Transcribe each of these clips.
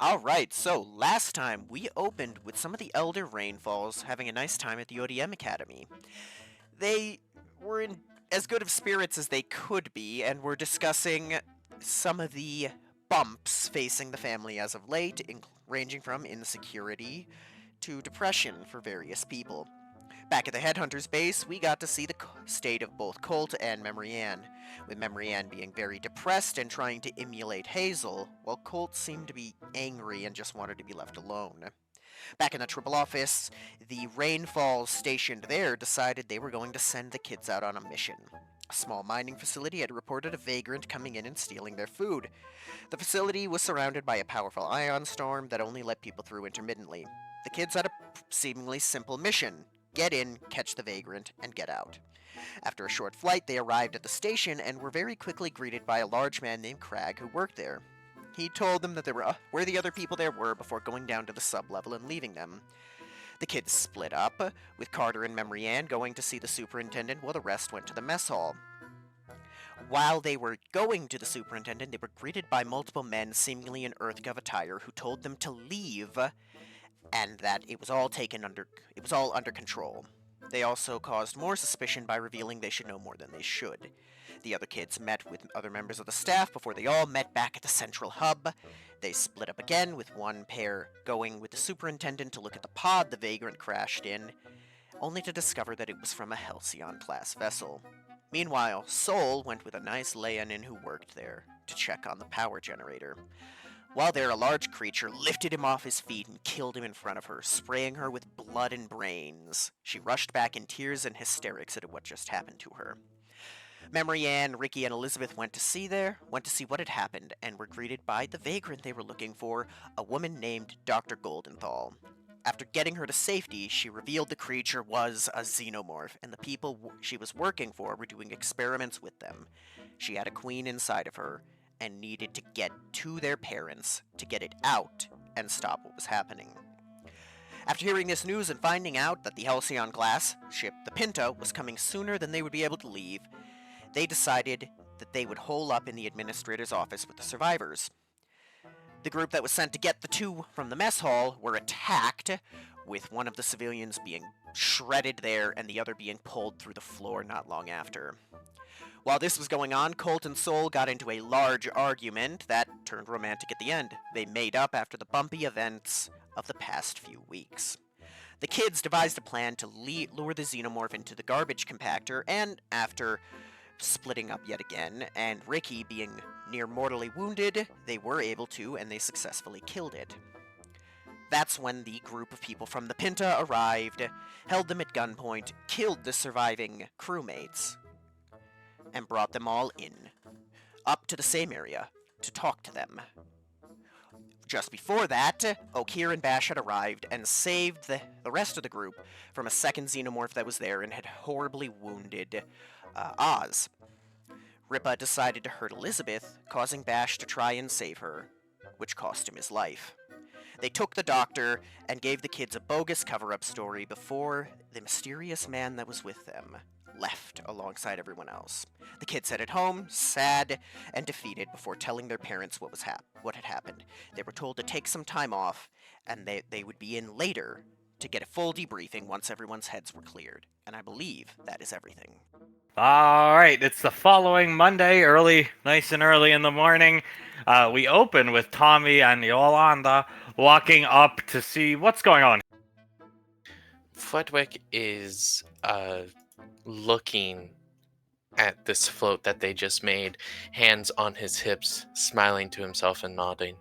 Alright, so last time we opened with some of the Elder Rainfalls having a nice time at the ODM Academy. They were in as good of spirits as they could be, and were discussing some of the bumps facing the family as of late, ranging from insecurity to depression for various people. Back at the Headhunters base, we got to see the state of both Colt and Memory Ann, with Memory Ann being very depressed and trying to emulate Hazel, while Colt seemed to be angry and just wanted to be left alone. Back in the Triple Office, the Rainfalls stationed there decided they were going to send the kids out on a mission. A small mining facility had reported a vagrant coming in and stealing their food. The facility was surrounded by a powerful ion storm that only let people through intermittently. The kids had a seemingly simple mission: get in, catch the vagrant, and get out. After a short flight, they arrived at the station and were very quickly greeted by a large man named Crag who worked there. He told them that they were where the other people there were before going down to the sub-level and leaving them. The kids split up, with Carter and Memory Ann going to see the superintendent while the rest went to the mess hall. While they were going to the superintendent, they were greeted by multiple men seemingly in EarthGov attire who told them to leave and that it was all under control. They also caused more suspicion by revealing they should know more than they should. The other kids met with other members of the staff before they all met back at the central hub. They split up again, with one pair going with the superintendent to look at the pod the vagrant crashed in, only to discover that it was from a Halcyon-class vessel. Meanwhile, Sol went with a nice Leonin who worked there to check on the power generator. While there, a large creature lifted him off his feet and killed him in front of her, spraying her with blood and brains. She rushed back in tears and hysterics at what just happened to her. Memory Ann, Ricky, and Elizabeth went to see what had happened, and were greeted by the vagrant they were looking for, a woman named Dr. Goldenthal. After getting her to safety, she revealed the creature was a xenomorph, and the people she was working for were doing experiments with them. She had a queen inside of her, and needed to get to their parents to get it out and stop what was happening. After hearing this news and finding out that the Halcyon class ship, the Pinta, was coming sooner than they would be able to leave, they decided that they would hole up in the administrator's office with the survivors. The group that was sent to get the two from the mess hall were attacked, with one of the civilians being shredded there and the other being pulled through the floor not long after. While this was going on, Colt and Sol got into a large argument that turned romantic at the end. They made up after the bumpy events of the past few weeks. The kids devised a plan to lure the xenomorph into the garbage compactor, and after splitting up yet again, and Ricky being near mortally wounded, they were able to, and they successfully killed it. That's when the group of people from the Pinta arrived, held them at gunpoint, killed the surviving crewmates, and brought them all in, up to the same area, to talk to them. Just before that, Okir and Bash had arrived and saved the rest of the group from a second xenomorph that was there and had horribly wounded Oz. Ripa decided to hurt Elizabeth, causing Bash to try and save her, which cost him his life. They took the doctor and gave the kids a bogus cover-up story before the mysterious man that was with them left alongside everyone else. The kids headed home, sad and defeated, before telling their parents what had happened. They were told to take some time off, and they would be in later to get a full debriefing once everyone's heads were cleared. And I believe that is everything. All right, it's the following Monday, nice and early in the morning. We open with Tommy and Yolanda walking up to see what's going on. Flitwick is looking at this float that they just made, hands on his hips, smiling to himself and nodding.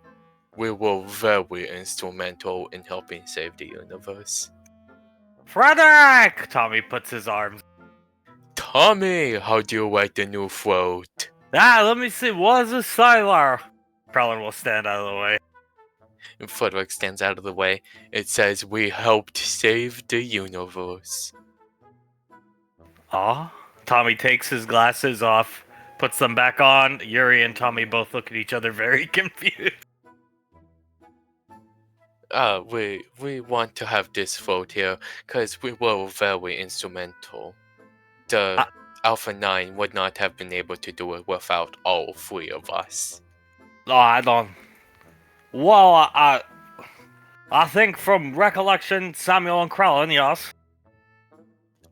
We were very instrumental in helping save the universe. Frederick! Tommy puts his arms. Tommy, how do you like the new float? Let me see, what's a Sylar? Prowler will stand out of the way. And Flitwick stands out of the way. It says, we helped save the universe. Tommy takes his glasses off, puts them back on. Yuri and Tommy both look at each other very confused. We want to have this float here, because we were very instrumental. The Alpha 9 would not have been able to do it without all three of us. I don't... Well, I think from recollection, Samuel and Krellin, yes.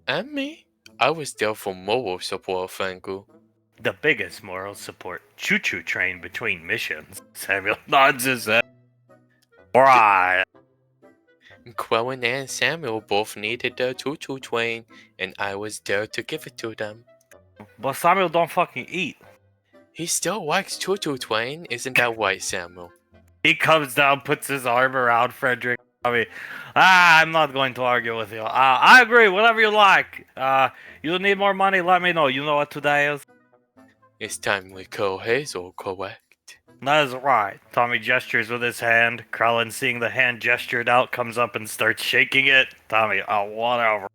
And me? I was there for moral support, Fangu. The biggest moral support choo-choo train between missions. Samuel nods his head. Right. Quellen and Samuel both needed their choo-choo train, and I was there to give it to them. But Samuel don't fucking eat. He still likes choo-choo train, isn't that right, Samuel? He comes down, puts his arm around Frederick. I'm not going to argue with you. I agree, whatever you like. You need more money, let me know. You know what today is? It's time we call Hazel, correct? That is right. Tommy gestures with his hand. Krellin, seeing the hand gestured out, comes up and starts shaking it. Tommy, whatever.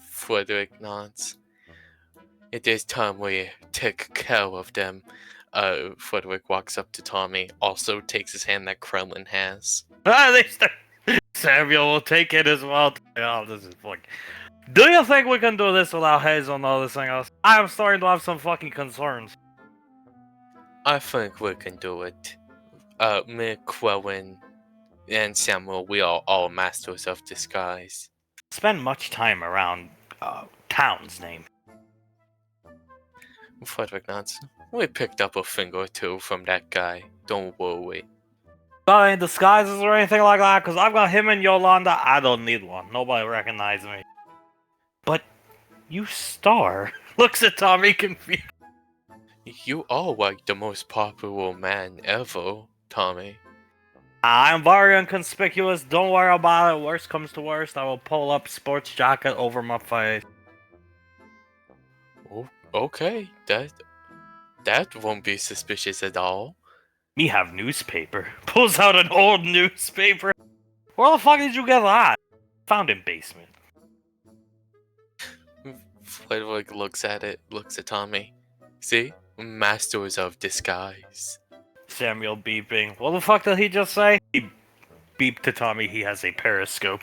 Frederick nods. It is time we take care of them. Frederick walks up to Tommy, also takes his hand that Kremlin has. They start. Samuel will take it as well. Oh, this is fucking. Do you think we can do this without Hazel noticing us? I am starting to have some fucking concerns. I think we can do it. Me, Quellen, and Samuel, we are all masters of disguise. Spend much time around town's name. Frederick nods. We picked up a thing or two from that guy. Don't worry. Got any disguises or anything like that? Because I've got him and Yolanda. I don't need one. Nobody recognizes me. But you star. Looks at Tommy confused. You are like the most popular man ever, Tommy. I'm very inconspicuous. Don't worry about it. Worst comes to worst, I will pull up sports jacket over my face. Oh, okay, that won't be suspicious at all. Me have newspaper. Pulls out an old newspaper. Where the fuck did you get that? Found in basement. Frederick looks at it, looks at Tommy. See? Masters of disguise. Samuel beeping. What the fuck did he just say? He beeped to Tommy he has a periscope.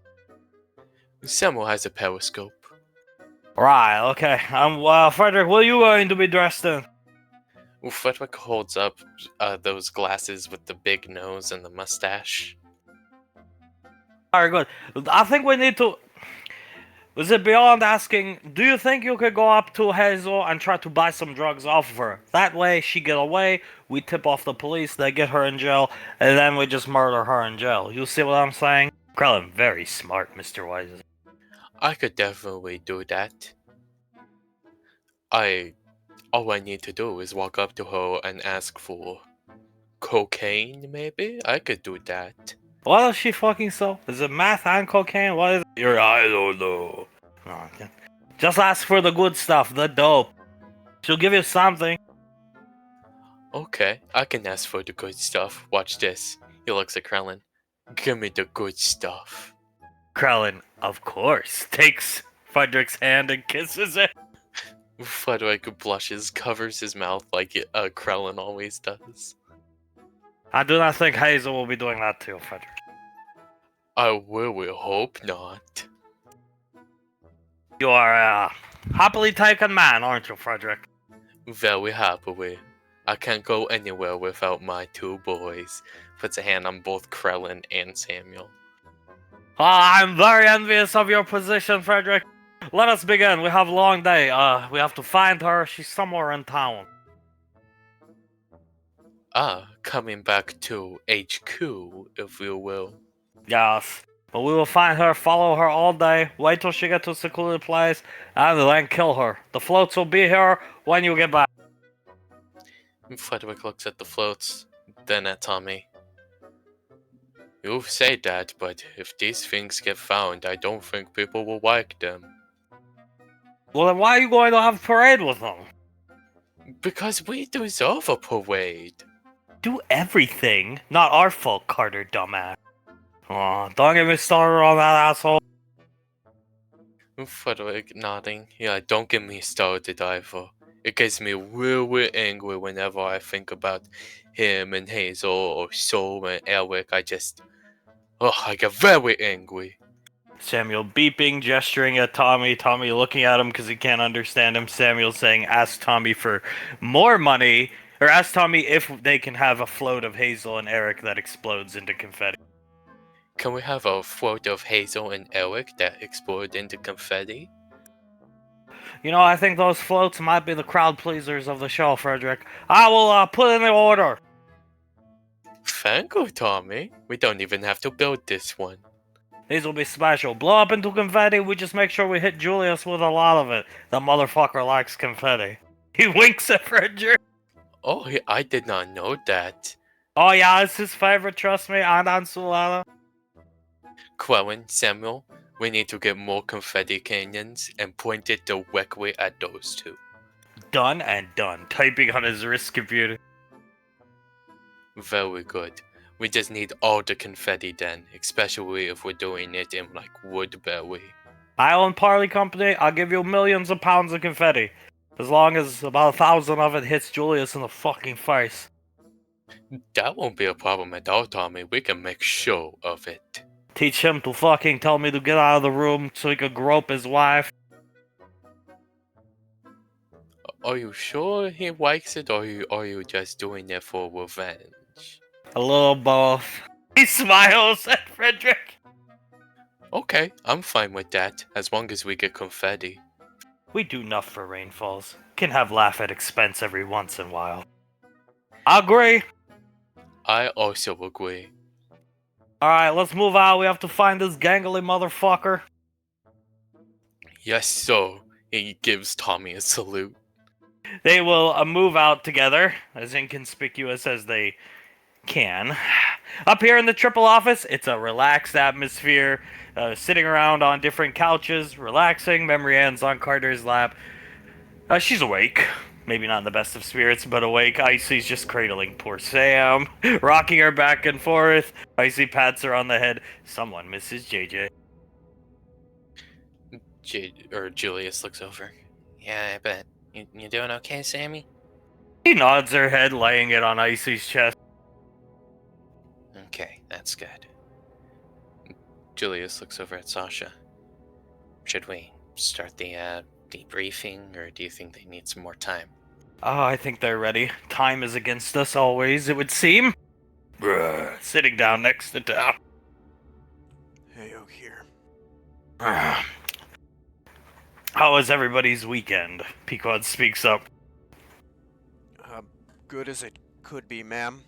Samuel has a periscope. Right, okay. Frederick, what are you going to be dressed in? Frederick holds up those glasses with the big nose and the mustache. Alright, good. I think we need to... Is it beyond asking, do you think you could go up to Hazel and try to buy some drugs off of her? That way, she get away, we tip off the police, they get her in jail, and then we just murder her in jail. You see what I'm saying? Krellin, very smart, Mr. Wise. I could definitely do that. All I need to do is walk up to her and ask for cocaine, maybe? I could do that. What does she fucking sell? Is it meth and cocaine? What is it? I don't know. Oh, okay. Just ask for the good stuff, the dope. She'll give you something. Okay, I can ask for the good stuff. Watch this. He looks at Krellin. Give me the good stuff. Krellin, of course, takes Frederick's hand and kisses it. Frederick blushes, covers his mouth like Krellin always does. I do not think Hazel will be doing that too, Frederick. I really hope not. You are a happily taken man, aren't you, Frederick? Very happily. I can't go anywhere without my two boys. Puts a hand on both Krellin and Samuel. I'm very envious of your position, Frederick. Let us begin. We have a long day. We have to find her. She's somewhere in town. Coming back to HQ, if you will. Yes. But we will find her, follow her all day, wait till she gets to a secluded place, and then kill her. The floats will be here when you get back. Frederick looks at the floats, then at Tommy. You say that, but if these things get found, I don't think people will like them. Well, then why are you going to have a parade with them? Because we deserve a parade. Do everything. Not our fault, Carter, dumbass. Oh, don't get me started on that asshole. Frederick nodding. Yeah, don't get me started either. It gets me really angry whenever I think about him and Hazel or Soul and Eric. I get very angry. Samuel beeping, gesturing at Tommy. Tommy looking at him because he can't understand him. Samuel saying, ask Tommy for more money. Or ask Tommy if they can have a float of Hazel and Eric that explodes into confetti. Can we have a float of Hazel and Eric that explode into confetti? You know, I think those floats might be the crowd pleasers of the show, Frederick. I will put in the order. Thank you, Tommy. We don't even have to build this one. These will be special. Blow up into confetti, we just make sure we hit Julius with a lot of it. The motherfucker likes confetti. He winks at Frederick. Oh, I did not know that. Oh yeah, it's his favorite, trust me, and Ansulana. Quellen, Samuel, we need to get more confetti cannons and point it directly at those two. Done and done. Typing on his wrist computer. Very good. We just need all the confetti then, especially if we're doing it in like Woodbury. I own Parley Company, I'll give you millions of pounds of confetti. As long as about 1,000 of it hits Julius in the fucking face. That won't be a problem at all, Tommy. We can make show of it. Teach him to fucking tell me to get out of the room so he could grope his wife. Are you sure he likes it, or are you just doing it for revenge? A little both. He smiles at Frederick. Okay, I'm fine with that, as long as we get confetti. We do enough for rainfalls. Can have laugh at expense every once in a while. I agree. I also agree. Alright, let's move out. We have to find this gangly motherfucker. Yes, so he gives Tommy a salute. They will move out together, as inconspicuous as they can. Up here in the triple office, it's a relaxed atmosphere. Sitting around on different couches, relaxing. Memory Ann's on Carter's lap. She's awake. Maybe not in the best of spirits, but awake. Icy's just cradling poor Sam, rocking her back and forth. Icy pats her on the head. Someone misses JJ. Julius looks over. Yeah, I bet. You doing okay, Sammy? He nods her head, laying it on Icy's chest. Okay, that's good. Julius looks over at Sasha. Should we start the debriefing, or do you think they need some more time? Oh, I think they're ready. Time is against us always, it would seem. Sitting down next to Tom. Hey, oh here. How was everybody's weekend? Pequod speaks up. Good as it could be, ma'am.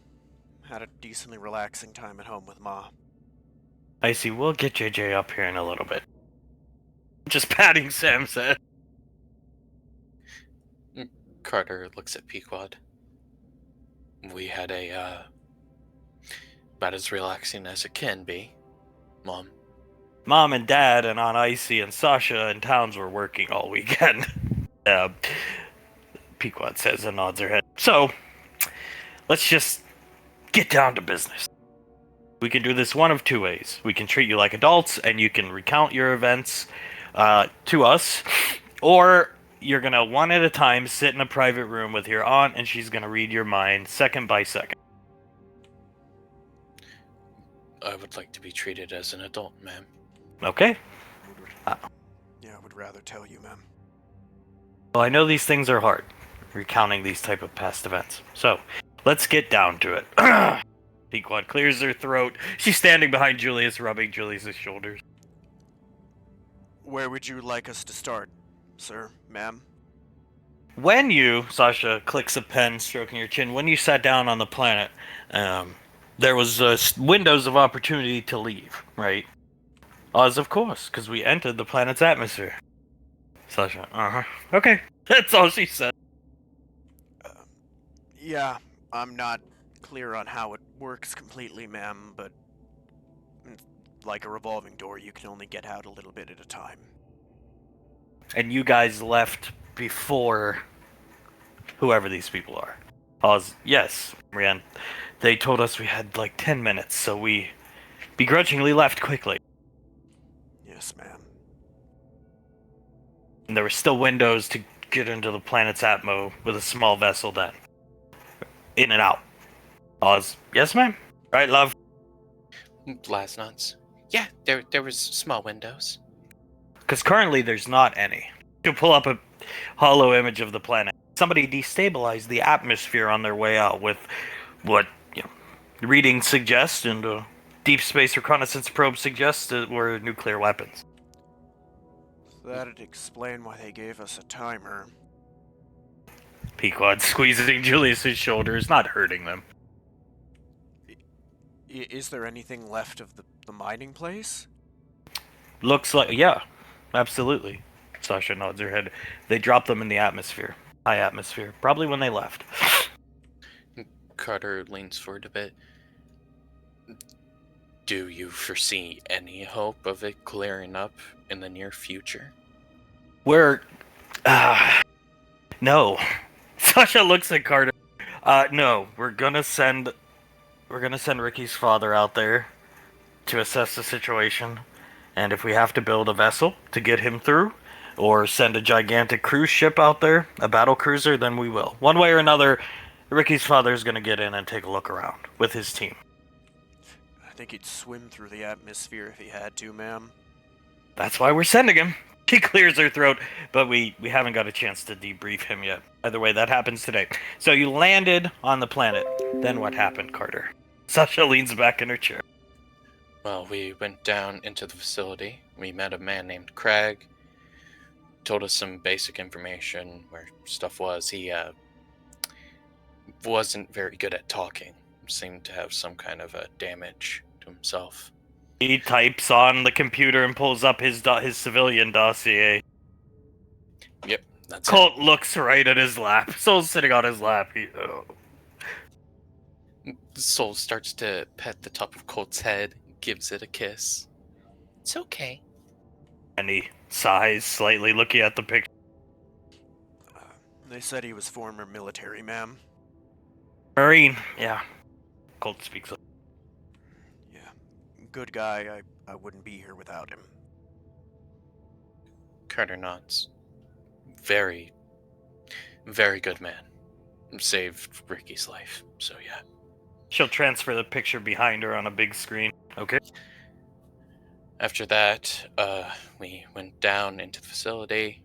Had a decently relaxing time at home with Ma. Icy, we'll get JJ up here in a little bit. Just patting Sam's head. Carter looks at Pequod. We had about as relaxing as it can be, Mom. Mom and Dad and Aunt Icy and Sasha and Towns were working all weekend. Pequod says and nods her head. So, let's just get down to business. We can do this one of two ways. We can treat you like adults and you can recount your events to us, or you're gonna one at a time sit in a private room with your aunt and she's gonna read your mind second by second. I would like to be treated as an adult, ma'am. Okay. Yeah, I would rather tell you, ma'am. Well, I know these things are hard, recounting these type of past events. So, let's get down to it. Pequod clears her throat. She's standing behind Julius, rubbing Julius' shoulders. Where would you like us to start, sir, ma'am? When you, Sasha clicks a pen, stroking your chin, when you sat down on the planet, there was windows of opportunity to leave, right? Oz, of course, because we entered the planet's atmosphere. Sasha, okay. That's all she said. Yeah, I'm not clear on how it works completely, ma'am, but like a revolving door, you can only get out a little bit at a time. And you guys left before whoever these people are. Oz, yes, Marianne. They told us we had like 10 minutes, so we begrudgingly left quickly. Yes, ma'am. And there were still windows to get into the planet's atmo with a small vessel then. In and out. Oz, yes, ma'am? Right, love? Last nuts. Yeah, there was small windows. Because currently there's not any. You pull up a hollow image of the planet. somebody destabilized the atmosphere on their way out with what readings suggest and deep space reconnaissance probes suggest were nuclear weapons. That'd explain why they gave us a timer. Pequod squeezing Julius's shoulders, not hurting them. Is there anything left of the mining place? Looks like, yeah, absolutely. Sasha nods her head. They dropped them in the atmosphere. High atmosphere. Probably when they left. Carter leans forward a bit. Do you foresee any hope of it clearing up in the near future? We're... no. Sasha looks at Carter. No. We're gonna send Ricky's father out there to assess the situation. And if we have to build a vessel to get him through, or send a gigantic cruise ship out there, a battle cruiser, then we will. One way or another, Ricky's father is going to get in and take a look around with his team. I think he'd swim through the atmosphere if he had to, ma'am. That's why we're sending him. He clears her throat, but we haven't got a chance to debrief him yet. Either way, that happens today. So you landed on the planet. Then what happened, Carter? Sasha leans back in her chair. Well, we went down into the facility. We met a man named Craig. Told us some basic information where stuff was. He wasn't very good at talking. Seemed to have some kind of a damage to himself. He types on the computer and pulls up his civilian dossier. Yep, that's Colt looks right at his lap. Soul's sitting on his lap. Soul starts to pet the top of Colt's head, gives it a kiss. It's okay. And he sighs slightly, looking at the picture. They said he was former military, ma'am. Marine, yeah. Colt speaks up. Yeah. Good guy. I wouldn't be here without him. Carter nods. Very, very good man. Saved Ricky's life, so yeah. She'll transfer the picture behind her on a big screen. Okay. After that, we went down into the facility.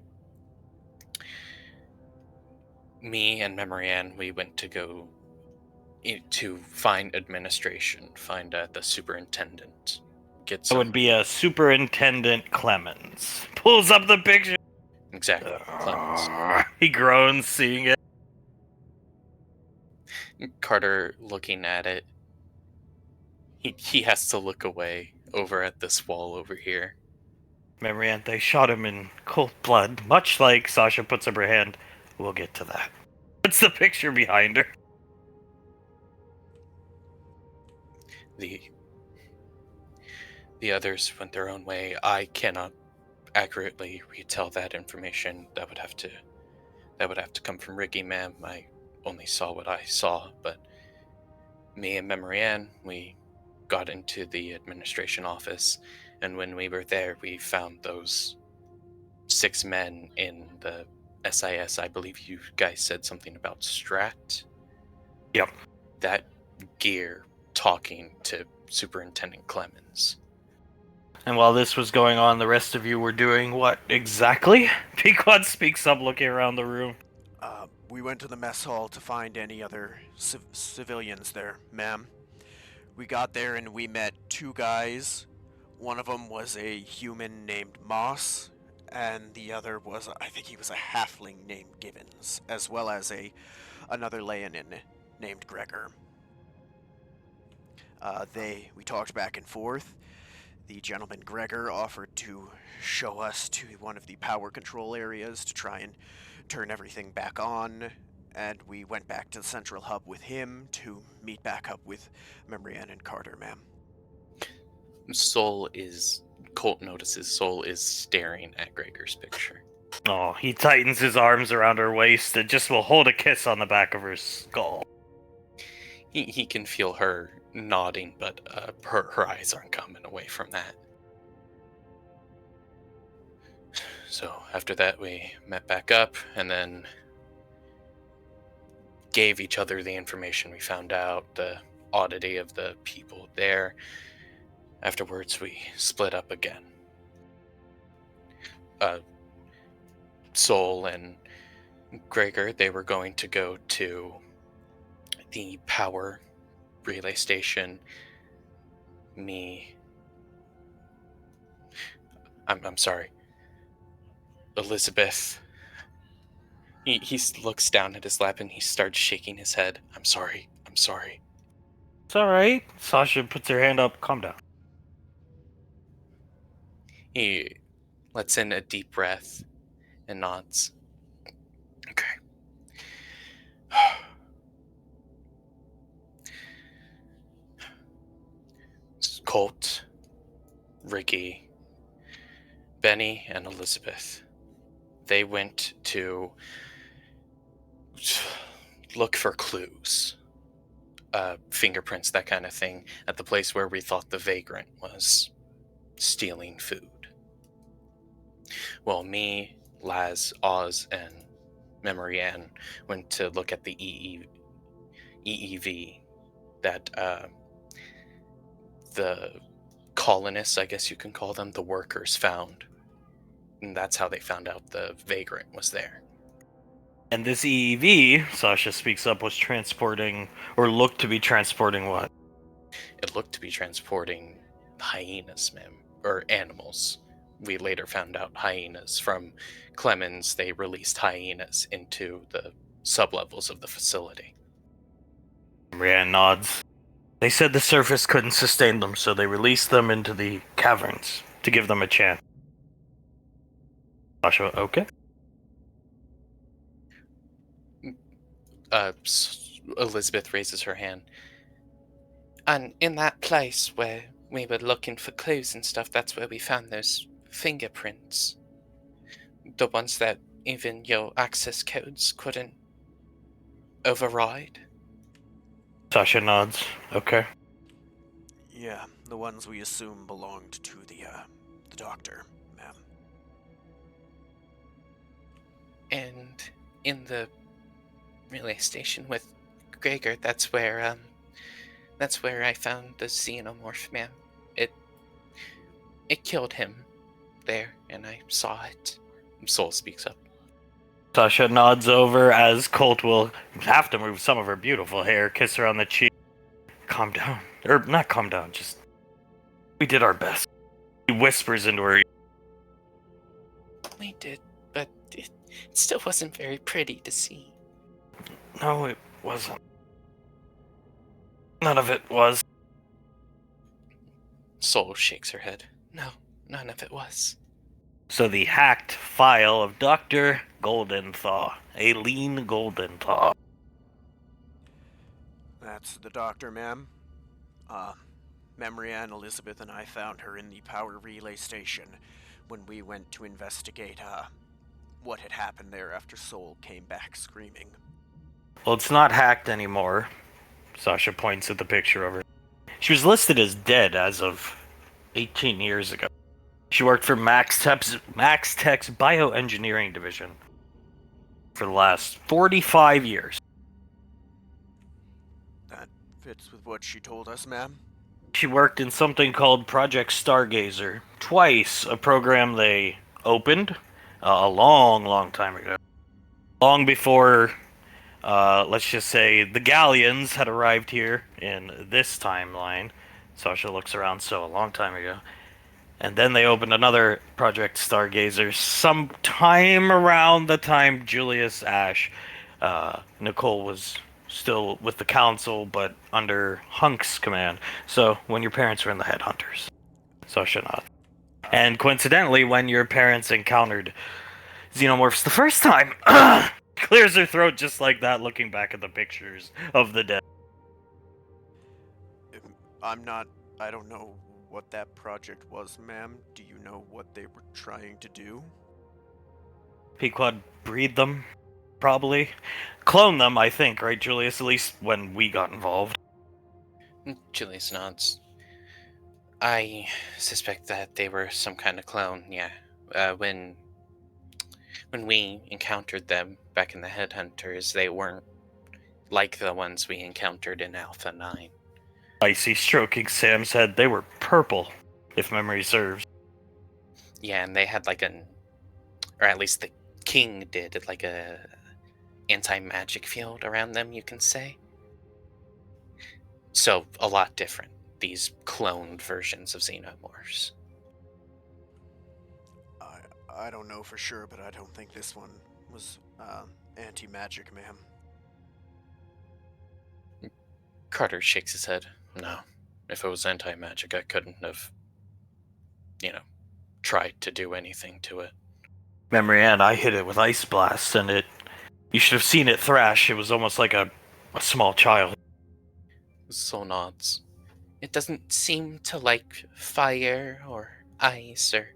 Me and Memory Ann, we went to go to find administration, find the superintendent. Get some... That would be a Superintendent Clemens. Pulls up the picture. Exactly, Clemens. He groans, seeing it. Carter looking at it. He has to look away over at this wall over here. Memory Ann, they shot him in cold blood, much like Sasha puts up her hand. We'll get to that. What's the picture behind her? The others went their own way. I cannot accurately retell that information. That would have to come from Ricky, ma'am. I only saw what I saw, but me and Memory Ann, we got into the administration office, and when we were there, we found those 6 men in the SIS. I believe you guys said something about Strat. Yep. That gear talking to Superintendent Clemens. And while this was going on, the rest of you were doing what exactly? Pequod speaks up, looking around the room. We went to the mess hall to find any other civilians there, ma'am. We got there and we met 2 guys. One of them was a human named Moss, and the other was, I think he was a halfling named Givens, as well as another Leonin named Gregor. We talked back and forth. The gentleman Gregor offered to show us to one of the power control areas to try and turn everything back on, and we went back to the central hub with him to meet back up with Memory Ann and Carter, ma'am. Colt notices Soul is staring at Gregor's picture. Oh, he tightens his arms around her waist and just will hold a kiss on the back of her skull. He can feel her nodding, but her eyes aren't coming away from that. So after that, we met back up and then gave each other the information we found out, the oddity of the people there. Afterwards, we split up again. Soul and Gregor, they were going to go to the power relay station. I'm sorry. Elizabeth. He looks down at his lap and he starts shaking his head. I'm sorry. It's alright. Sasha puts her hand up. Calm down. He lets in a deep breath and nods. Okay. Colt, Ricky, Benny, and Elizabeth. They went to look for clues, fingerprints, that kind of thing, at the place where we thought the vagrant was stealing food. Well, me, Laz, Oz, and Memory Ann went to look at the EEV that the colonists, I guess you can call them, the workers, found. And that's how they found out the vagrant was there. And this EEV, Sasha speaks up, was transporting, or looked to be transporting what? It looked to be transporting hyenas, ma'am, or animals. We later found out hyenas. From Clemens, they released hyenas into the sublevels of the facility. Brienne nods. They said the surface couldn't sustain them, so they released them into the caverns to give them a chance. Sasha, okay. Elizabeth raises her hand. And in that place where we were looking for clues and stuff, that's where we found those fingerprints. The ones that even your access codes couldn't override. Sasha nods. Okay. Yeah, the ones we assume belonged to the doctor, ma'am. And in the relay station with Gregor, that's where I found the xenomorph, ma'am. It killed him there, and I saw it. Soul speaks up. Sasha nods over as Colt will have to move some of her beautiful hair, kiss her on the cheek. Calm down. Or, not calm down, just... We did our best. He whispers into her ear. We did, but it still wasn't very pretty to see. No, it wasn't. None of it was. Soul shakes her head. No, none of it was. So the hacked file of Dr. Goldenthaw. Aileen Goldenthaw. That's the doctor, ma'am. Memory Ann, Elizabeth, and I found her in the power relay station when we went to investigate, what had happened there after Soul came back screaming. Well, it's not hacked anymore. Sasha points at the picture of her. She was listed as dead as of 18 years ago. She worked for Max Tech's bioengineering division for the last 45 years. That fits with what she told us, ma'am. She worked in something called Project Stargazer. Twice, a program they opened a long time ago. Long before, let's just say, the Galleons had arrived here in this timeline. Sasha looks around, so a long time ago. And then they opened another Project Stargazer sometime around the time Julius Ash, Nicole was still with the council, but under Hunk's command. So when your parents were in the Headhunters. Sasha nods. And coincidentally, when your parents encountered xenomorphs the first time, clears her throat just like that, looking back at the pictures of the dead. I don't know what that project was, ma'am. Do you know what they were trying to do? Pequod breed them, probably. Clone them, I think, right, Julius? At least when we got involved. Julius nods. I suspect that they were some kind of clone, yeah. When we encountered them back in the Headhunters, they weren't like the ones we encountered in Alpha 9. Icy stroking Sam's head. They were purple, if memory serves. Yeah, and they had like or at least the king did, like anti-magic field around them, you can say. So, a lot different, these cloned versions of xenomorphs. I don't know for sure, but I don't think this one was anti-magic, ma'am. Carter shakes his head. No. If it was anti-magic, I couldn't have, tried to do anything to it. Memory Ann, I hit it with ice blast, and you should have seen it thrash. It was almost like a small child. Soul nods. It doesn't seem to like fire or ice or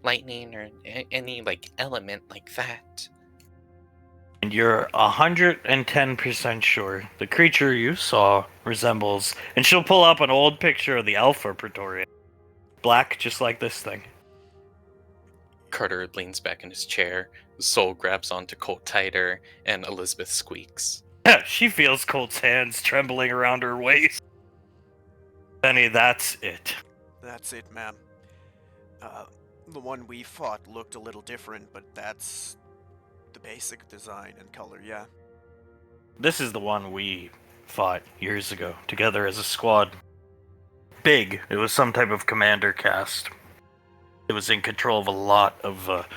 lightning or any element like that. And you're 110% sure the creature you saw resembles, and she'll pull up an old picture of the Alpha Praetorian. Black, just like this thing. Carter leans back in his chair, Soul grabs onto Colt tighter, and Elizabeth squeaks. She feels Colt's hands trembling around her waist. Benny, that's it. That's it, ma'am. The one we fought looked a little different, but that's the basic design and color, yeah. This is the one we fought years ago, together as a squad. Big. It was some type of commander caste. It was in control of a lot of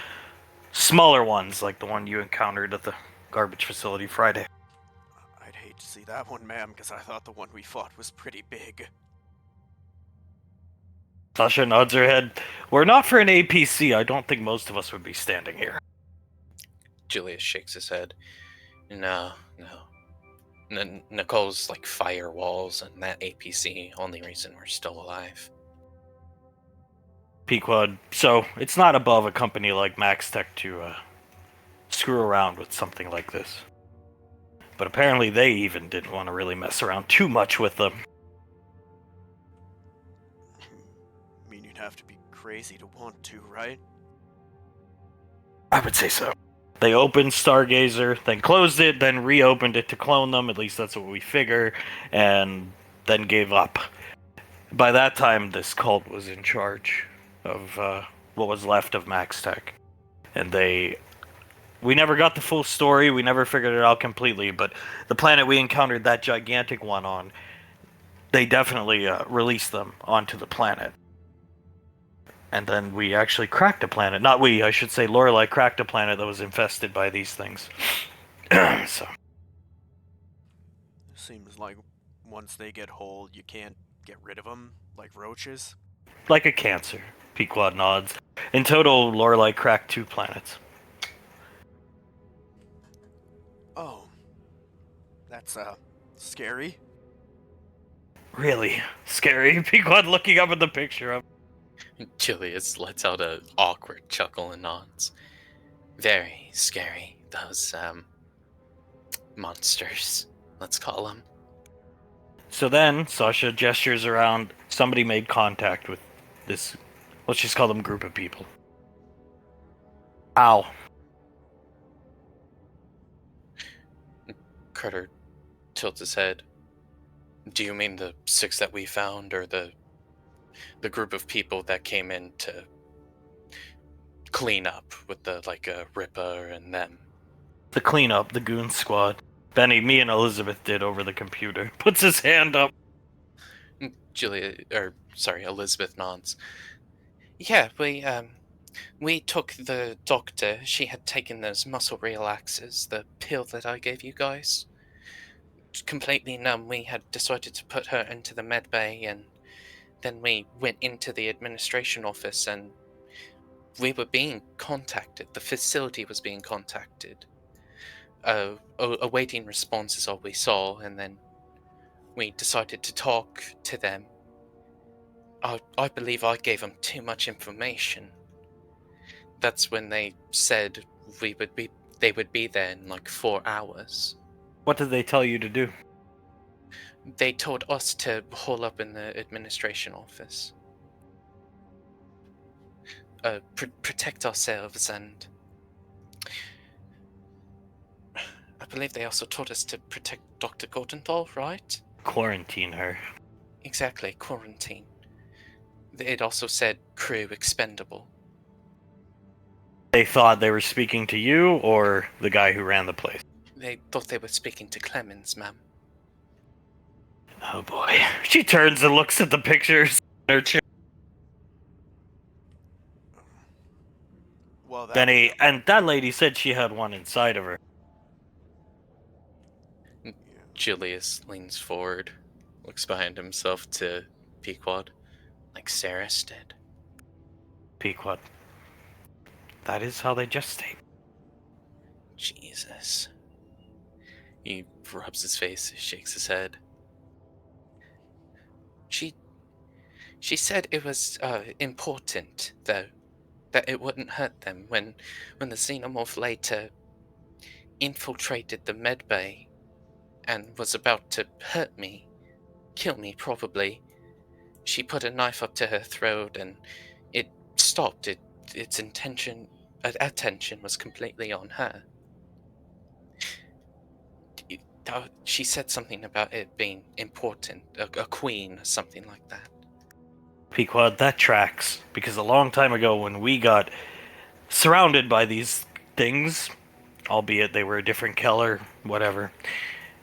smaller ones, like the one you encountered at the garbage facility Friday. I'd hate to see that one, ma'am, because I thought the one we fought was pretty big. Sasha nods her head. Were not for an APC, I don't think most of us would be standing here. Julius shakes his head. No. Nicole's like firewalls and that APC, only reason we're still alive. Pequod, so it's not above a company like Max Tech to screw around with something like this. But apparently they even didn't want to really mess around too much with them. I mean, you'd have to be crazy to want to, right? I would say so. They opened Stargazer, then closed it, then reopened it to clone them, at least that's what we figure, and then gave up. By that time, this cult was in charge of what was left of Max Tech. And we never got the full story, we never figured it out completely, but the planet we encountered that gigantic one on, they definitely released them onto the planet. And then we actually cracked a planet. Not we, I should say Lorelei cracked a planet that was infested by these things. So. Seems like once they get whole, you can't get rid of them, like roaches. Like a cancer, Pequod nods. In total, Lorelei cracked 2 planets. Oh. That's, scary. Really scary. Pequod looking up at the picture of. Julius lets out an awkward chuckle and nods. Very scary, those, monsters, let's call them. So then, Sasha gestures around. Somebody made contact with this, let's just call them group of people. Ow. Carter tilts his head. Do you mean the 6 that we found, or the group of people that came in to clean up with the, Ripper and them? The cleanup, the goon squad. Benny, me and Elizabeth did over the computer. Puts his hand up. Elizabeth nods. Yeah, we took the doctor. She had taken those muscle relaxers, the pill that I gave you guys. Completely numb, we had decided to put her into the med bay, and then we went into the administration office, and we were being contacted. The facility was being contacted. Awaiting response is all we saw, and then we decided to talk to them. I believe I gave them too much information. That's when they said they would be there in 4 hours. What did they tell you to do? They told us to hole up in the administration office. Protect ourselves, and I believe they also told us to protect Dr. Goldenthal, right? Quarantine her. Exactly, quarantine. It also said crew expendable. They thought they were speaking to you or the guy who ran the place? They thought they were speaking to Clemens, ma'am. Oh boy. She turns and looks at the pictures in her chair. Well, that Benny, and that lady said she had one inside of her. Julius leans forward, looks behind himself to Pequod, like Saris did. Pequod. That is how they gestate. Jesus. He rubs his face, shakes his head. She said it was important, though, that it wouldn't hurt them when the xenomorph later infiltrated the medbay and was about to hurt me, kill me probably. She put a knife up to her throat and it stopped. Its attention was completely on her. She said something about it being important, a queen, something like that. Pequod, that tracks. Because a long time ago when we got surrounded by these things, albeit they were a different color, whatever,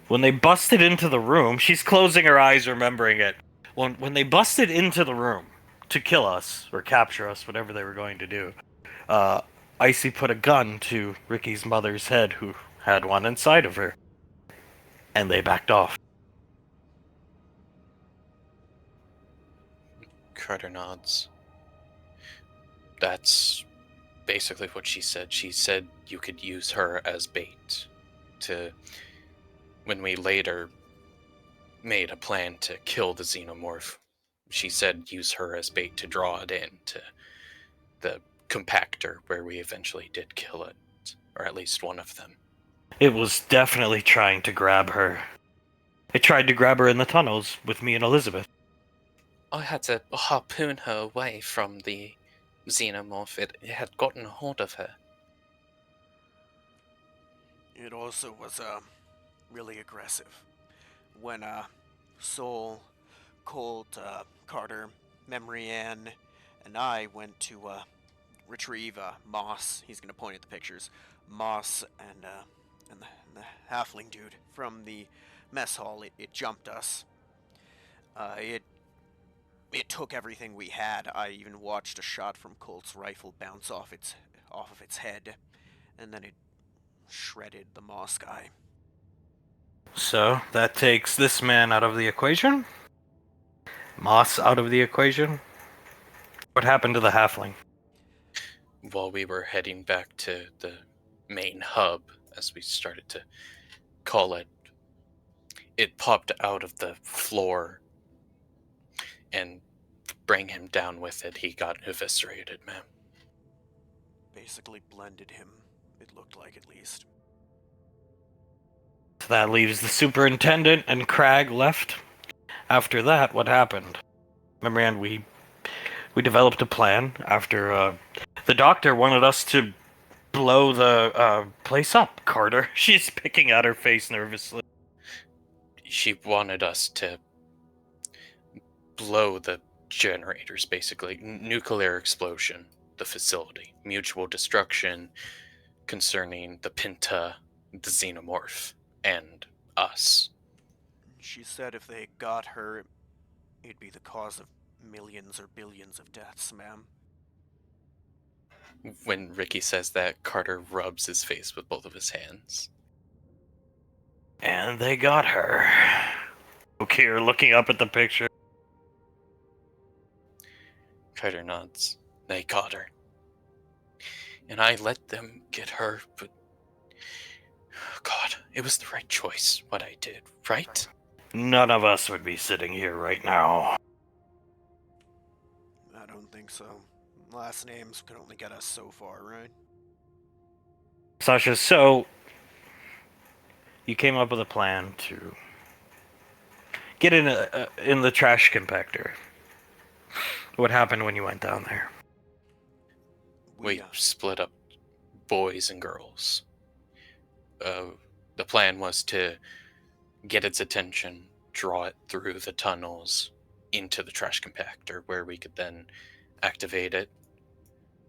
when they busted into the room, she's closing her eyes remembering it. When they busted into the room to kill us, or capture us, whatever they were going to do, Icy put a gun to Ricky's mother's head, who had one inside of her. And they backed off. Carter nods. That's basically what she said. She said you could use her as bait to, when we later made a plan to kill the xenomorph, she said use her as bait to draw it into the compactor where we eventually did kill it, or at least one of them. It was definitely trying to grab her. It tried to grab her in the tunnels with me and Elizabeth. I had to harpoon her away from the xenomorph. It had gotten a hold of her. It also was really aggressive. When Soul, Colt, Carter, Memory Ann, and I went to retrieve Moss. He's gonna point at the pictures. Moss and the halfling dude from the mess hall. It jumped us. It took everything we had. I even watched a shot from Colt's rifle bounce off of its head, and then it shredded the Moss guy. So, that takes this man out of the equation? Moss out of the equation? What happened to the halfling? While we were heading back to the main hub, as we started to call it, it popped out of the floor and bring him down with it. He got eviscerated, ma'am. Basically blended him, it looked like at least. So that leaves the superintendent and Crag left. After that, what happened? Remember, and we developed a plan after the doctor wanted us to blow the place up, Carter. She's picking at her face nervously. She wanted us to blow the generators, basically. Nuclear explosion, the facility. Mutual destruction concerning the Pinta, the xenomorph, and us. She said if they got her, it'd be the cause of millions or billions of deaths, ma'am. When Ricky says that, Carter rubs his face with both of his hands. And they got her. Okay, you're looking up at the picture. Carter nods. They got her. And I let them get her, but... God, it was the right choice, what I did, right? None of us would be sitting here right now. I don't think so. Last names could only get us so far, right? Sasha, so you came up with a plan to get in the trash compactor. What happened when you went down there? We split up boys and girls. The plan was to get its attention, draw it through the tunnels into the trash compactor, where we could then activate it,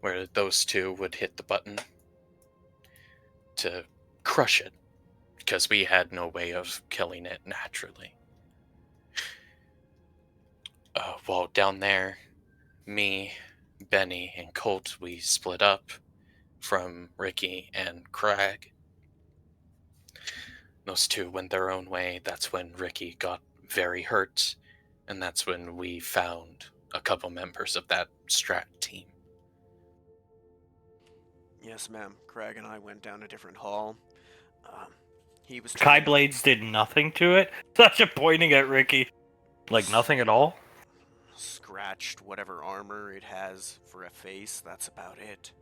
where those two would hit the button to crush it, because we had no way of killing it naturally. Well, down there, me, Benny, and Colt, we split up from Ricky and Crag. Those two went their own way. That's when Ricky got very hurt, and that's when we found a couple members of that strat team. Yes, ma'am. Craig and I went down a different hall. He was Kai trying to Blades did nothing to it. Such a pointing at Ricky. Like nothing at all? scratched whatever armor it has for a face. That's about it.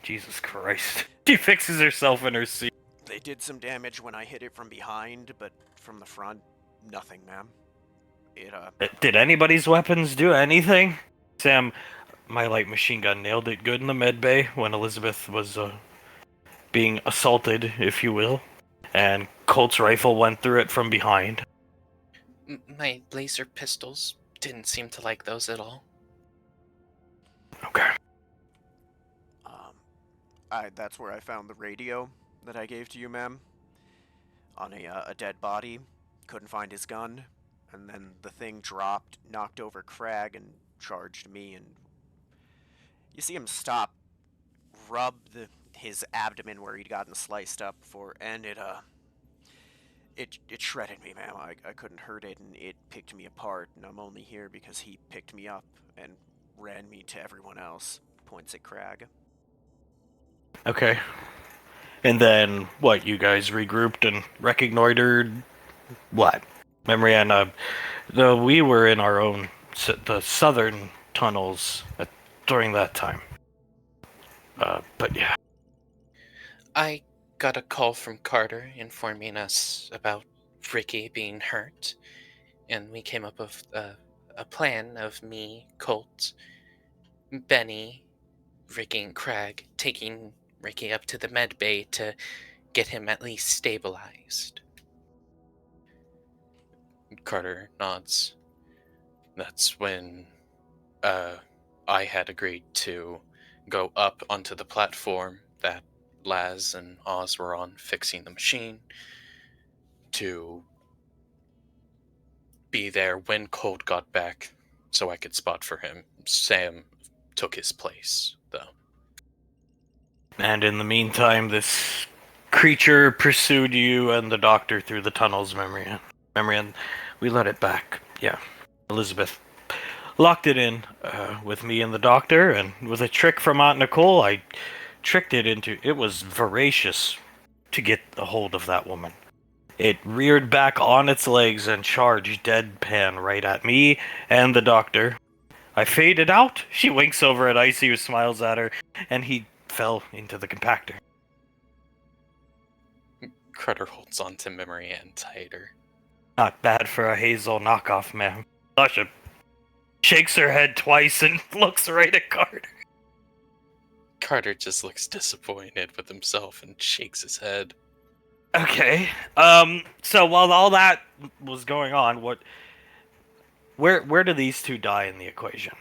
Jesus Christ. She fixes herself in her seat. They did some damage when I hit it from behind, but from the front, nothing, ma'am. Did anybody's weapons do anything? Sam, my light machine gun nailed it good in the med bay when Elizabeth was being assaulted, if you will. And Colt's rifle went through it from behind. My laser pistols didn't seem to like those at all. Okay. That's where I found the radio that I gave to you, ma'am. On a dead body. Couldn't find his gun. And then the thing dropped, knocked over Crag, and charged me, and you see him stop, rub his abdomen where he'd gotten sliced up before, and it shredded me, ma'am. I couldn't hurt it, and it picked me apart, and I'm only here because he picked me up and ran me to everyone else. Points at Crag. Okay. And then, what, you guys regrouped and reconnoitered? What? Mariana, we were in our own, the southern tunnels during that time. But yeah. I got a call from Carter informing us about Ricky being hurt, and we came up with a plan of me, Colt, Benny, Ricky, and Crag taking Ricky up to the med bay to get him at least stabilized. Carter nods. That's when I had agreed to go up onto the platform that Laz and Oz were on fixing the machine, to be there when Colt got back so I could spot for him. Sam took his place, though. And in the meantime, this creature pursued you and the doctor through the tunnels, Marianne. Marianne, we let it back. Yeah. Elizabeth locked it in with me and the doctor, and with a trick from Aunt Nicole, I tricked it into... It was voracious to get a hold of that woman. It reared back on its legs and charged deadpan right at me and the doctor. I faded out. She winks over at Icy, who smiles at her, and he fell into the compactor. Carter holds on to Marianne tighter. Not bad for a Hazel knockoff, ma'am. Sasha shakes her head twice and looks right at Carter. Carter just looks disappointed with himself and shakes his head. Okay. So while all that was going on, where do these two die in the equation?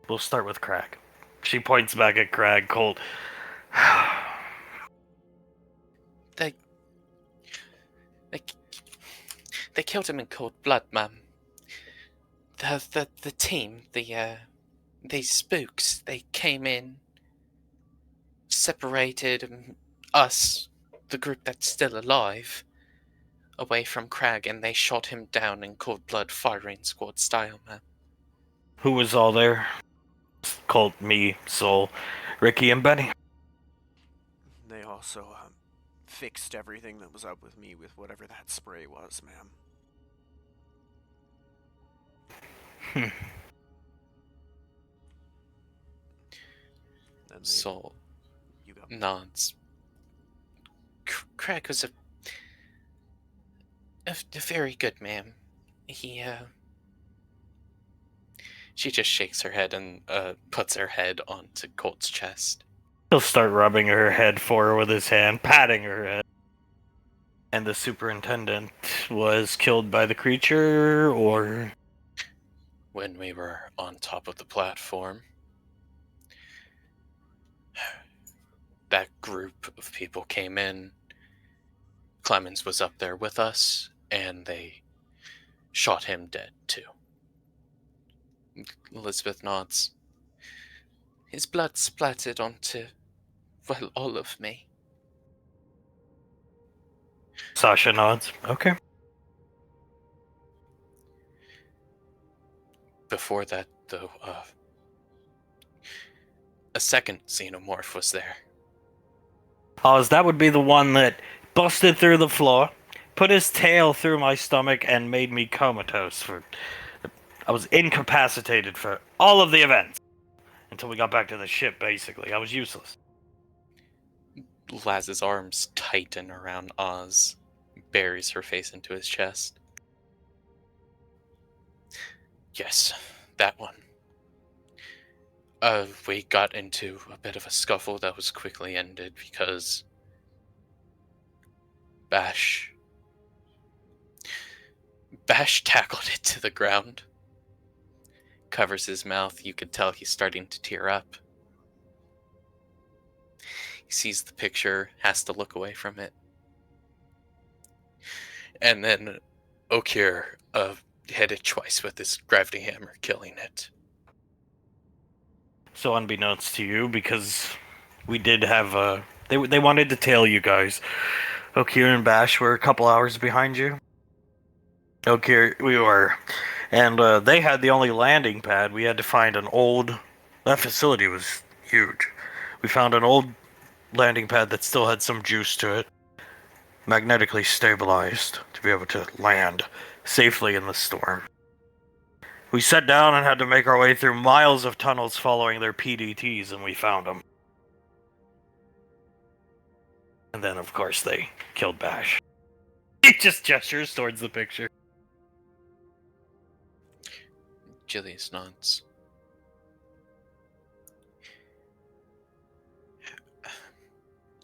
We'll start with Crag. She points back at Crag, Colt. They killed him in cold blood, ma'am. The team, these spooks, they came in, separated us, the group that's still alive, away from Crag, and they shot him down in cold blood, firing squad style, ma'am. Who was all there? Colt, me, Soul, Ricky, and Benny. They also fixed everything that was up with me with whatever that spray was, ma'am. Soul you go. nods. Craig was a very good man. She just shakes her head and puts her head onto Colt's chest. He'll start rubbing her head for her with his hand, patting her head. And the superintendent was killed by the creature, or... When we were on top of the platform, that group of people came in, Clemens was up there with us, and they shot him dead, too. Elizabeth nods. His blood splattered onto, well, all of me. Sasha nods. Okay. Before that, though, a second xenomorph was there. Oz, that would be the one that busted through the floor, put his tail through my stomach, and made me comatose for... I was incapacitated for all of the events. Until we got back to the ship, basically. I was useless. Laz's arms tighten around Oz, buries her face into his chest. Yes, that one. We got into a bit of a scuffle that was quickly ended because Bash tackled it to the ground. Covers his mouth. You could tell he's starting to tear up. He sees the picture, has to look away from it. And then Okir hit it twice with his gravity hammer, killing it. So unbeknownst to you, because we did have they wanted to tail you guys. Okir and Bash were a couple hours behind you. Okir, we were. And they had the only landing pad. We had to find an old... That facility was huge. We found an old landing pad that still had some juice to it. Magnetically stabilized to be able to land safely in the storm. We sat down and had to make our way through miles of tunnels following their PDTs, and we found them. And then, of course, they killed Bash. He just gestures towards the picture. Julius nods.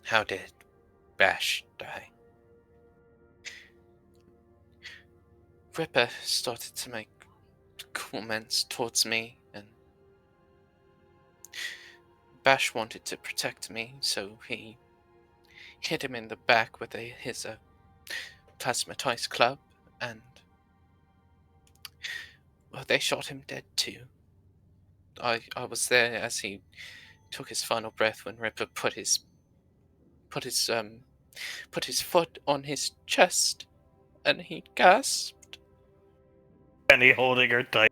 How did Bash die? Ripper started to make comments towards me, and Bash wanted to protect me, so he hit him in the back with his plasmatized club, and well, they shot him dead too. I was there as he took his final breath when Ripper put his foot on his chest, and he gasped. Penny holding her tight.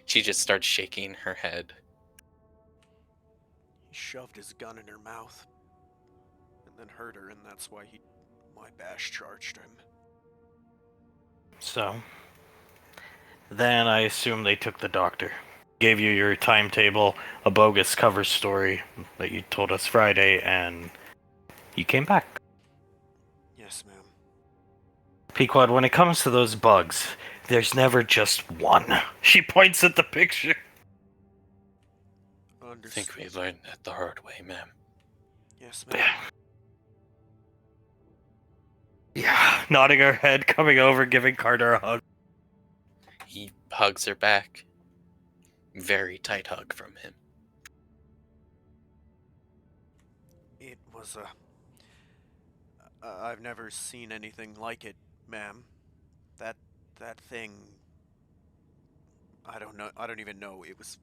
She just starts shaking her head. He shoved his gun in her mouth, and then hurt her, and that's why my Bash charged him. So, then I assume they took the doctor. Gave you your timetable, a bogus cover story that you told us Friday, and you came back. Yes, ma'am. Pequod, when it comes to those bugs, there's never just one. She points at the picture. I think we learned that the hard way, ma'am. Yes, ma'am. Yeah, nodding her head, coming over, giving Carter a hug. He hugs her back. Very tight hug from him. It was I've never seen anything like it, ma'am. That thing... I don't even know. It was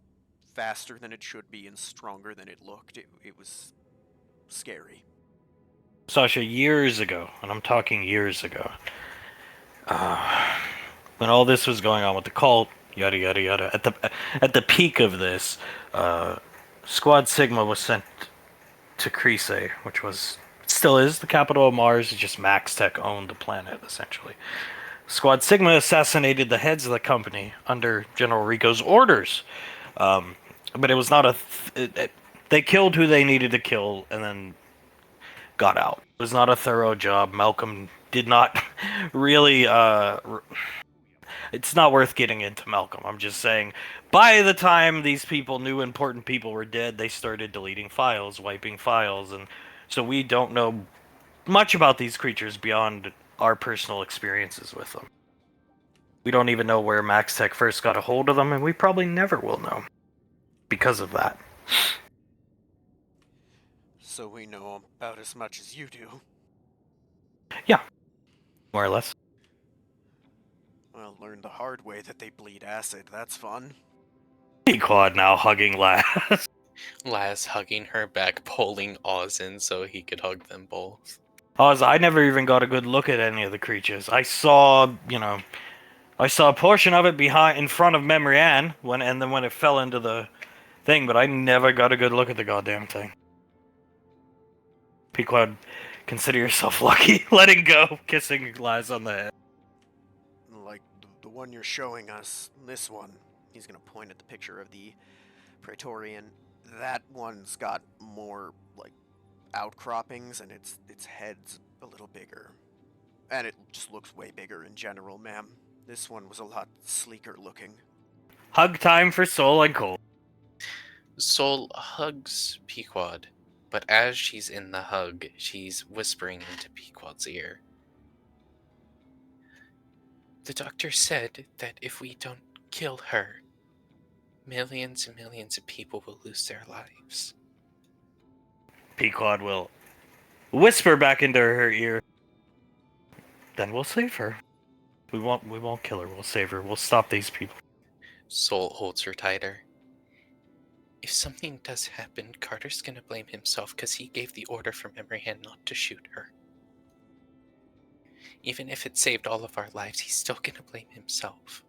faster than it should be and stronger than it looked. It was scary. Sasha, years ago, and I'm talking years ago, when all this was going on with the cult, yada yada yada, at the peak of this, Squad Sigma was sent to Crise, which still is the capital of Mars. It's just Max Tech owned the planet, essentially. Squad Sigma assassinated the heads of the company under General Rico's orders. But it was not they killed who they needed to kill and then got out. It was not a thorough job. Malcolm did not really... it's not worth getting into Malcolm. I'm just saying, by the time these people knew important people were dead, they started deleting files, wiping files, and so we don't know much about these creatures beyond our personal experiences with them. We don't even know where Max Tech first got a hold of them, and we probably never will know because of that. So we know about as much as you do. Yeah, more or less. Well, learned the hard way that they bleed acid. That's fun. Pequod now hugging Laz. Laz hugging her back, pulling Oz in so he could hug them both. Oz, I never even got a good look at any of the creatures. I saw, I saw a portion of it in front of Memory Ann, and then when it fell into the thing, but I never got a good look at the goddamn thing. Pequod, consider yourself lucky. Letting go, kissing Laz on the head. Like the one you're showing us, this one. He's gonna point at the picture of the Praetorian. That one's got more like outcroppings, and its head's a little bigger, and it just looks way bigger in general, ma'am. This one was a lot sleeker looking. Hug time for Soul and Cole. Sol hugs Pequod, but as she's in the hug, she's whispering into Pequod's ear. The doctor said that if we don't kill her, millions and millions of people will lose their lives. Pequod will whisper back into her ear. Then we'll save her. We won't kill her. We'll save her. We'll stop these people. Sol holds her tighter. If something does happen, Carter's gonna blame himself because he gave the order for Memory Hand not to shoot her. Even if it saved all of our lives, he's still gonna blame himself.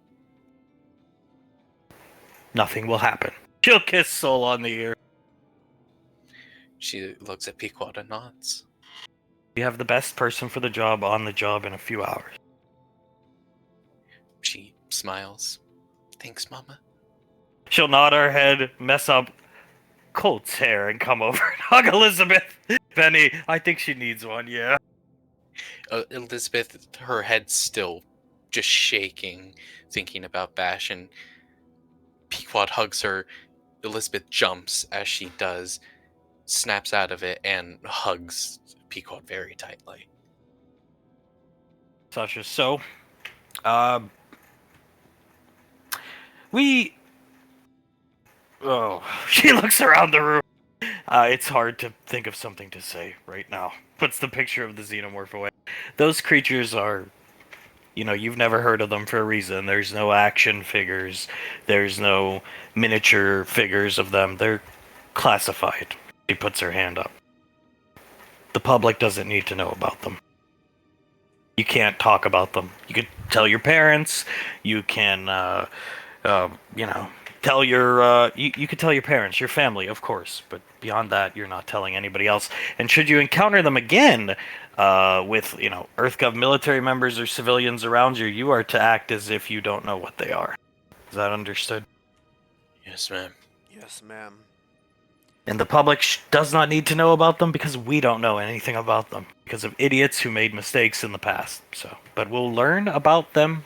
Nothing will happen. She'll kiss Soul on the ear. She looks at Pequod and nods. We have the best person for the job on the job in a few hours. She smiles. Thanks, Mama. She'll nod her head, mess up Colt's hair, and come over and hug Elizabeth. Penny, I think she needs one, yeah. Elizabeth, her head still just shaking, thinking about Bash, and Pequod hugs her. Elizabeth jumps as she does, snaps out of it, and hugs Pequod very tightly. Sasha, so, we... Oh, she looks around the room. It's hard to think of something to say right now. Puts the picture of the xenomorph away. Those creatures are, you've never heard of them for a reason. There's no action figures. There's no miniature figures of them. They're classified. She puts her hand up. The public doesn't need to know about them. You can't talk about them. You could tell your parents. You can, tell your you could tell your parents, your family, of course, but beyond that you're not telling anybody else. And should you encounter them again with EarthGov military members or civilians around you, you are to act as if you don't know what they are. Is that understood? Yes, ma'am. Yes, ma'am. And the public does not need to know about them because we don't know anything about them because of idiots who made mistakes in the past. But we'll learn about them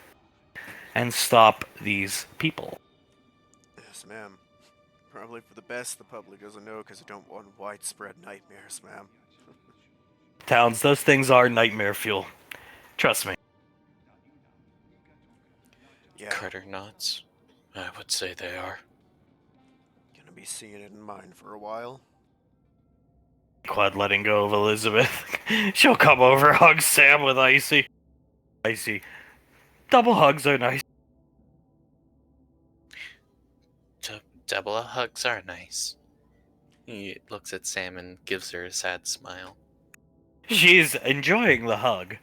and stop these people. Yes, ma'am. Probably for the best the public doesn't know because I don't want widespread nightmares, ma'am. Towns, those things are nightmare fuel. Trust me. Yeah. Carter nods. I would say they are. Gonna be seeing it in mind for a while. Quad letting go of Elizabeth. She'll come over, hug Sam with Icy. Icy. Double hugs are nice. Double hugs are nice. He looks at Sam and gives her a sad smile. She's enjoying the hug.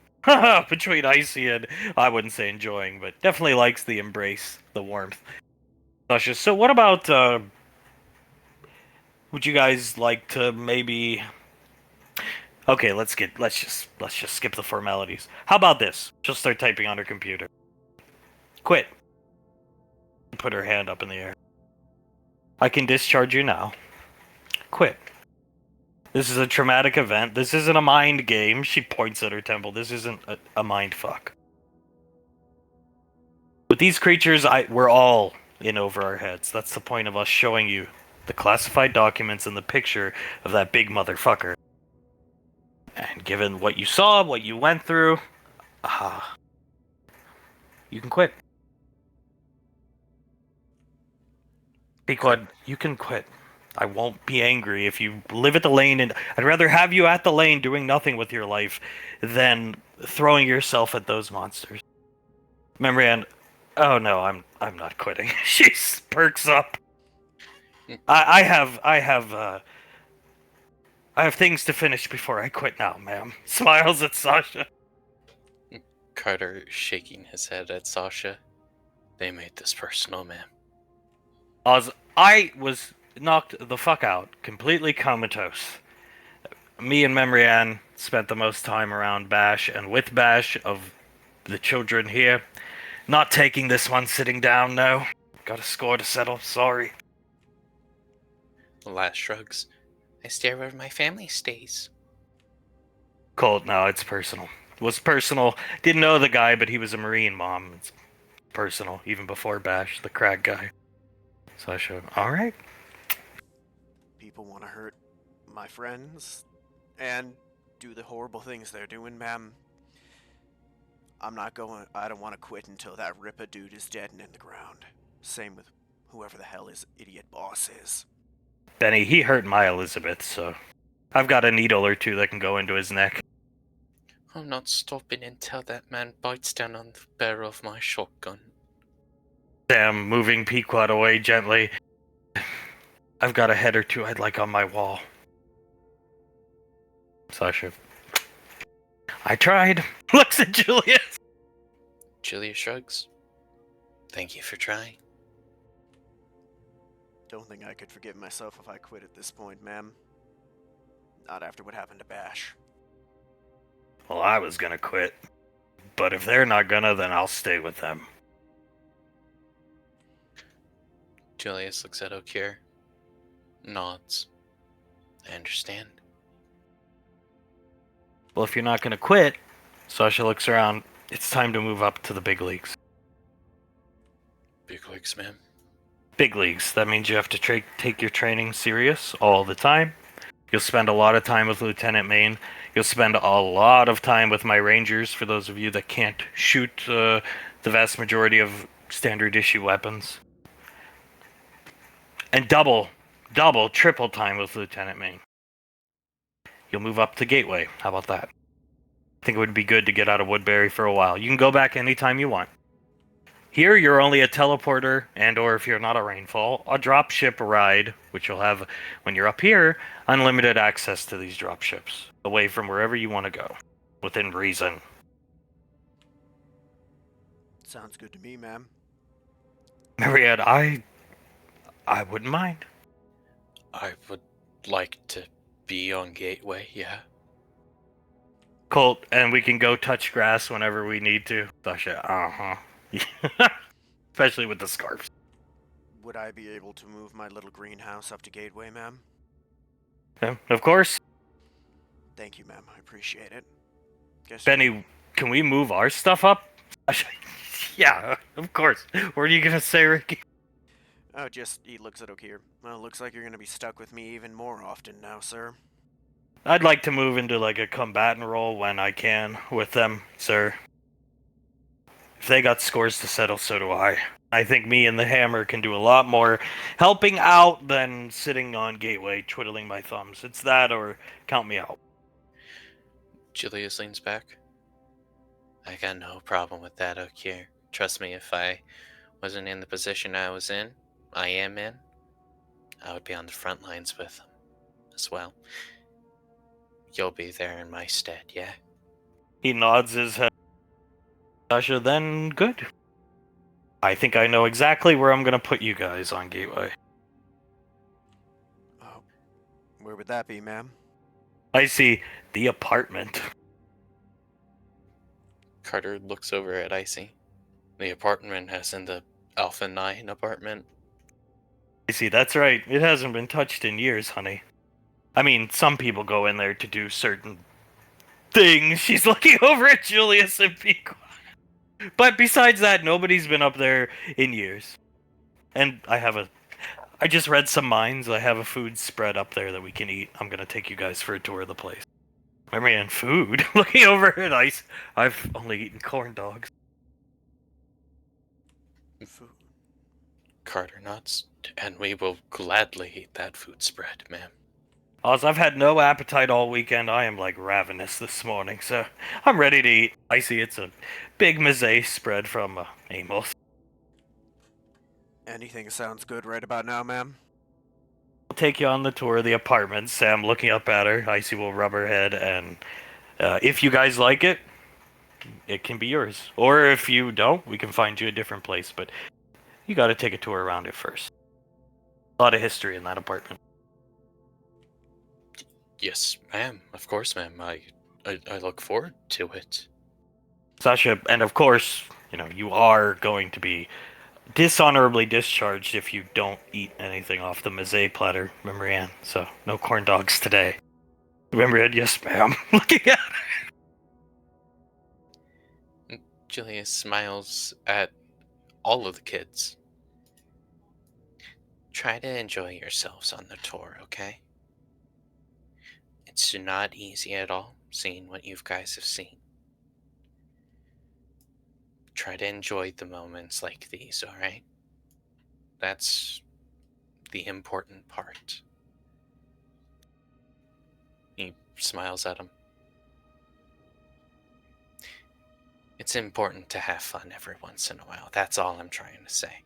Between Icy and, I wouldn't say enjoying, but definitely likes the embrace, the warmth. Sasha, so what about, would you guys like to maybe... Okay, let's just skip the formalities. How about this? She'll start typing on her computer. Quit. Put her hand up in the air. I can discharge you now. Quit. This is a traumatic event. This isn't a mind game. She points at her temple. This isn't a mind fuck. With these creatures, we're all in over our heads. That's the point of us showing you the classified documents and the picture of that big motherfucker. And given what you saw, what you went through, you can quit. Pequod, you can quit. I won't be angry if you live at the lane, and I'd rather have you at the lane doing nothing with your life than throwing yourself at those monsters. Marianne, oh no, I'm not quitting. She perks up. I have things to finish before I quit now, ma'am. Smiles at Sasha. Carter shaking his head at Sasha. They made this personal, ma'am. Oz, I was knocked the fuck out, completely comatose. Me and Memrianne spent the most time around Bash and with Bash of the children here. Not taking this one sitting down, no. Got a score to settle, sorry. Last shrugs. I stay where my family stays. Colt, no, it's personal. It was personal. Didn't know the guy, but he was a Marine, Mom. It's personal, even before Bash, the crack guy. Sasha, alright. People want to hurt my friends and do the horrible things they're doing, ma'am. I don't want to quit until that Ripper dude is dead and in the ground. Same with whoever the hell his idiot boss is. Benny, he hurt my Elizabeth, so I've got a needle or two that can go into his neck. I'm not stopping until that man bites down on the barrel of my shotgun. Sam, moving Pequod away gently. I've got a head or two I'd like on my wall. Sasha. I tried. Looks at Julius. Julia shrugs. Thank you for trying. Don't think I could forgive myself if I quit at this point, ma'am. Not after what happened to Bash. Well, I was gonna quit. But if they're not gonna, then I'll stay with them. Julius looks at Okir. Nods. I understand. Well, if you're not gonna quit, Sasha looks around. It's time to move up to the big leagues. Big leagues, ma'am. Big leagues. That means you have to take your training serious all the time. You'll spend a lot of time with Lieutenant Maine. You'll spend a lot of time with my Rangers, for those of you that can't shoot the vast majority of standard issue weapons. And double, triple time with Lieutenant Maine. You'll move up to Gateway. How about that? I think it would be good to get out of Woodbury for a while. You can go back anytime you want. Here, you're only a teleporter, and/or if you're not a Rainfall, a dropship ride, which you'll have when you're up here, unlimited access to these dropships, away from wherever you want to go, within reason. Sounds good to me, ma'am. Mariette, I wouldn't mind. I would like to be on Gateway, yeah. Colt, and we can go touch grass whenever we need to. Sasha, uh-huh. Especially with the scarves. Would I be able to move my little greenhouse up to Gateway, ma'am? Yeah, of course. Thank you, ma'am. I appreciate it. Guess Benny, can we move our stuff up? Yeah, of course. What are you gonna say, Ricky? Oh, he looks at Okir. Well, looks like you're gonna be stuck with me even more often now, sir. I'd like to move into like a combatant role when I can with them, sir. If they got scores to settle, so do I. I think me and the Hammer can do a lot more helping out than sitting on Gateway twiddling my thumbs. It's that or count me out. Julius leans back. I got no problem with that, Okir. Trust me, if I wasn't in the position I am in, I would be on the front lines with them as well. You'll be there in my stead, yeah? He nods his head. Sasha, then good. I think I know exactly where I'm gonna put you guys on Gateway. Oh, where would that be, ma'am? I see the apartment. Carter looks over at Icy. The apartment as in the Alpha 9 apartment. I see, that's right. It hasn't been touched in years, honey. I mean, some people go in there to do certain things. She's looking over at Julius and Pico. But besides that, nobody's been up there in years. And I just read some minds. I have a food spread up there that we can eat. I'm gonna take you guys for a tour of the place. I mean, food? Looking over at Ice. I've only eaten corn dogs. Food. Carter nuts, and we will gladly eat that food spread, ma'am. Oz, I've had no appetite all weekend. I am like ravenous this morning, so I'm ready to eat. I see it's a big meze spread from Amos. Anything sounds good right about now, ma'am? I'll take you on the tour of the apartment. Sam looking up at her. Icy will rub her head, and if you guys like it, it can be yours. Or if you don't, we can find you a different place, but you gotta take a tour around it first. A lot of history in that apartment. Yes, ma'am. Of course, ma'am. I look forward to it. Sasha, and of course, you are going to be dishonorably discharged if you don't eat anything off the meze platter. Remember, Anne? So, no corn dogs today. Remember, Anne? Yes, ma'am. Looking at her. Julia smiles at all of the kids. Try to enjoy yourselves on the tour, okay? It's not easy at all, seeing what you guys have seen. Try to enjoy the moments like these, alright? That's the important part. He smiles at him. It's important to have fun every once in a while. That's all I'm trying to say.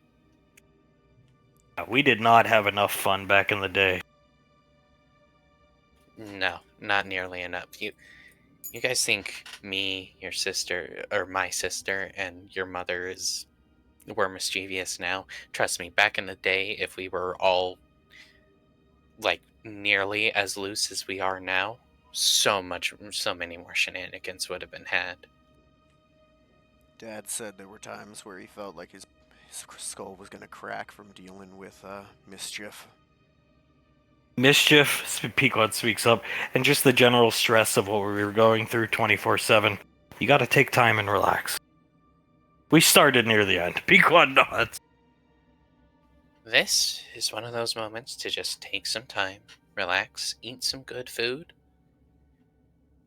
We did not have enough fun back in the day. No, not nearly enough. You guys think me, your sister, or my sister, and your mother were mischievous now? Trust me, back in the day, if we were all like nearly as loose as we are now, so many more shenanigans would have been had. Dad said there were times where he felt like his skull was gonna crack from dealing with mischief. Mischief, Pequod speaks up, and just the general stress of what we were going through 24/7. You gotta take time and relax. We started near the end. Pequod nods. This is one of those moments to just take some time, relax, eat some good food,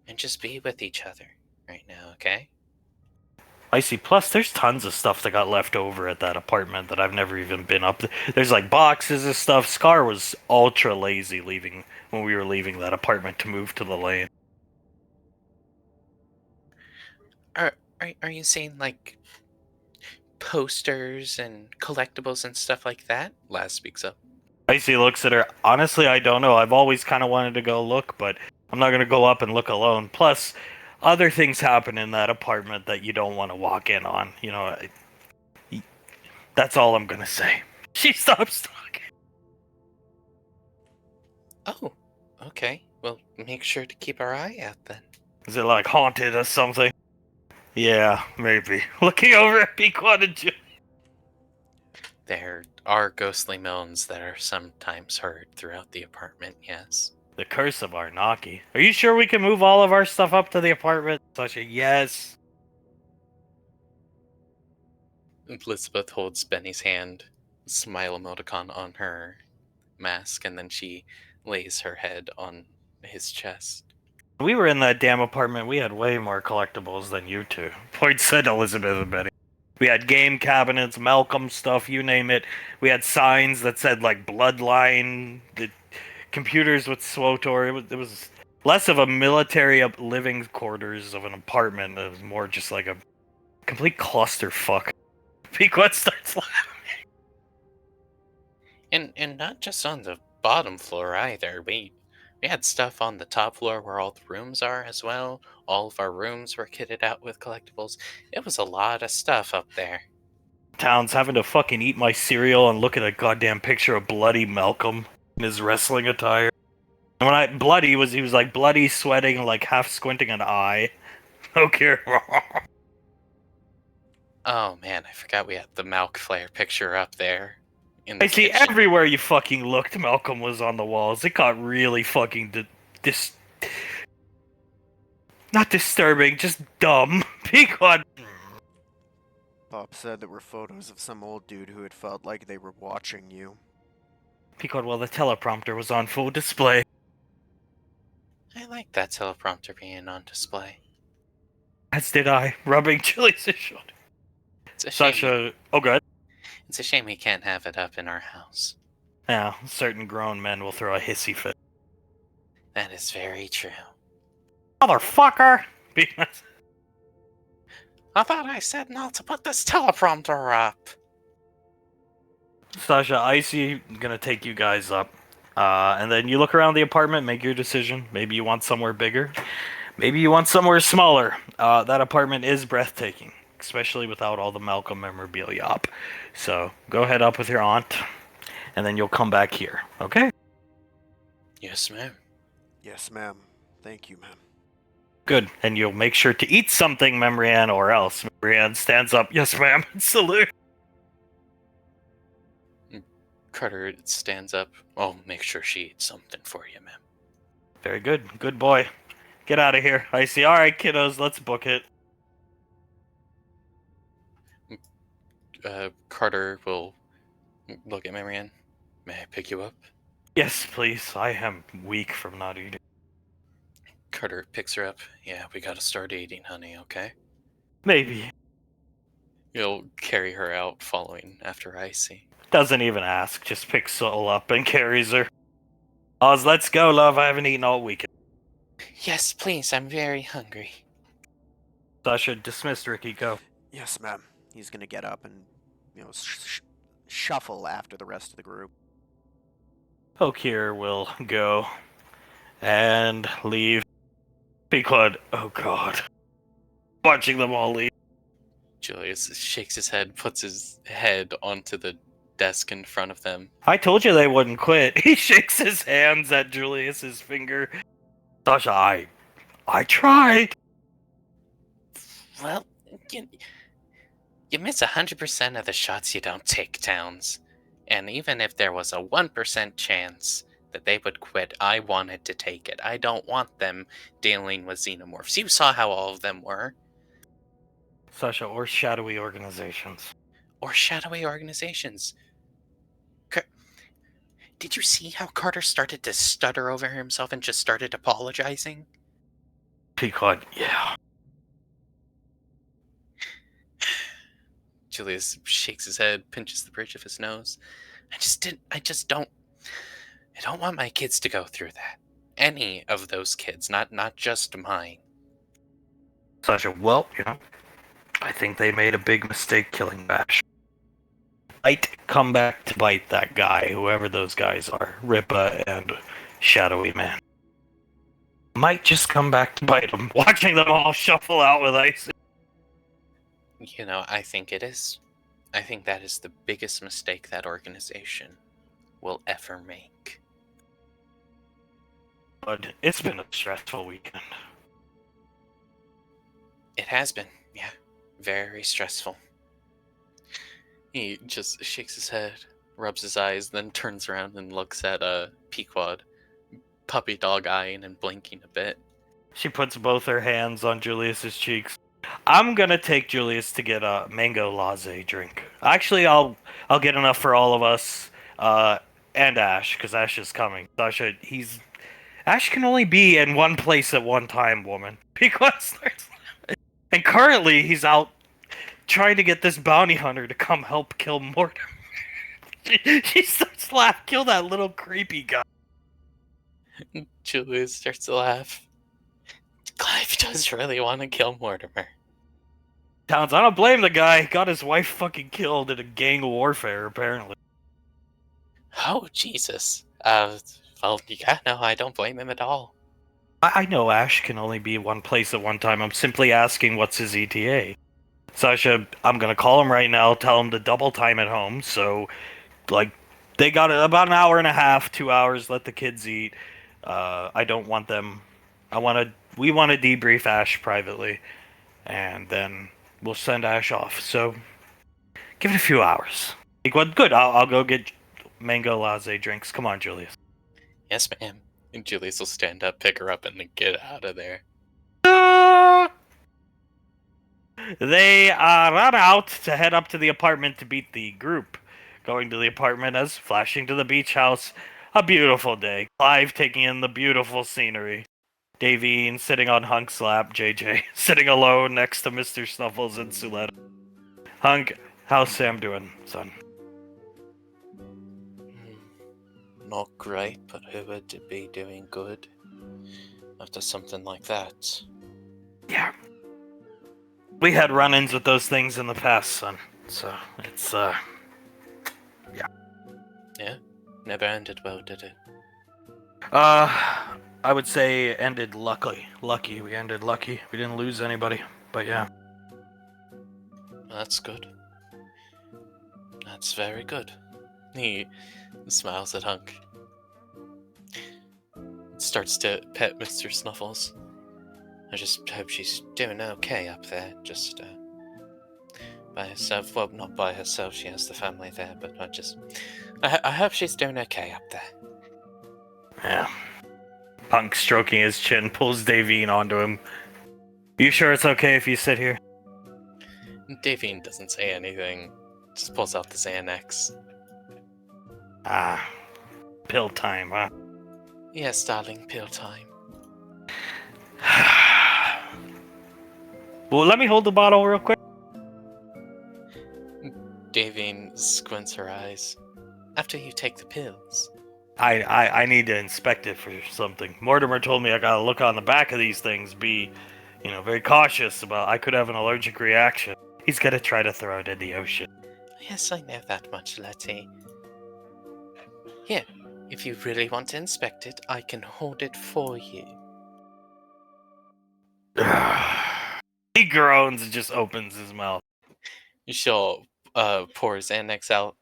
and just be with each other right now, okay? I see. Plus, there's tons of stuff that got left over at that apartment that I've never even been up. There's like boxes of stuff. Scar was ultra lazy when we were leaving that apartment to move to the lane. Are you saying like posters and collectibles and stuff like that? Laz speaks up. Icy looks at her. Honestly, I don't know. I've always kind of wanted to go look, but I'm not going to go up and look alone. Plus, other things happen in that apartment that you don't want to walk in on. That's all I'm going to say. She stops talking. Oh, okay. Well, make sure to keep our eye out then. Is it like haunted or something? Yeah, maybe. Looking over at Pequod and Jim. There are ghostly moans that are sometimes heard throughout the apartment, yes. The curse of Arnaki. Are you sure we can move all of our stuff up to the apartment? Sasha, yes. Elizabeth holds Benny's hand, smile emoticon on her mask, and then she lays her head on his chest. We were in that damn apartment. We had way more collectibles than you two. Point said Elizabeth and Benny. We had game cabinets, Malcolm stuff, you name it. We had signs that said like Bloodline, the computers with SWOTOR. It was less of a military living quarters of an apartment. It was more just like a complete clusterfuck. Pequod starts laughing. And not just on the bottom floor either. We had stuff on the top floor where all the rooms are as well. All of our rooms were kitted out with collectibles. It was a lot of stuff up there. Town's having to fucking eat my cereal and look at a goddamn picture of bloody Malcolm in his wrestling attire. And when he was like bloody, sweating, like half squinting an eye. Okay. Oh man, I forgot we had the Malk Flare picture up there. I see everywhere you fucking looked, Malcolm was on the walls. It got really fucking not disturbing, just dumb. Pequod. Pop said there were photos of some old dude who had felt like they were watching you. Pequod, well, the teleprompter was on full display. I like that teleprompter being on display. As did I, rubbing Chili's shoulder. It's a shame. Sasha, oh good. It's a shame we can't have it up in our house. Now, certain grown men will throw a hissy fit. That is very true. Motherfucker! I thought I said not to put this teleprompter up. Sasha, Icy gonna take you guys up. And then you look around the apartment, make your decision. Maybe you want somewhere bigger. Maybe you want somewhere smaller. That apartment is breathtaking, especially without all the Malcolm memorabilia up. So go head up with your aunt, and then you'll come back here, okay? Yes, ma'am. Yes, ma'am. Thank you, ma'am. Good. And you'll make sure to eat something, Memrian, or else. Memrian stands up. Yes, ma'am. Salute. Carter stands up. I'll make sure she eats something for you, ma'am. Very good. Good boy. Get out of here. Icy. All right, kiddos, let's book it. Carter will look at Marianne. May I pick you up? Yes, please. I am weak from not eating. Carter picks her up. Yeah, we gotta start eating, honey, okay? Maybe. He'll carry her out, following after Icy. Doesn't even ask. Just picks Soul up and carries her. Oz, let's go, love. I haven't eaten all weekend. Yes, please, I'm very hungry. Sasha, dismiss Ricky. Go. Yes, ma'am. He's gonna get up and, shuffle after the rest of the group. Okir will go and leave. Pequod, oh god. Watching them all leave. Julius shakes his head, puts his head onto the desk in front of them. I told you they wouldn't quit. He shakes his hands at Julius's finger. Sasha, I tried. Well, you miss 100% of the shots you don't take, Towns. And even if there was a 1% chance that they would quit, I wanted to take it. I don't want them dealing with xenomorphs. You saw how all of them were. Sasha, or shadowy organizations. Or shadowy organizations. Did you see how Carter started to stutter over himself and just started apologizing? Pequod, yeah. Julius shakes his head, pinches the bridge of his nose. I don't want my kids to go through that. Any of those kids, not just mine. Sasha, well, I think they made a big mistake killing Bash. Might come back to bite that guy, whoever those guys are, Ripa and Shadowy Man. Might just come back to bite them, watching them all shuffle out with Icy. I think it is. I think that is the biggest mistake that organization will ever make. But it's been a stressful weekend. It has been, yeah. Very stressful. He just shakes his head, rubs his eyes, then turns around and looks at Pequod, puppy dog eyeing and blinking a bit. She puts both her hands on Julius's cheeks. I'm gonna take Julius to get a mango latte drink. Actually, I'll get enough for all of us, and Ash, because Ash is coming. Sasha, Ash can only be in one place at one time, woman. Because and currently he's out trying to get this bounty hunter to come help kill Mortimer. She starts to laugh. Kill that little creepy guy. Julius starts to laugh. Clive does really want to kill Mortimer. Towns, I don't blame the guy. Got his wife fucking killed in a gang warfare, apparently. Oh, Jesus. Well, yeah, no, I don't blame him at all. I know Ash can only be one place at one time. I'm simply asking what's his ETA. Sasha, I'm gonna call him right now, tell him to double time at home, so, they got about an hour and a half, 2 hours, let the kids eat. I don't want them... We want to debrief Ash privately, and then we'll send Ash off, so give it a few hours. Good, I'll go get mango latte drinks. Come on, Julius. Yes, ma'am. And Julius will stand up, pick her up, and then get out of there. They run out to head up to the apartment to beat the group. Going to the apartment as flashing to the beach house. A beautiful day. Clive taking in the beautiful scenery. Davine sitting on Hunk's lap. JJ sitting alone next to Mr. Snuffles and Suletta. Hunk, how's Sam doing, son? not great, but who would be doing good after something like that? Yeah. We had run-ins with those things in the past, son. So, it's, Never ended well, did it? I would say it ended lucky. We ended lucky. We didn't lose anybody. But yeah. That's good. That's very good. He smiles at Hunk. Starts to pet Mr. Snuffles. I just hope she's doing okay up there. Just, by herself. Well, not by herself, she has the family there, but I hope she's doing okay up there. Yeah. Punk stroking his chin pulls Davine onto him. You sure it's okay if you sit here? Davine doesn't say anything, just pulls out the Xanax. Ah. Pill time, huh? Yes, darling, pill time. Well, let me hold the bottle real quick. Davine squints her eyes. After you take the pills. I need to inspect it for something. Mortimer told me I gotta look on the back of these things, be, very cautious about I could have an allergic reaction. He's gonna try to throw it in the ocean. Yes, I know that much, Letty. Here, if you really want to inspect it, I can hold it for you. He groans and just opens his mouth. She'll pour Xanax out,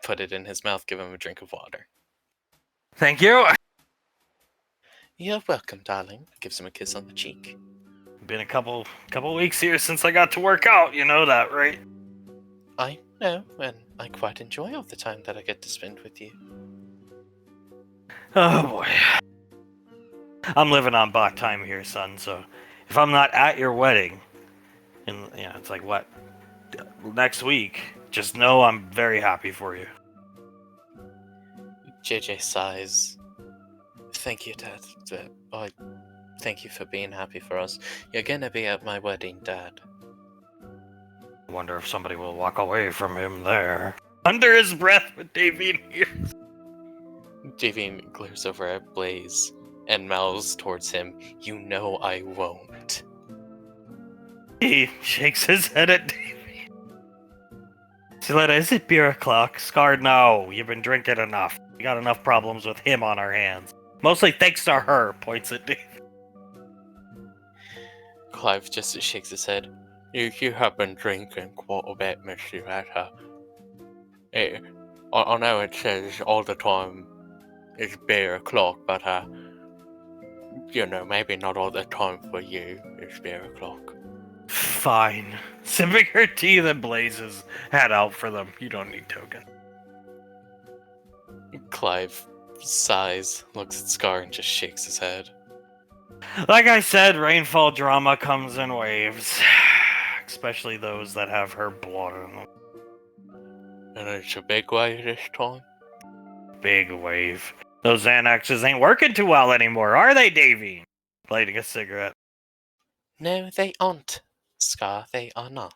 put it in his mouth, give him a drink of water. Thank you. You're welcome, darling. Gives him a kiss on the cheek. Been a couple weeks here since I got to work out, you know that, right? I know, and I quite enjoy all the time that I get to spend with you. Oh boy. I'm living on bot time here, son, so if I'm not at your wedding, and it's like what? Next week, just know I'm very happy for you. JJ sighs. Thank you, Dad. Thank you for being happy for us. You're gonna be at my wedding, Dad. I wonder if somebody will walk away from him there. Under his breath with Davine here. Davine glares over at Blaze and mouths towards him, "You know I won't." He shakes his head at Davine. Siletta, is it beer o'clock? Scar, no. You've been drinking enough. We got enough problems with him on our hands. Mostly thanks to her, points at Davine. Clive just shakes his head. You have been drinking quite a bit, Mr. Hatter. I know it says all the time it's beer o'clock, but maybe not all the time for you it's beer o'clock. Fine. Sipping her tea that Blazes had out for them. You don't need token. Clive sighs, looks at Scar, and just shakes his head. Like I said, rainfall drama comes in waves. Especially those that have her blood in them. And it's a big wave this time? Big wave. Those Xanaxes ain't working too well anymore, are they, Davy? Lighting a cigarette. No, they aren't, Scar. They are not.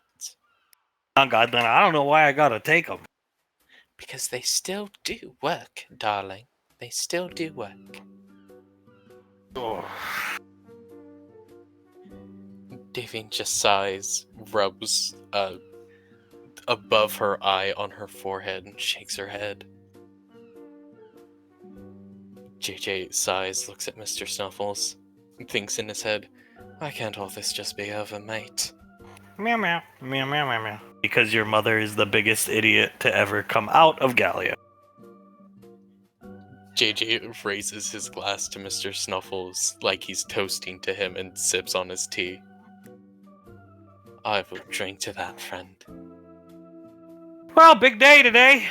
Oh god, then I don't know why I gotta take them. Because they still do work, darling. They still do work. Oh. Davine just sighs, rubs above her eye on her forehead, and shakes her head. JJ sighs, looks at Mr. Snuffles, and thinks in his head, why can't all this just be over, mate? Meow meow, meow meow meow meow. Because your mother is the biggest idiot to ever come out of Gallia. JJ raises his glass to Mr. Snuffles like he's toasting to him and sips on his tea. I will drink to that, friend. Well, big day today.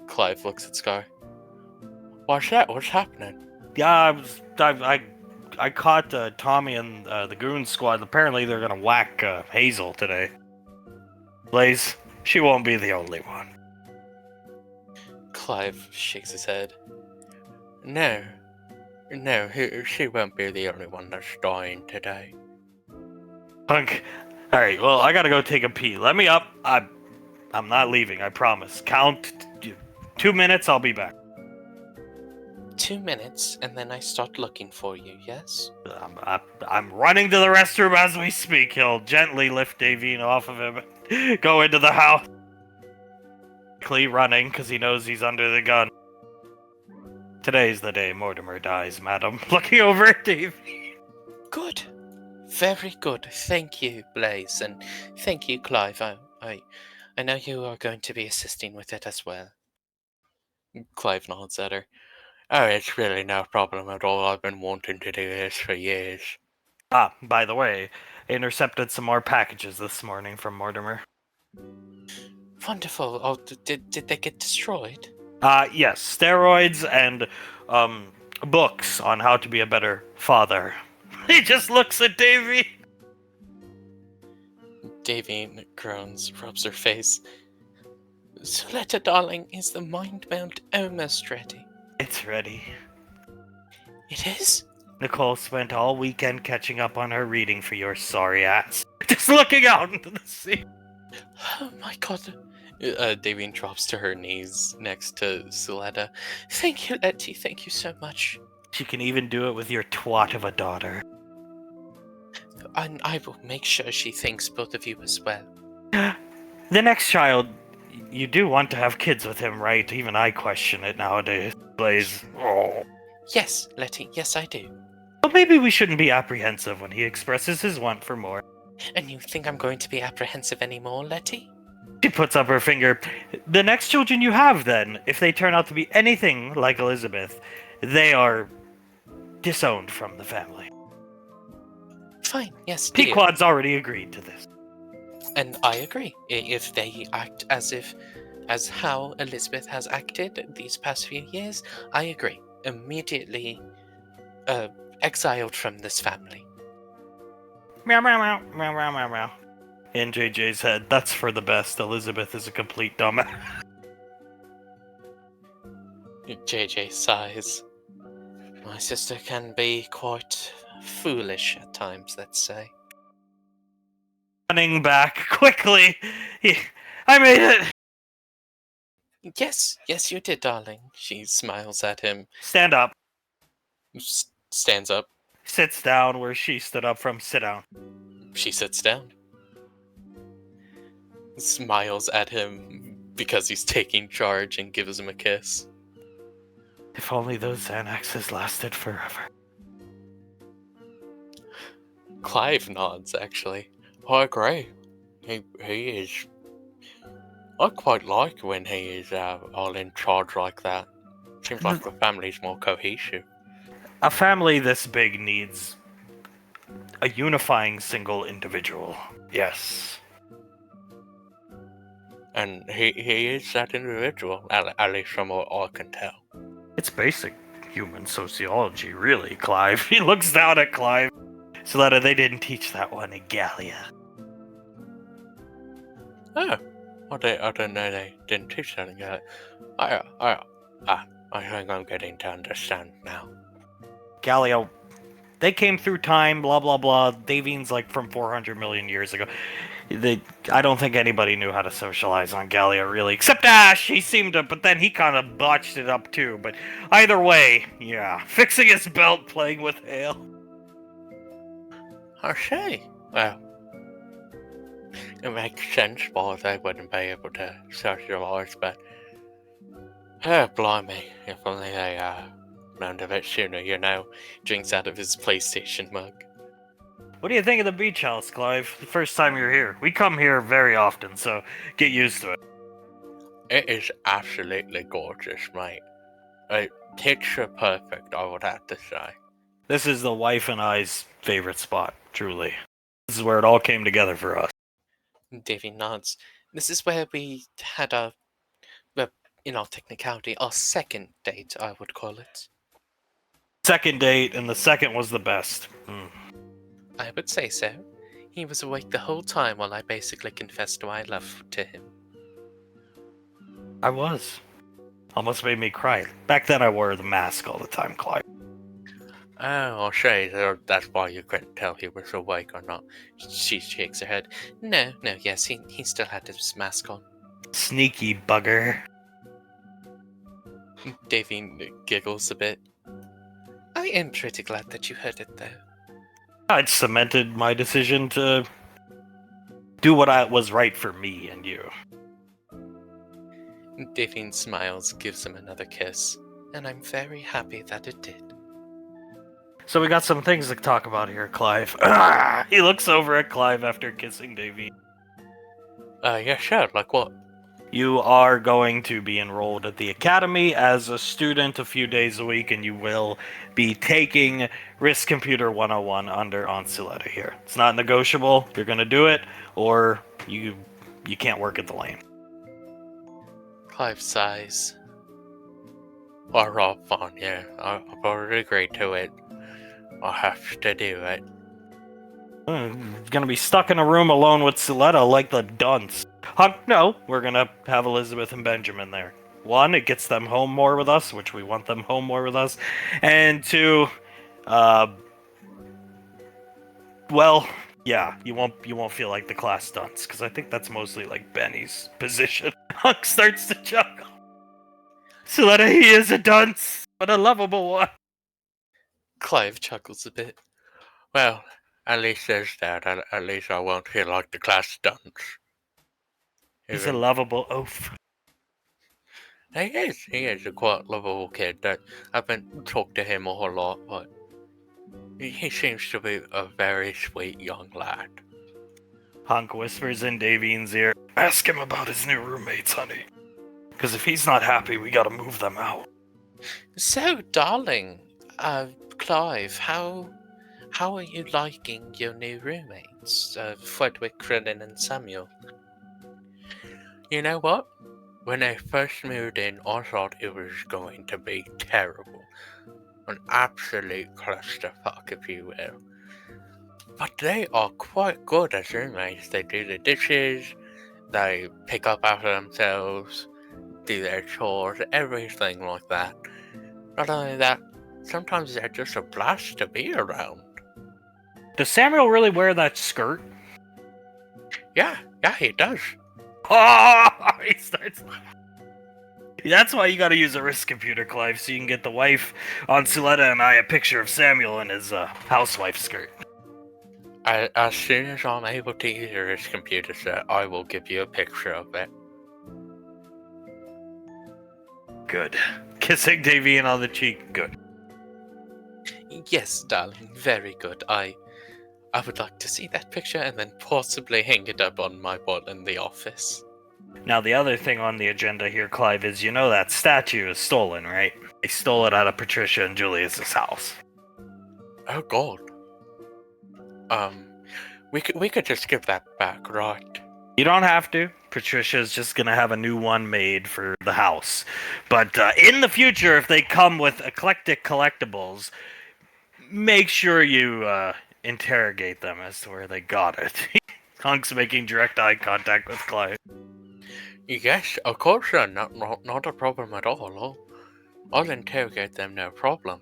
Clive looks at Scar. What's that? What's happening? Yeah, I caught Tommy and the Goon Squad. Apparently, they're gonna whack Hazel today. Blaze, she won't be the only one. Clive shakes his head. No, she won't be the only one that's dying today. Punk. All right, well, I gotta go take a pee. Let me up. I'm not leaving, I promise. Count 2 minutes, I'll be back. 2 minutes, and then I start looking for you, yes? I'm running to the restroom as we speak. He'll gently lift Davine off of him, go into the house. Quickly running, because he knows he's under the gun. Today's the day Mortimer dies, madam. Looking over at Davine. Good. Very good. Thank you, Blaze, and thank you, Clive. I know you are going to be assisting with it as well. Clive nods at her. Oh, it's really no problem at all. I've been wanting to do this for years. Ah, by the way, I intercepted some more packages this morning from Mortimer. Wonderful. Oh, did they get destroyed? Yes, steroids and, books on how to be a better father. He just looks at Davy. Davine groans, rubs her face. Soletta, darling, is the mind mount almost ready? It's ready. It is? Nicole spent all weekend catching up on her reading for your sorry ass. Just looking out into the sea. Oh my god. Davine drops to her knees next to Soletta. Thank you, Letty. Thank you so much. She can even do it with your twat of a daughter. And I will make sure she thanks both of you as well. The next child, you do want to have kids with him, right? Even I question it nowadays. Blaze. Oh. Yes, Letty, yes I do. But maybe we shouldn't be apprehensive when he expresses his want for more. And you think I'm going to be apprehensive anymore, Letty? She puts up her finger. The next children you have, then, if they turn out to be anything like Elizabeth, they are disowned from the family. Fine, yes, dear. Pequod's already agreed to this. And I agree. If they act as how Elizabeth has acted these past few years, I agree. Immediately exiled from this family. Meow, meow, meow, meow, meow, meow, meow. In JJ's head, that's for the best. Elizabeth is a complete dumbass. JJ sighs. My sister can be quite foolish at times, let's say. Running back quickly. I made it! Yes, you did, darling. She smiles at him. Stand up. Stands up. Sits down where she stood up from. Sit down. She sits down. Smiles at him because he's taking charge and gives him a kiss. If only those Xanaxes lasted forever. Clive nods, actually. I agree. He is... I quite like when he is all in charge like that. Seems like the family's more cohesive. A family this big needs a unifying single individual. Yes. And he is that individual, at least from what I can tell. It's basic human sociology, really, Clive. He looks down at Clive. Soletta, they didn't teach that one in Gallia. Oh, I didn't know they didn't teach that in Gallia. I think I'm getting to understand now. Gallia, they came through time, blah blah blah. Davine's like from 400 million years ago. I don't think anybody knew how to socialize on Gallia, really. Except Ash, he seemed to, but then he kind of botched it up too. But either way, yeah. Fixing his belt, playing with hail. I see. Well, it makes sense why they wouldn't be able to socialize, but... Oh, blimey. If only they learned of it sooner, you know. Drinks out of his PlayStation mug. What do you think of the beach house, Clive? The first time you're here. We come here very often, so get used to it. It is absolutely gorgeous, mate. Picture perfect, I would have to say. This is the wife and I's favorite spot, truly. This is where it all came together for us. Davy nods. This is where we had in all technicality, our second date, I would call it. Second date, and the second was the best. I would say so. He was awake the whole time while I basically confessed my love to him. I was. Almost made me cry. Back then I wore the mask all the time, Clive. Oh, I'll say that's why you couldn't tell he was awake or not. She shakes her head. No, yes, he still had his mask on. Sneaky bugger. Davy giggles a bit. I am pretty glad that you heard it, though. I'd cemented my decision to do what was right for me and you. Davy smiles, gives him another kiss, and I'm very happy that it did. So we got some things to talk about here, Clive. He looks over at Clive after kissing Davy. Yeah, sure, like what? You are going to be enrolled at the academy as a student a few days a week, and you will be taking Risk Computer 101 under Onsuleta here. It's not negotiable. You're going to do it, or you can't work at the lane. Clive sighs. We're all fun, yeah. I've already agreed to it. I'll have to do it. Gonna be stuck in a room alone with Suletta like the dunce. No, we're gonna have Elizabeth and Benjamin there. One, it gets them home more with us, which we want them home more with us. And two, well, yeah, you won't feel like the class dunce, because I think that's mostly like Benny's position. Hunk starts to chuckle. Suletta, he is a dunce, but a lovable one. Clive chuckles a bit. Well, at least there's that. At least I won't feel like the class dunce. He's a lovable oaf. He is a quite lovable kid. That I haven't talked to him a whole lot, but he seems to be a very sweet young lad. Hunk whispers in Davine's ear, ask him about his new roommates, honey. Because if he's not happy, we gotta move them out. So, darling, Clive, how are you liking your new roommates, Frederick, Krillin, and Samuel? You know what? When I first moved in, I thought it was going to be terrible. An absolute clusterfuck, if you will. But they are quite good as roommates. They do the dishes, they pick up after themselves, do their chores, everything like that. Not only that, sometimes they're just a blast to be around. Does Samuel really wear that skirt? Yeah, he does. Oh, he starts laughing. That's why you gotta use a Risk Computer, Clive, so you can get the wife on Suletta and I a picture of Samuel in his housewife skirt. As soon as I'm able to use this computer set, I will give you a picture of it. Good. Kissing Davian on the cheek, good. Yes, darling, very good. I would like to see that picture and then possibly hang it up on my wall in the office. Now, the other thing on the agenda here, Clive, is you know that statue is stolen, right? They stole it out of Patricia and Julius's house. Oh God. We could just give that back, right? You don't have to. Patricia's just gonna have a new one made for the house. But in the future, if they come with eclectic collectibles, make sure you interrogate them as to where they got it. Hunk's making direct eye contact with Clive. Yes, of course, sir. Not a problem at all. I'll interrogate them, no problem.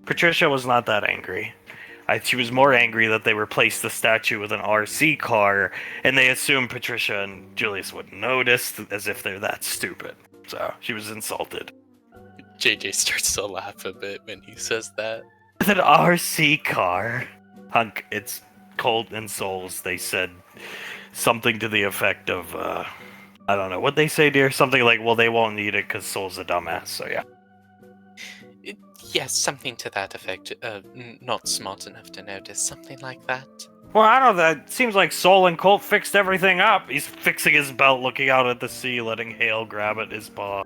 Patricia was not that angry. She was more angry that they replaced the statue with an RC car, and they assumed Patricia and Julius wouldn't notice, as if they're that stupid. So, she was insulted. JJ starts to laugh a bit when he says that. With an RC car? Hunk, it's Colt and Souls. They said something to the effect of, I don't know. What'd they say, dear? Something like, well, they won't need it because Soul's a dumbass, so yeah. Yes, something to that effect. Not smart enough to notice. Something like that. Well, I don't know. That seems like Soul and Colt fixed everything up. He's fixing his belt, looking out at the sea, letting Hale grab at his paw.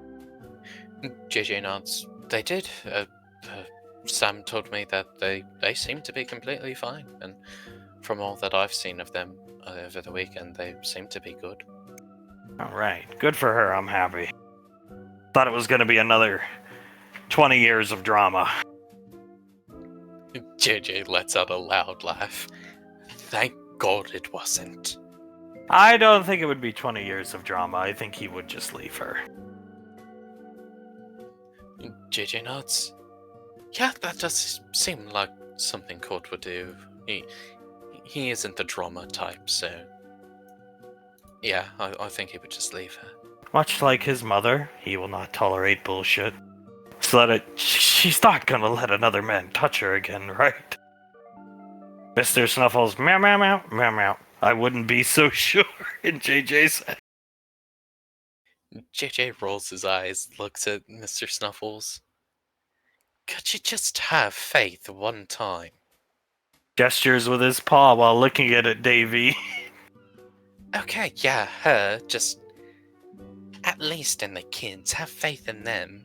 JJ nods. They did. Sam told me that they seem to be completely fine, and from all that I've seen of them over the weekend, they seem to be good. Alright, good for her, I'm happy. Thought it was gonna be another 20 years of drama. JJ lets out a loud laugh. Thank God it wasn't. I don't think it would be 20 years of drama. I think he would just leave her. JJ nods. Yeah, that does seem like something Colt would do. He isn't the drama type, so... Yeah, I think he would just leave her. Much like his mother, he will not tolerate bullshit. So she's not gonna let another man touch her again, right? Mr. Snuffles, meow meow meow, meow meow. I wouldn't be so sure, and JJ said. JJ rolls his eyes, looks at Mr. Snuffles. Could you just have faith one time? Gestures with his paw while looking at it, Davy. Okay, yeah, her, just at least in the kids, have faith in them.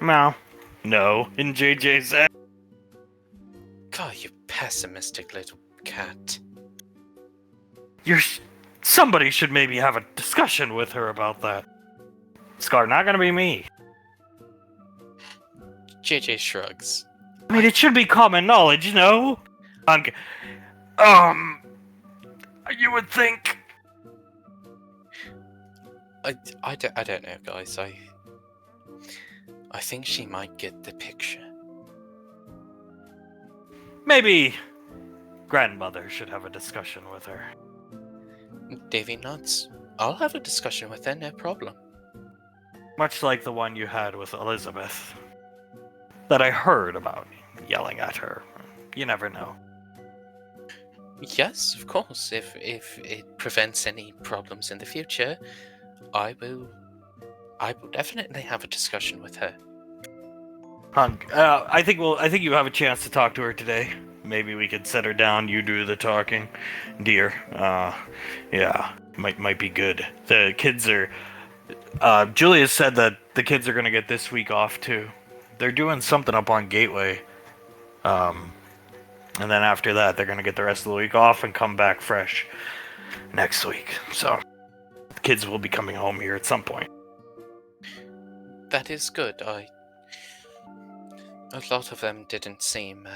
Meow. No, and JJ said. God, you pessimistic little cat. Somebody should maybe have a discussion with her about that. Scar, not gonna be me. JJ shrugs. I mean, it should be common knowledge, no? You would think. I don't know, guys. I think she might get the picture. Maybe grandmother should have a discussion with her. Davy nods. I'll have a discussion with her, no problem. Much like the one you had with Elizabeth. That I heard about yelling at her. You never know. Yes, of course. If it prevents any problems in the future, I will definitely have a discussion with her. I think you have a chance to talk to her today. Maybe we could set her down. You do the talking, dear. Yeah, might be good. The kids are. Julia said that the kids are gonna get this week off too. They're doing something up on Gateway. And then after that, they're gonna get the rest of the week off and come back fresh next week. So, the kids will be coming home here at some point. That is good. A lot of them didn't seem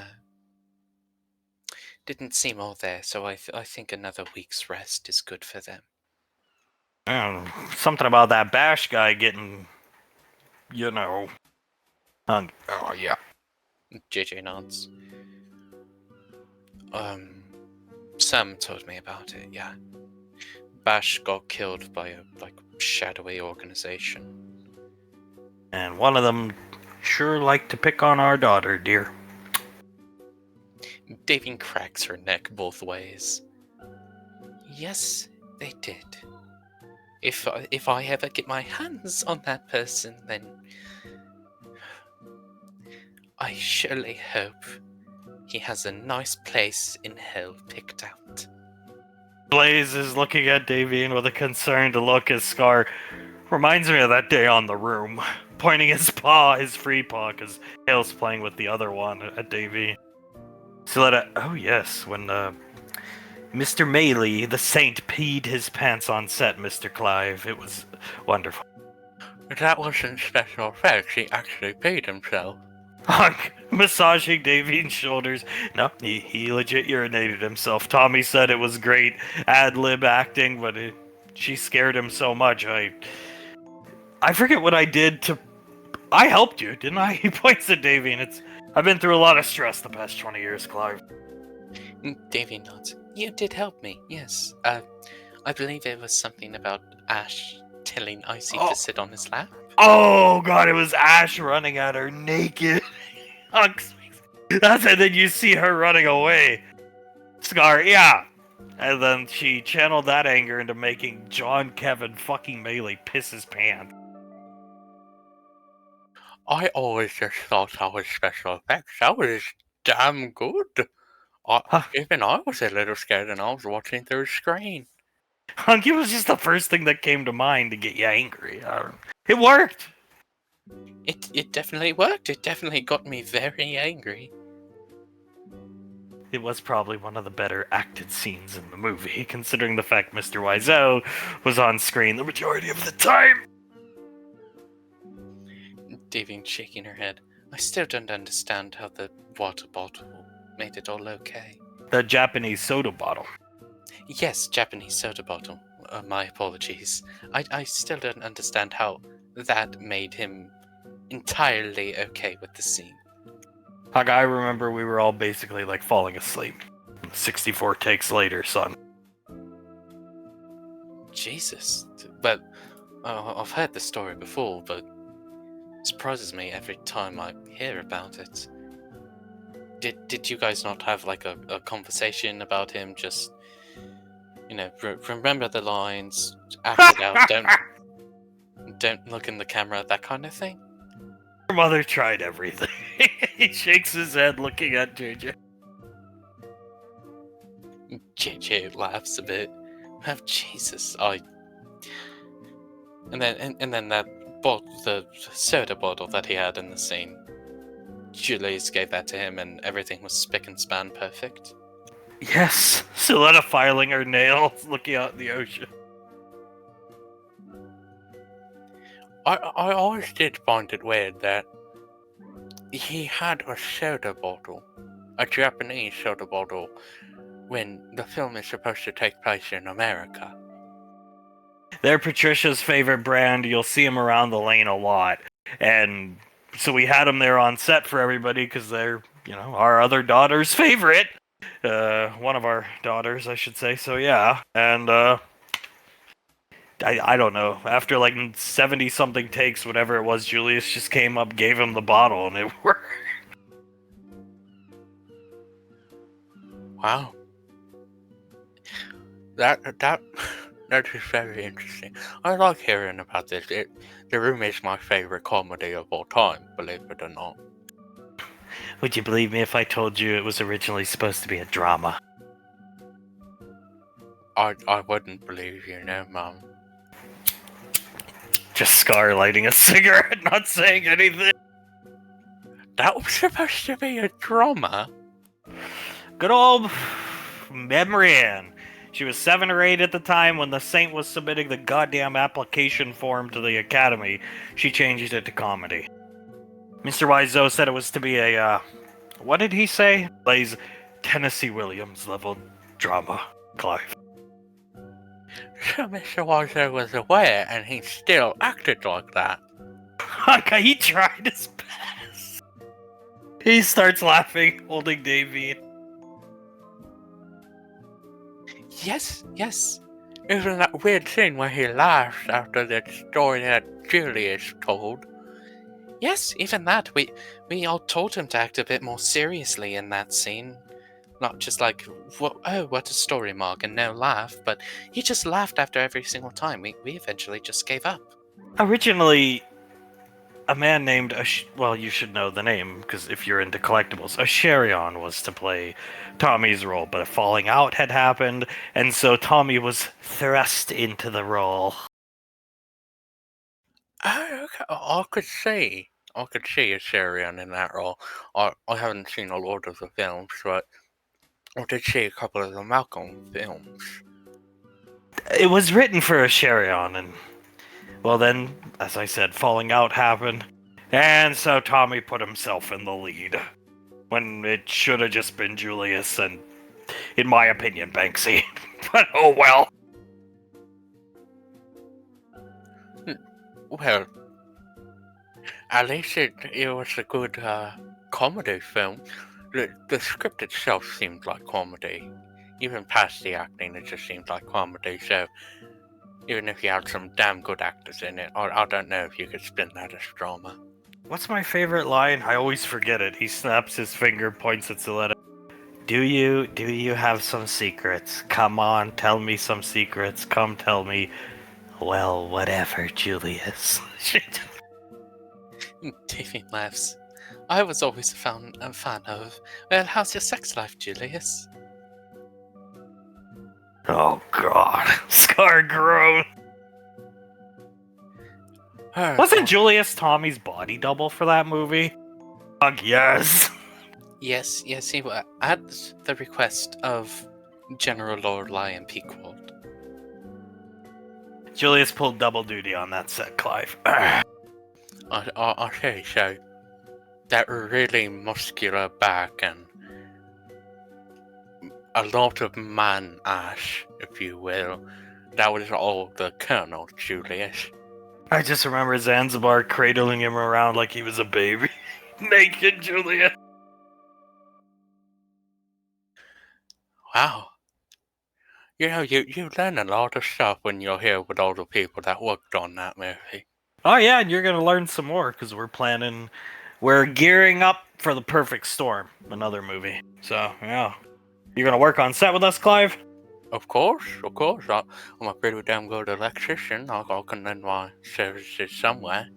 all there, so I think another week's rest is good for them. Something about that Bash guy getting, oh yeah. JJ nods. Sam told me about it, yeah. Bash got killed by a, shadowy organization. And one of them sure liked to pick on our daughter, dear. Davin cracks her neck both ways. Yes, they did. If I ever get my hands on that person, then I surely hope he has a nice place in hell picked out. Blaze is looking at Davian with a concerned look as Scar reminds me of that day on the room, pointing his free paw, because Hale's playing with the other one at Davy. Oh yes, when Mr. Maley, the saint, peed his pants on set, Mr. Clive. It was wonderful. That wasn't special effects, he actually peed himself. Hunk, massaging Davian's shoulders. No, he legit urinated himself. Tommy said it was great ad-lib acting, but she scared him so much. I forget what I did to... I helped you, didn't I? He points at Davian. I've been through a lot of stress the past 20 years, Clive. Davian nods. You did help me, yes. I believe it was something about Ash telling Icy to sit on his lap. Oh god, it was Ash running at her naked. That's it, then you see her running away. Scar, yeah. And then she channeled that anger into making John Kevin fucking Melee piss his pants. I always just thought that was special effects. That was damn good. Even I was a little scared and I was watching through the screen. Hunky was just the first thing that came to mind to get you angry. It worked! It definitely worked. It definitely got me very angry. It was probably one of the better acted scenes in the movie, considering the fact Mr. Wiseau was on screen the majority of the time. Davian shaking her head. I still don't understand how the water bottle made it all okay. The Japanese soda bottle. Yes, Japanese soda bottle. My apologies. I still don't understand how that made him entirely okay with the scene. I remember we were all basically falling asleep. 64 takes later, son. Jesus. But I've heard the story before, but it surprises me every time I hear about it. Did you guys not have like a conversation about him? Just remember the lines, act it out, don't look in the camera, that kind of thing. Your mother tried everything. He shakes his head, looking at JJ. JJ laughs a bit. Oh, Jesus, and then that the soda bottle that he had in the scene. Julius gave that to him, and everything was spick and span perfect. Yes, Siletta filing her nails, looking out in the ocean. I always did find it weird that he had a soda bottle, a Japanese soda bottle, when the film is supposed to take place in America. They're Patricia's favorite brand. You'll see them around the lane a lot. And so we had them there on set for everybody because they're, our other daughter's favorite. One of our daughters, I should say. So yeah. And I don't know. After like 70-something takes, whatever it was, Julius just came up, gave him the bottle, and it worked. Wow. That is very interesting. I like hearing about this. The Room is my favorite comedy of all time, believe it or not. Would you believe me if I told you it was originally supposed to be a drama? I wouldn't believe you, no, Mum. Just Scar lighting a cigarette, not saying anything. That was supposed to be a drama? Good old memory Ann. She was 7 or 8 at the time when the Saint was submitting the goddamn application form to the Academy. She changed it to comedy. Mr. Wiseau said it was to be a, what did he say? Plays Tennessee Williams level drama, Clive. So Mr. Wiseau was aware and he still acted like that. Okay, he tried his best. He starts laughing, holding Davey. Yes. Even that weird scene where he laughs after that story that Julius told. Yes, even that. We all told him to act a bit more seriously in that scene. Not just like, what a story, Mark, and no laugh, but he just laughed after every single time. We eventually just gave up. Originally, a man named, well, you should know the name, because if you're into collectibles, Asherion was to play Tommy's role, but a falling out had happened, and so Tommy was thrust into the role. Oh, okay. I could see Asherion in that role. I haven't seen a lot of the films, but I did see a couple of the Malcolm films. It was written for Asherion, and, well then, as I said, falling out happened, and so Tommy put himself in the lead, when it should have just been Julius and, in my opinion, Banksy. But oh well. Well, at least it was a good comedy film. The script itself seemed like comedy. Even past the acting, it just seemed like comedy. So, even if you had some damn good actors in it, I don't know if you could spin that as drama. What's my favorite line? I always forget it. He snaps his finger, points at Siletta. Do you have some secrets? Come on, tell me some secrets. Come tell me. Well, whatever, Julius. Davey laughs. I was always a fan of. Well, how's your sex life, Julius? Oh God, Scar groan. Wasn't Julius Tommy's body double for that movie? Fuck yes. Yes, he was at the request of General Lord Lion Pequod. Julius pulled double duty on that set, Clive. I'll say so. That really muscular back and a lot of man ass, if you will. That was all the Colonel, Julius. I just remember Zanzibar cradling him around like he was a baby. Naked Julius. Wow. you learn a lot of stuff when you're here with all the people that worked on that movie. Oh yeah, and you're gonna learn some more because we're gearing up for The Perfect Storm, another movie. So yeah, you're gonna work on set with us, Clive. Of course. I'm a pretty damn good electrician. I can lend my services somewhere.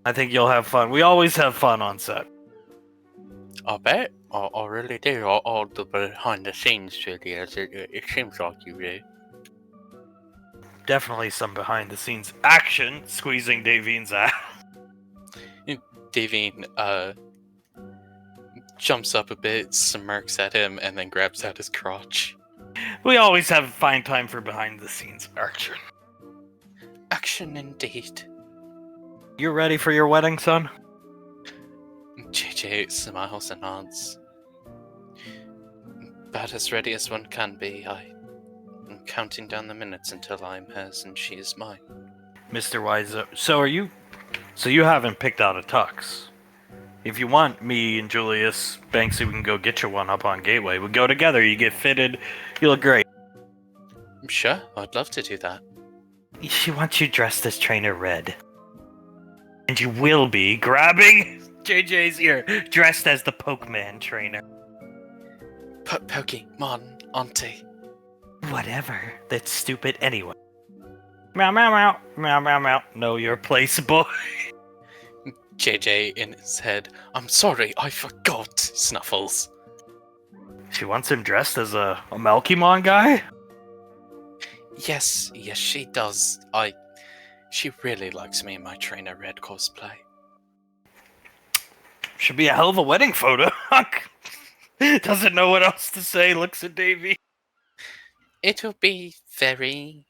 I think you'll have fun. We always have fun on set. I bet. I really do. All the behind the scenes videos, it seems like you do. Definitely some behind the scenes action squeezing Davine's ass. Davine, jumps up a bit, smirks at him, and then grabs at his crotch. We always have fine time for behind the scenes action. Action indeed. You ready for your wedding, son? JJ smiles and nods. About as ready as one can be. I'm counting down the minutes until I'm hers and she is mine. Mr. Wise, so you haven't picked out a tux. If you want, me and Julius Banksy, we can go get you one up on Gateway. We go together, you get fitted, you look great. Sure, I'd love to do that. She wants you dressed as Trainer Red. And you will be grabbing JJ's ear, dressed as the Pokeman trainer. Pokemon, auntie. Whatever. That's stupid anyway. Meow meow meow. Meow meow meow. Know your place, boy. JJ in his head. I'm sorry, I forgot. Snuffles. She wants him dressed as a Malkimon guy? Yes, she does. She really likes me in my Trainer Red cosplay. Should be a hell of a wedding photo. Doesn't know what else to say, looks at Davy. It'll be very...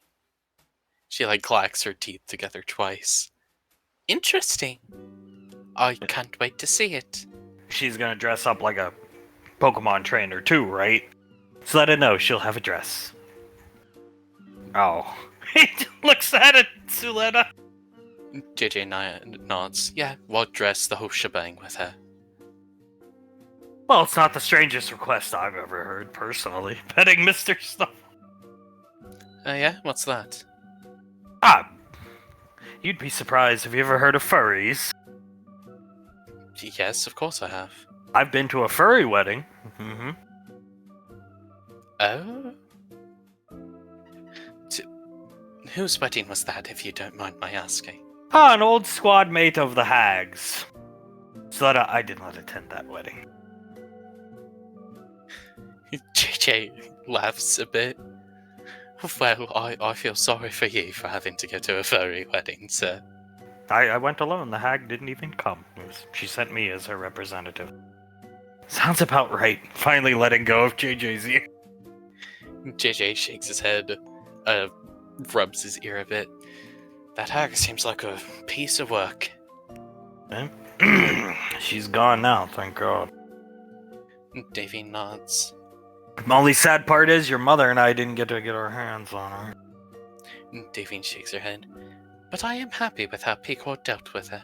She clacks her teeth together twice. Interesting. I can't wait to see it. She's gonna dress up like a Pokemon trainer too, right? So let her know she'll have a dress. Oh. He looks at it, Suletta. JJ nods. Yeah, we'll dress the whole shebang with her. Well, it's not the strangest request I've ever heard, personally. Petting Mr. Stuff. Yeah? What's that? You'd be surprised. Have you ever heard of furries? Yes, of course I have. I've been to a furry wedding. Mm-hmm. Oh? Whose wedding was that, if you don't mind my asking? An old squad mate of the hags. So that I did not attend that wedding. JJ laughs a bit. Well, I feel sorry for you for having to go to a furry wedding, sir. I went alone. The hag didn't even come. She sent me as her representative. Sounds about right. Finally letting go of JJ's ear. JJ shakes his head, rubs his ear a bit. That hag seems like a piece of work. She's gone now, thank God. Davy nods. The only sad part is your mother and I didn't get to get our hands on her. Davy shakes her head. But I am happy with how Peacock dealt with her.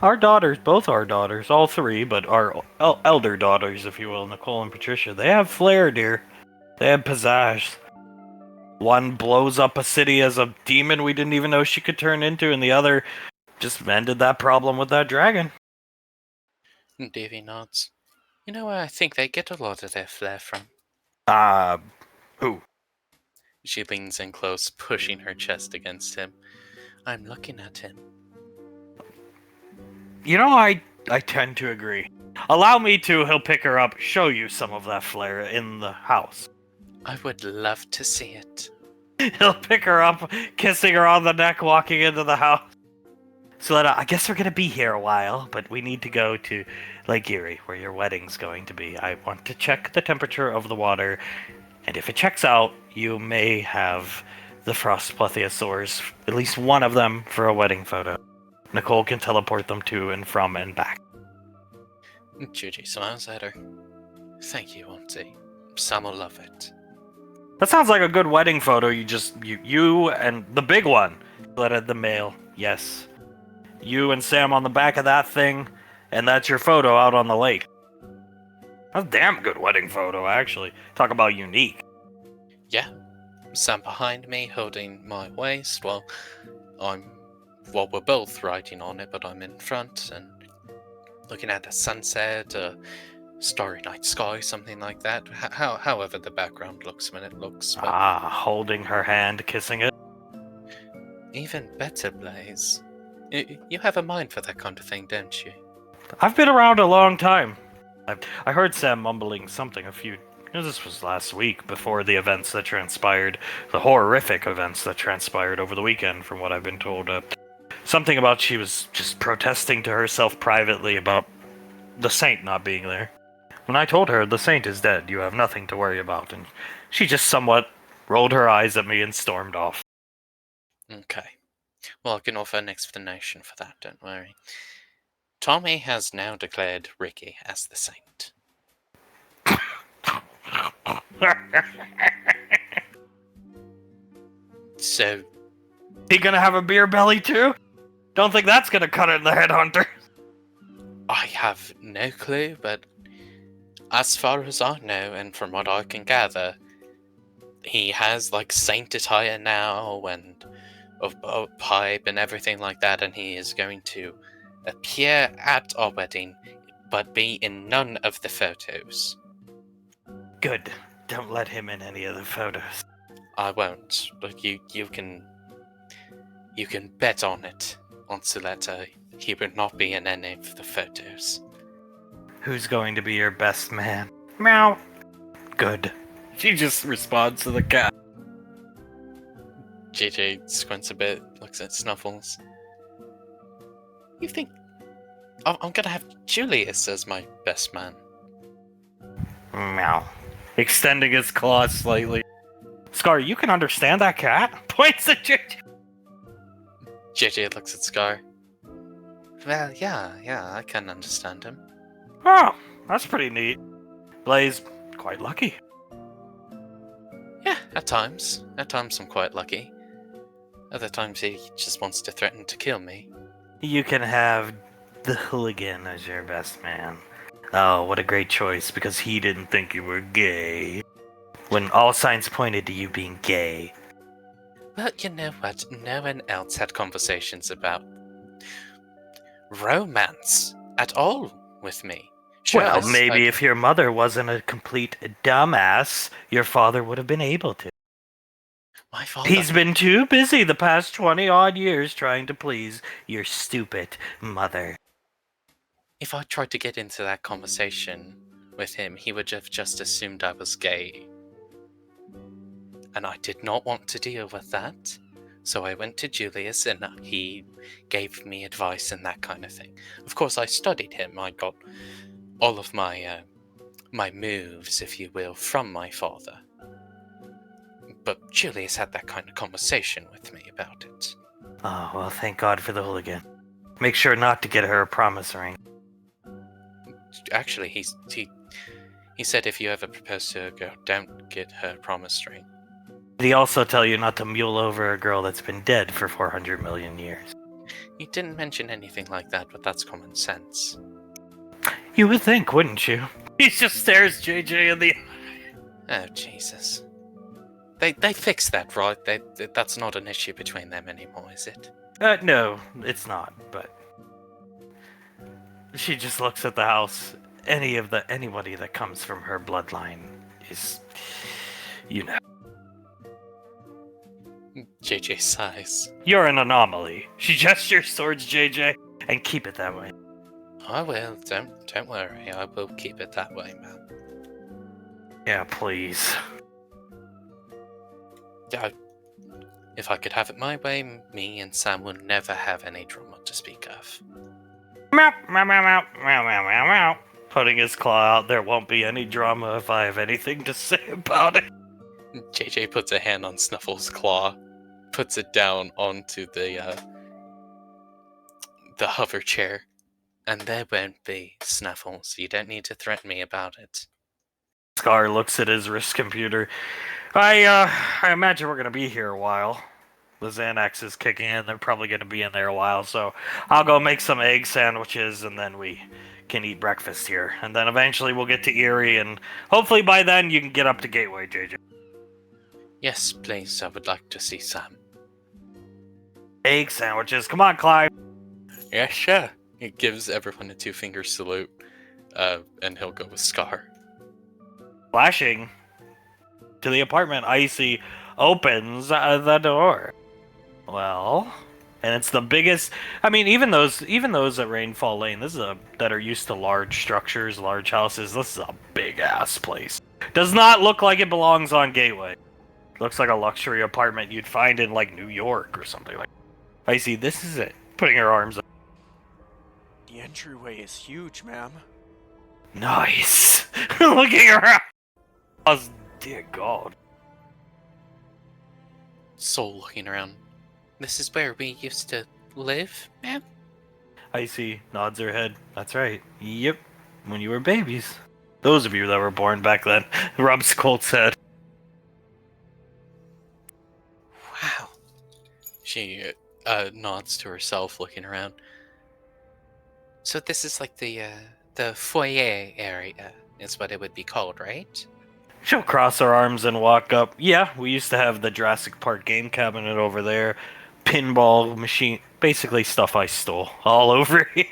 Our daughters, both our daughters, all three, but our elder daughters, if you will, Nicole and Patricia, they have flair, dear. They have pizzazz. One blows up a city as a demon we didn't even know she could turn into, and the other just ended that problem with that dragon. Davy nods. You know where I think they get a lot of their flair from? Who? She leans in close, pushing her chest against him. I'm looking at him. You know, I tend to agree. Allow me to, he'll pick her up, show you some of that flair in the house. I would love to see it. He'll pick her up, kissing her on the neck, walking into the house. So I guess we're gonna be here a while, but we need to go to Lake Erie, where your wedding's going to be. I want to check the temperature of the water, and if it checks out, you may have the frost plesiosaurs, at least one of them, for a wedding photo. Nicole can teleport them to and from and back. Judy smiles at her. Thank you, Auntie. Sam will love it. That sounds like a good wedding photo. You and the big one. The male, yes. You and Sam on the back of that thing, and that's your photo out on the lake. That's a damn good wedding photo, actually. Talk about unique. Yeah, Sam behind me, holding my waist, while we're both riding on it, but I'm in front and looking at the sunset, a starry night sky, something like that. However the background looks when it looks, but Holding her hand, kissing it. even better, Blaze. You have a mind for that kind of thing, don't you? I've been around a long time. I heard Sam mumbling something this was last week, before the events that transpired, the horrific events that transpired over the weekend, from what I've been told. Something about she was just protesting to herself privately about the saint not being there. When I told her, the saint is dead, you have nothing to worry about, and she just somewhat rolled her eyes at me and stormed off. Okay. Well, I can offer an explanation for that, don't worry. Tommy has now declared Ricky as the saint. So, He gonna have a beer belly too? Don't think that's gonna cut it in the headhunter. I have no clue, but as far as I know, and from what I can gather, he has like saint attire now and a pipe and everything like that, and he is going to appear at our wedding, but be in none of the photos. Good. Don't let him in any of the photos. I won't. But you can bet on it, on Suletta. He will not be in any of the photos. Who's going to be your best man? Meow. Good. She just responds to the cat. JJ squints a bit, looks at Snuffles. You think I'm gonna have Julius as my best man? Meow. Extending his claws slightly. Scar, you can understand that cat? Points at JJ. JJ looks at Scar. Well, yeah, I can understand him. Oh, that's pretty neat. Blaze, quite lucky. Yeah, at times. At times I'm quite lucky. Other times he just wants to threaten to kill me. You can have the hooligan as your best man. Oh, what a great choice, because he didn't think you were gay. When all signs pointed to you being gay. Well, you know what? No one else had conversations about romance at all with me. Sure, Well, maybe if your mother wasn't a complete dumbass, your father would have been able to. My father. He's been too busy the past 20-odd years trying to please your stupid mother. If I tried to get into that conversation with him, he would have just assumed I was gay. And I did not want to deal with that. So I went to Julius and he gave me advice and that kind of thing. Of course, I studied him. I got all of my moves, if you will, from my father. But Julius had that kind of conversation with me about it. Oh, well, thank God for the hooligan. Make sure not to get her a promise ring. Actually, he said if you ever propose to a girl, don't get her a promise ring. Did he also tell you not to mule over a girl that's been dead for 400 million years? He didn't mention anything like that, but that's common sense. You would think, wouldn't you? He just stares JJ in the eye. Oh, Jesus. They fixed that, right? That's not an issue between them anymore, is it? No, it's not, but... She just looks at the house. Anybody that comes from her bloodline is... You know. JJ sighs. You're an anomaly. She gestures towards JJ, and keep it that way. I will, don't worry, I will keep it that way, man. Yeah, please. Yeah, if I could have it my way, me and Sam will never have any drama to speak of. Meow, meow, meow, meow, meow, meow, meow, meow. Putting his claw out, there won't be any drama if I have anything to say about it. JJ puts a hand on Snuffles' claw, puts it down onto the hover chair, and there won't be, Snuffles. You don't need to threaten me about it. Scar looks at his wrist computer. I imagine we're gonna be here a while. The Xanax is kicking in. They're probably gonna be in there a while, so I'll go make some egg sandwiches, and then we can eat breakfast here. And then eventually we'll get to Erie, and hopefully by then you can get up to Gateway, JJ. Yes, please, I would like to see Sam. Egg sandwiches. Come on, Clyde. Yeah, sure. He gives everyone a 2-finger salute, and he'll go with Scar. Flashing to the apartment, Icy opens the door. Well, and it's the biggest. I mean, even those at Rainfall Lane, that are used to large structures, large houses. This is a big ass place. Does not look like it belongs on Gateway. Looks like a luxury apartment you'd find in like New York or something like. Icy, this is it. Putting her arms up. The entryway is huge, ma'am. Nice. Looking around. Oh, dear God. Soul looking around. This is where we used to live, ma'am? Icy nods her head. That's right. Yep. When you were babies. Those of you that were born back then. Rubs Colt's head. Wow. She nods to herself, looking around. So this is like the foyer area, is what it would be called, right? She'll cross her arms and walk up. Yeah, we used to have the Jurassic Park game cabinet over there. Pinball machine. Basically stuff I stole all over here.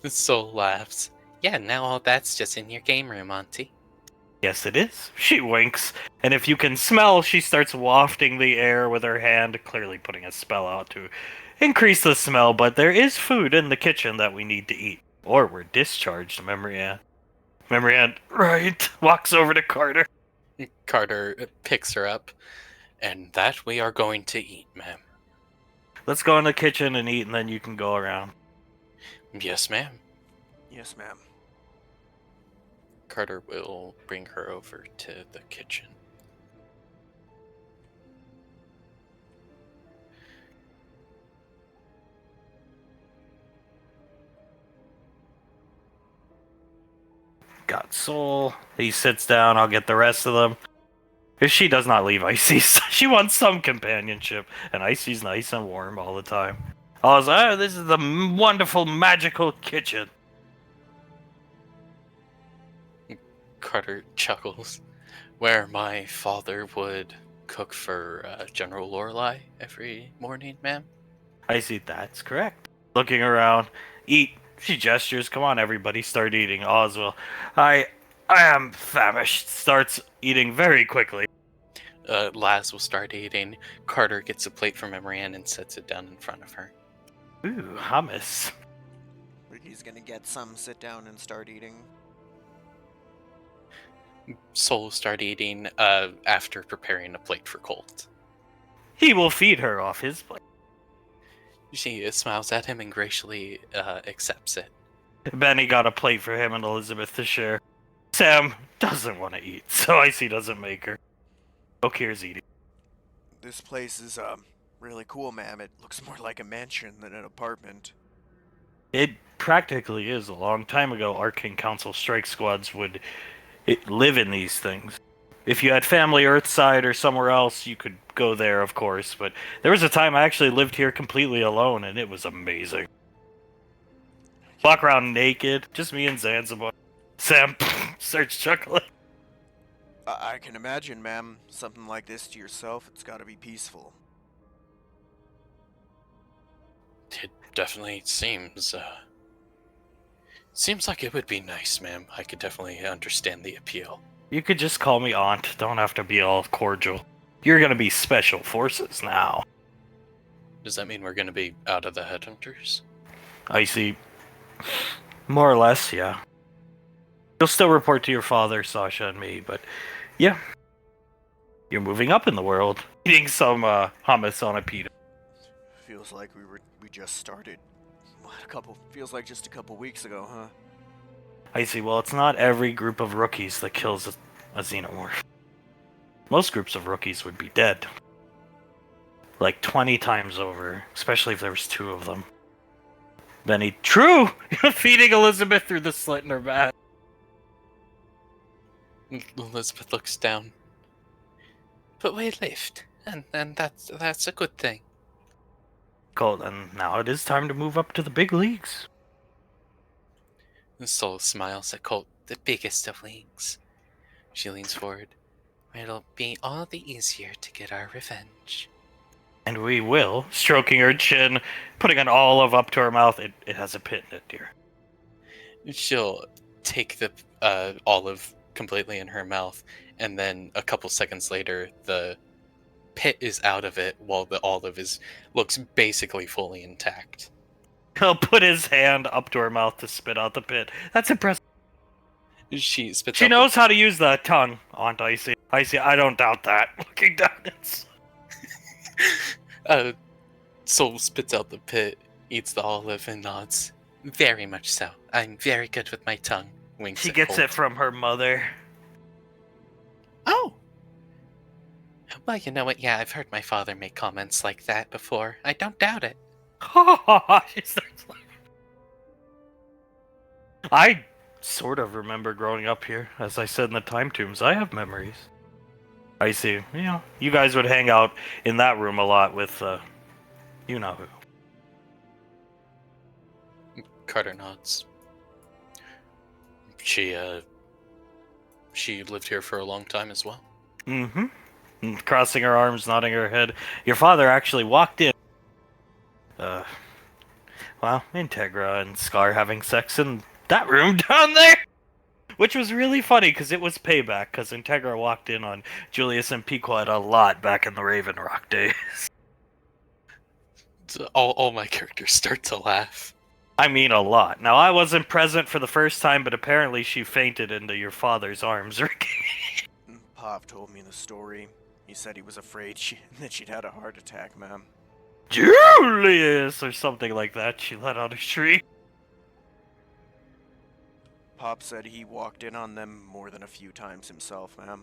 Soul laughs. Yeah, now all that's just in your game room, Auntie. Yes, it is. She winks. And if you can smell, she starts wafting the air with her hand, clearly putting a spell out to increase the smell. But there is food in the kitchen that we need to eat. Or we're discharged, Memory Ann. Memory Ann, right, walks over to Carter. Carter picks her up. And that we are going to eat, ma'am. Let's go in the kitchen and eat, and then you can go around. Yes, ma'am. Yes, ma'am. Carter will bring her over to the kitchen. Got Soul. He sits down. I'll get the rest of them. If she does not leave Icy, she wants some companionship, and Icy's nice and warm all the time. I was like, oh, this is the wonderful, magical kitchen. Carter chuckles. Where my father would cook for General Lorelei every morning, ma'am? Icy, that's correct. Looking around, eat. She gestures. Come on, everybody, start eating. Oswald, I am famished. Starts eating very quickly. Laz will start eating. Carter gets a plate from Marianne and sets it down in front of her. Ooh, hummus. Ricky's gonna get some, sit down, and start eating. Soul will start eating after preparing a plate for Colt. He will feed her off his plate. She smiles at him and graciously accepts it. Benny got a plate for him and Elizabeth to share. Sam doesn't want to eat, so Icy doesn't make her. Okir's eating. This place is, really cool, ma'am. It looks more like a mansion than an apartment. It practically is. A long time ago, Arcane Council strike squads would live in these things. If you had family Earthside or somewhere else, you could go there, of course. But there was a time I actually lived here completely alone, and it was amazing. Walk around naked, just me and Zanzibar. Sam starts chuckling. I can imagine, ma'am. Something like this to yourself, it's gotta be peaceful. It definitely seems like it would be nice, ma'am. I could definitely understand the appeal. You could just call me Aunt. Don't have to be all cordial. You're gonna be Special Forces now. Does that mean we're gonna be out of the Headhunters? Icy. More or less, yeah. You'll still report to your father, Sasha, and me, but yeah. You're moving up in the world. Eating some hummus on a pita. Feels like we just started. Feels like just a couple weeks ago, huh? Icy, well, it's not every group of rookies that kills a xenomorph. Most groups of rookies would be dead. Like 20 times over, especially if there was 2 of them. Benny, true! Feeding Elizabeth through the slit in her back. Elizabeth looks down. But we lived, and that's a good thing. Colt, and now it is time to move up to the big leagues. Soul smiles at Colt, the biggest of leagues. She leans forward. It'll be all the easier to get our revenge. And we will, stroking her chin, putting an olive up to her mouth. It has a pit in it, dear. She'll take the olive completely in her mouth, and then a couple seconds later, the pit is out of it, while the olive looks basically fully intact. He'll put his hand up to her mouth to spit out the pit. That's impressive. She spits. She knows how to use the tongue, Aunt Icy. Icy, I don't doubt that. Looking down at Soul spits out the pit, eats the olive, and nods. Very much so. I'm very good with my tongue. Winks. She at gets Colt. it from her mother. Oh! Well, you know what? Yeah, I've heard my father make comments like that before. I don't doubt it. She starts laughing. I sort of remember growing up here. As I said in the time tombs, I have memories. I see. You know, you guys would hang out in that room a lot with, you know who. Carter nods. She lived here for a long time as well. Mm-hmm. And crossing her arms, nodding her head. Your father actually walked in. Well, Integra and Scar having sex in that room down there. Which was really funny, because it was payback, because Integra walked in on Julius and Pequod a lot back in the Raven Rock days. All my characters start to laugh. I mean a lot. Now, I wasn't present for the first time, but apparently she fainted into your father's arms, Ricky. Pop told me the story. He said he was afraid that she'd had a heart attack, ma'am. Julius! Or something like that. She let out a shriek. Pop said he walked in on them more than a few times himself, ma'am.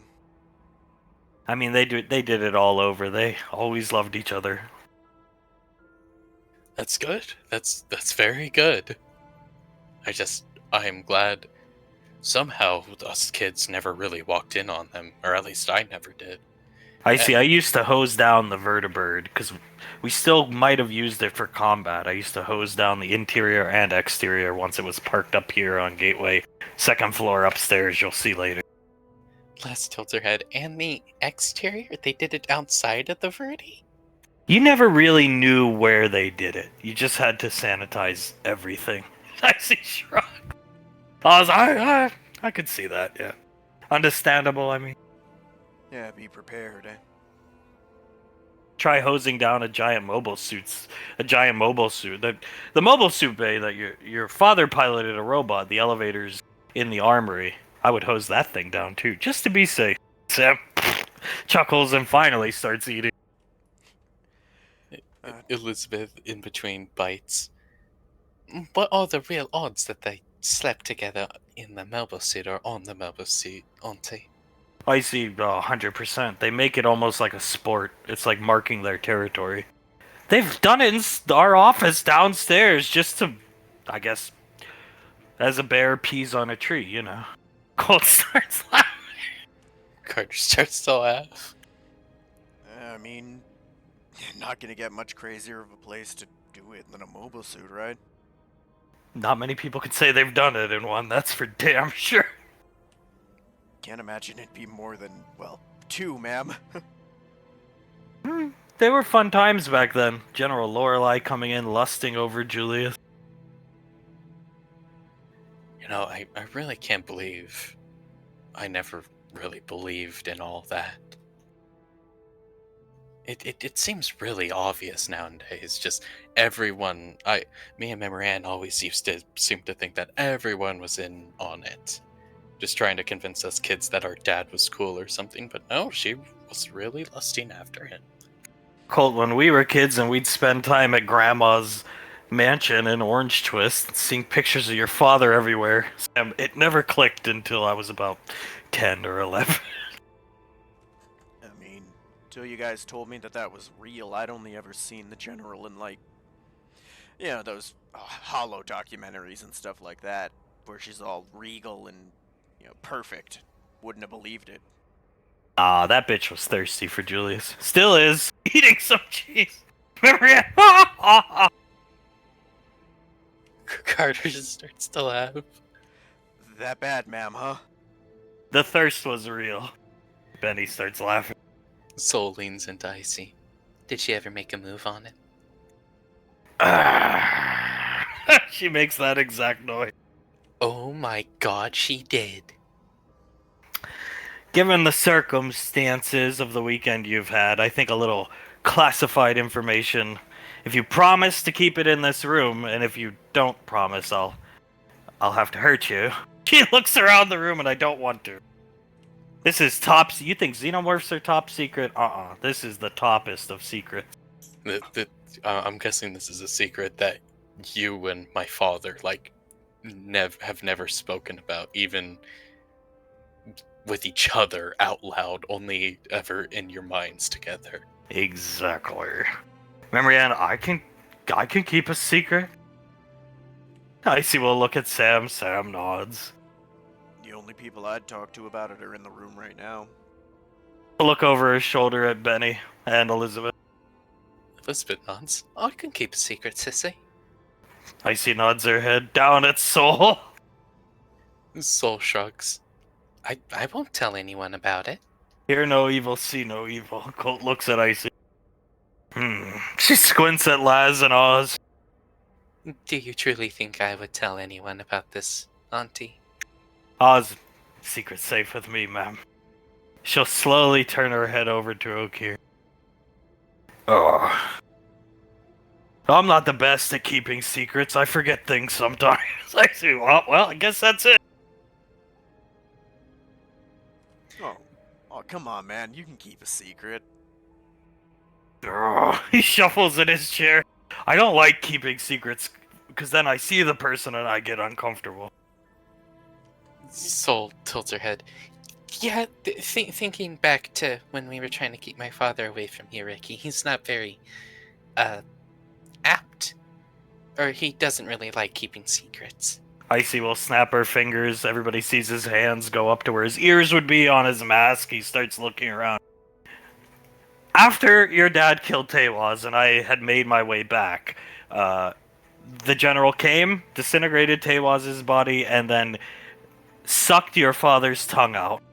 I mean, they did it all over. They always loved each other. That's good. That's very good. I am glad somehow us kids never really walked in on them, or at least I never did. I see. I used to hose down the vertibird, because we still might have used it for combat. I used to hose down the interior and exterior once it was parked up here on Gateway. Second floor upstairs, you'll see later. Les tilts her head. And the exterior? They did it outside of the Verdi? You never really knew where they did it. You just had to sanitize everything. I see shrug. I could see that, yeah. Understandable, I mean. Yeah, be prepared, eh? Try hosing down a giant mobile suit. The mobile suit bay that your father piloted a robot, the elevators in the armory. I would hose that thing down too, just to be safe. Sam chuckles and finally starts eating. Elizabeth, in between bites. What are the real odds that they slept together in the mobile suit or on the mobile suit, Auntie? I see, 100%. They make it almost like a sport. It's like marking their territory. They've done it in our office downstairs just to, I guess, as a bear pees on a tree, you know. Colt starts laughing. Carter starts to laugh. I mean, you're not gonna get much crazier of a place to do it than a mobile suit, right? Not many people can say they've done it in one, that's for damn sure. Can't imagine it'd be more than, well, 2, ma'am. They were fun times back then. General Lorelei coming in, lusting over Julius. You know, I really can't believe I never really believed in all that. It seems really obvious nowadays. Just everyone, me and Memoran always used to seem to think that everyone was in on it. Just trying to convince us kids that our dad was cool or something, but no, she was really lusting after him. Colt, when we were kids and we'd spend time at Grandma's mansion in Orange Twist, seeing pictures of your father everywhere, Sam, it never clicked until I was about 10 or 11. I mean, till you guys told me that was real, I'd only ever seen the General in, like, you know, those hollow documentaries and stuff like that, where she's all regal and, you know, perfect. Wouldn't have believed it. Ah, that bitch was thirsty for Julius. Still is. Eating some cheese. Remember it? Carter just starts to laugh. That bad, ma'am, huh? The thirst was real. Benny starts laughing. Soul leans into Icy. Did she ever make a move on it? She makes that exact noise. Oh my god, she did. Given the circumstances of the weekend you've had, I think a little classified information. If you promise to keep it in this room, and if you don't promise, I'll have to hurt you. She looks around the room, and I don't want to. This is top. You think xenomorphs are top secret? This is the toppest of secrets. I'm guessing this is a secret that you and my father have never spoken about, even with each other out loud, only ever in your minds together. Exactly. Marianne, I can keep a secret. Icy will look at Sam. Sam nods. The only people I'd talk to about it are in the room right now. He'll look over his shoulder at Benny and Elizabeth. Elizabeth nods. I can keep a secret, sissy. Icy nods her head down at Soul. Soul shrugs. I won't tell anyone about it. Hear no evil, see no evil. Colt looks at Icy. She squints at Laz and Oz. Do you truly think I would tell anyone about this, Auntie? Oz, secret's safe with me, ma'am. She'll slowly turn her head over to Okir. Oh. I'm not the best at keeping secrets. I forget things sometimes. I see. Well, I guess that's it. Oh, come on, man. You can keep a secret. He shuffles in his chair. I don't like keeping secrets, because then I see the person and I get uncomfortable. Soul tilts her head. Yeah, thinking back to when we were trying to keep my father away from here, Ricky, he's not very, apt. Or he doesn't really like keeping secrets. Icy will snap her fingers. Everybody sees his hands go up to where his ears would be on his mask. He starts looking around. After your dad killed Tewaz and I had made my way back, the general came, disintegrated Tewaz's body, and then sucked your father's tongue out.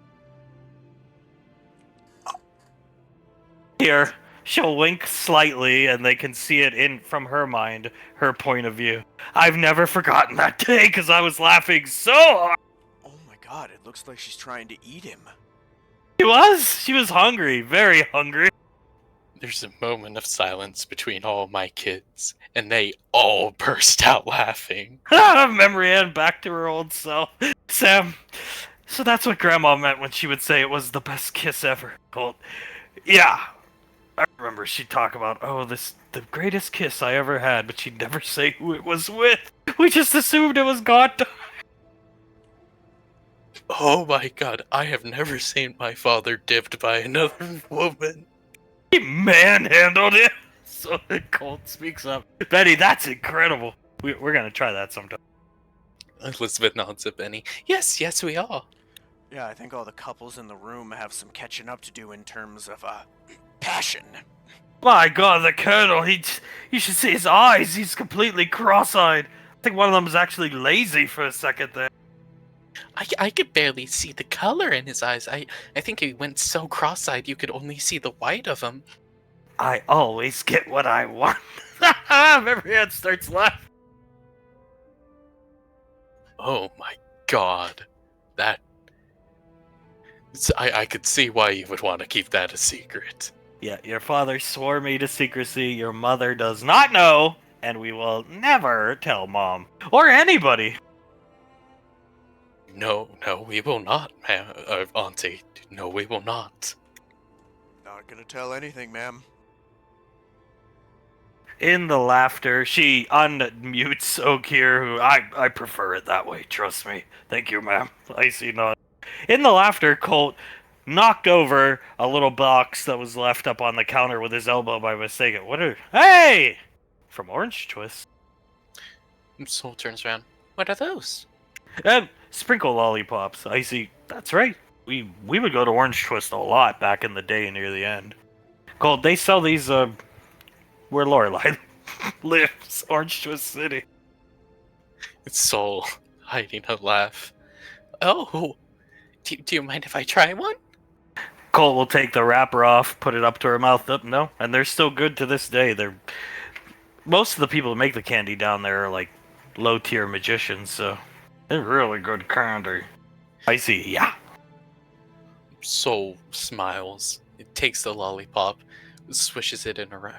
Here, she'll wink slightly, and they can see it in from her mind, her point of view. I've never forgotten that day, because I was laughing so hard. Oh my god, it looks like she's trying to eat him. She was hungry, very hungry. There's a moment of silence between all my kids, and they all burst out laughing. Marianne back to her old self. Sam, so that's what Grandma meant when she would say it was the best kiss ever. Colt. Yeah. I remember she'd talk about, the greatest kiss I ever had, but she'd never say who it was with. We just assumed it was God. Oh my god, I have never seen my father dipped by another woman. He manhandled it. So Colt speaks up. Betty, that's incredible. We're gonna try that sometime. Elizabeth nods at Benny. Yes, we are. Yeah, I think all the couples in the room have some catching up to do in terms of, passion. My god, the Colonel, you should see his eyes. He's completely cross-eyed. I think one of them is actually lazy for a second there. I could barely see the color in his eyes. I think he went so cross-eyed you could only see the white of him. I always get what I want. Marianne starts laughing. Oh my god. I could see why you would want to keep that a secret. Yeah, your father swore me to secrecy. Your mother does not know, and we will never tell Mom. Or anybody. No, we will not, Auntie. No, we will not. Not gonna tell anything, ma'am. In the laughter, she unmutes Okir, who I prefer it that way, trust me. Thank you, ma'am. I see not. In the laughter, Colt knocked over a little box that was left up on the counter with his elbow by mistake. Hey! From Orange Twist. Soul turns around. What are those? Sprinkle lollipops. Icy. That's right. We would go to Orange Twist a lot back in the day near the end. Colt, they sell these, where Lorelai lives. Orange Twist City. It's Soul hiding a laugh. Oh, do you mind if I try one? Colt will take the wrapper off, put it up to her mouth. No, and they're still good to this day. Most of the people who make the candy down there are like low-tier magicians, so they're really good candy. I see, yeah. Soul smiles. It takes the lollipop, swishes it in her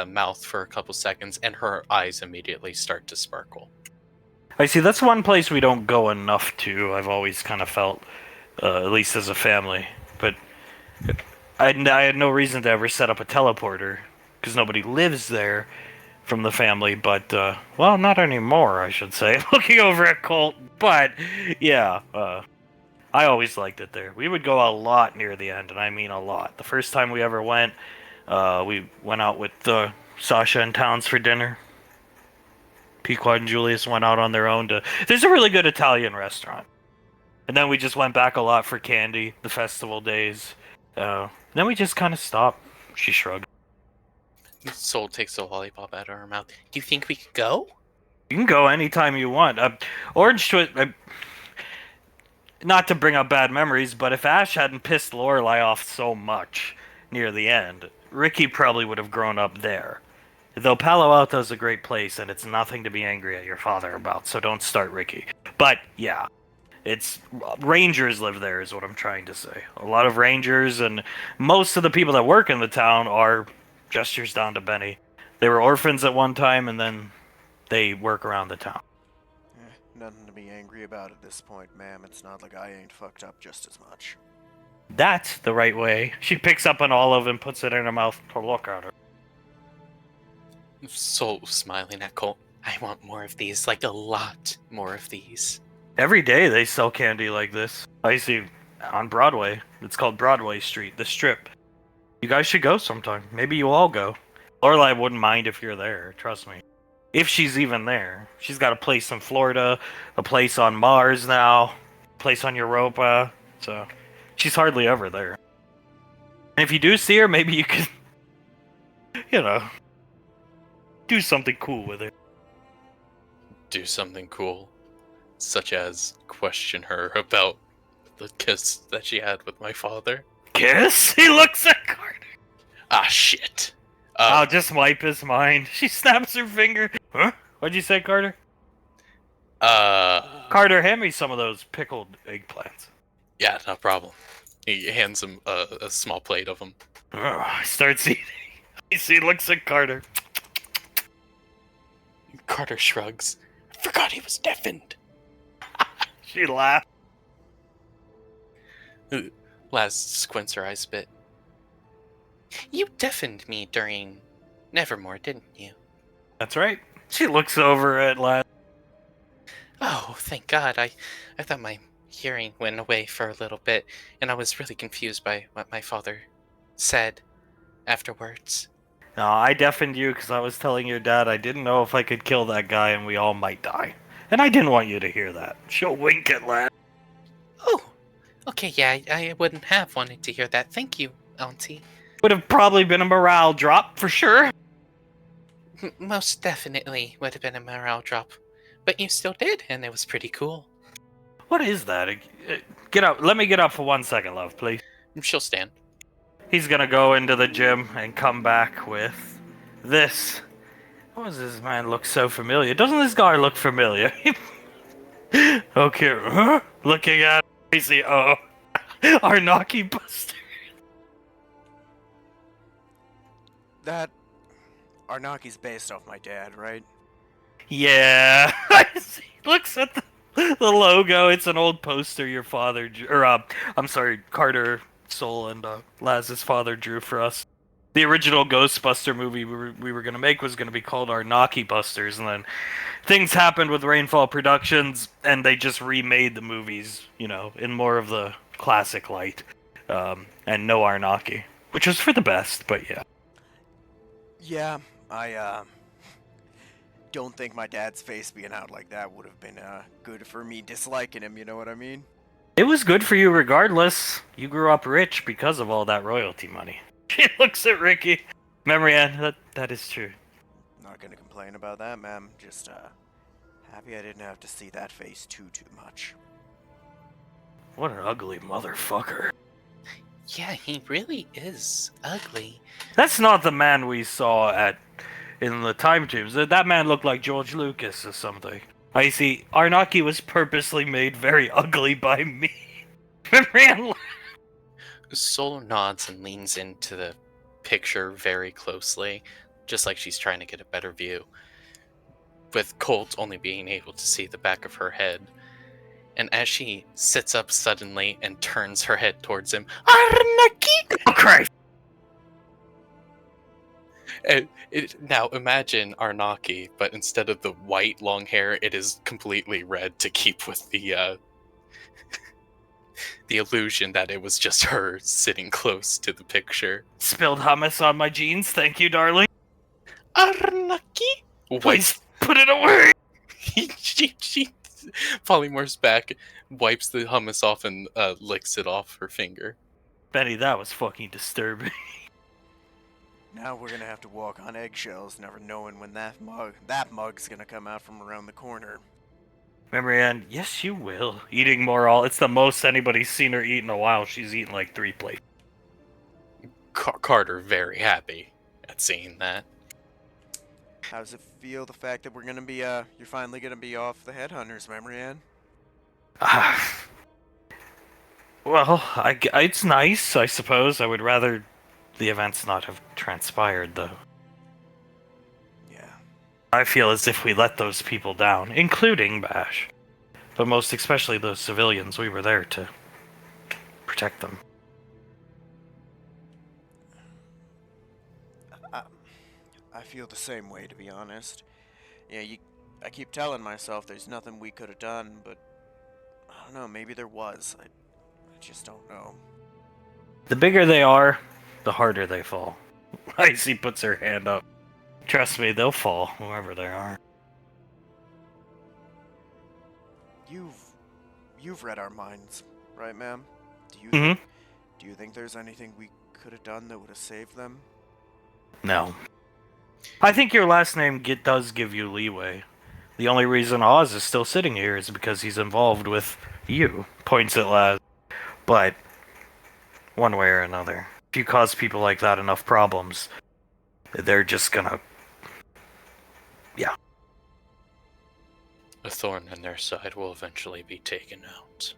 mouth for a couple seconds, and her eyes immediately start to sparkle. I see, that's one place we don't go enough to, I've always kind of felt, at least as a family. But I had no reason to ever set up a teleporter, because nobody lives there from the family, but, well, not anymore, I should say. Looking over at Colt, but, yeah, I always liked it there. We would go a lot near the end, and I mean a lot. The first time we ever went, we went out with Sasha and Towns for dinner. Pequod and Julius went out on their own to... There's a really good Italian restaurant. And then we just went back a lot for candy, the festival days. Then we just kind of stopped. She shrugged. Soul takes the lollipop out of her mouth. Do you think we could go? You can go anytime you want. Orange Twist... not to bring up bad memories, but if Ash hadn't pissed Lorelai off so much near the end, Ricky probably would have grown up there. Though Palo Alto's a great place, and it's nothing to be angry at your father about, so don't start Ricky. But, yeah. Rangers live there, is what I'm trying to say. A lot of Rangers, and most of the people that work in the town are gestures down to Benny. They were orphans at one time, and then they work around the town. Nothing to be angry about at this point, ma'am. It's not like I ain't fucked up just as much. That's the right way. She picks up an olive and puts it in her mouth to look at her. Soul smiling at Colt. I want more of these, like a lot more of these. Every day they sell candy like this. I see on Broadway. It's called Broadway Street, the strip. You guys should go sometime. Maybe you all go. Lorelai wouldn't mind if you're there, trust me. If she's even there. She's got a place in Florida, a place on Mars now, a place on Europa, so she's hardly ever there. And if you do see her, maybe you could, do something cool with her. Do something cool, such as question her about the kiss that she had with my father. Kiss? He looks at Carter. Ah, shit. I'll just wipe his mind. She snaps her finger. Huh? What'd you say, Carter? Carter, hand me some of those pickled eggplants. Yeah, no problem. He hands him a small plate of them. Starts eating. He looks at Carter. Carter shrugs. I forgot he was deafened. She laughs. Laz squints her eyes a bit. You deafened me during Nevermore, didn't you? That's right. She looks over at Laz. Oh, thank God. I thought my hearing went away for a little bit, and I was really confused by what my father said afterwards. No, I deafened you because I was telling your dad I didn't know if I could kill that guy and we all might die. And I didn't want you to hear that. She'll wink at Laz. Oh, okay, yeah, I wouldn't have wanted to hear that. Thank you, Auntie. Would have probably been a morale drop, for sure. Most definitely would have been a morale drop. But you still did, and it was pretty cool. What is that? Get up. Let me get up for 1 second, love, please. She'll stand. He's gonna go into the gym and come back with this. Why does this man look so familiar? Doesn't this guy look familiar? Okay, huh? Looking at crazy. Oh, Arnaki Buster. That Arnaki's based off my dad, right? Yeah. Looks at the logo. It's an old poster your father I'm sorry, Carter, Soul, and Laz's father drew for us. The original Ghostbuster movie we were going to make was going to be called Arnaki Busters, and then things happened with Rainfall Productions, and they just remade the movies, in more of the classic light, and no Arnaki, which was for the best, but yeah. Yeah, I don't think my dad's face being out like that would have been good for me disliking him, you know what I mean? It was good for you regardless. You grew up rich because of all that royalty money. She looks at Ricky. Memory Ann, that is true. Not gonna complain about that, ma'am. Just happy I didn't have to see that face too much. What an ugly motherfucker. Yeah, he really is ugly. That's not the man we saw in the time tubes. That man looked like George Lucas or something. I see. Arnaki was purposely made very ugly by me. Man, Solo nods and leans into the picture very closely, just like she's trying to get a better view, with Colt only being able to see the back of her head. And as she sits up suddenly and turns her head towards him, Arnaki! oh Christ! Now imagine Arnaki, but instead of the white long hair, it is completely red to keep with the illusion that it was just her sitting close to the picture. Spilled hummus on my jeans. Thank you, darling. Arnaki? Please put it away. she polymorphs back, wipes the hummus off, and licks it off her finger. Benny, that was fucking disturbing. Now we're gonna have to walk on eggshells, never knowing when that mug's gonna come out from around the corner. Remember, Ann? Yes, you will. Eating more all. It's the most anybody's seen her eat in a while. She's eaten like 3 plates. Carter very happy at seeing that. How does it feel, the fact that we're gonna be, you're finally gonna be off the headhunters, memory, Ann? Well, it's nice, I suppose. I would rather the events not have transpired, though. Yeah. I feel as if we let those people down, including Bash. But most especially those civilians. We were there to protect them. I feel the same way, to be honest. Yeah, I keep telling myself there's nothing we could have done, but I don't know, maybe there was. I just don't know. The bigger they are, the harder they fall. Icy puts her hand up. Trust me, they'll fall, whoever they are. You've read our minds, right, ma'am? Mm-hmm. Do you think there's anything we could have done that would have saved them? No. I think your last name does give you leeway. The only reason Oz is still sitting here is because he's involved with you. Points at Laz. But, one way or another, if you cause people like that enough problems, they're just gonna... Yeah. A thorn in their side will eventually be taken out.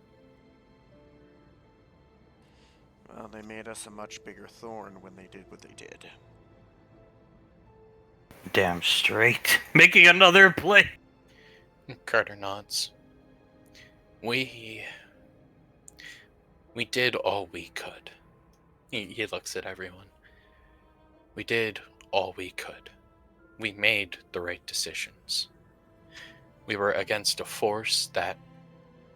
Well, they made us a much bigger thorn when they did what they did. Damn straight. Making another play. Carter nods. We did all we could. He looks at everyone. We did all we could. We made the right decisions. We were against a force that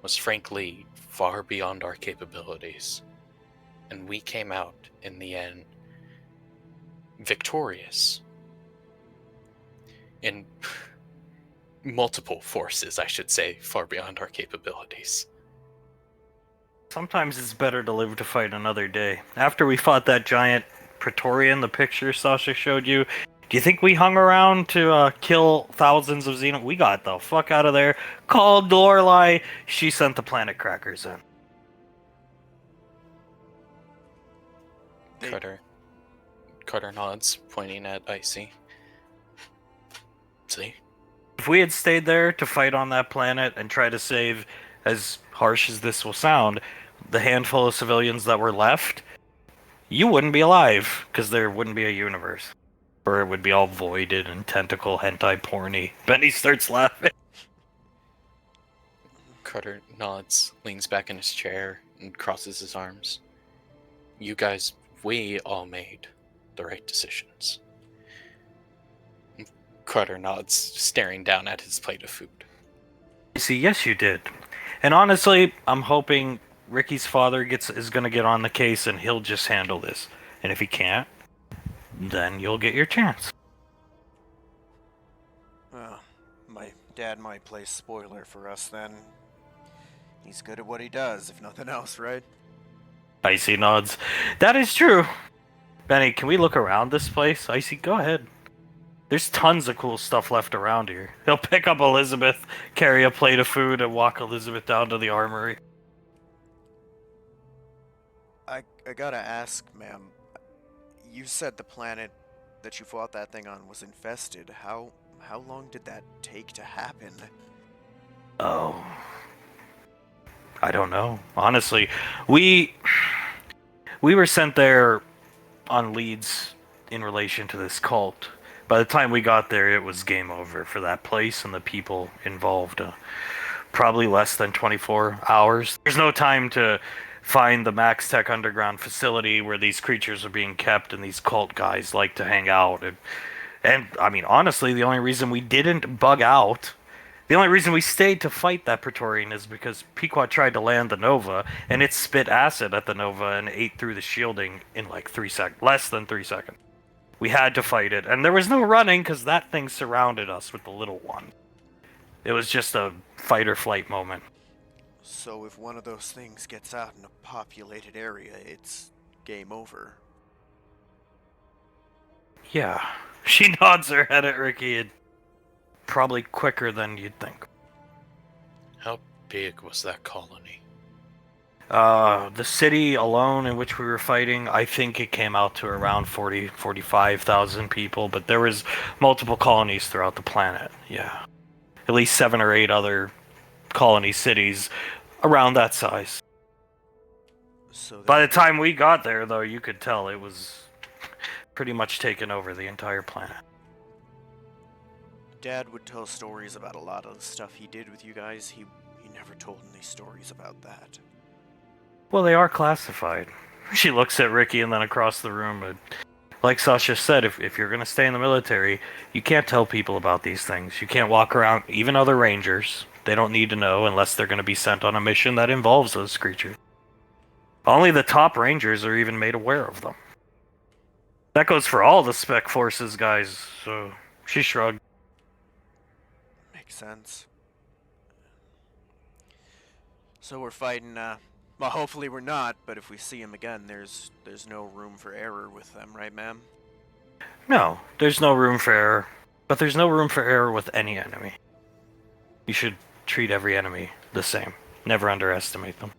was frankly far beyond our capabilities. And we came out, in the end, victorious. In multiple forces, I should say, far beyond our capabilities. Sometimes it's better to live to fight another day. After we fought that giant Praetorian, the picture Sasha showed you, do you think we hung around to kill thousands of Xeno? We got the fuck out of there, called Lorelei, she sent the planet crackers in. Carter nods, pointing at Icy. See? If we had stayed there to fight on that planet and try to save, as harsh as this will sound, the handful of civilians that were left, you wouldn't be alive, because there wouldn't be a universe. Or it would be all voided and tentacle hentai porny. Benny starts laughing. Carter nods, leans back in his chair, and crosses his arms. You guys, we all made the right decisions. Carter nods, staring down at his plate of food. See, yes, you did. And honestly, I'm hoping Ricky's father is going to get on the case and he'll just handle this. And if he can't, then you'll get your chance. Well, my dad might play spoiler for us then. He's good at what he does, if nothing else, right? Icy nods. That is true. Benny, can we look around this place? Icy, go ahead. There's tons of cool stuff left around here. He'll pick up Elizabeth, carry a plate of food, and walk Elizabeth down to the armory. I gotta ask, ma'am. You said the planet that you fought that thing on was infested. How long did that take to happen? Oh, I don't know. Honestly, we were sent there on leads in relation to this cult. By the time we got there, it was game over for that place and the people involved. Probably less than 24 hours. There's no time to find the Max Tech underground facility where these creatures are being kept and these cult guys like to hang out. And I mean, honestly, the only reason we didn't bug out, the only reason we stayed to fight that Praetorian is because Pequot tried to land the Nova, and it spit acid at the Nova and ate through the shielding in like 3 seconds, less than 3 seconds. We had to fight it, and there was no running because that thing surrounded us with the little one. It was just a fight or flight moment. So if one of those things gets out in a populated area, it's game over. Yeah. She nods her head at Ricky, and probably quicker than you'd think. How big was that colony? The city alone in which we were fighting, I think it came out to around 45,000 people, but there was multiple colonies throughout the planet, yeah. At least 7 or 8 other colony cities around that size. So By the time we got there, though, you could tell it was pretty much taken over the entire planet. Dad would tell stories about a lot of the stuff he did with you guys. He never told any stories about that. Well, they are classified. She looks at Ricky and then across the room. And like Sasha said, if you're going to stay in the military, you can't tell people about these things. You can't walk around, even other rangers. They don't need to know unless they're going to be sent on a mission that involves those creatures. Only the top rangers are even made aware of them. That goes for all the Spec Forces guys, so she shrugged. Makes sense. So we're fighting, well, hopefully we're not, but if we see him again, there's no room for error with them, right, ma'am? No, there's no room for error. But there's no room for error with any enemy. You should treat every enemy the same. Never underestimate them.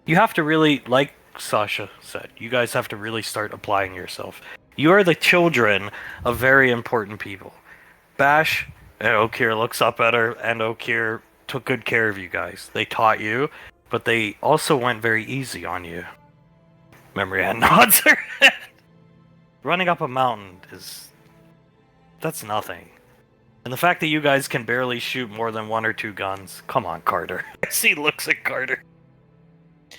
You have to really, like Sasha said, you guys have to really start applying yourself. You are the children of very important people. Bash and Okir looks up at her, and Okir took good care of you guys. They taught you, but they also went very easy on you. Memory Ann nods her head. Running up a mountain that's nothing. And the fact that you guys can barely shoot more than 1 or 2 guns, come on, Carter. She looks at Carter.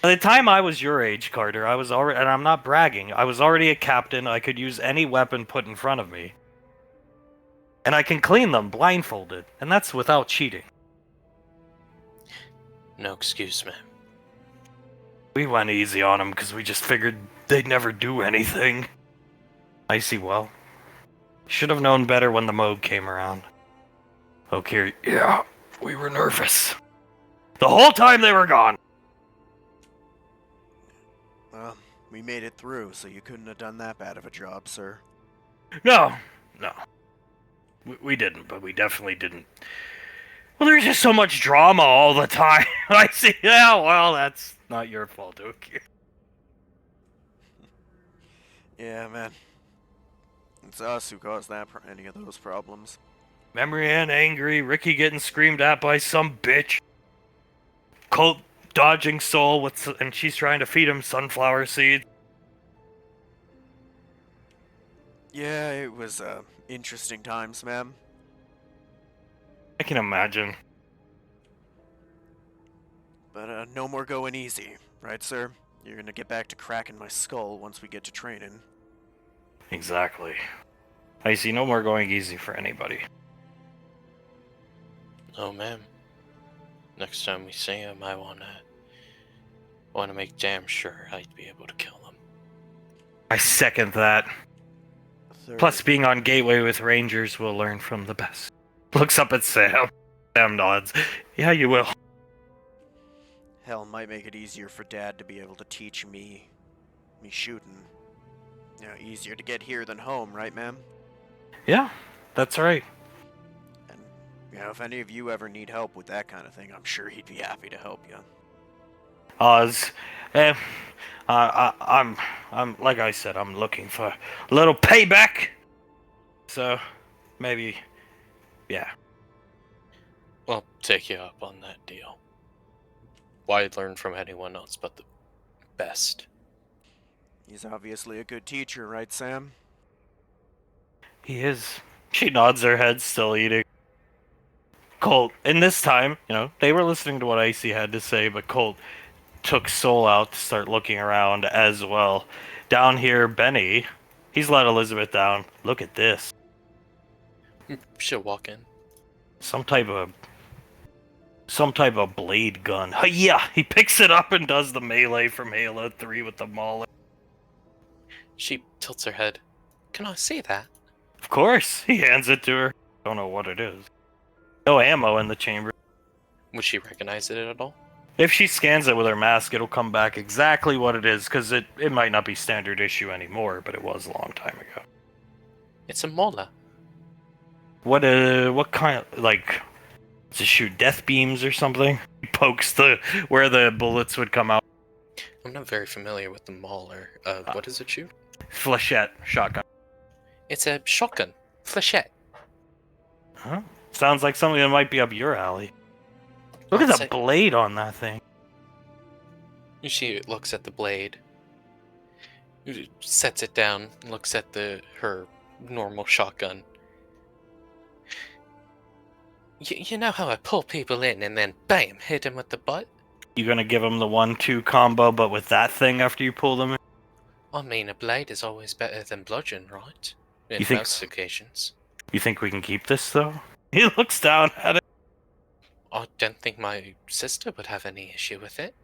By the time I was your age, Carter, I was already, and I'm not bragging, I was already a captain. I could use any weapon put in front of me. And I can clean them blindfolded, and that's without cheating. No excuse, man. We went easy on them because we just figured they'd never do anything. I see well. Should have known better when the Moog came around. Okay, yeah, we were nervous. The whole time they were gone. Well, we made it through, so you couldn't have done that bad of a job, sir. No. We didn't, but we definitely didn't. Well, there's just so much drama all the time. I see. Yeah, well, that's not your fault, okay? Yeah, man. It's us who caused any of those problems. Memory Ann angry, Ricky getting screamed at by some bitch. Colt dodging Soul and she's trying to feed him sunflower seeds. Yeah, it was interesting times, ma'am. I can imagine. But no more going easy, right, sir? You're gonna get back to cracking my skull once we get to training. Exactly. I see no more going easy for anybody. Oh, ma'am. Next time we see him, I wanna make damn sure I'd be able to kill him. I second that. Plus, being on Gateway with Rangers, we'll learn from the best. Looks up at Sam. Sam nods. Yeah, you will. Hell, might make it easier for Dad to be able to teach me shooting. You know, easier to get here than home, right, ma'am? Yeah, that's right. And, you know, if any of you ever need help with that kind of thing, I'm sure he'd be happy to help you. Oz, Eh, I'm like I said, I'm looking for a little payback. So, maybe, yeah. I'll take you up on that deal. Why learn from anyone else but the best? He's obviously a good teacher, right, Sam? He is. She nods her head, still eating. Colt, and this time, they were listening to what Icy had to say, but Colt took Soul out to start looking around as well. Down here, Benny, he's let Elizabeth down. Look at this. She'll walk in. Some type of blade gun. Yeah, he picks it up and does the melee from Halo 3 with the mauler. She tilts her head. Can I see that? Of course, he hands it to her. Don't know what it is. No ammo in the chamber. Would she recognize it at all? If she scans it with her mask, it'll come back exactly what it is, because it might not be standard issue anymore, but it was a long time ago. It's a mola. What kind of, like, does it shoot death beams or something? He pokes where the bullets would come out. I'm not very familiar with the mauler. What does it shoot? Flechette shotgun. It's a shotgun. Flechette. Huh? Sounds like something that might be up your alley. Look at the blade on that thing. She looks at the blade, sets it down, looks at her normal shotgun. You know how I pull people in and then bam, hit them with the butt? You gonna give him the 1-2 combo, but with that thing after you pull them in? I mean, a blade is always better than bludgeon, right? In You think most occasions. You think we can keep this, though? He looks down at it. I don't think my sister would have any issue with it.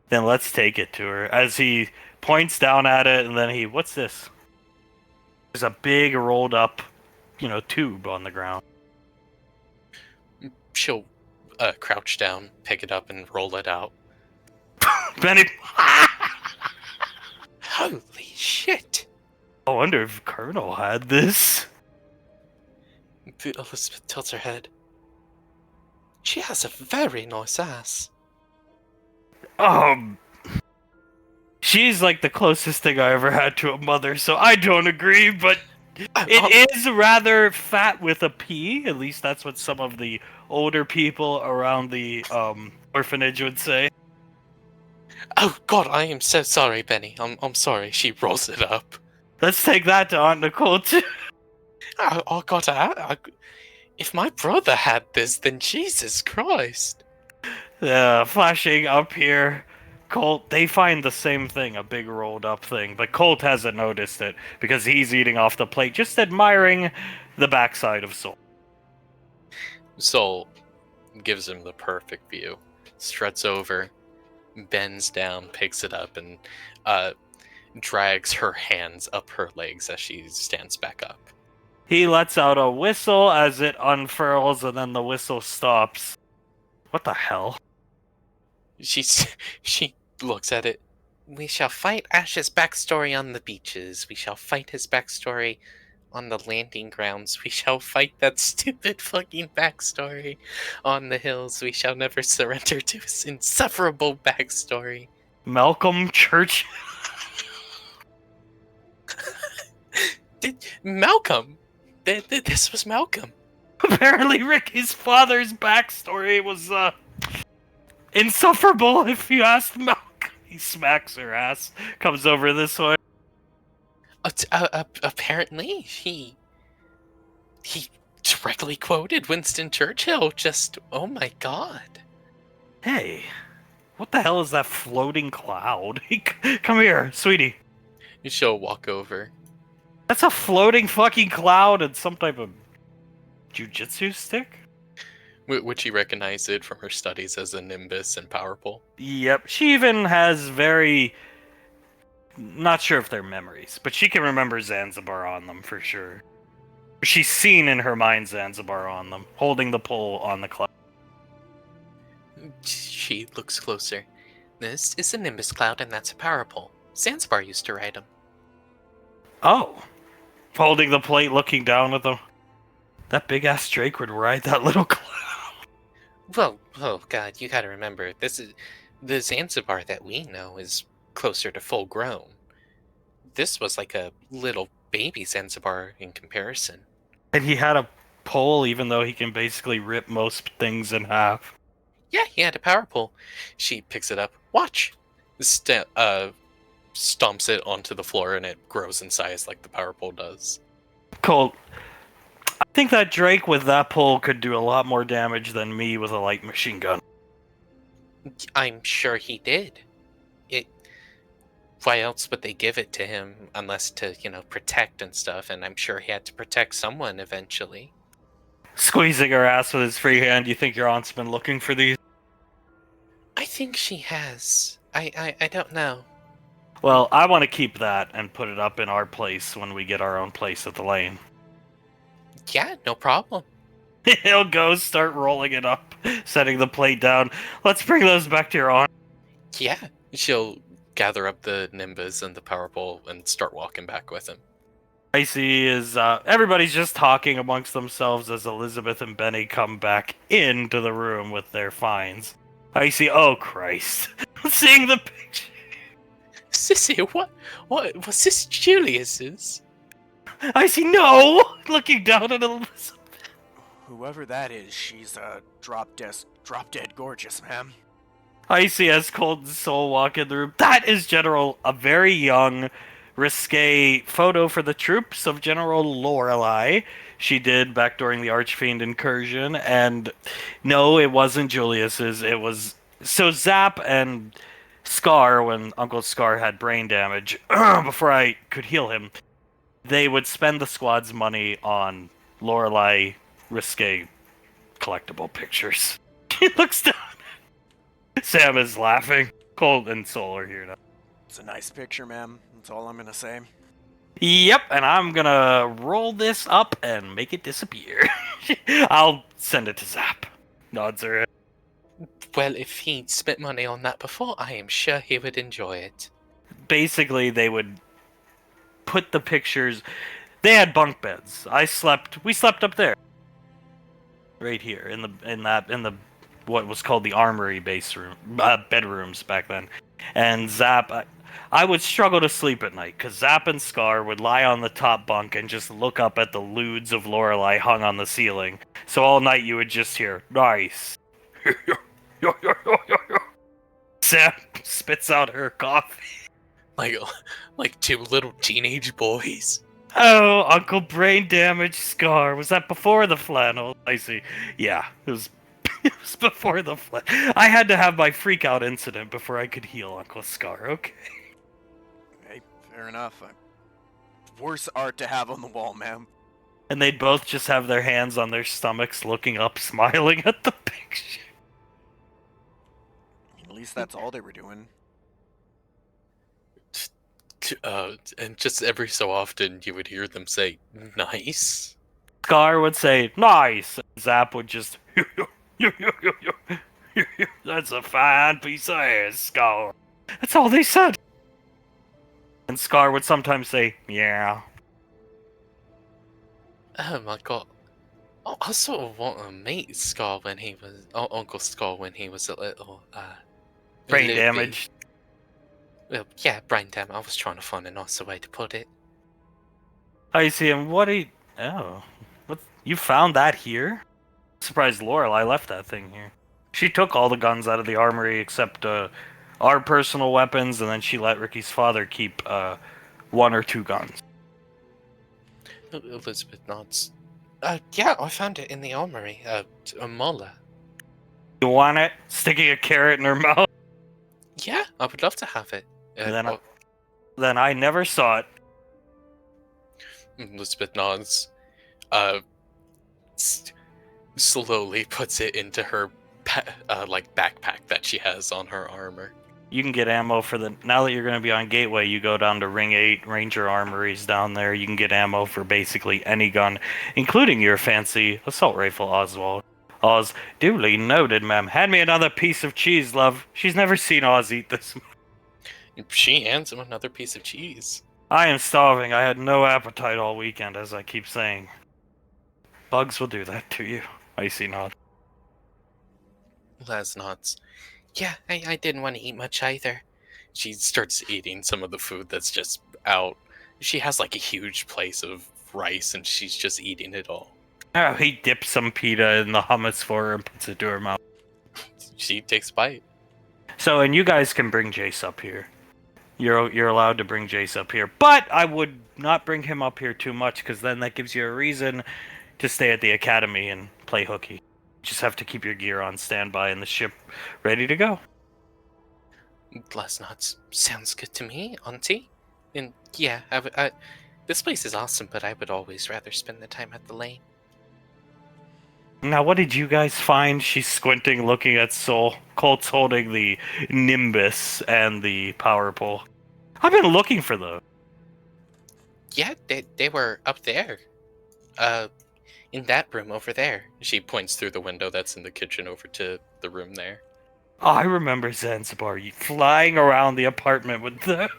Then let's take it to her. As he points down at it, and then what's this? There's a big rolled up, tube on the ground. She'll crouch down, pick it up, and roll it out. Benny! Holy shit! I wonder if Colonel had this. Elizabeth tilts her head. She has a very nice ass. She's like the closest thing I ever had to a mother, so I don't agree, but it is rather fat with a P. At least that's what some of the older people around the orphanage would say. Oh God, I am so sorry, Benny. I'm sorry. She rolls it up. Let's take that to Aunt Nicole too. Oh God, if my brother had this, then Jesus Christ. Flashing up here. Colt, they find the same thing, a big rolled up thing, but Colt hasn't noticed it because he's eating off the plate, just admiring the backside of Soul. Soul gives him the perfect view, struts over, bends down, picks it up, and drags her hands up her legs as she stands back up. He lets out a whistle as it unfurls, and then the whistle stops. What the hell? She looks at it. We shall fight Ash's backstory on the beaches. We shall fight his backstory on the landing grounds. We shall fight that stupid fucking backstory on the hills. We shall never surrender to his insufferable backstory. Malcolm Church? Malcolm? This was Malcolm. Apparently Ricky's father's backstory was, insufferable, if you ask Malcolm. He smacks her ass, comes over this way. Apparently, he directly quoted Winston Churchill. Just, oh my God. Hey, what the hell is that floating cloud? Come here, sweetie. She'll walk over. That's a floating fucking cloud and some type of jujitsu stick? Would she recognize it from her studies as a Nimbus and Power Pole? Yep, she even has not sure if they're memories, but she can remember Zanzibar on them for sure. She's seen in her mind Zanzibar on them, holding the pole on the cloud. She looks closer. This is a Nimbus cloud and that's a Power Pole. Zanzibar used to ride them. Oh. Holding the plate, looking down at them. That big-ass Drake would ride that little cloud. Well, oh God, you gotta remember, this is the Zanzibar that we know is closer to full grown. This was like a little baby Zanzibar in comparison. And he had a pole, even though he can basically rip most things in half. Yeah, he had a power pole. She picks it up. Watch! Stomps it onto the floor and it grows in size like the power pole does. Colt, I think that Drake with that pole could do a lot more damage than me with a light machine gun. I'm sure he did. Why else would they give it to him unless to, protect and stuff? And I'm sure he had to protect someone eventually. Squeezing her ass with his free hand, you think your aunt's been looking for these? I think she has. I don't know. Well, I want to keep that and put it up in our place when we get our own place at the lane. Yeah, no problem. He'll go start rolling it up, setting the plate down. Let's bring those back to your aunt. Yeah, she'll gather up the Nimbus and the power pole and start walking back with him. I see is everybody's just talking amongst themselves as Elizabeth and Benny come back into the room with their finds. I see. Oh Christ! Seeing the picture. Sissy, what was this Julius's? I see. No, looking down at Elizabeth. Whoever that is, she's drop dead gorgeous, ma'am. I see as Colt and Soul walk in the room. That is a very young, risque photo for the troops of General Lorelei. She did back during the Archfiend incursion, and no, it wasn't Julius's. It was so Zap and Scar, when Uncle Scar had brain damage, before I could heal him, they would spend the squad's money on Lorelei risque collectible pictures. He looks down. Sam is laughing. Colt and Soul are here now. It's a nice picture, ma'am. That's all I'm gonna say. Yep, and I'm gonna roll this up and make it disappear. I'll send it to Zap. Nods her head. Well, if he'd spent money on that before, I am sure he would enjoy it. Basically, they would put the pictures. They had bunk beds. We slept up there, right here in the what was called the armory base room, bedrooms back then. And Zap, I would struggle to sleep at night because Zap and Scar would lie on the top bunk and just look up at the lewds of Lorelei hung on the ceiling. So all night you would just hear nice. Sam spits out her coffee. Like two little teenage boys. Oh, Uncle Brain Damage Scar. Was that before the flannel? I see. Yeah, it was before the flannel. I had to have my freak out incident before I could heal Uncle Scar, okay. Hey, fair enough. Worse art to have on the wall, ma'am. And they'd both just have their hands on their stomachs looking up, smiling at the picture. At least that's all they were doing. And just every so often you would hear them say, nice. Scar would say, nice. And Zap would just, that's a fine piece of ass, Scar. That's all they said. And Scar would sometimes say, yeah. Oh my god. I sort of want to meet Scar when he was, Uncle Scar when he was a little, Brain little damage. Well, yeah, brain damage. I was trying to find a nicer way to put it. I see him. Oh. What? You found that here? Surprised Lorelei left that thing here. She took all the guns out of the armory except our personal weapons, and then she let Ricky's father keep 1 or 2 guns. Elizabeth nods. Yeah, I found it in the armory. A Mola. You want it? Sticking a carrot in her mouth? Yeah, I would love to have it. Then I never saw it. Elizabeth nods. Slowly puts it into her backpack that she has on her armor. You can get ammo for now that you're going to be on Gateway, you go down to Ring 8, Ranger Armories down there. You can get ammo for basically any gun, including your fancy assault rifle, Oswald. Oz, duly noted, ma'am. Hand me another piece of cheese, love. She's never seen Oz eat this. She hands him another piece of cheese. I am starving. I had no appetite all weekend, as I keep saying. Bugs will do that to you. Icy nod. Les nods. Yeah, I didn't want to eat much either. She starts eating some of the food that's just out. She has like a huge place of rice, and she's just eating it all. Oh, he dips some pita in the hummus for her and puts it to her mouth. She takes a bite. So, and you guys can bring Jace up here. You're allowed to bring Jace up here, but I would not bring him up here too much because then that gives you a reason to stay at the academy and play hooky. Just have to keep your gear on standby and the ship ready to go. Glassnots sounds good to me, Auntie. And yeah, this place is awesome, but I would always rather spend the time at the lane. Now, what did you guys find? She's squinting, looking at Soul. Colt's holding the Nimbus and the power pole. I've been looking for those. Yeah, they were up there. In that room over there. She points through the window that's in the kitchen over to the room there. Oh, I remember Zanzibar flying around the apartment with the...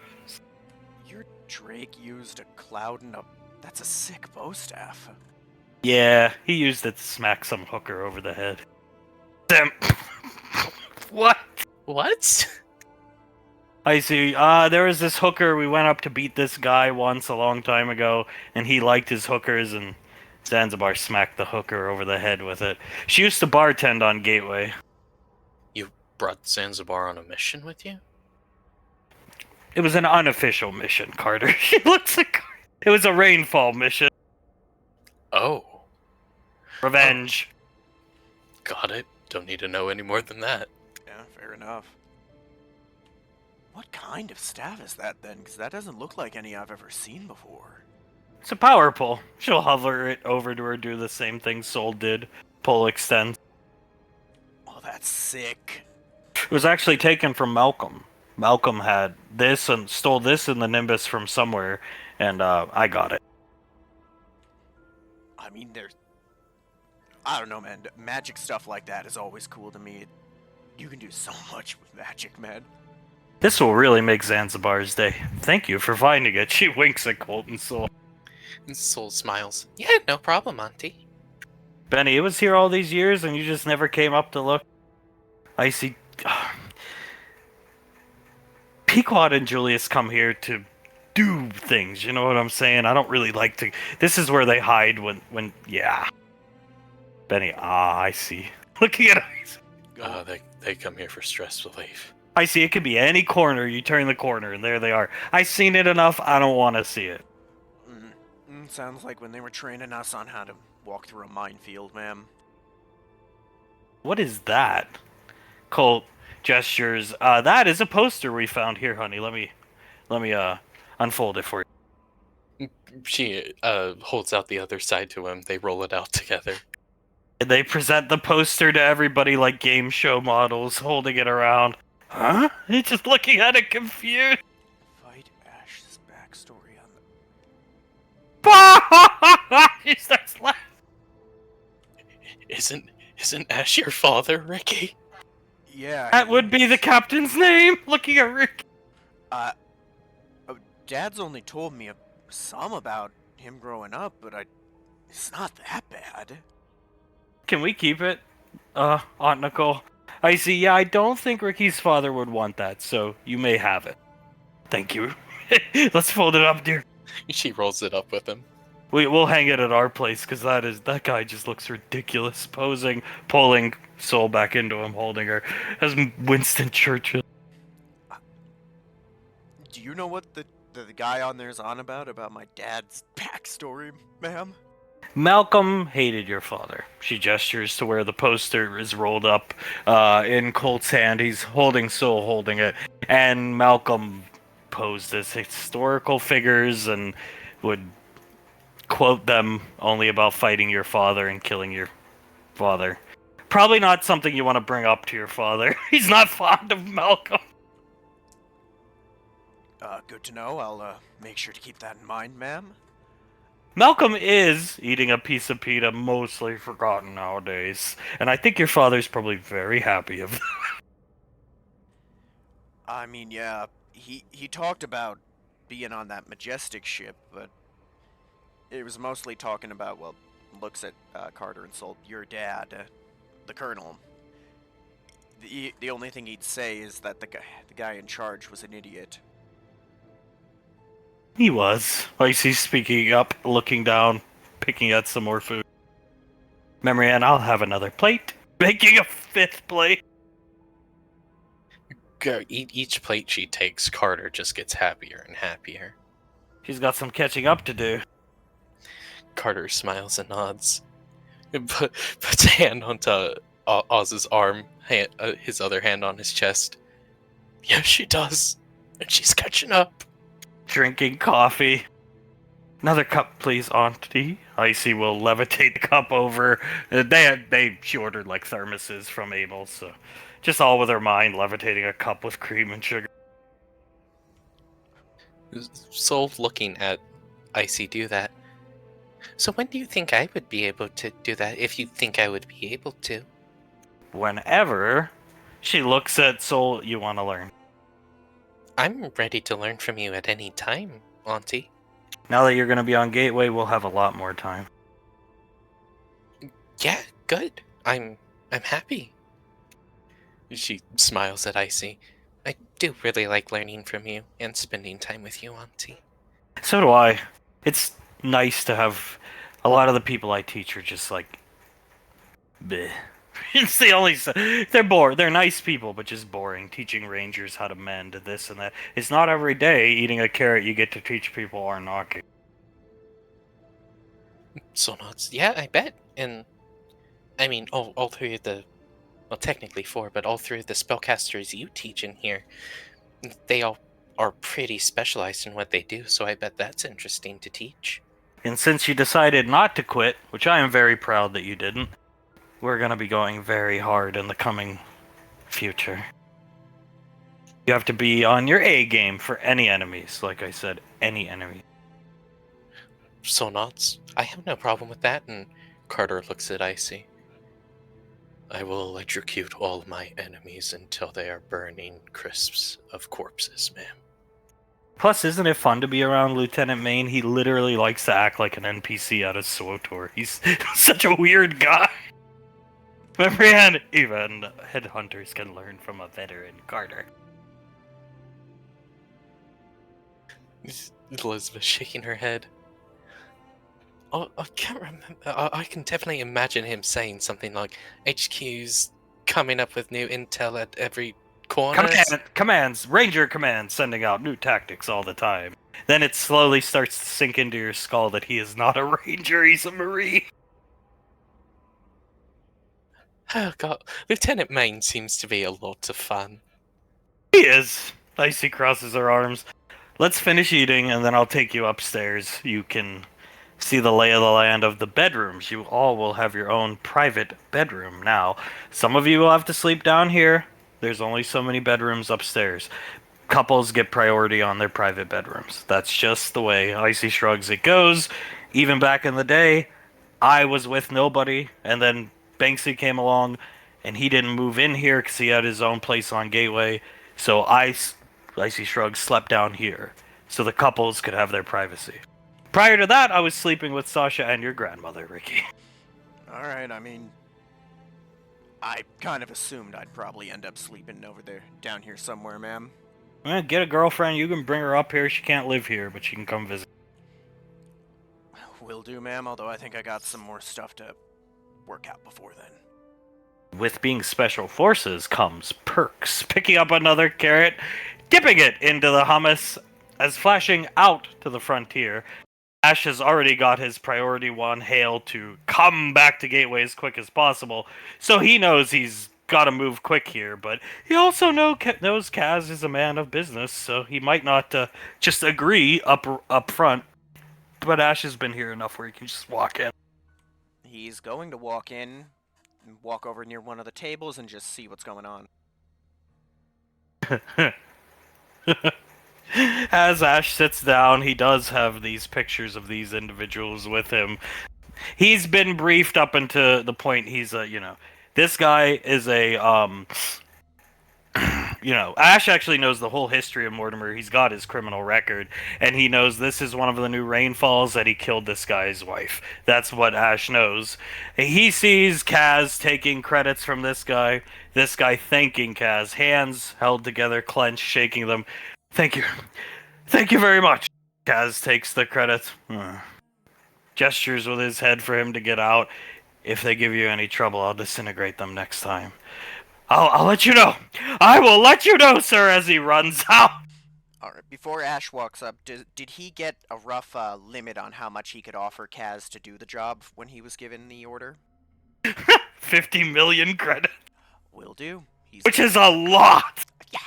Your Drake used a cloud and a... That's a sick bow staff. Yeah, he used it to smack some hooker over the head. Damn. What? What? I see. There was this hooker. We went up to beat this guy once a long time ago, and he liked his hookers, and Zanzibar smacked the hooker over the head with it. She used to bartend on Gateway. You brought Zanzibar on a mission with you? It was an unofficial mission, Carter. She looks like... It was a rainfall mission. Oh. Revenge. Got it. Don't need to know any more than that. Yeah, fair enough. What kind of staff is that then? Because that doesn't look like any I've ever seen before. It's a power pull. She'll hover it over to her, do the same thing Soul did. Pull extend. Oh, that's sick. It was actually taken from Malcolm. Malcolm had this and stole this in the Nimbus from somewhere, and I got it. I mean, I don't know, man. Magic stuff like that is always cool to me. You can do so much with magic, man. This will really make Zanzibar's day. Thank you for finding it. She winks at Colt and Soul. And Soul smiles. Yeah, no problem, Auntie. Benny, it was here all these years and you just never came up to look. I see. Pequod and Julius come here to do things, you know what I'm saying? I don't really like to... This is where they hide when yeah. Benny, I see. Looking at eyes. They come here for stress relief. I see, it could be any corner. You turn the corner and there they are. I've seen it enough, I don't want to see it. Sounds like when they were training us on how to walk through a minefield, ma'am. What is that? Colt gestures. That is a poster we found here, honey. Let me unfold it for you. She holds out the other side to him. They roll it out together. And they present the poster to everybody like game show models, holding it around. Huh? He's just looking at it confused. Fight Ash's backstory on the... She starts laughing. Isn't Ash your father, Ricky? Yeah. That would be the captain's name. Looking at Rick. Dad's only told me some about him growing up, but it's not that bad. Can we keep it, Aunt Nicole? I see. Yeah, I don't think Ricky's father would want that, so you may have it. Thank you. Let's fold it up, dear. She rolls it up with him. We'll hang it at our place, because that guy just looks ridiculous, posing, pulling Soul back into him, holding her, as Winston Churchill. Do you know what the guy on there's on about my dad's backstory, ma'am? Malcolm hated your father. She gestures to where the poster is rolled up in Colt's hand. He's holding Soul, holding it. And Malcolm posed as historical figures and would quote them only about fighting your father and killing your father. Probably not something you want to bring up to your father. He's not fond of Malcolm. Good to know. I'll make sure to keep that in mind, ma'am. Malcolm is eating a piece of pita, mostly forgotten nowadays. And I think your father's probably very happy of that. I mean, yeah, he talked about being on that majestic ship, but it was mostly talking about, well, looks at Carter and Soul, your dad, the colonel. The only thing he'd say is that the guy in charge was an idiot. He was. Icy's speaking up, looking down, picking at some more food. Memory Ann, I'll have another plate. Making a 5th plate. Each plate she takes, Carter just gets happier and happier. She's got some catching up to do. Carter smiles and nods. Puts a hand onto Oz's arm, his other hand on his chest. Yeah, she does. And she's catching up. Drinking coffee. Another cup, please, Auntie. Icy will levitate the cup over. She ordered like thermoses from Abel, so just all with her mind, levitating a cup with cream and sugar. Soul looking at Icy do that. So when do you think I would be able to do that, if you think I would be able to? Whenever she looks at Soul, you want to learn. I'm ready to learn from you at any time, Auntie. Now that you're going to be on Gateway, we'll have a lot more time. Yeah, good. I'm happy. She smiles at Icy. I do really like learning from you and spending time with you, Auntie. So do I. It's nice to have a lot of the people I teach are just like, bleh. It's the only. They're bored. They're nice people, but just boring. Teaching rangers how to mend this and that. It's not every day eating a carrot you get to teach people are knocking. So nuts. Yeah, I bet. And I mean, all 3 of the, well, technically 4, but all 3 of the spellcasters you teach in here, they all are pretty specialized in what they do. So I bet that's interesting to teach. And since you decided not to quit, which I am very proud that you didn't, we're going to be going very hard in the coming future. You have to be on your A game for any enemies, like I said, any enemy. So nuts. I have no problem with that, and Carter looks at Icy. I will electrocute all my enemies until they are burning crisps of corpses, ma'am. Plus, isn't it fun to be around Lieutenant Maine? He literally likes to act like an NPC out of SWTOR. He's such a weird guy. Remember, even headhunters can learn from a veteran, Carter. Elizabeth shaking her head. Oh, I can't remember. I can definitely imagine him saying something like, HQ's coming up with new intel at every corner. Commands, Ranger commands, sending out new tactics all the time. Then it slowly starts to sink into your skull that he is not a Ranger, he's a Marine. Oh god, Lieutenant Maine seems to be a lot of fun. He is. Icy crosses her arms. Let's finish eating, and then I'll take you upstairs. You can see the lay of the land of the bedrooms. You all will have your own private bedroom now. Some of you will have to sleep down here. There's only so many bedrooms upstairs. Couples get priority on their private bedrooms. That's just the way Icy shrugs it goes. Even back in the day, I was with nobody, and then Banksy came along, and he didn't move in here because he had his own place on Gateway. So Icy Shrugs slept down here, so the couples could have their privacy. Prior to that, I was sleeping with Sasha and your grandmother, Ricky. Alright, I mean, I kind of assumed I'd probably end up sleeping over there, down here somewhere, ma'am. Well, get a girlfriend, you can bring her up here. She can't live here, but she can come visit. Will do, ma'am, although I think I got some more stuff to work out before then. With being special forces comes perks. Picking up another carrot, dipping it into the hummus, as flashing out to the frontier. Ash has already got his priority 1 hail to come back to Gateway as quick as possible, so he knows he's got to move quick here, but he also knows Kaz is a man of business, so he might not just agree up front, but Ash has been here enough where he can just walk in. He's going to walk in, and walk over near one of the tables and just see what's going on. As Ash sits down, he does have these pictures of these individuals with him. He's been briefed up until the point he's this guy is a Ash actually knows the whole history of Mortimer. He's got his criminal record, and he knows this is one of the new rainfalls that he killed this guy's wife. That's what Ash knows. He sees Kaz taking credits from this guy thanking Kaz, hands held together, clenched, shaking them. Thank you. Thank you very much. Kaz takes the credits. Gestures with his head for him to get out. If they give you any trouble, I'll disintegrate them next time. I'll let you know. I will let you know, sir, as he runs out. Alright, before Ash walks up, did he get a rough limit on how much he could offer Kaz to do the job when he was given the order? 50 million credits. Will do. Which is a lot. Yeah.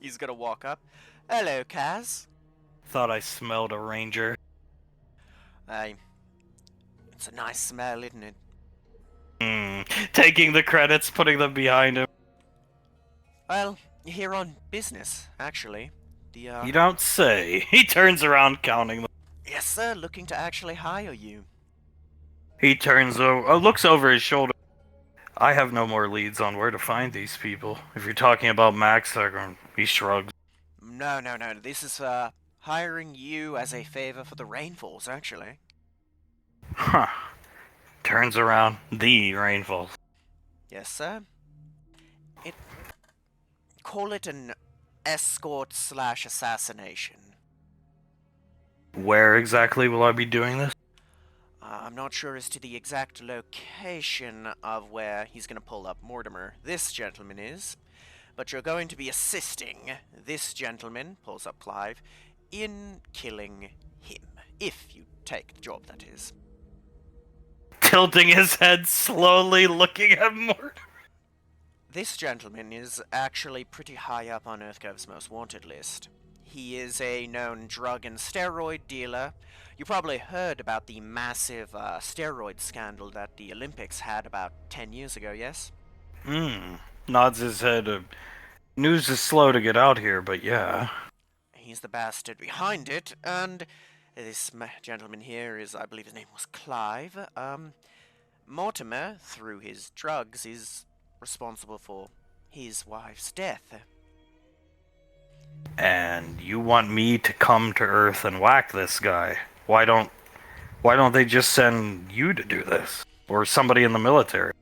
He's gonna walk up. Hello, Kaz. Thought I smelled a ranger. It's a nice smell, isn't it? Taking the credits, putting them behind him. Well, you're here on business, actually. You don't say. He turns around, counting them. Yes, sir. Looking to actually hire you. He turns over, looks over his shoulder. I have no more leads on where to find these people. If you're talking about Max, he shrugs. No. This is hiring you as a favor for the rainfalls, actually. Huh. Turns around. The rainfalls. Yes, sir. Call it an escort/assassination. Where exactly will I be doing this? I'm not sure as to the exact location of where he's going to pull up Mortimer. This gentleman is. But you're going to be assisting this gentleman, pulls up Clive, in killing him. If you take the job, that is. Tilting his head slowly, looking at Mortimer. This gentleman is actually pretty high up on EarthGov's most wanted list. He is a known drug and steroid dealer. You probably heard about the massive steroid scandal that the Olympics had about 10 years ago, yes? Nods his head. News is slow to get out here, but yeah. He's the bastard behind it, and this gentleman here is, I believe his name was Clive. Mortimer, through his drugs, is responsible for his wife's death. And you want me to come to Earth and whack this guy? Why don't they just send you to do this? Or somebody in the military?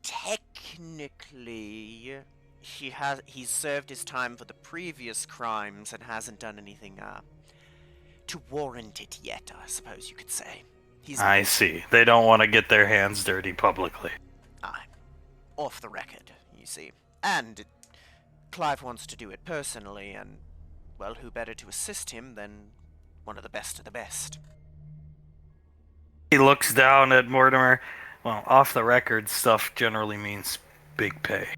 Technically, he's served his time for the previous crimes and hasn't done anything to warrant it yet, I suppose you could say. I see. They don't want to get their hands dirty publicly. Off the record, you see. And Clive wants to do it personally, and, well, who better to assist him than one of the best. He looks down at Mortimer. Well, off the record stuff generally means big pay.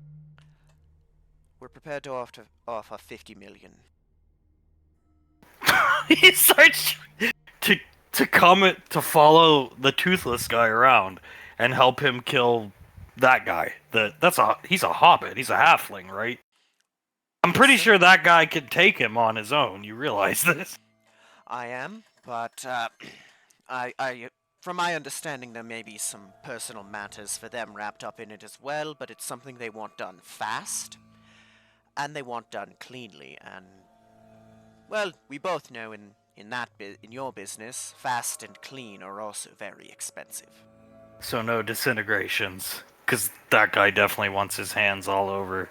We're prepared to offer 50 million. He starts to follow the toothless guy around and help him kill that guy. He's a hobbit. He's a halfling, right? I'm pretty sure that guy could take him on his own. You realize this? I am, but from my understanding, there may be some personal matters for them wrapped up in it as well, but it's something they want done fast, and they want done cleanly, and, well, we both know in your business, fast and clean are also very expensive. So no disintegrations, because that guy definitely wants his hands all over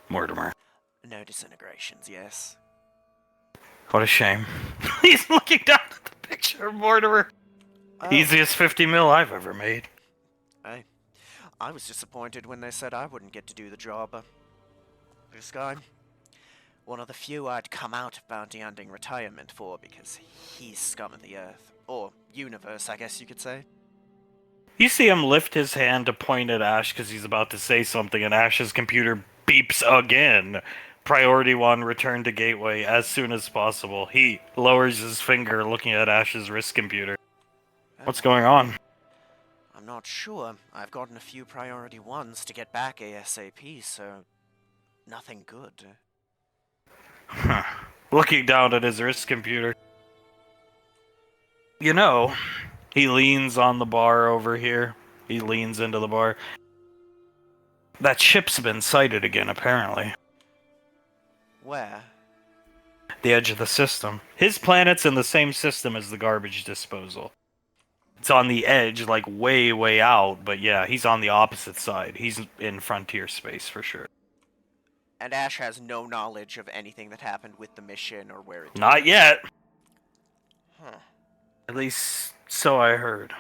Mortimer. No disintegrations, yes. What a shame. He's looking down at the picture of Mortimer. Oh. Easiest 50 mil I've ever made. I was disappointed when they said I wouldn't get to do the job. This guy, one of the few I'd come out of bounty hunting retirement for because he's scum of the earth. Or universe, I guess you could say. You see him lift his hand to point at Ash because he's about to say something, and Ash's computer beeps again. Priority 1, return to gateway as soon as possible. He lowers his finger looking at Ash's wrist computer. What's going on? I'm not sure. I've gotten a few priority 1s to get back ASAP, so nothing good. Looking down at his wrist computer. You know, he leans on the bar over here. He leans into the bar. That ship's been sighted again, apparently. Where? The edge of the system. His planet's in the same system as the garbage disposal. It's on the edge, like way, way out, but yeah, he's on the opposite side. He's in frontier space for sure. And Ash has no knowledge of anything that happened with the mission or where it took Not us. yet. Huh. At least, so I heard.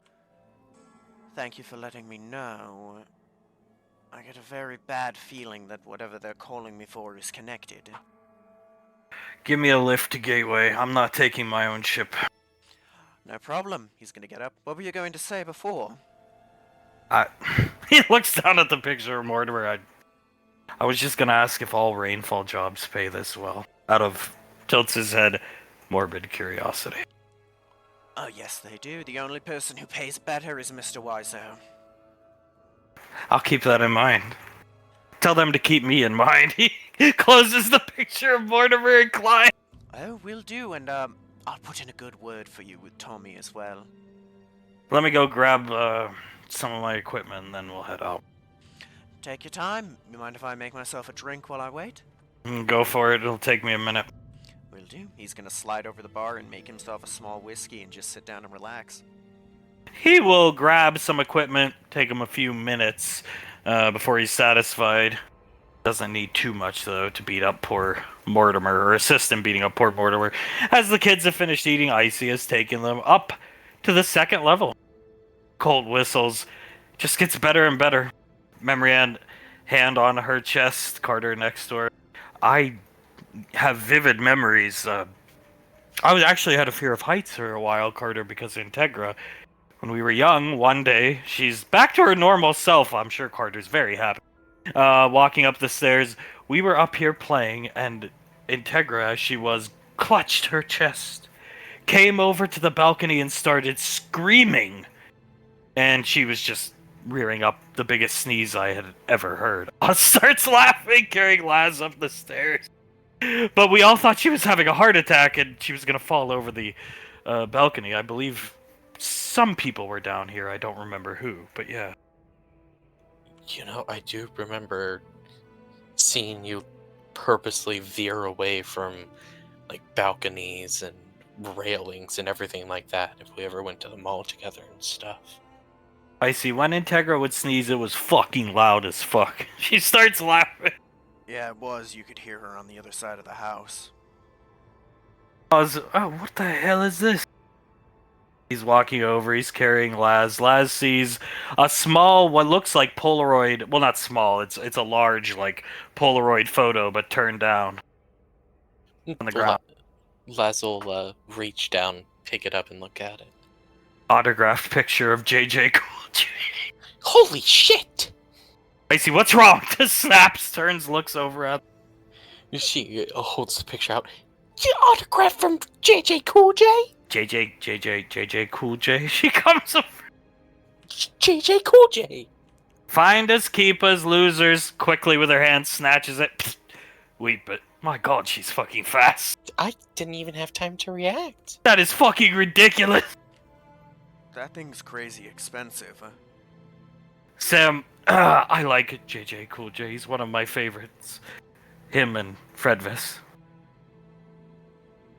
Thank you for letting me know. I get a very bad feeling that whatever they're calling me for is connected. Give me a lift to Gateway. I'm not taking my own ship. No problem. He's gonna get up. What were you going to say before? He looks down at the picture of Mortimer. I was just gonna ask if all rainfall jobs pay this well. Out of tilts his head, morbid curiosity. Oh, yes, they do. The only person who pays better is Mr. Wiseau. I'll keep that in mind. Tell them to keep me in mind. He closes the picture of Mortimer and Klein. Oh, will do, and I'll put in a good word for you with Tommy as well. Let me go grab some of my equipment and then we'll head out. Take your time. You mind if I make myself a drink while I wait? Go for it. It'll take me a minute. Will do. He's gonna slide over the bar and make himself a small whiskey and just sit down and relax. He will grab some equipment, take him a few minutes before he's satisfied. Doesn't need too much, though, to beat up poor Mortimer, or assist him beating up poor Mortimer. As the kids have finished eating, Icy has taken them up to the second level. Colt whistles. Just gets better and better. Memory hand on her chest, Carter next to her. I have vivid memories. I actually had a fear of heights for a while, Carter, because of Integra. When we were young, one day, she's back to her normal self. I'm sure Carter's very happy. Walking up the stairs, we were up here playing, and Integra, as she was, clutched her chest, came over to the balcony and started screaming. And she was just rearing up the biggest sneeze I had ever heard. Oz starts laughing, carrying Laz up the stairs. But we all thought she was having a heart attack and she was going to fall over the balcony. I believe some people were down here. I don't remember who, but yeah. You know, I do remember seeing you purposely veer away from, like, balconies and railings and everything like that if we ever went to the mall together and stuff. I see. When Integra would sneeze, it was fucking loud as fuck. She starts laughing. Yeah, it was. You could hear her on the other side of the house. Oz, oh, what the hell is this? He's walking over, he's carrying Laz. Laz sees a small, what looks like Polaroid, well, not small, it's a large, like, Polaroid photo, but turned down on the ground. Laz will reach down, pick it up, and look at it. Autographed picture of JJ Cool J. Holy shit! I see, what's wrong? Just snaps, turns, looks over at. She holds the picture out. Your autograph from JJ Cool J? JJ Cool J. She comes over. JJ Cool J. Find us, keep us, losers. Quickly with her hand, snatches it. Psst. Weep it. My god, she's fucking fast. I didn't even have time to react. That is fucking ridiculous. That thing's crazy expensive. Sam, I like JJ Cool J. He's one of my favorites. Him and Fredvis.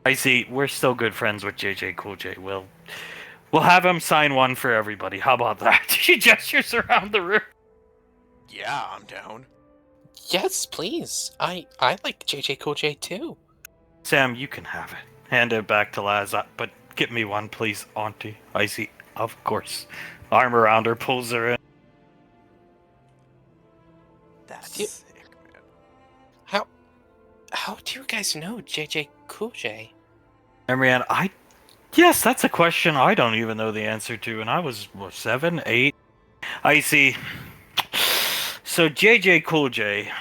I see, we're still good friends with JJ Cool J. We'll have him sign one for everybody. How about that? She gestures around the room. Yeah, I'm down. Yes, please. I like JJ Cool J too. Sam, you can have it. Hand it back to Laz, but get me one, please, Auntie. I see, of course. Arm around her, pulls her in. That's You- sick, man. How do you guys know JJ Cool J? Marianne, yes, that's a question I don't even know the answer to, and I was, 7, 8? I see. So JJ Cool J,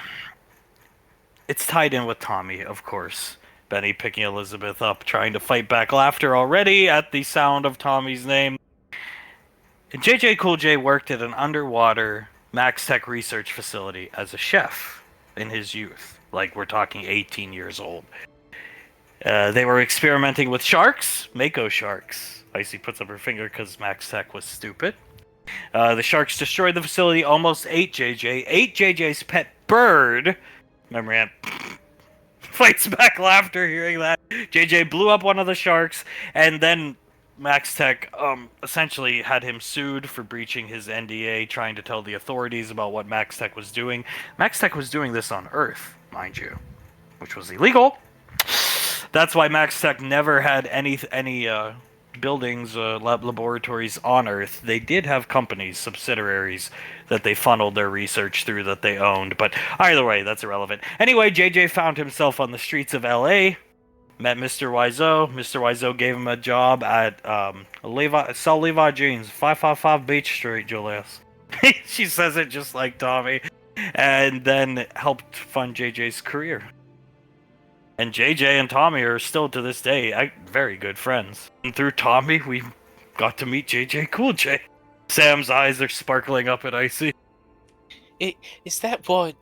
it's tied in with Tommy, of course. Benny picking Elizabeth up, trying to fight back laughter already at the sound of Tommy's name. And JJ Cool J worked at an underwater Max Tech research facility as a chef in his youth. Like, we're talking 18 years old. They were experimenting with sharks, Mako sharks. Icy puts up her finger because Max Tech was stupid. The sharks destroyed the facility, almost ate JJ, ate JJ's pet bird. Memory Ann fights back laughter hearing that. JJ blew up one of the sharks, and then Max Tech essentially had him sued for breaching his NDA, trying to tell the authorities about what Max Tech was doing. Max Tech was doing this on Earth, mind you, which was illegal. That's why Max Tech never had any buildings, laboratories on Earth. They did have companies, subsidiaries, that they funneled their research through that they owned, but either way, that's irrelevant. Anyway, JJ found himself on the streets of LA, met Mr. Wiseau. Mr. Wiseau gave him a job at sell Levi jeans, 555 Beach Street, Julius. She says it just like Tommy. And then helped fund JJ's career. And JJ and Tommy are still to this day very good friends. And through Tommy, we got to meet JJ Cool J. Sam's eyes are sparkling up at Icy. Is that what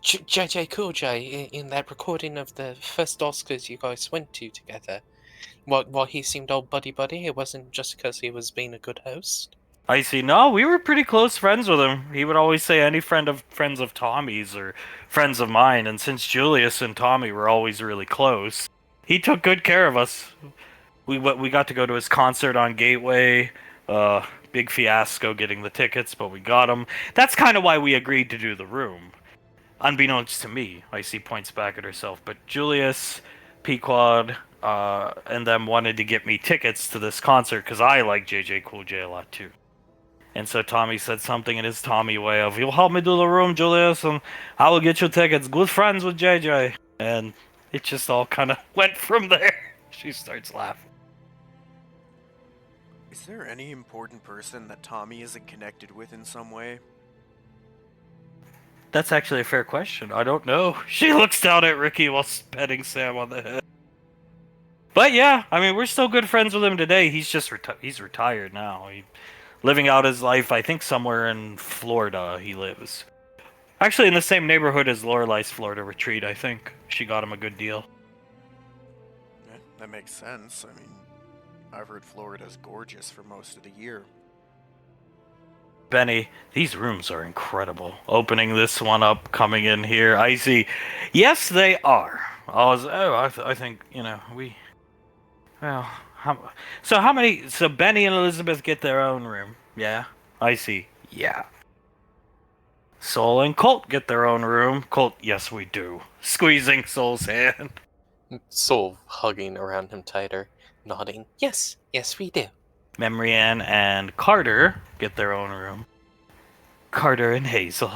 JJ Cool J in that recording of the first Oscars you guys went to together? While he seemed all buddy-buddy, it wasn't just because he was being a good host? Icy, no, we were pretty close friends with him. He would always say any friends of Tommy's or friends of mine, and since Julius and Tommy were always really close, he took good care of us. We got to go to his concert on Gateway. Big fiasco getting the tickets, but we got them. That's kind of why we agreed to do the room. Unbeknownst to me, Icy points back at herself, but Julius, Pequod, and them wanted to get me tickets to this concert because I like JJ Cool J a lot too. And so Tommy said something in his Tommy way of, "You'll help me do the room, Julius, and I will get you tickets. Good friends with JJ." And it just all kind of went from there. She starts laughing. Is there any important person that Tommy isn't connected with in some way? That's actually a fair question. I don't know. She looks down at Ricky while petting Sam on the head. But yeah, I mean, we're still good friends with him today. He's just he's retired now. Living out his life, I think somewhere in Florida he lives. Actually in the same neighborhood as Lorelei's Florida retreat, I think. She got him a good deal. Yeah, that makes sense. I mean, I've heard Florida's gorgeous for most of the year. Benny, these rooms are incredible. Opening this one up, coming in here, Icy. Yes, they are. I think, well, how many, so Benny and Elizabeth get their own room, yeah? Icy, yeah. Soul and Colt get their own room. Colt, yes we do. Squeezing Soul's hand. Soul hugging around him tighter, nodding, yes we do. Memory Ann and Carter get their own room. Carter and Hazel.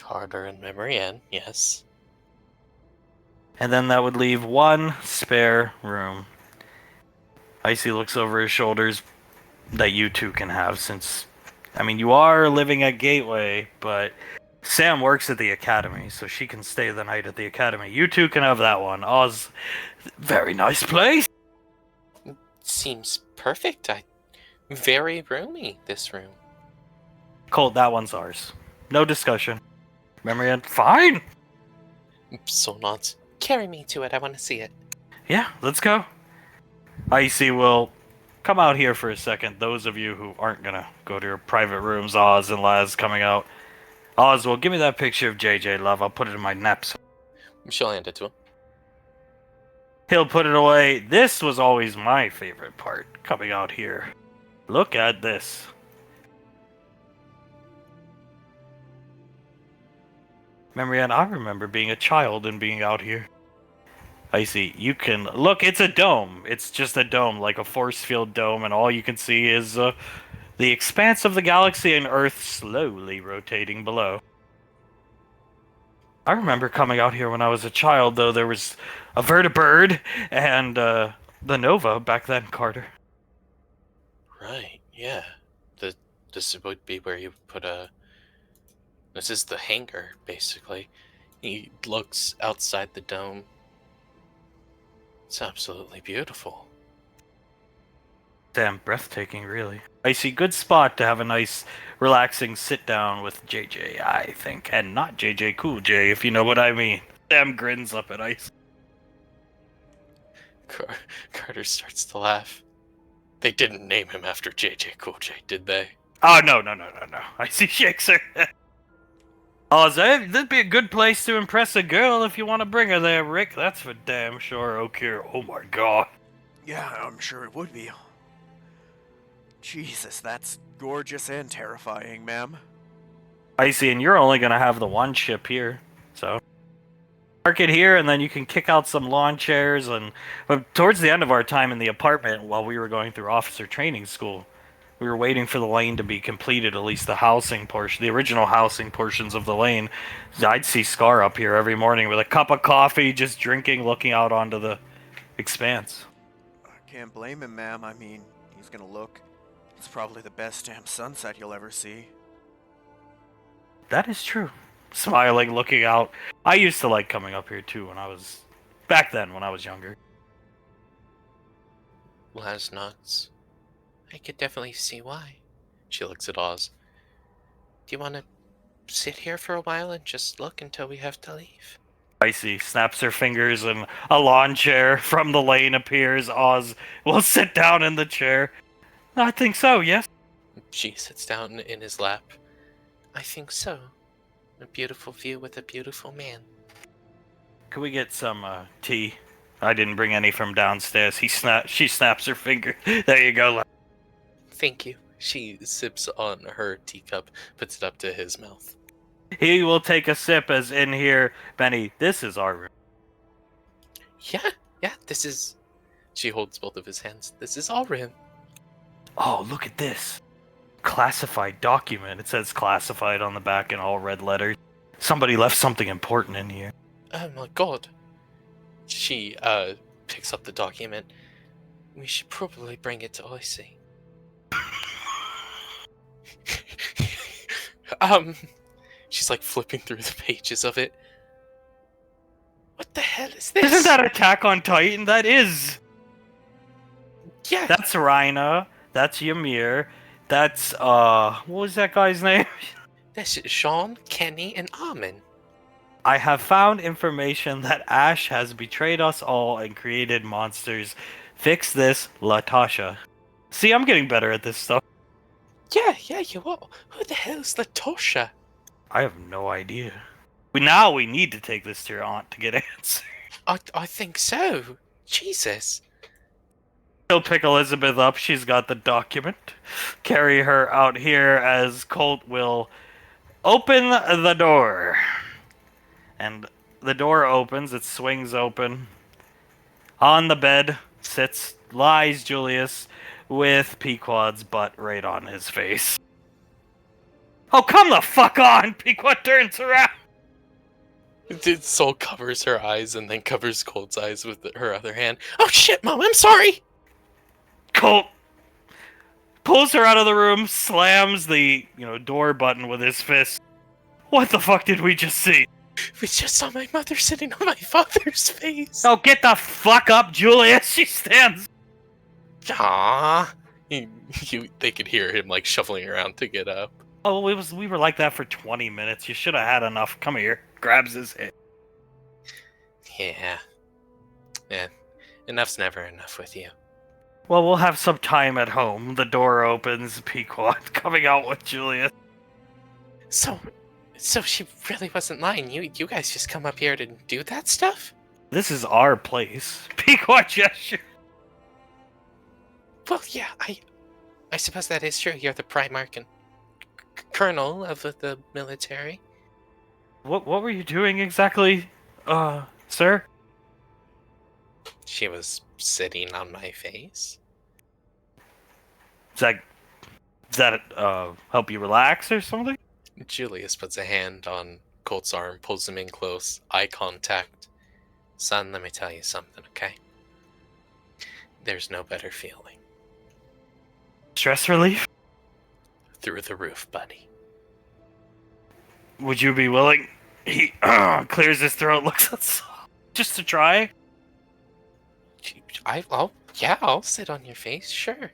Carter and Memory Ann, yes. And then that would leave one spare room. Icy looks over his shoulders that you two can have since, I mean, you are living at Gateway, but Sam works at the Academy, so she can stay the night at the Academy. You two can have that one. Oz, very nice place. Seems perfect. Very roomy, this room. Colt, that one's ours. No discussion. Memory Ann, fine. Soul nods. Carry me to it, I want to see it. Yeah, let's go. Icy will come out here for a second. Those of you who aren't gonna go to your private rooms, Oz and Laz coming out. Oz, well, give me that picture of JJ, love. I'll put it in my knapsack. She'll hand it to him. He'll put it away. This was always my favorite part, coming out here. Look at this. Memory Ann, I remember being a child and being out here. Icy, you can look, it's a dome. It's just a dome, like a force field dome, and all you can see is the expanse of the galaxy and Earth slowly rotating below. I remember coming out here when I was a child, though. There was a vertibird and the Nova back then, Carter. Right, yeah. This would be where you put a... This is the hangar, basically. He looks outside the dome. It's absolutely beautiful. Damn, breathtaking, really. Icy, good spot to have a nice, relaxing sit-down with JJ, I think. And not JJ Cool J, if you know what I mean. Sam grins up at Icy. Carter starts to laugh. They didn't name him after JJ Cool J, did they? Oh, no. I see shakes her head. Oh, that'd be a good place to impress a girl if you want to bring her there, Rick. That's for damn sure. Okay. Oh my god. Yeah, I'm sure it would be. Jesus, that's gorgeous and terrifying, ma'am. I see, and you're only gonna have the one ship here, so park it here, and then you can kick out some lawn chairs. And but towards the end of our time in the apartment, while we were going through officer training school, we were waiting for the lane to be completed, at least the housing portion, the original housing portions of the lane. I'd see Scar up here every morning with a cup of coffee, just drinking, looking out onto the expanse. I can't blame him, ma'am. I mean, he's gonna look. It's probably the best damn sunset you'll ever see. That is true. Smiling, looking out. I used to like coming up here too when I was back then when I was younger. Well, that's nuts. I could definitely see why. She looks at Oz. Do you want to sit here for a while and just look until we have to leave? Icy snaps her fingers and a lawn chair from the lane appears. Oz will sit down in the chair. I think so, yes. She sits down in his lap. I think so. A beautiful view with a beautiful man. Can we get some tea? I didn't bring any from downstairs. She snaps her finger. There you go. Thank you. She sips on her teacup, puts it up to his mouth. He will take a sip as in here, Benny, this is our room. Yeah, this is... She holds both of his hands. This is our room. Oh, look at this. Classified document. It says classified on the back in all red letters. Somebody left something important in here. Oh my god. She, picks up the document. We should probably bring it to Icy. She's like flipping through the pages of it. What the hell is this? Isn't that Attack on Titan? That is. Yeah. That's Rhina. That's Ymir. That's, what was that guy's name? This is Sean, Kenny, and Armin. I have found information that Ash has betrayed us all and created monsters. Fix this, Latasha. See, I'm getting better at this stuff. Yeah, you are. Who the hell's Latasha? I have no idea. Now we need to take this to your aunt to get answers. I think so. Jesus. He'll pick Elizabeth up. She's got the document. Carry her out here as Colt will open the door. And the door opens. It swings open. On the bed lies Julius with Pequod's butt right on his face. Oh, come the fuck on! Pequod turns around. Soul covers her eyes and then covers Colt's eyes with her other hand. Oh shit, Mom, I'm sorry! Colt pulls her out of the room, slams the, door button with his fist. What the fuck did we just see? We just saw my mother sitting on my father's face. Oh, get the fuck up, Julius! She stands. Aww. They could hear him like shuffling around to get up. Oh, we were like that for 20 minutes. You should have had enough. Come here. Grabs his head. Yeah. Enough's never enough with you. Well, we'll have some time at home. The door opens. Pequod coming out with Julius. So she really wasn't lying. You guys just come up here to do that stuff? This is our place. Pequod gesture. Well, yeah, I suppose that is true. You're the Primarch and Colonel of the military. What were you doing exactly, sir? She was sitting on my face. Does that help you relax or something? Julius puts a hand on Colt's arm, pulls him in close, eye contact. Son, let me tell you something, okay? There's no better feeling. Stress relief? Through the roof, buddy. Would you be willing? He clears his throat, looks at just to try. I'll sit on your face, sure.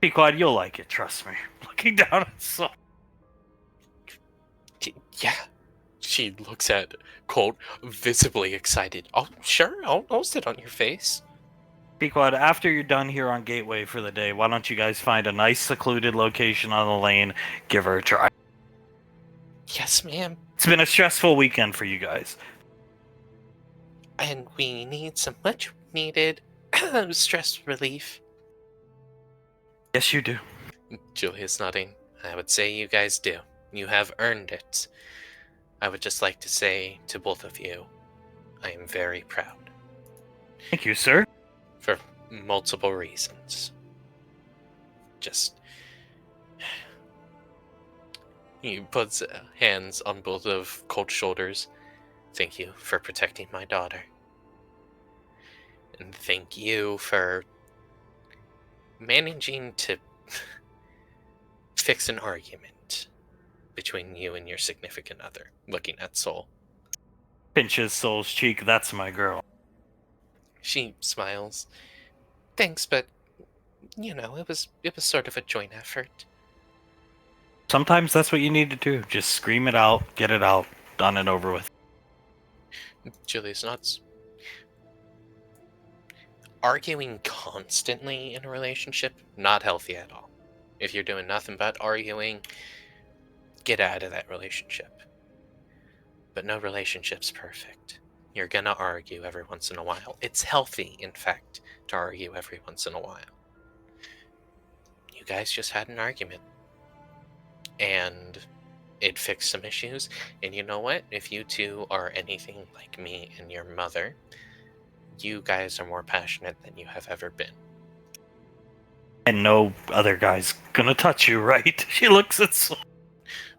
Pequod, you'll like it, trust me. Looking down at Saul. Yeah. She looks at Colt, visibly excited. Oh, sure, I'll sit on your face. Pequod, after you're done here on Gateway for the day, why don't you guys find a nice secluded location on the lane, give her a try. Yes, ma'am. It's been a stressful weekend for you guys. And we need some much needed stress relief. Yes, you do. Julia's nodding. I would say you guys do. You have earned it. I would just like to say to both of you, I am very proud. Thank you, sir. For multiple reasons. Just... He puts hands on both of Colt's shoulders. Thank you for protecting my daughter. And thank you for managing to fix an argument between you and your significant other. Looking at Soul. Pinches Soul's cheek. That's my girl. She smiles. Thanks, but it was sort of a joint effort. Sometimes that's what you need to do. Just scream it out, get it out, done and over with. Julius nods. Arguing constantly in a relationship, not healthy at all. If you're doing nothing but arguing, get out of that relationship. But no relationship's perfect. You're gonna argue every once in a while. It's healthy, in fact, to argue every once in a while. You guys just had an argument. And it fixed some issues. And you know what? If you two are anything like me and your mother, you guys are more passionate than you have ever been. And no other guy's gonna touch you, right? She looks at Soul.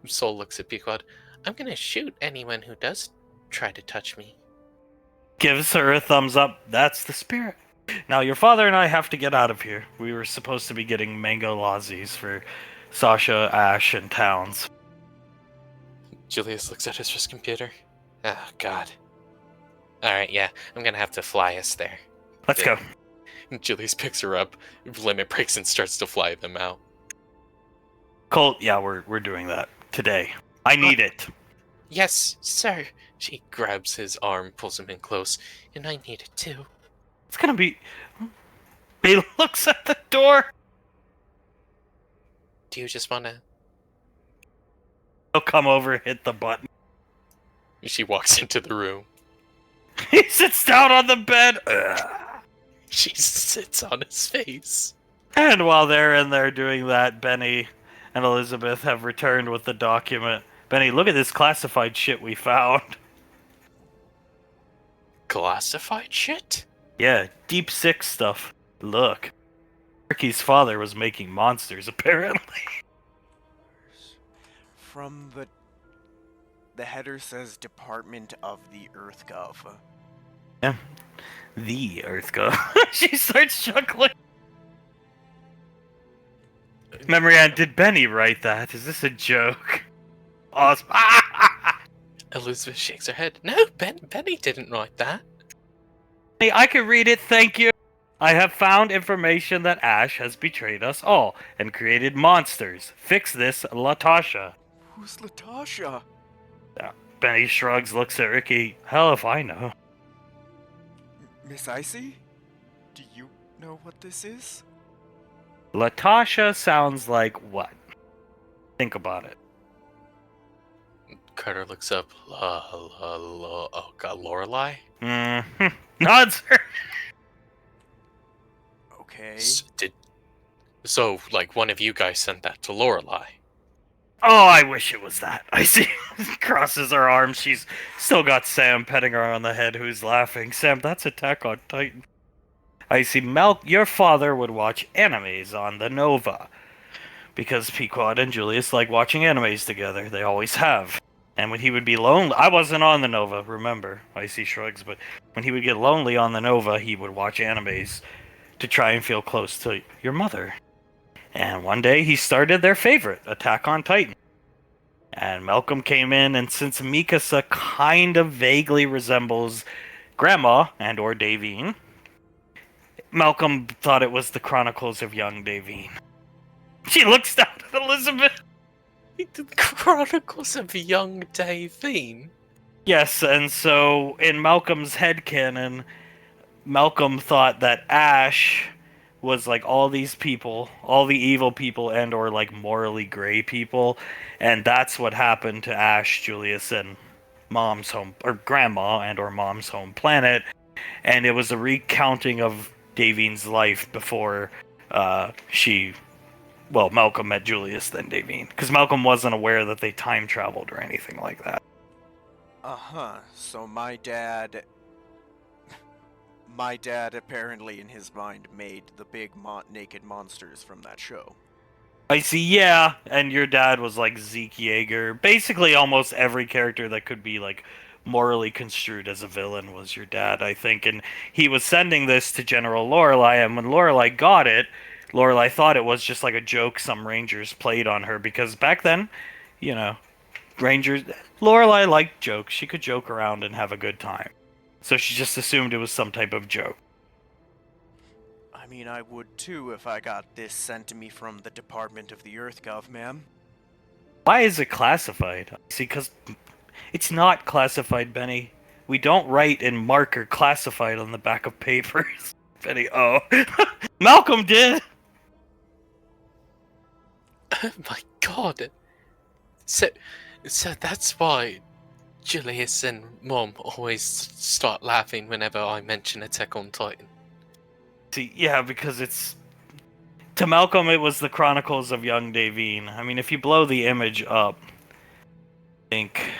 Soul looks at Pequod. I'm gonna shoot anyone who does try to touch me. Gives her a thumbs up. That's the spirit. Now, your father and I have to get out of here. We were supposed to be getting mango lazies for Sasha, Ash, and Towns. Julius looks at his computer. Oh, God. Alright, yeah, I'm gonna have to fly us there. Let's go. Julius picks her up, limit breaks, and starts to fly them out. Colt, yeah, we're doing that today. I need it. Yes, sir. She grabs his arm, pulls him in close, and I need it too. It's gonna be... He looks at the door. Do you just wanna... He'll come over, hit the button. She walks into the room. He sits down on the bed. Ugh. She sits on his face. And while they're in there doing that, Benny and Elizabeth have returned with the document. Benny, look at this classified shit we found. Classified shit? Yeah, Deep Six stuff. Look. Ricky's father was making monsters, apparently. From the header says Department of the EarthGov. Yeah. The EarthGov. She starts chuckling. Memorian, did Benny write that? Is this a joke? Awesome. Elizabeth shakes her head. No, Benny didn't write that. Hey, I can read it, thank you. I have found information that Ash has betrayed us all and created monsters. Fix this, Latasha. Who's Latasha? Benny shrugs, looks at Ricky. Hell if I know. Miss Icy? Do you know what this is? Latasha sounds like what? Think about it. Carter looks up. Oh god, Lorelei? Mm-hmm. Nods her. Okay. So, like, one of you guys sent that to Lorelei? Oh, I wish it was that. I see. Crosses her arms. She's still got Sam petting her on the head, who's laughing. Sam, that's Attack on Titan. I see. Your father would watch animes on the Nova. Because Pequod and Julius like watching animes together. They always have. And when he would be lonely... I wasn't on the Nova, remember. I see shrugs, but when he would get lonely on the Nova, he would watch animes to try and feel close to your mother. And one day he started their favorite, Attack on Titan. And Malcolm came in, and since Mikasa kind of vaguely resembles Grandma and or Davine, Malcolm thought it was the Chronicles of Young Davine. She looks down at Elizabeth. The Chronicles of Young Davine? Yes, and so in Malcolm's headcanon, Malcolm thought that Ash was like all these people, all the evil people and or like morally gray people, and that's what happened to Ash, Julius, and mom's home or grandma and or mom's home planet, and it was a recounting of Davine's life before Malcolm met Julius then Davine, because Malcolm wasn't aware that they time traveled or anything like that. Uh-huh. So my dad apparently in his mind made the big naked monsters from that show. I see, yeah, and your dad was like Zeke Yeager. Basically, almost every character that could be like morally construed as a villain was your dad, I think. And he was sending this to General Lorelei, and when Lorelei got it, Lorelei thought it was just like a joke some Rangers played on her because back then, you know, Rangers. Lorelei liked jokes. She could joke around and have a good time, so she just assumed it was some type of joke. I mean, I would too if I got this sent to me from the Department of the Earth Gov, ma'am. Why is it classified? See, because it's not classified, Benny. We don't write in marker classified on the back of papers. Benny, oh. Malcolm did! Oh my god. So that's why Julius and Mom always start laughing whenever I mention Attack on Titan. See, yeah, because it's... To Malcolm, it was the Chronicles of Young Davine. I mean, if you blow the image up... I think...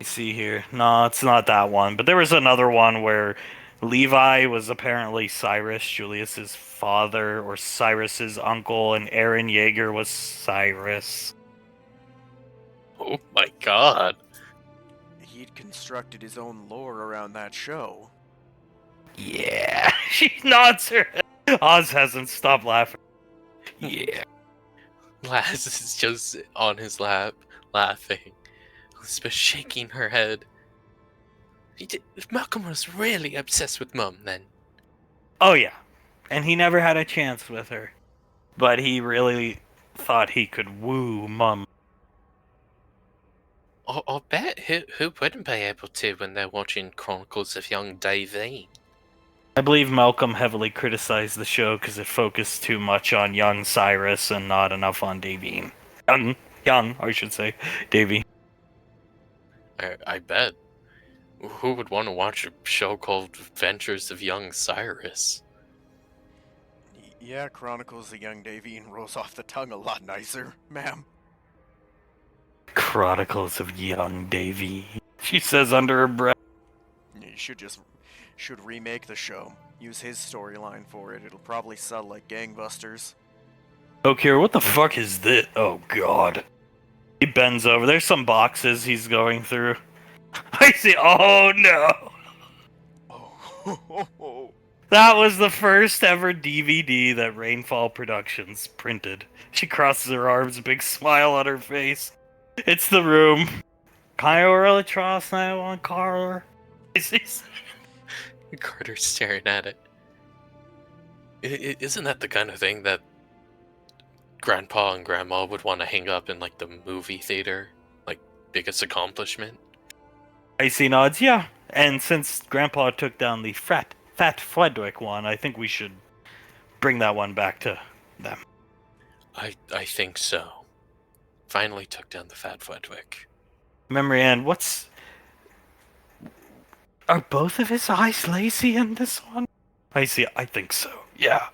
You see here. No, it's not that one. But there was another one where Levi was apparently Cyrus, Julius's father, or Cyrus's uncle, and Aaron Yeager was Cyrus. Oh my god. He'd constructed his own lore around that show. Yeah. She nods her head. Oz hasn't stopped laughing. Yeah. Laz is just on his lap, laughing. Elizabeth shaking her head. Malcolm was really obsessed with Mum then. Oh, yeah. And he never had a chance with her. But he really thought he could woo Mum. I'll bet who wouldn't be able to when they're watching Chronicles of Young Davine? I believe Malcolm heavily criticized the show because it focused too much on young Cyrus and not enough on Davine. Young, I should say. Davine. I bet. Who would want to watch a show called Adventures of Young Cyrus? Yeah, Chronicles of Young Davine rolls off the tongue a lot nicer, ma'am. Chronicles of Young Davine. She says under her breath. You should remake the show. Use his storyline for it. It'll probably sell like gangbusters. Okay, what the fuck is this? Oh god. He bends over. There's some boxes he's going through. I see. Oh no. Oh. That was the first ever DVD that Rainfall Productions printed. She crosses her arms, a big smile on her face. It's The Room. Can I really trust that one, Carter? Carter's staring at it. Isn't that the kind of thing that Grandpa and Grandma would want to hang up in like the movie theater? Like, biggest accomplishment? Icy nods, yeah. And since Grandpa took down the Fat Frederick one, I think we should bring that one back to them. I think so. Finally took down the Fat Frederick. Memory Ann, are both of his eyes lazy in this one? I think so, yeah.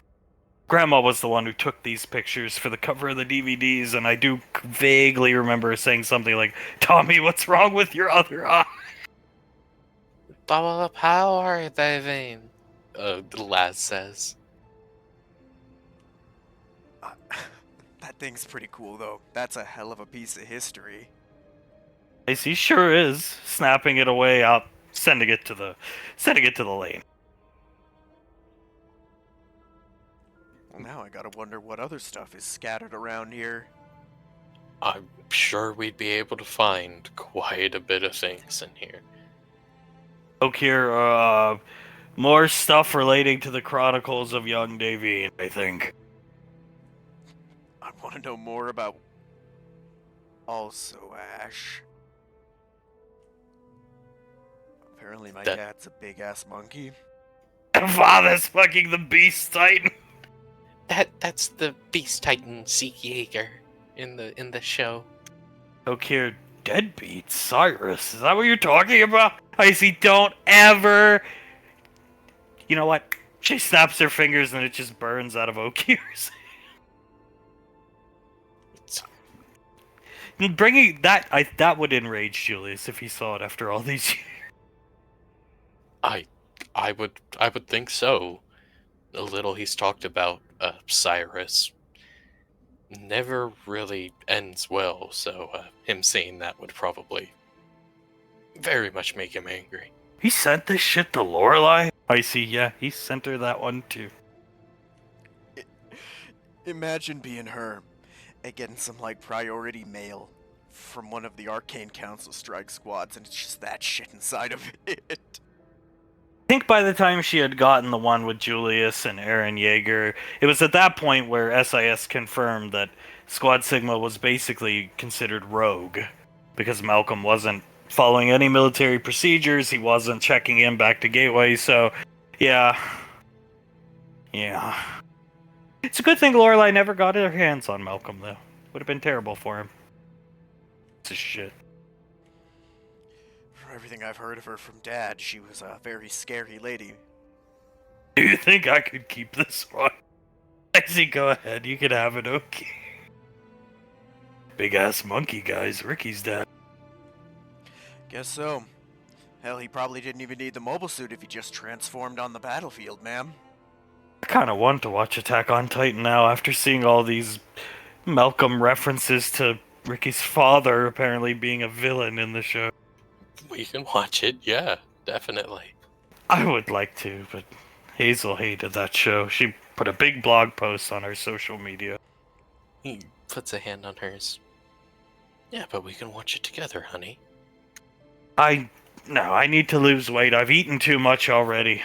Grandma was the one who took these pictures for the cover of the DVDs, and I do vaguely remember saying something like, Tommy, what's wrong with your other eye? Bubble up power, Davine. Laz says. That thing's pretty cool, though. That's a hell of a piece of history. I see, sure is. Snapping it away, sending it to the lane. Well, now I gotta wonder what other stuff is scattered around here. I'm sure we'd be able to find quite a bit of things in here. Okay, more stuff relating to the Chronicles of Young Davine, I think. I want to know more about... Also, Ash. Apparently my dad's a big-ass monkey. Father's fucking the Beast Titan. That's the Beast Titan Zeke Yeager in the show. Okay, deadbeat Cyrus. Is that what you're talking about? I see. Don't ever. You know what? She snaps her fingers and it just burns out of Okir's. Bringing that, that would enrage Julius if he saw it after all these years. I would think so. The little he's talked about Cyrus never really ends well, so him saying that would probably very much make him angry. He sent this shit to Lorelai? I see, yeah, he sent her that one too. Imagine being her and getting some, like, priority mail from one of the Arcane Council strike squads, and it's just that shit inside of it. I think by the time she had gotten the one with Julius and Aaron Yeager, it was at that point where SIS confirmed that Squad Sigma was basically considered rogue, because Malcolm wasn't following any military procedures, he wasn't checking in back to Gateway, so yeah. It's a good thing Lorelai never got her hands on Malcolm, though. Would have been terrible for him. It's a shit. From everything I've heard of her from Dad, she was a very scary lady. Do you think I could keep this one? Lexi, go ahead. You can have it, okay. Big ass monkey, guys. Ricky's dad. Guess so. Hell, he probably didn't even need the mobile suit if he just transformed on the battlefield, ma'am. I kind of want to watch Attack on Titan now after seeing all these Malcolm references to Ricky's father apparently being a villain in the show. We can watch it, yeah, definitely. I would like to, but Hazel hated that show. She put a big blog post on her social media. He puts a hand on hers. Yeah, but we can watch it together, honey. No, I need to lose weight. I've eaten too much already.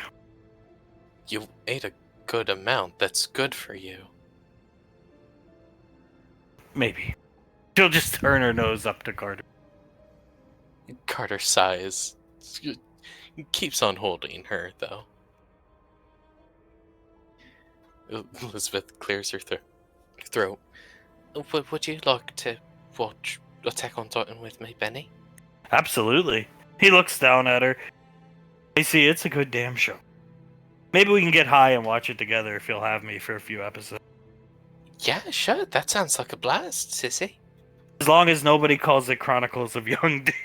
You ate a good amount. That's good for you. Maybe. She'll just turn her nose up to Carter. Carter sighs. Keeps on holding her, though. Elizabeth clears her throat. Would you like to watch Attack on Titan with me, Benny? Absolutely. He looks down at her. I see, it's a good damn show. Maybe we can get high and watch it together if you'll have me for a few episodes. Yeah, sure. That sounds like a blast, sissy. As long as nobody calls it Chronicles of Young Davy.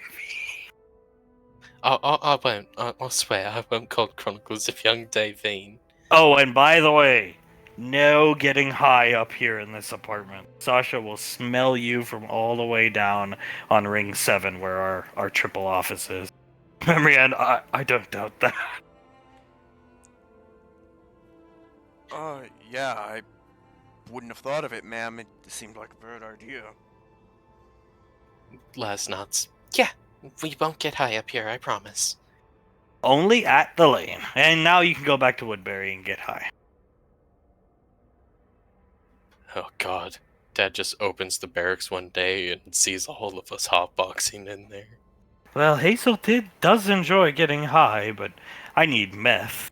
I won't. I swear, I won't call it Chronicles of Young Davine. Oh, and by the way, no getting high up here in this apartment. Sasha will smell you from all the way down on Ring 7 where our triple office is. Marianne, I don't doubt that. Yeah, I wouldn't have thought of it, ma'am. It seemed like a bad idea. Last nods. Yeah, we won't get high up here, I promise. Only at the lane. And now you can go back to Woodbury and get high. Oh god. Dad just opens the barracks one day and sees all of us hotboxing in there. Well, Hazel does enjoy getting high, but I need meth.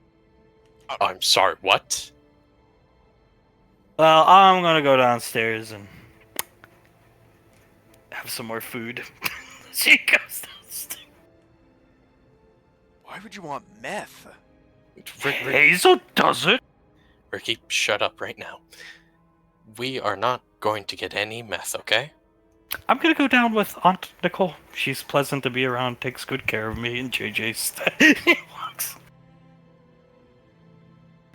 I'm sorry, what? Well, I'm gonna go downstairs and have some more food. She goes downstairs. Why would you want meth? Hazel does it. Ricky, shut up right now. We are not going to get any meth, okay? I'm gonna go down with Aunt Nicole. She's pleasant to be around, takes good care of me, and JJ's. He walks.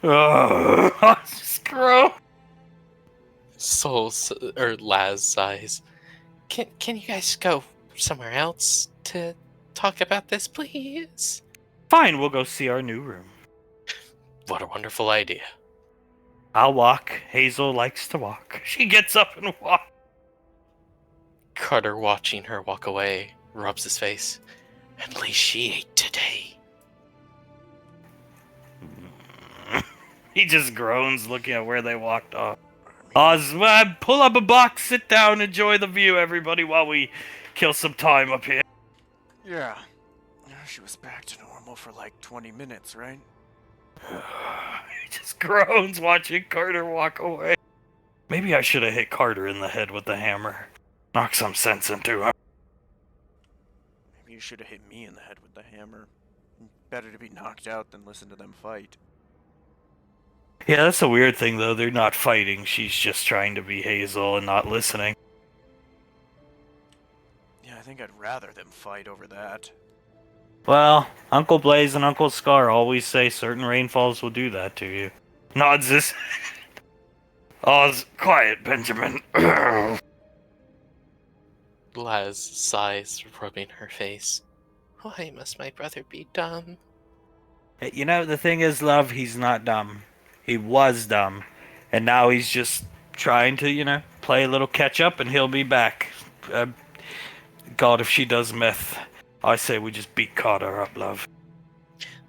Oh, it's just gross. Laz sighs. Can you guys go somewhere else to talk about this, please? Fine, we'll go see our new room. What a wonderful idea. I'll walk. Hazel likes to walk. She gets up and walks. Carter, watching her walk away, rubs his face. At least she ate today. He just groans looking at where they walked off. Osman, pull up a box, sit down, enjoy the view, everybody, while we kill some time up here. Yeah. She was back to normal for like 20 minutes, right? He just groans watching Carter walk away. Maybe I should have hit Carter in the head with the hammer. Knock some sense into him. Maybe you should have hit me in the head with the hammer. Better to be knocked out than listen to them fight. Yeah, that's a weird thing, though. They're not fighting. She's just trying to be Hazel and not listening. Yeah, I think I'd rather them fight over that. Well, Uncle Blaze and Uncle Scar always say certain rainfalls will do that to you. Nods his Oz, quiet, Benjamin. Laz sighs, rubbing her face. Why must my brother be dumb? You know, the thing is, love, he's not dumb. He was dumb. And now he's just trying to, play a little catch up and he'll be back. God, if she does meth, I say we just beat Carter up, love.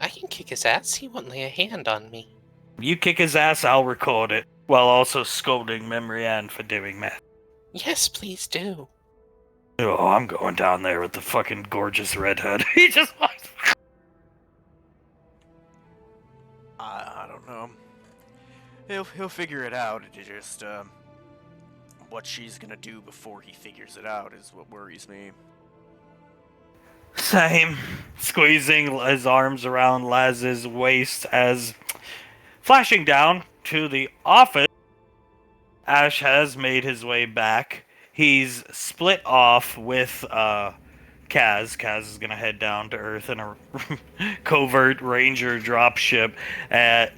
I can kick his ass. He won't lay a hand on me. You kick his ass, I'll record it. While also scolding Memory Ann for doing meth. Yes, please do. Oh, I'm going down there with the fucking gorgeous redhead. He just walks. I don't know. He'll figure it out. It just what she's gonna do before he figures it out is what worries me. Same. Squeezing his arms around Laz's waist as flashing down to the office. Ash has made his way back. He's split off with Kaz. Kaz is gonna head down to Earth in a covert ranger dropship.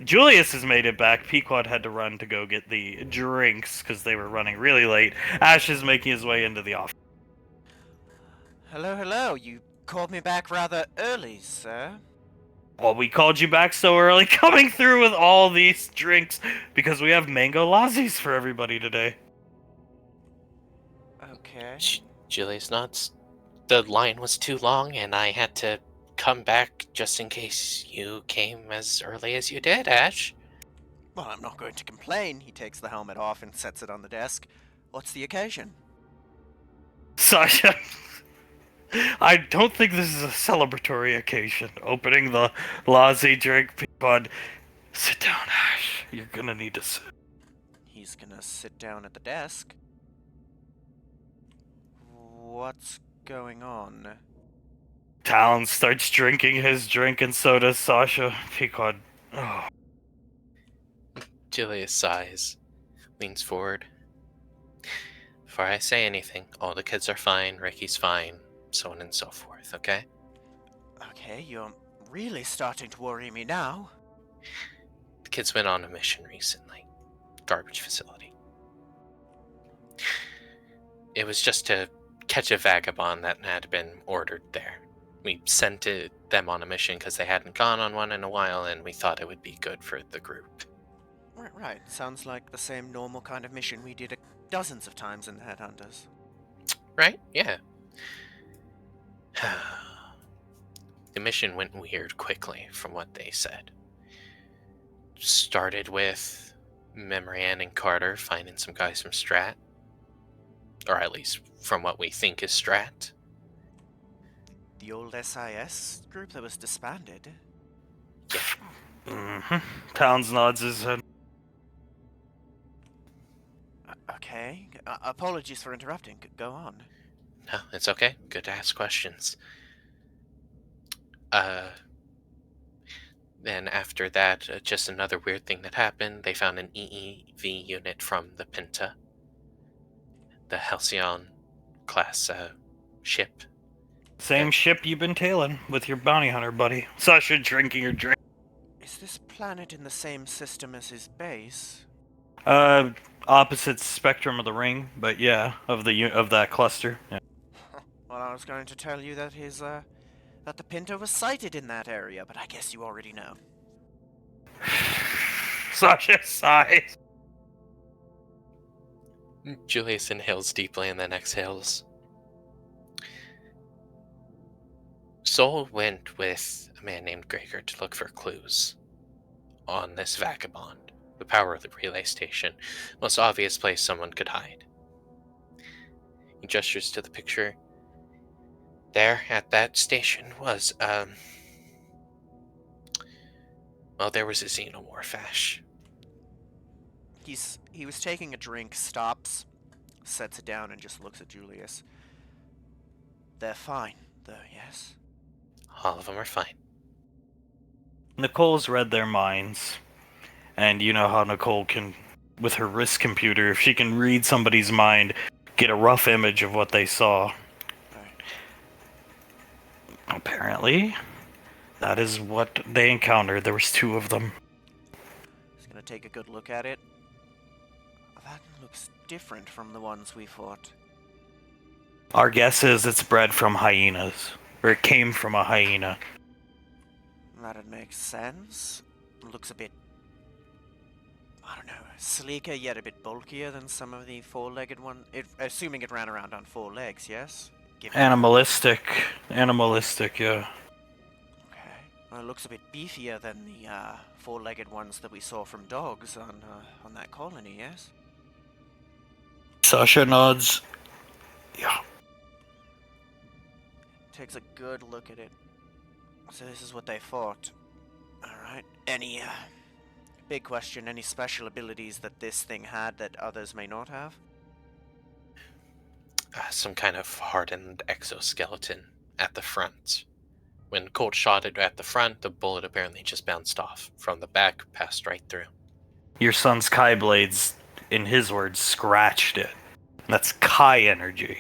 Julius has made it back. Pequod had to run to go get the drinks because they were running really late. Ash is making his way into the office. Hello. You called me back rather early, sir. Well, we called you back so early, coming through with all these drinks because we have mango lassies for everybody today. Okay. Julius nods. The line was too long, and I had to come back just in case you came as early as you did, Ash. Well, I'm not going to complain. He takes the helmet off and sets it on the desk. What's the occasion? Sasha, I don't think this is a celebratory occasion. Opening the lassie drink, Pequod. Sit down, Ash. You're gonna need to sit. He's gonna sit down at the desk. What's going on? Talon starts drinking his drink, and so does Sasha. Pequod. Oh. Julius sighs, leans forward. Before I say anything, all the kids are fine, Ricky's fine, so on and so forth, okay? Okay, you're really starting to worry me now. The kids went on a mission recently. Garbage facility. It was just to catch a vagabond that had been ordered there. We sent them on a mission because they hadn't gone on one in a while, and we thought it would be good for the group. Right. Sounds like the same normal kind of mission we did dozens of times in Headhunters. Right? Yeah. The mission went weird quickly, from what they said. Started with Memory Ann and Carter finding some guys from Strat. Or at least from what we think is Strat. The old SIS group that was disbanded. Yeah. Mm-hmm. Towns nods his head. Okay. Apologies for interrupting. Go on. No, it's okay. Good to ask questions. Then after that, just another weird thing that happened. They found an EEV unit from the Pinta. The Halcyon class ship. Same ship you've been tailing with your bounty hunter buddy. Sasha drinking her drink. Is this planet in the same system as his base? Opposite spectrum of the ring, but yeah, of that cluster. Yeah. Well, I was going to tell you that that the Pinto was sighted in that area, but I guess you already know. Sasha sighs. Julius inhales deeply and then exhales. Sol went with a man named Gregor to look for clues on this vagabond. The power of the relay station. Most obvious place someone could hide. He gestures to the picture. There, at that station, was, Well, there was a xenomorph, Ash. He was taking a drink, stops, sets it down, and just looks at Julius. They're fine, though, yes? All of them are fine. Nicole's read their minds. And you know how Nicole can, with her wrist computer, if she can read somebody's mind, get a rough image of what they saw. Right. Apparently, that is what they encountered. There was 2 of them. Just gonna take a good look at it. That looks different from the ones we fought. Our guess is it's bred from hyenas. Or it came from a hyena. That'd make sense. Looks a bit, I don't know, sleeker yet a bit bulkier than some of the 4-legged one. Assuming it ran around on 4 legs, yes? Animalistic, yeah. Okay. Well, it looks a bit beefier than the 4-legged ones that we saw from dogs on that colony, yes? Sasha nods. Yeah. Takes a good look at it. So this is what they fought. Alright. Any, big question, any special abilities that this thing had that others may not have? Some kind of hardened exoskeleton at the front. When Colt shot it at the front, the bullet apparently just bounced off. From the back, passed right through. Your son's Kai blades, in his words, scratched it. That's Kai energy.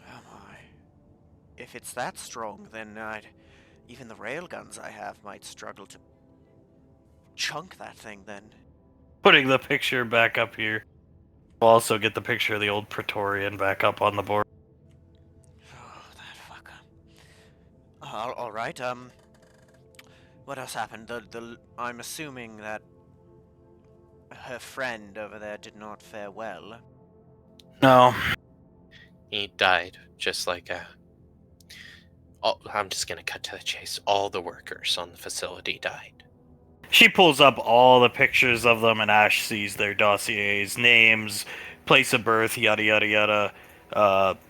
Oh my. If it's that strong, then even the railguns I have might struggle to chunk that thing then. Putting the picture back up here. We'll also get the picture of the old Praetorian back up on the board. Oh, that fucker. Alright, what else happened? I'm assuming that her friend over there did not fare well. No. He died, just like I'm just gonna cut to the chase. All the workers on the facility died. She pulls up all the pictures of them, and Ash sees their dossiers, names, place of birth, yada yada yada.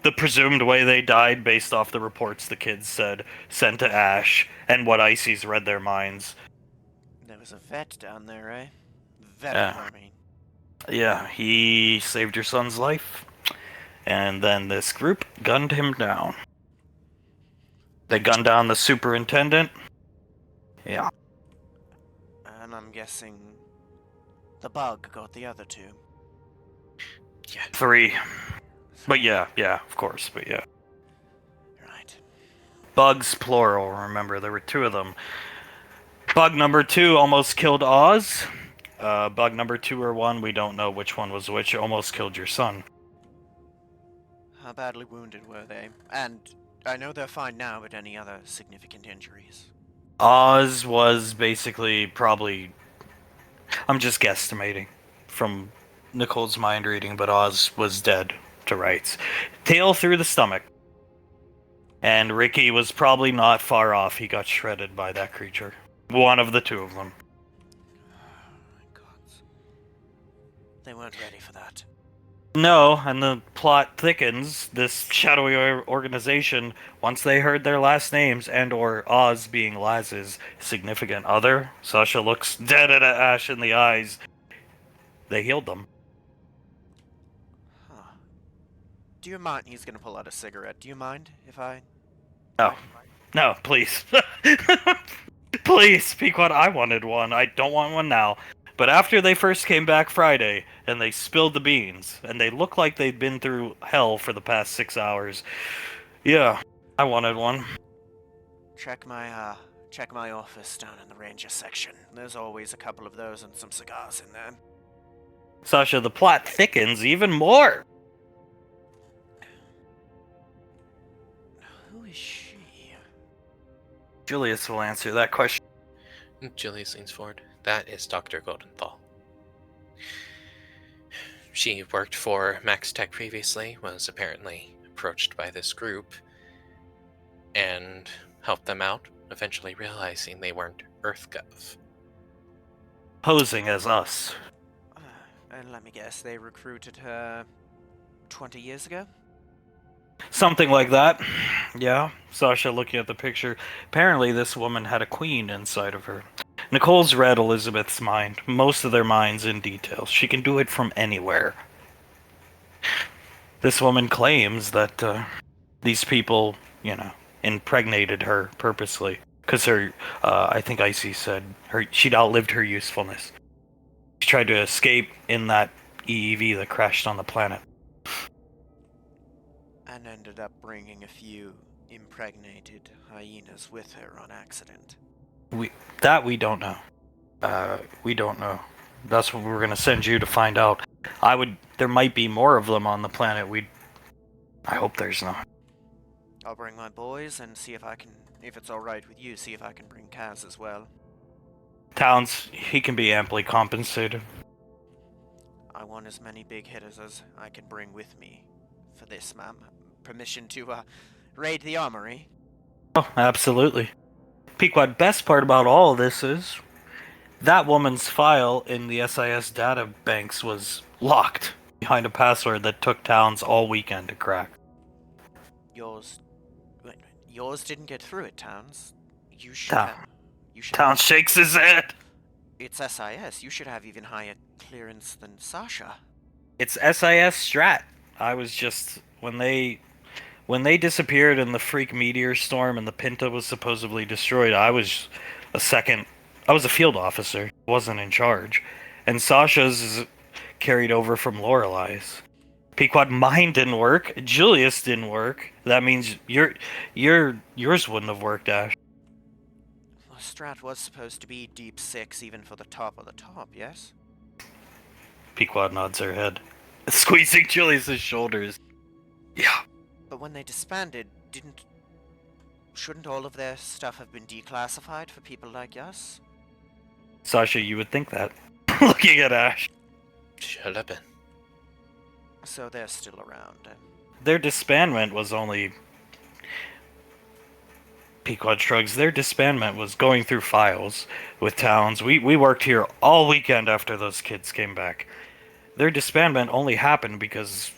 The presumed way they died based off the reports the kids said, sent to Ash, and what Icy's read their minds. There was a vet down there, eh? Veteran, Yeah. I mean. Yeah, he saved your son's life, and then this group gunned him down. They gunned down the superintendent. Yeah. And I'm guessing the bug got the other 2. Yeah. 3. But yeah, of course, but yeah. Right. Bugs, plural, remember, there were 2 of them. Bug number 2 almost killed Oz. Bug number 2 or 1, we don't know which one was which, almost killed your son. How badly wounded were they? And I know they're fine now, but any other significant injuries? Oz was basically probably... I'm just guesstimating from Nicole's mind reading, but Oz was dead to rights. Tail through the stomach. And Ricky was probably not far off. He got shredded by that creature. One of the 2 of them. Oh my god. They weren't ready for that. No, and the plot thickens. This shadowy organization, once they heard their last names and or Oz being Laz's significant other, Sasha looks dead at Ash in the eyes. They healed them. Huh. Do you mind? He's gonna pull out a cigarette. Do you mind if I... No, please. Please, be quiet. I wanted one. I don't want one now. But after they first came back Friday, and they spilled the beans, and they looked like they'd been through hell for the past 6 hours, yeah, I wanted one. Check my office down in the ranger section. There's always a couple of those and some cigars in there. Sasha, the plot thickens even more. Who is she? Julius will answer that question. Julius leans forward. That is Dr. Goldenthal. She worked for Max Tech previously, was apparently approached by this group, and helped them out, eventually realizing they weren't EarthGov. Posing as us. And let me guess, they recruited her 20 years ago? Something like that. Yeah. Sasha looking at the picture. Apparently, this woman had a queen inside of her. Nicole's read Elizabeth's mind, most of their minds in detail. She can do it from anywhere. This woman claims that these people, impregnated her purposely. Because I think Icy said she'd outlived her usefulness. She tried to escape in that EEV that crashed on the planet. And ended up bringing a few impregnated hyenas with her on accident. We don't know. We don't know. That's what we're gonna send you to find out. There might be more of them on the planet. I hope there's not. I'll bring my boys and see if it's alright with you, see if I can bring Kaz as well. Towns, he can be amply compensated. I want as many big hitters as I can bring with me for this, ma'am. Permission to, raid the armory? Oh, absolutely. Pequod, best part about all of this is that woman's file in the SIS data banks was locked behind a password that took Towns all weekend to crack. Yours didn't get through it, Towns. You should Towns shakes his head. It's SIS. You should have even higher clearance than Sasha. It's SIS strat. I was just when they disappeared in the freak meteor storm and the Pinta was supposedly destroyed, I was a field officer, wasn't in charge. And Sasha's is carried over from Lorelei's. Pequod, mine didn't work. Julius didn't work. That means yours wouldn't have worked, Ash. Well, Strat was supposed to be deep 6 even for the top of the top, yes? Pequod nods her head, squeezing Julius's shoulders. Yeah. But when they disbanded, shouldn't all of their stuff have been declassified for people like us? Sasha, you would think that. Looking at Ash. Should have been. So they're still around. Their disbandment was only... Pequod shrugs. Their disbandment was going through files with Towns. We worked here all weekend after those kids came back. Their disbandment only happened because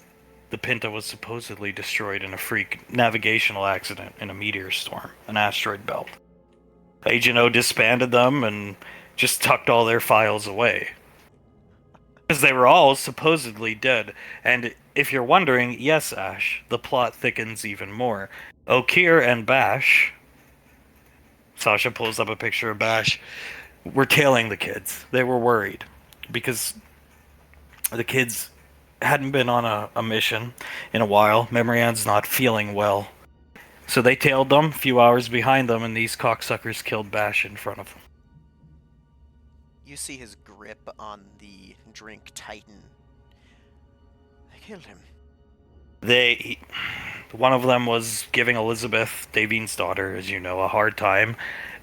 the Pinta was supposedly destroyed in a freak navigational accident in a meteor storm, an asteroid belt. Agent O disbanded them and just tucked all their files away. Because they were all supposedly dead. And if you're wondering, yes, Ash, the plot thickens even more. Okir and Bash... Sasha pulls up a picture of Bash. Were tailing the kids. They were worried. Because the kids hadn't been on a mission in a while. Memorian's not feeling well. So they tailed them, a few hours behind them, and these cocksuckers killed Bash in front of them. You see his grip on the drink tighten. They killed him. One of them was giving Elizabeth, Davine's daughter, as you know, a hard time.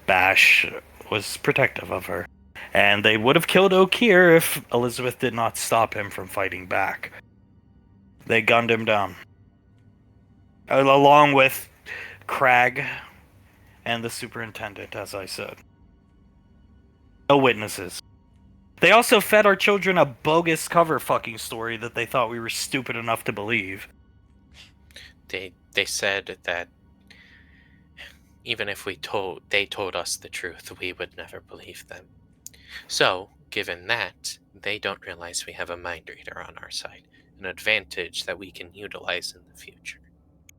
Bash was protective of her. And they would have killed Okir if Elizabeth did not stop him from fighting back. They gunned him down. Along with Crag and the superintendent, as I said. No witnesses. They also fed our children a bogus cover fucking story that they thought we were stupid enough to believe. They said that even if they told us the truth, we would never believe them. So, given that, they don't realize we have a mind reader on our side, an advantage that we can utilize in the future.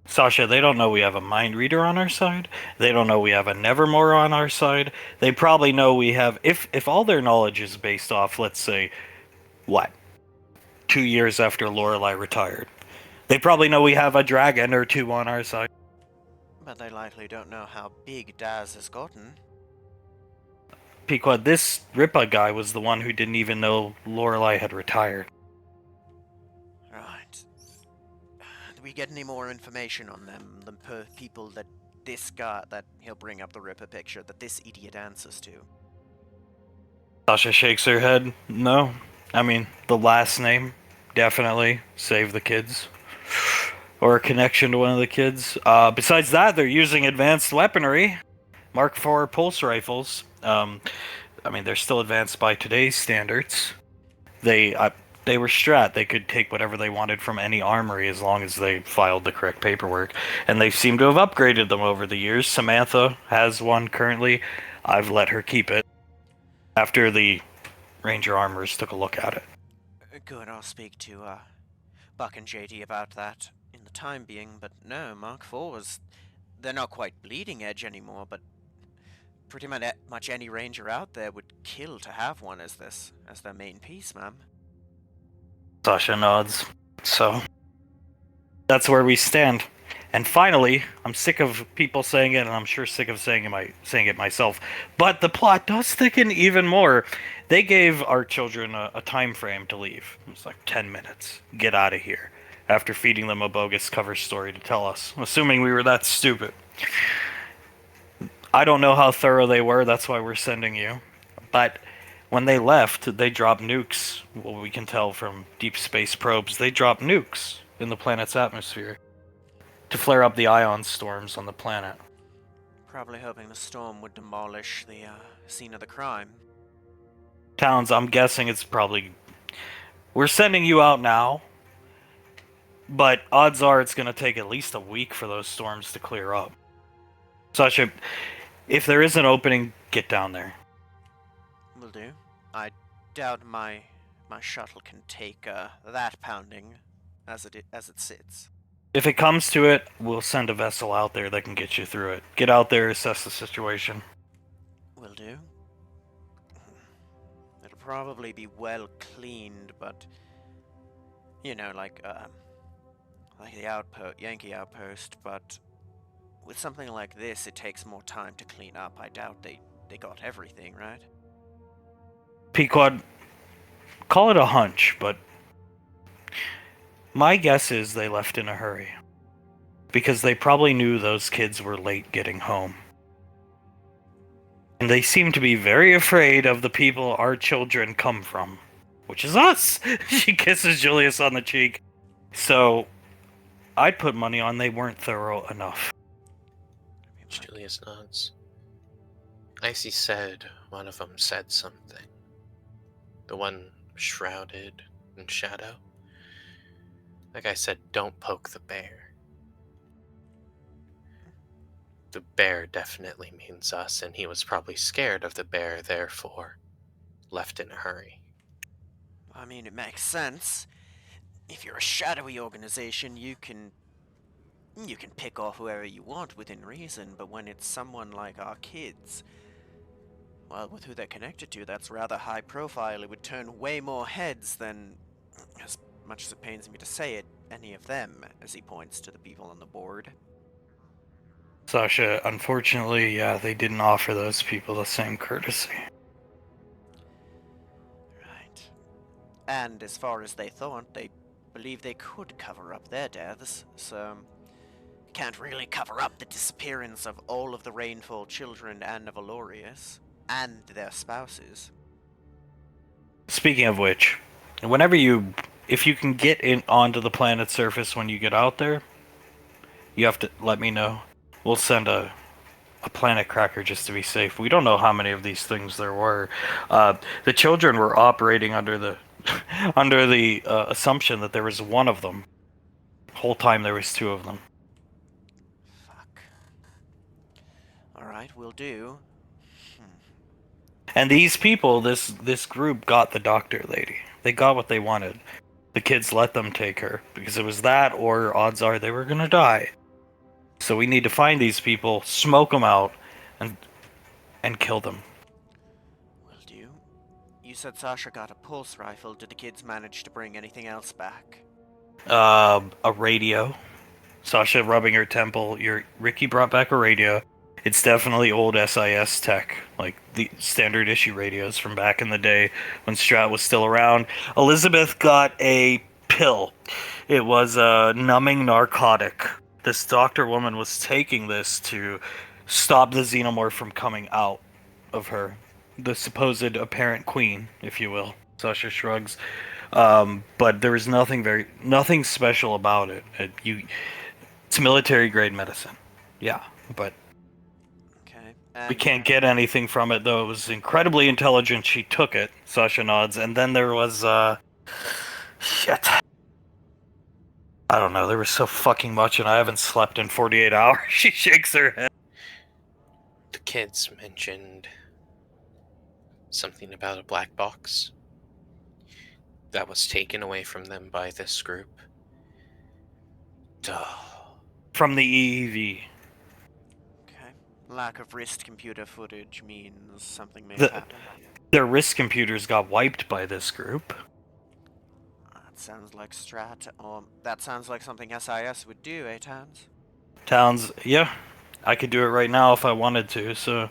Sasha, they don't know we have a mind reader on our side. They don't know we have a Nevermore on our side. They probably know we have... If all their knowledge is based off, let's say, 2 years after Lorelei retired. They probably know we have a dragon or two on our side. But they likely don't know how big Daz has gotten. Pequod, this Ripa guy was the one who didn't even know Lorelei had retired. Right. Do we get any more information on them? The people that this guy, that he'll bring up the Ripper picture, that this idiot answers to? Sasha shakes her head. No. I mean, the last name, definitely. Save the kids. Or a connection to one of the kids. Besides that, they're using advanced weaponry. Mark IV pulse rifles. I mean, they're still advanced by today's standards. They were Strat. They could take whatever they wanted from any armory as long as they filed the correct paperwork. And they seem to have upgraded them over the years. Samantha has one currently. I've let her keep it after the Ranger Armors took a look at it. Good, I'll speak to Buck and JD about that in the time being, but no, Mark IVs, they're not quite bleeding edge anymore, but pretty much any ranger out there would kill to have one as their main piece, ma'am. Sasha nods. So, that's where we stand. And finally, I'm sick of people saying it, and I'm sure sick of saying it myself, but the plot does thicken even more. They gave our children a time frame to leave. It was like 10 minutes. Get out of here. After feeding them a bogus cover story to tell us, assuming we were that stupid. I don't know how thorough they were, that's why we're sending you. But when they left, they dropped nukes. Well, we can tell from deep space probes, they dropped nukes in the planet's atmosphere to flare up the ion storms on the planet. Probably hoping the storm would demolish the scene of the crime. Towns, I'm guessing it's probably... We're sending you out now, but odds are it's going to take at least a week for those storms to clear up. Sasha, if there is an opening, get down there. Will do. I doubt my shuttle can take that pounding as it sits. If it comes to it, we'll send a vessel out there that can get you through it. Get out there, assess the situation. Will do. It'll probably be well cleaned, but you know, like the Yankee outpost. But with something like this, it takes more time to clean up. I doubt they got everything, right? Pequod, call it a hunch, but my guess is they left in a hurry. Because they probably knew those kids were late getting home. And they seem to be very afraid of the people our children come from. Which is us! She kisses Julius on the cheek. So, I'd put money on they weren't thorough enough. Julius nods. Icy said one of them said something. The one shrouded in shadow. Like I said, don't poke the bear. The bear definitely means us, and he was probably scared of the bear, therefore left in a hurry. I mean, it makes sense. If you're a shadowy organization, you can pick off whoever you want within reason, but when it's someone like our kids, well, with who they're connected to, that's rather high profile. It would turn way more heads than, as much as it pains me to say it, any of them, as he points to the people on the board. Sasha, unfortunately, yeah, they didn't offer those people the same courtesy. Right. And as far as they thought, they believed they could cover up their deaths, so can't really cover up the disappearance of all of the Rainfall children and of Valorius, and their spouses. Speaking of which, if you can get in onto the planet's surface when you get out there, you have to let me know. We'll send a planet cracker just to be safe. We don't know how many of these things there were. The children were operating under the assumption that there was one of them. The whole time there was two of them. Fuck. Alright, we'll do. And these people, this group got the doctor lady. They got what they wanted. The kids let them take her, because it was that, or odds are they were gonna die. So we need to find these people, smoke them out, and kill them. Will do. You said Sasha got a pulse rifle. Did the kids manage to bring anything else back? A radio. Sasha rubbing her temple. Ricky brought back a radio. It's definitely old SIS tech, like the standard issue radios from back in the day when Strat was still around. Elizabeth got a pill. It was a numbing narcotic. This doctor woman was taking this to stop the xenomorph from coming out of her. The supposed apparent queen, if you will. Sasha shrugs. But there was nothing special about it. It's military grade medicine. Yeah, but Okay. we can't get anything from it, though. It was incredibly intelligent. She took it. Sasha nods. And then there was, Shit. I don't know, there was so fucking much and I haven't slept in 48 hours. She shakes her head. The kids mentioned something about a black box that was taken away from them by this group. Duh. From the EEV. Okay. Lack of wrist computer footage means something may have The- happened. Their wrist computers got wiped by this group. That sounds like Strat, or that sounds like something SIS would do, eh, Towns? Towns, yeah, I could do it right now if I wanted to. So,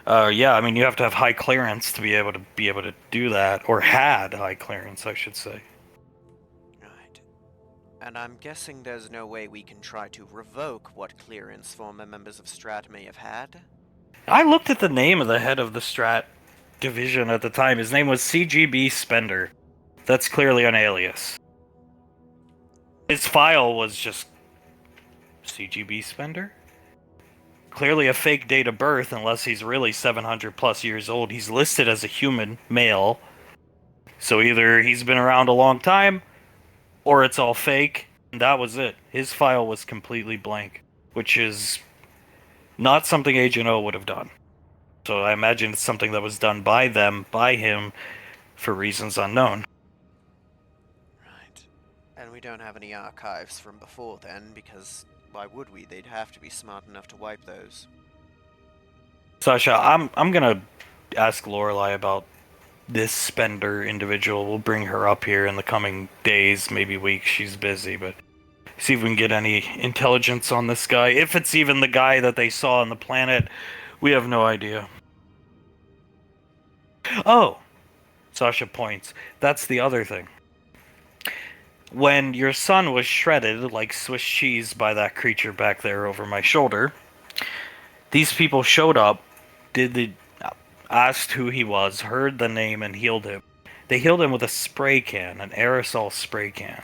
yeah, I mean, you have to have high clearance to be able to do that, or had high clearance, I should say. Right. And I'm guessing there's no way we can try to revoke what clearance former members of Strat may have had? I looked at the name of the head of the Strat division at the time. His name was CGB Spender. That's clearly an alias. His file was just CGB Spender? Clearly a fake date of birth, unless he's really 700 plus years old. He's listed as a human, male. So either he's been around a long time, or it's all fake. And that was it. His file was completely blank, which is not something Agent O would have done. So I imagine it's something that was done by them, by him, for reasons unknown. Right. And we don't have any archives from before then, because why would we? They'd have to be smart enough to wipe those. Sasha, I'm gonna ask Lorelei about this Spender individual. We'll bring her up here in the coming days, maybe weeks. She's busy, but see if we can get any intelligence on this guy. If it's even the guy that they saw on the planet, we have no idea. Oh, Sasha points. That's the other thing. When your son was shredded like Swiss cheese by that creature back there over my shoulder, these people showed up, asked who he was, heard the name, and healed him. They healed him with a spray can, an aerosol spray can.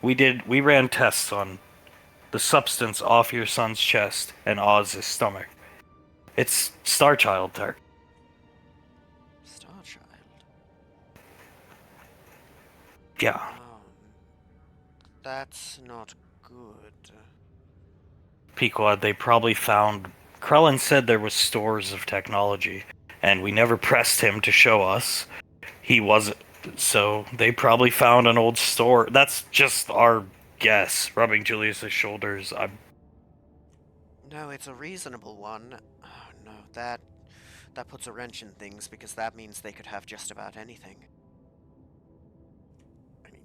We ran tests on the substance off your son's chest and Oz's stomach. It's Starchild tech. Starchild? Yeah. That's not good. Pequod, they probably found... Krellin said there was stores of technology, and we never pressed him to show us. He wasn't... So, they probably found an old store. That's just our guess. Rubbing Julius's shoulders, No, it's a reasonable one. Oh no, that puts a wrench in things, because that means they could have just about anything. I mean,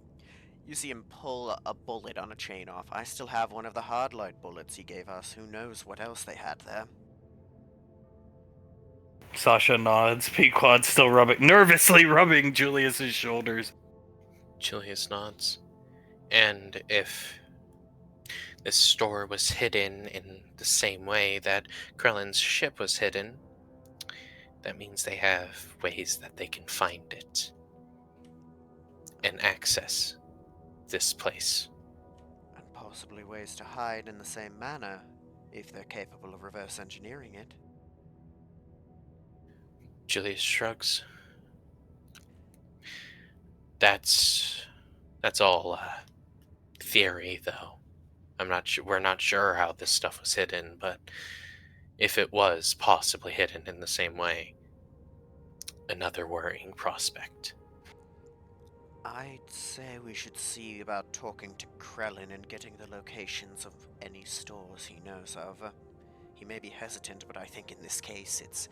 you see him pull a bullet on a chain off. I still have one of the hardlight bullets he gave us. Who knows what else they had there? Sasha nods. Pequod still nervously rubbing Julius's shoulders. Julius nods. And if this store was hidden in the same way that Krellin's ship was hidden, that means they have ways that they can find it and access this place. And possibly ways to hide in the same manner, if they're capable of reverse engineering it. Julius shrugs. That's all theory, though. We're not sure how this stuff was hidden, but if it was possibly hidden in the same way, another worrying prospect. I'd say we should see about talking to Krellin and getting the locations of any stores he knows of. He may be hesitant, but I think in this case it's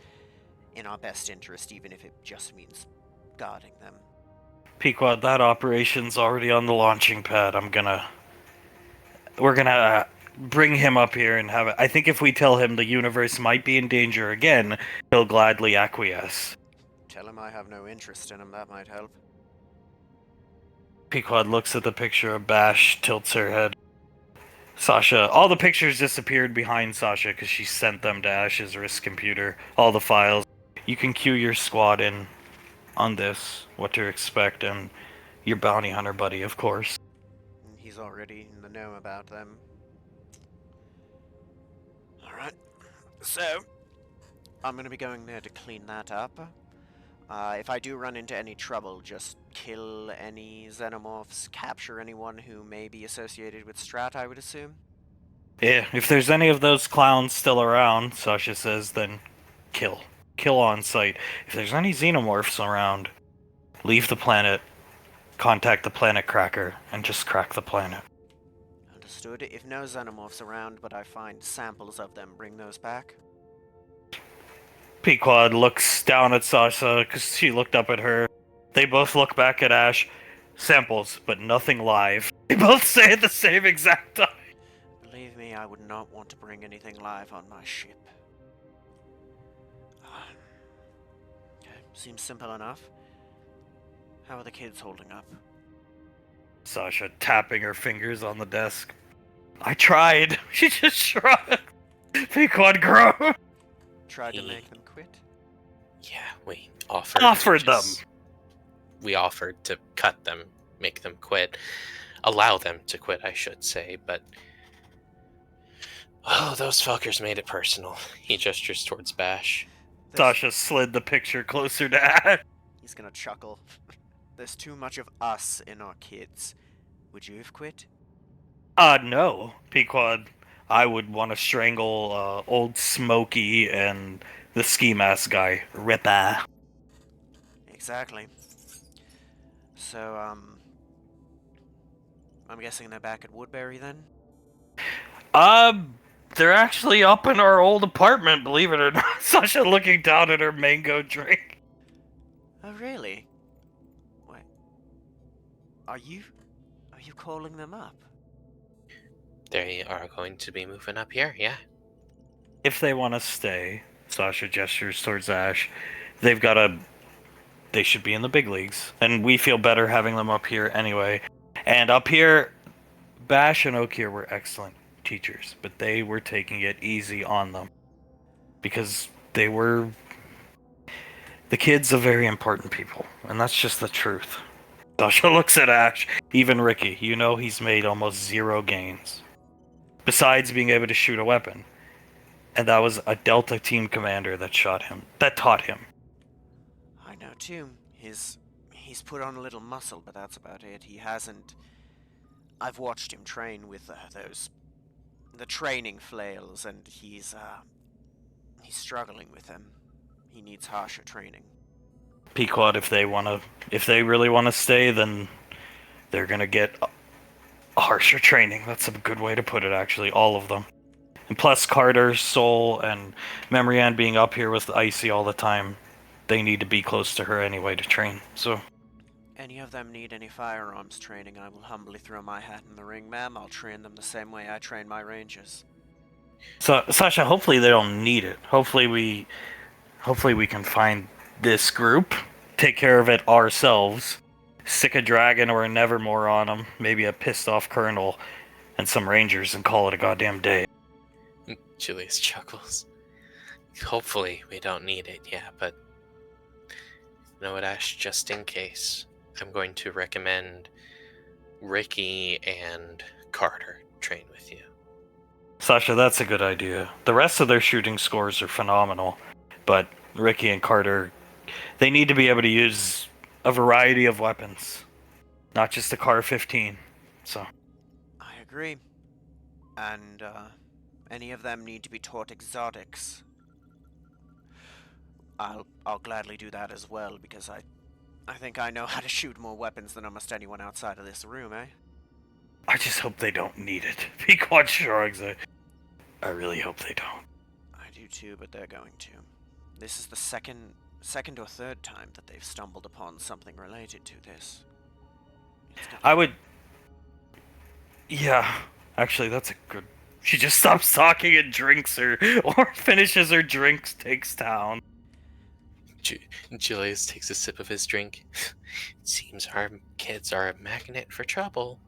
in our best interest, even if it just means guarding them. Pequod, that operation's already on the launching pad. We're gonna bring him up here and have it. I think if we tell him the universe might be in danger again, he'll gladly acquiesce. Tell him I have no interest in him, that might help. Pequod looks at the picture of Bash, tilts her head. Sasha, all the pictures disappeared behind Sasha because she sent them to Ash's wrist computer. All the files. You can cue your squad in on this, what to expect, and your bounty hunter buddy, of course. He's already in the know about them. Alright, so I'm gonna be going there to clean that up. If I do run into any trouble, just kill any xenomorphs, capture anyone who may be associated with Strat, I would assume? Yeah, if there's any of those clowns still around, Sasha says, then kill. Kill on sight. If there's any xenomorphs around, leave the planet, contact the planet cracker, and just crack the planet. Understood. If no xenomorphs around, but I find samples of them, bring those back. Pequod looks down at Sasha because she looked up at her. They both look back at Ash. Samples, but nothing live. They both say at the same exact time. Believe me, I would not want to bring anything live on my ship. Okay, seems simple enough. How are the kids holding up? Sasha tapping her fingers on the desk. I tried. She just shrugged. Pequod groaned. Tried to make them quit? Yeah, we offered. We offered to cut them, make them quit, allow them to quit, I should say, but oh, those fuckers made it personal. He gestures towards Bash. Sasha slid the picture closer to Ash. He's gonna chuckle. There's too much of us in our kids. Would you have quit? No, Pequod. I would want to strangle old Smokey and the ski mask guy, Ripper. Exactly. So, I'm guessing they're back at Woodbury then? They're actually up in our old apartment, believe it or not. Sasha looking down at her mango drink. Oh, really? Wait. Are you calling them up? They are going to be moving up here, yeah. If they want to stay, Sasha gestures towards Ash, they should be in the big leagues. And we feel better having them up here anyway. And up here, Bash and Okir were excellent teachers, but they were taking it easy on them. Because the kids are very important people, and that's just the truth. Sasha looks at Ash, even Ricky, he's made almost 0 gains. Besides being able to shoot a weapon. And that was a Delta team commander that taught him. I know too. He's put on a little muscle, but that's about it. He hasn't... I've watched him train with the training flails, and he's struggling with them. He needs harsher training. Pequod, if they really want to stay, then they're gonna get harsher training. That's a good way to put it, actually. All of them. And plus Carter, Soul, and Memorian being up here with Icy all the time, they need to be close to her anyway to train, so... Any of them need any firearms training, I will humbly throw my hat in the ring, ma'am. I'll train them the same way I train my rangers. So, Sasha, hopefully they don't need it. Hopefully we can find this group, take care of it ourselves, stick a dragon or a Nevermore on them, maybe a pissed off colonel, and some rangers, and call it a goddamn day. Julius chuckles. Hopefully we don't need it, yeah, but... You know what, Ash? Just in case, I'm going to recommend Ricky and Carter train with you. Sasha, that's a good idea. The rest of their shooting scores are phenomenal, but Ricky and Carter, they need to be able to use a variety of weapons, not just a Car-15, so... I agree. And, any of them need to be taught exotics. I'll gladly do that as well, because I think I know how to shoot more weapons than almost anyone outside of this room, eh? I just hope they don't need it. Pequod shrugs. I really hope they don't. I do too, but they're going to. This is the second or third time that they've stumbled upon something related to this. I would... Yeah, actually, that's a good... She just stops talking and drinks her, or finishes her drinks, takes down. Julius takes a sip of his drink. Seems our kids are a magnet for trouble.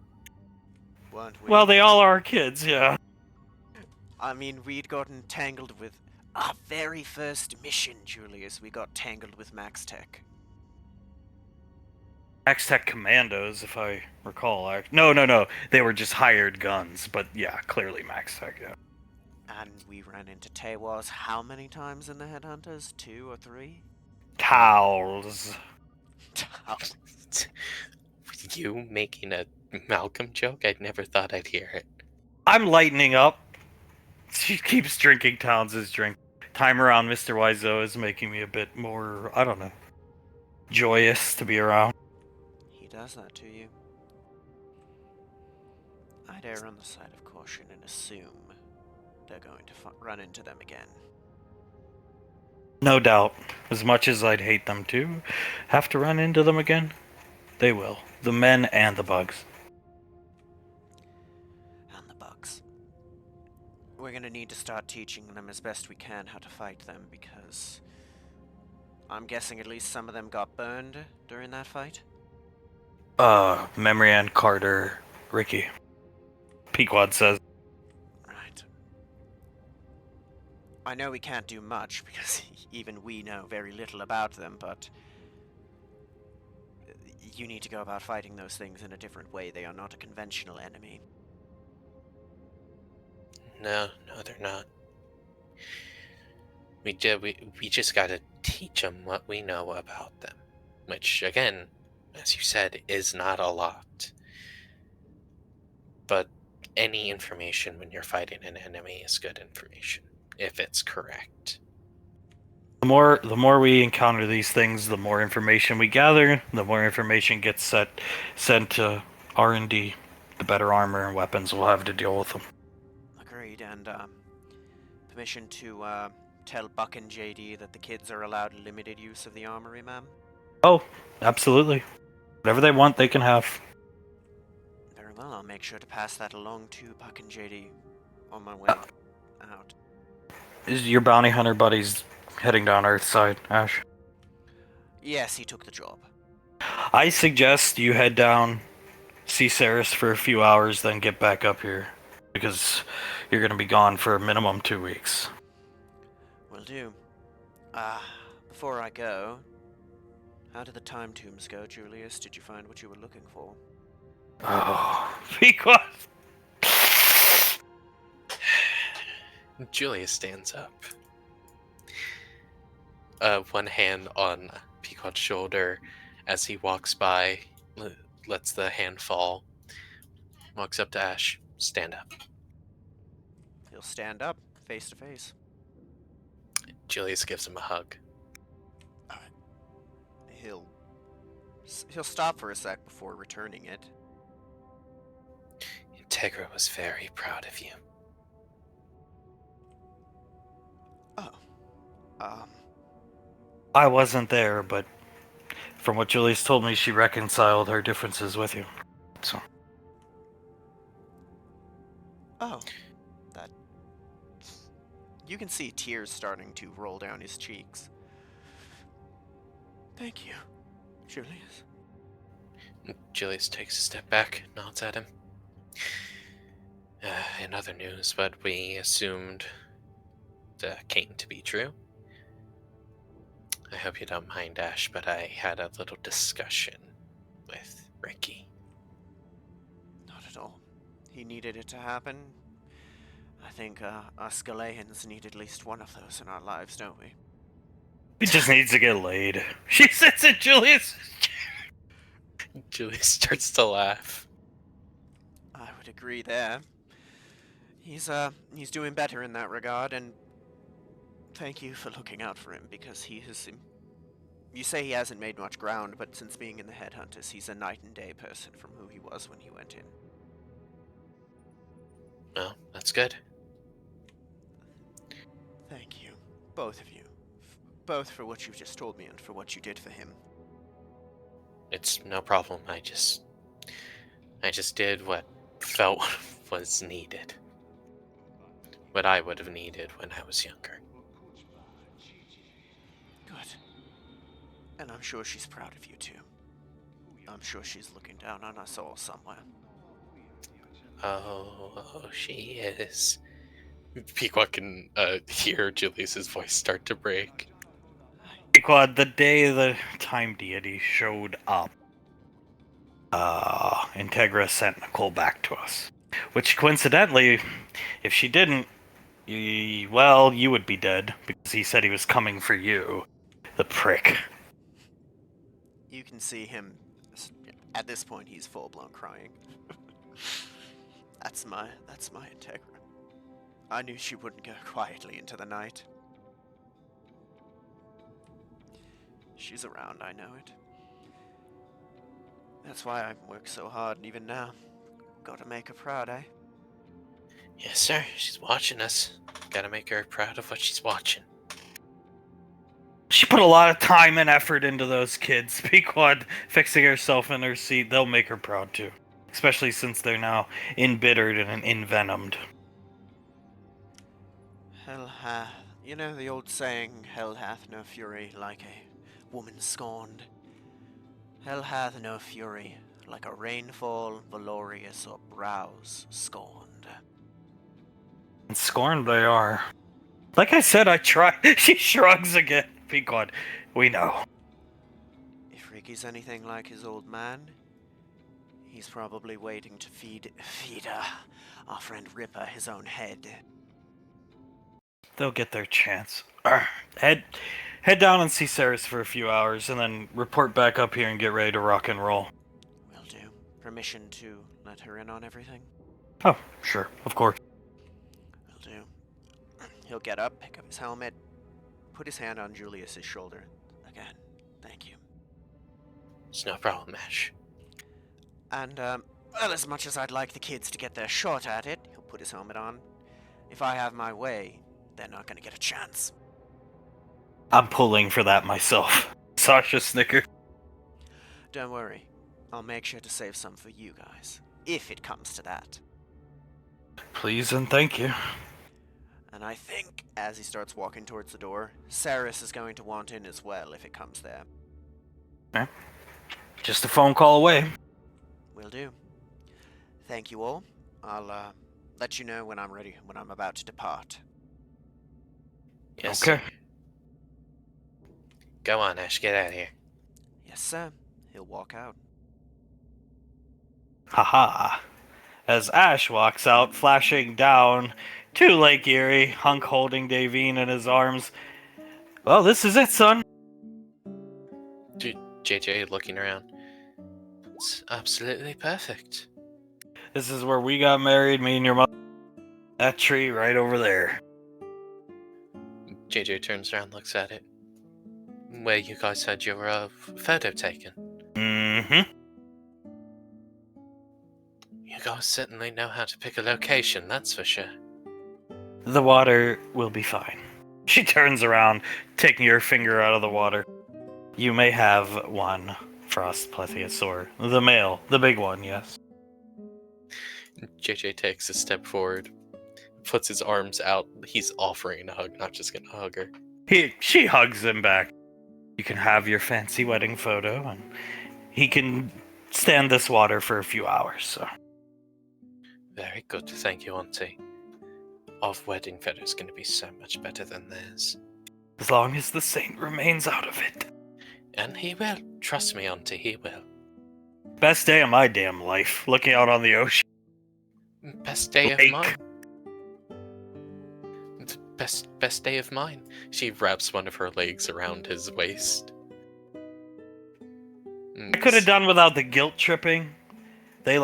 Weren't we? Well, they all are kids, yeah. I mean, we'd gotten tangled with... Our very first mission, Julius, we got tangled with Max Tech. Max Tech Commandos, if I recall. No. They were just hired guns, but yeah, clearly Max Tech, yeah. And we ran into Tewars how many times in the Headhunters? 2 or 3? Towels. You making a Malcolm joke? I never thought I'd hear it. I'm lightening up. She keeps drinking Towns' drink. Time around Mr. Wiseau is making me a bit more, I don't know, joyous to be around. He does that to you. I'd err on the side of caution and assume they're going to run into them again. No doubt. As much as I'd hate them to have to run into them again, they will. The men and the bugs. And the bugs. We're gonna need to start teaching them as best we can how to fight them, because I'm guessing at least some of them got burned during that fight? Memrian, Carter, Ricky. Pequod says. Right. I know we can't do much, because even we know very little about them, but you need to go about fighting those things in a different way. They are not a conventional enemy. No, they're not. We just gotta teach them what we know about them. Which, again, as you said, is not a lot. But any information when you're fighting an enemy is good information, if it's correct. The more we encounter these things, the more information we gather, the more information gets sent to R&D, the better armor and weapons we'll have to deal with them. Agreed, and permission to tell Buck and JD that the kids are allowed limited use of the armory, ma'am? Oh, absolutely. Whatever they want, they can have. Very well, I'll make sure to pass that along to Buck and JD on my way out. Is your bounty hunter buddies heading down Earthside, Ash? Yes, he took the job. I suggest you head down, see Saris for a few hours, then get back up here. Because you're going to be gone for a minimum 2 weeks. Will do. Before I go, how did the time tombs go, Julius? Did you find what you were looking for? Oh, because... Julius stands up. One hand on Pequod's shoulder as he walks by, lets the hand fall, walks up to Ash. Stand up. He'll stand up, face to face. Julius gives him a hug. He'll stop for a sec before returning it. Integra was very proud of you. Oh. I wasn't there, but from what Julius told me, she reconciled her differences with you. So. Oh. That... You can see tears starting to roll down his cheeks. Thank you, Julius. Julius takes a step back, nods at him. In other news, what we assumed came to be true. I hope you don't mind, Ash, but I had a little discussion with Ricky. Not at all. He needed it to happen. I think us Galayans need at least one of those in our lives, don't we? He just needs to get laid. She sits in Julius' chair. Julius starts to laugh. I would agree there. He's doing better in that regard, and thank you for looking out for him, because he has... You say he hasn't made much ground, but since being in the Headhunters, he's a night and day person from who he was when he went in. Well, that's good. Thank you, both of you. Both for what you've just told me and for what you did for him. It's no problem. I just did what felt was needed. What I would have needed when I was younger. Good. And I'm sure she's proud of you too. I'm sure she's looking down on us all somewhere. Oh, she is. Pequod can hear Julius's voice start to break. Pequod, the day the time deity showed up, Integra sent Nicole back to us. Which, coincidentally, if she didn't, you would be dead, because he said he was coming for you. The prick. You can see him. At this point, he's full-blown crying. That's my Integra. I knew she wouldn't go quietly into the night. She's around, I know it. That's why I work so hard, even now. Gotta make her proud, eh? Yes, sir. She's watching us. Gotta make her proud of what she's watching. She put a lot of time and effort into those kids. Pequod fixing herself in her seat, they'll make her proud too. Especially since they're now embittered and envenomed. Hell hath. You know the old saying, hell hath no fury like a woman scorned. Hell hath no fury like a rainfall valorious or brows scorned. And scorned they are. Like I said, I try. She shrugs again. Pequod, we know. If Ricky's anything like his old man, he's probably waiting to feed our friend Ripper his own head. They'll get their chance. Head down and see Ceres for a few hours, and then report back up here and get ready to rock and roll. Will do. Permission to let her in on everything? Oh, sure, of course. Will do. He'll get up, pick up his helmet, put his hand on Julius's shoulder. Again, thank you. It's no problem, Ash. And, well, as much as I'd like the kids to get their shot at it, he'll put his helmet on. If I have my way, they're not gonna get a chance. I'm pulling for that myself. Sasha snickered. Don't worry. I'll make sure to save some for you guys. If it comes to that. Please and thank you. And I think, as he starts walking towards the door, Ceres is going to want in as well if it comes there. Okay. Just a phone call away. Will do. Thank you all. I'll, let you know when I'm ready, when I'm about to depart. Yes, Okay. sir. Go on, Ash. Get out of here. Yes, sir. He'll walk out. Haha. As Ash walks out, flashing down to Lake Erie, Hunk holding Davine in his arms. Well, this is it, son. JJ looking around. It's absolutely perfect. This is where we got married, me and your mother. That tree right over there. JJ turns around, looks at it. Where you guys had your photo taken. Mm-hmm. You guys certainly know how to pick a location, that's for sure. The water will be fine. She turns around, taking her finger out of the water. You may have one frost plesiosaur. The male. The big one, yes. JJ takes a step forward, puts his arms out. He's offering a hug, not just gonna hug her. She hugs him back. You can have your fancy wedding photo, and he can stand this water for a few hours, so. Very good, thank you, Auntie. Our wedding photo's gonna be so much better than theirs. As long as the saint remains out of it. And he will. Trust me, Auntie, he will. Best day of my damn life, looking out on the ocean. Best day Lake. of mine. Best day of mine. She wraps one of her legs around his waist. I could have done without the guilt tripping. They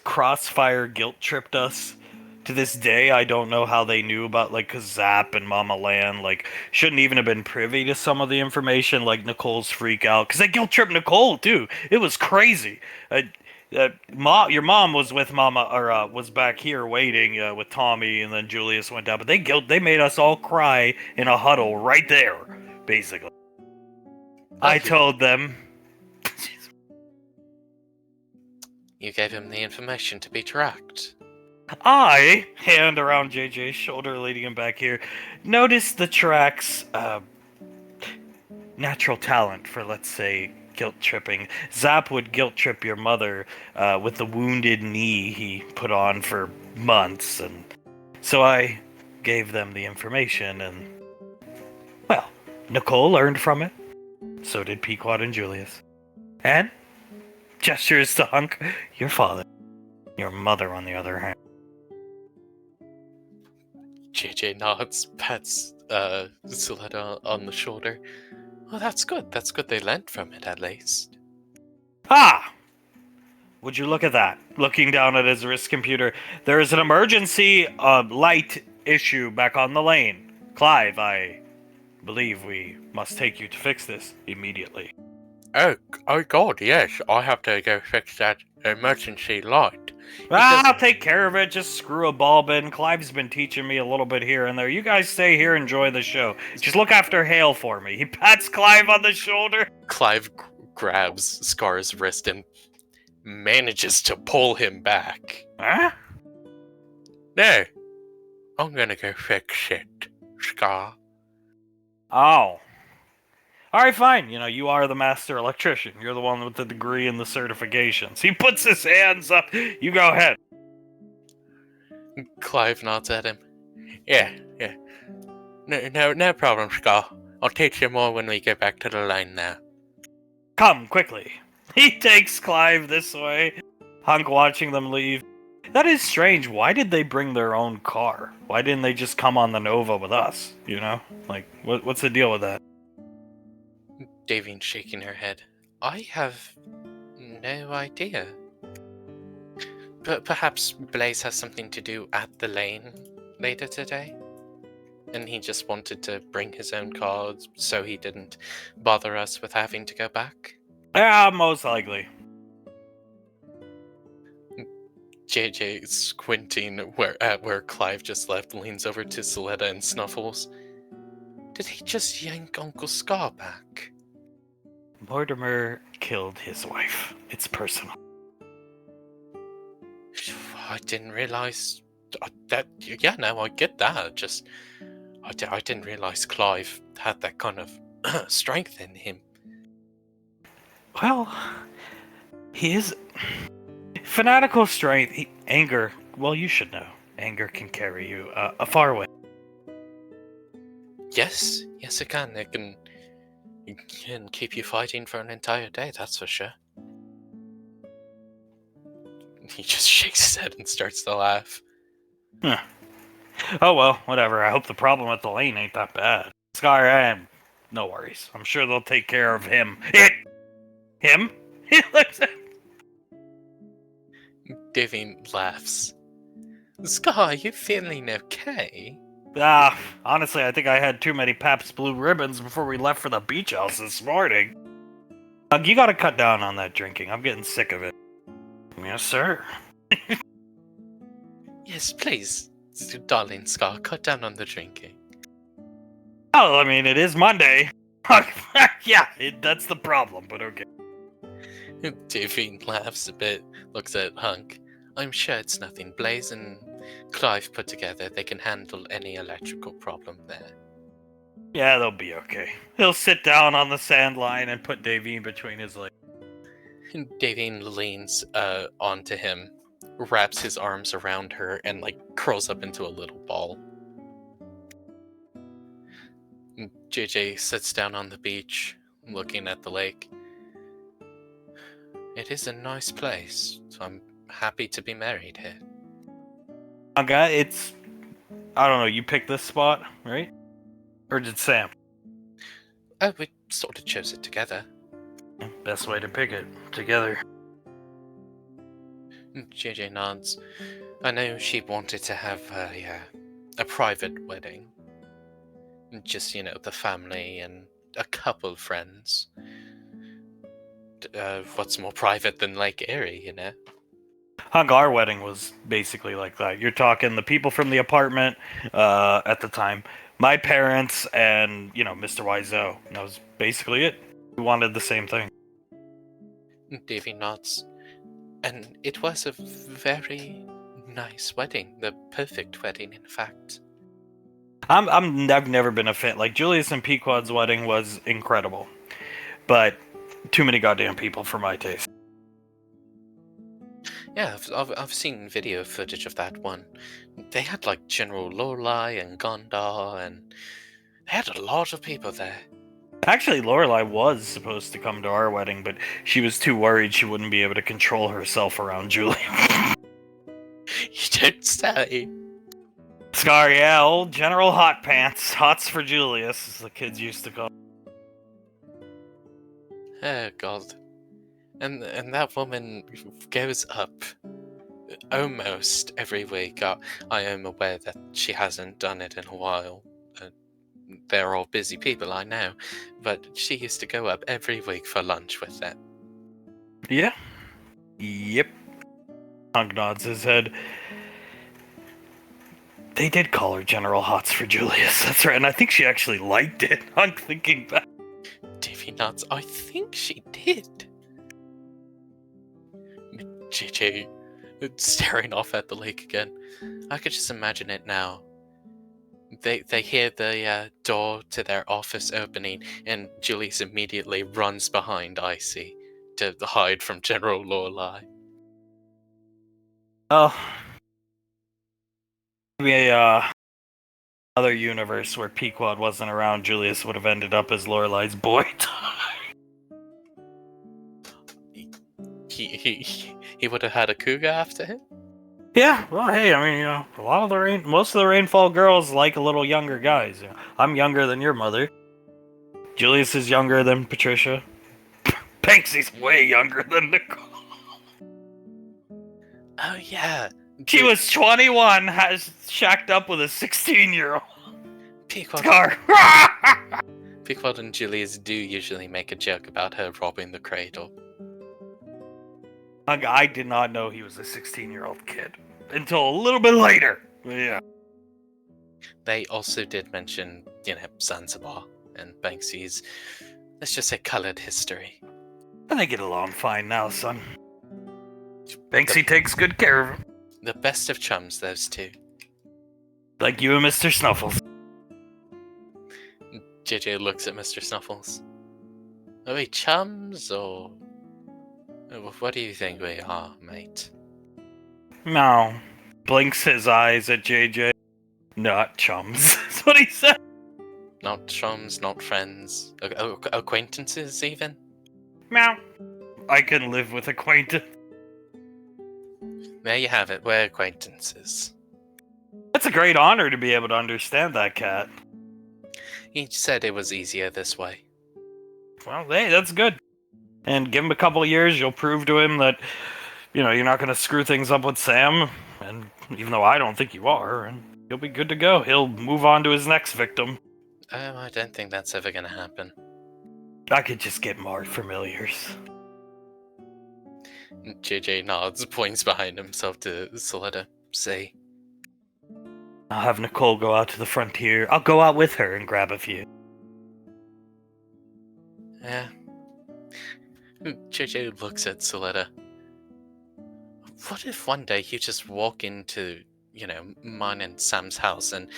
crossfire guilt tripped us. To this day, I don't know how they knew about, Zap and Mama Lan, shouldn't even have been privy to some of the information, like Nicole's freak out. Because they guilt tripped Nicole, too. It was crazy. Your mom was with Mama, or was back here waiting with Tommy, and then Julius went down. But they made us all cry in a huddle right there, basically. I told them. You gave him the information to be tracked. I, hand around JJ's shoulder, leading him back here, noticed the track's natural talent for, let's say, guilt tripping. Zap would guilt trip your mother with the wounded knee he put on for months, and so I gave them the information, and, well, Nicole learned from it. So did Pequod and Julius. And, gestures to Hunk, your father. Your mother, on the other hand. JJ nods, pats Zuletta on the shoulder. Well, that's good. That's good they learned from it, at least. Ah! Would you look at that? Looking down at his wrist computer, there is an emergency light issue back on the lane. Clive, I believe we must take you to fix this immediately. Oh God, yes. I have to go fix that emergency light. I'll take care of it. Just screw a bulb in. Clive's been teaching me a little bit here and there. You guys stay here, enjoy the show. Just look after Hale for me. He pats Clive on the shoulder. Clive grabs Scar's wrist and manages to pull him back. Huh? No, I'm gonna go fix it, Scar. Oh. Alright, fine. You know, you are the master electrician. You're the one with the degree and the certifications. He puts his hands up. You go ahead. Clive nods at him. Yeah. No problem, Scar. I'll teach you more when we get back to the line now. Come, quickly. He takes Clive this way. Hunk watching them leave. That is strange. Why did they bring their own car? Why didn't they just come on the Nova with us? You know? Like, what's the deal with that? Davine's shaking her head. I have no idea. But perhaps Blaze has something to do at the lane later today? And he just wanted to bring his own car so he didn't bother us with having to go back? Yeah, most likely. JJ, squinting where Clive just left, leans over to Soletta and snuffles. Did he just yank Uncle Scar back? Mortimer killed his wife. It's personal. I didn't realize that. Yeah, no, I get that. Just, I didn't realize Clive had that kind of strength in him. Well, he is fanatical strength. Anger. Well, you should know. Anger can carry you a far way. Yes, it can. It can keep you fighting for an entire day. That's for sure. He just shakes his head and starts to laugh. Huh. Oh well, whatever. I hope the problem at the lane ain't that bad. Scar, no worries. I'm sure they'll take care of him. Him? He looks at... Davine laughs. Scar, you feeling okay? Honestly, I think I had too many Pabst Blue Ribbons before we left for the beach house this morning. You gotta cut down on that drinking. I'm getting sick of it. Yes, sir. Yes, please. Darling Scar, cut down on the drinking. Oh, I mean, it is Monday. Yeah, that's the problem, but okay. Davine laughs a bit, looks at Hunk. I'm sure it's nothing. Blaze and Clive put together, they can handle any electrical problem there. Yeah, they'll be okay. He'll sit down on the sand line and put Davine between his legs. Davine leans onto him, wraps his arms around her, and curls up into a little ball. JJ sits down on the beach, looking at the lake. It is a nice place, so I'm happy to be married here. Okay, I don't know, you picked this spot, right? Or did Sam? Oh, we sort of chose it together. Best way to pick it, together. JJ nods. I know she wanted to have a private wedding. Just, the family and a couple friends. What's more private than Lake Erie, Hunk, our wedding was basically like that. You're talking the people from the apartment at the time, my parents, and, Mr. Wiseau. That was basically it. We wanted the same thing. Davy nods. And it was a very nice wedding. The perfect wedding, in fact. I've never been a fan. Like, Julius and Pequod's wedding was incredible. But too many goddamn people for my taste. Yeah, I've seen video footage of that one. They had General Lorelei and Gondar, and they had a lot of people there. Actually, Lorelei was supposed to come to our wedding, but she was too worried she wouldn't be able to control herself around Julius. You don't say. Scar, yeah, old General Hot Pants. Hots for Julius, as the kids used to call him. Oh God. And that woman goes up almost every week. I am aware that she hasn't done it in a while. They're all busy people, I know, but she used to go up every week for lunch with them. Yeah. Yep. Hunk nods his head. They did call her General Hots for Julius. That's right, and I think she actually liked it. Hunk thinking back. Davy nods. I think she did. JJ staring off at the lake again. I could just imagine it now. They hear the door to their office opening, and Julius immediately runs behind Icy to hide from General Lorelei. Oh. Maybe other universe where Pequod wasn't around, Julius would have ended up as Lorelei's boy. He would have had a cougar after him. Yeah, well, hey, I mean, most of the Rainfall girls like a little younger guys. I'm younger than your mother. Julius is younger than Patricia. Banksy's way younger than Nicole. Oh yeah, She was 21, has shacked up with a 16-year-old. Pequod. Scar. Pequod and Julius do usually make a joke about her robbing the cradle. I did not know he was a 16-year-old kid until a little bit later. Yeah. They also did mention, Zanzibar and Banksy's, let's just say, colored history. And they get along fine now, son. Banksy takes good care of him. The best of chums, those two. Like you and Mr. Snuffles. JJ looks at Mr. Snuffles. Are we chums, or what do you think we are, mate? No. Blinks his eyes at JJ. Not chums. That's what he said. Not chums, not friends, acquaintances even? Meow. I can live with acquaintance. There you have it, we're acquaintances. It's a great honor to be able to understand that cat. He said it was easier this way. Well, hey, that's good. And give him a couple of years, you'll prove to him that, you're not going to screw things up with Sam. And even though I don't think you are, and he'll be good to go. He'll move on to his next victim. I don't think that's ever gonna happen. I could just get more familiars. JJ nods, points behind himself to Soletta. Say, I'll have Nicole go out to the frontier. I'll go out with her and grab a few. yeah. JJ looks at Soletta. What if one day you just walk into, mine and Sam's house and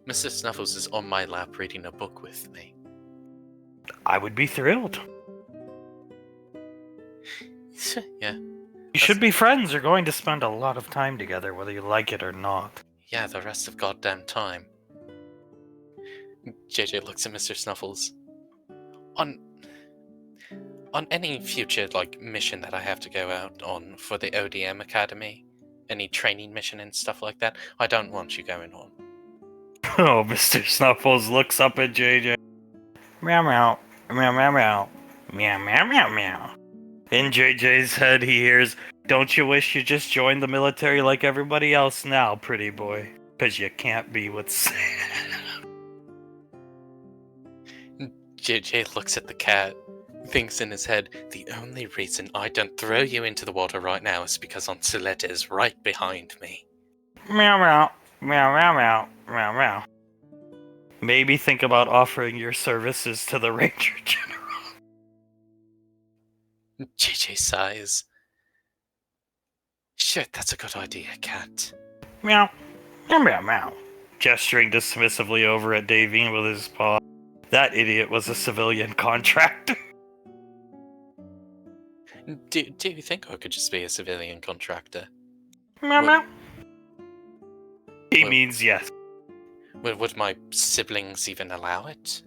Mr. Snuffles is on my lap reading a book with me? I would be thrilled. Yeah. You should be friends. You're going to spend a lot of time together, whether you like it or not. Yeah, the rest of goddamn time. JJ looks at Mr. Snuffles. On any future, mission that I have to go out on for the ODM Academy, any training mission and stuff like that, I don't want you going on. Oh, Mr. Snuffles looks up at JJ. Meow meow. Meow meow meow. Meow meow meow meow. In JJ's head he hears, "Don't you wish you just joined the military like everybody else now, pretty boy? 'Cause you can't be with Sam." JJ looks at the cat, thinks in his head, the only reason I don't throw you into the water right now is because Aunt Soletta is right behind me. Meow meow. Meow meow meow. Meow meow. Maybe think about offering your services to the Ranger General. JJ sighs. Shit, that's a good idea, cat. Meow. Meow meow meow. Gesturing dismissively over at Davine with his paw. That idiot was a civilian contractor. Do you think I could just be a civilian contractor? Meow meow. He Well- means yes. Would my siblings even allow it?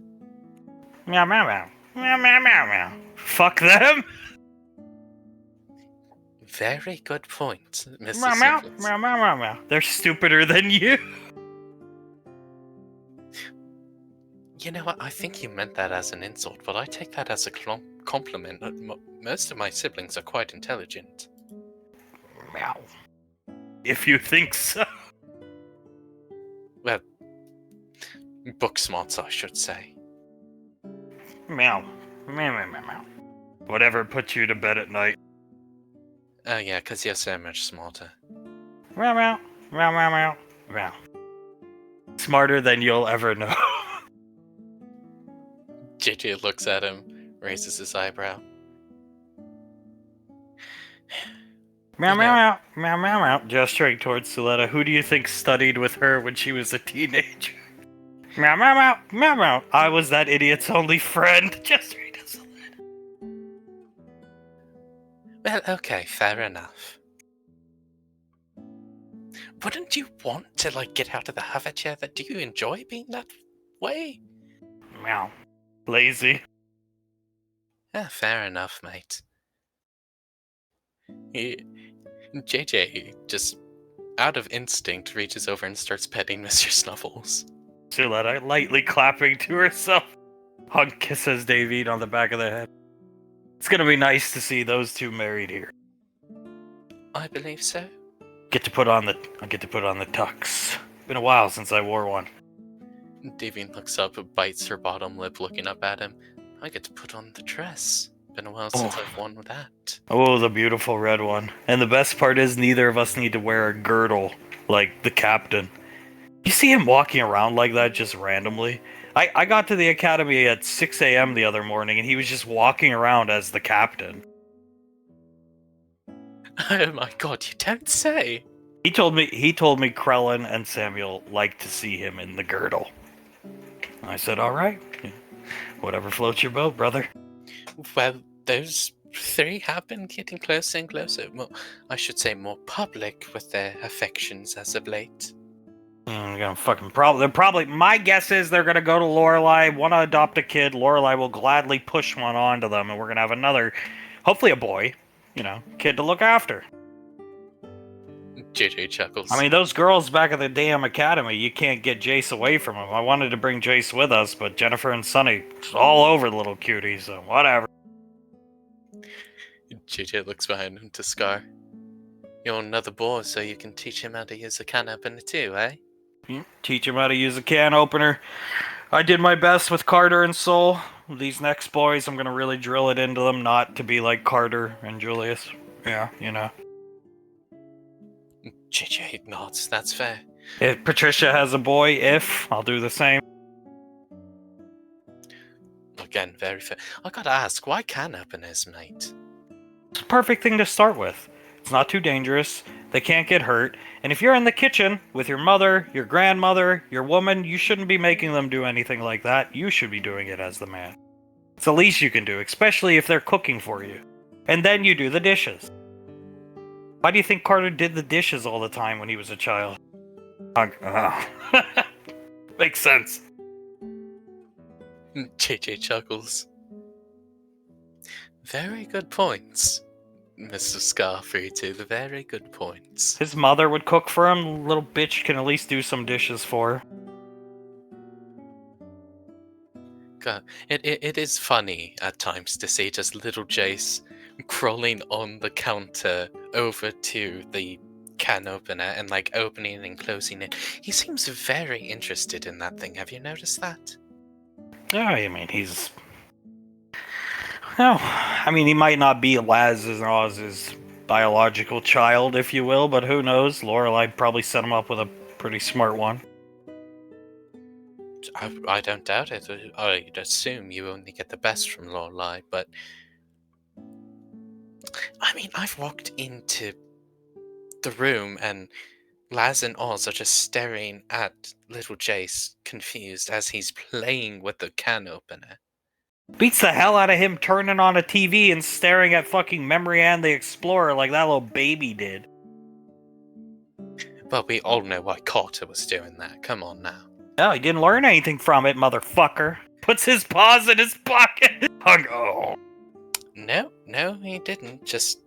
Meow meow meow. Meow meow meow meow. Fuck them. Very good point, Mr. Meow meow. Snuffles. Meow meow meow meow. They're stupider than you. You know what? I think you meant that as an insult, but I take that as a compliment. Most of my siblings are quite intelligent. Meow. If you think so. Well, book smarts, I should say. Meow. Meow, meow, meow, meow. Whatever puts you to bed at night. Oh yeah, because you're so much smarter. Meow, meow. Meow, meow, meow. Meow. Smarter than you'll ever know. JJ looks at him, raises his eyebrow. Meow, You meow, know- meow. Meow, meow, meow. Gesturing towards Suletta. Who do you think studied with her when she was a teenager? Meow, meow, meow. Meow, meow. I was that idiot's only friend. Gesturing to Suletta. Well, okay, fair enough. Wouldn't you want to, like, get out of the hover chair? Do you enjoy being that way? Meow. Lazy. Yeah, fair enough, mate. JJ just, out of instinct, reaches over and starts petting Mr. Snuffles. Suletta lightly clapping to herself. Hug kisses David on the back of the head. It's gonna be nice to see those two married here. I believe so. I get to put on the tux. Been a while since I wore one. Davine looks up, bites her bottom lip, looking up at him. I get to put on the dress. Been a while since I've worn that. Oh, the beautiful red one. And the best part is neither of us need to wear a girdle like the captain. You see him walking around like that just randomly? I got to the academy at 6 a.m. the other morning and he was just walking around as the captain. Oh my god, you don't say! He told me Krellin and Samuel like to see him in the girdle. I said, alright. Whatever floats your boat, brother. Well, those three have been getting closer and closer. More, I should say more public with their affections as of late. They're gonna fucking probably. My guess is they're gonna go to Lorelai, want to adopt a kid. Lorelai will gladly push one onto them, and we're gonna have another, hopefully a boy, kid to look after. JJ chuckles. I mean, those girls back at the damn academy, you can't get Jace away from them. I wanted to bring Jace with us, but Jennifer and Sunny all over the little cutie, so whatever. JJ looks behind him to Scar. You're another boy, so you can teach him how to use a can opener too, eh? Teach him how to use a can opener. I did my best with Carter and Soul. These next boys, I'm gonna really drill it into them not to be like Carter and Julius. Yeah, JJ nods, that's fair. If Patricia has a boy, I'll do the same. Again, very fair. I gotta ask, why can openers, mate? It's a perfect thing to start with. It's not too dangerous. They can't get hurt. And if you're in the kitchen with your mother, your grandmother, your woman, you shouldn't be making them do anything like that. You should be doing it as the man. It's the least you can do, especially if they're cooking for you. And then you do the dishes. Why do you think Carter did the dishes all the time when he was a child? Makes sense. JJ chuckles. Very good points, Mr. Scarfree, the very good points. His mother would cook for him. Little bitch can at least do some dishes for her. God, it is funny at times to see just little Jace crawling on the counter over to the can opener and like opening and closing it. He seems very interested in that thing. Have you noticed that? Yeah, I mean, he's... Well, I mean, he might not be Laz's biological child, if you will, but who knows? Lorelai probably set him up with a pretty smart one. I don't doubt it. I'd assume you only get the best from Lorelai, but... I mean, I've walked into the room and Laz and Oz are just staring at little Jace, confused, as he's playing with the can opener. Beats the hell out of him turning on a TV and staring at fucking Memory Ann the Explorer like that little baby did. But we all know why Carter was doing that. Come on now. Oh, he didn't learn anything from it, motherfucker. Puts his paws in his pocket. Oh. No, he didn't. Just,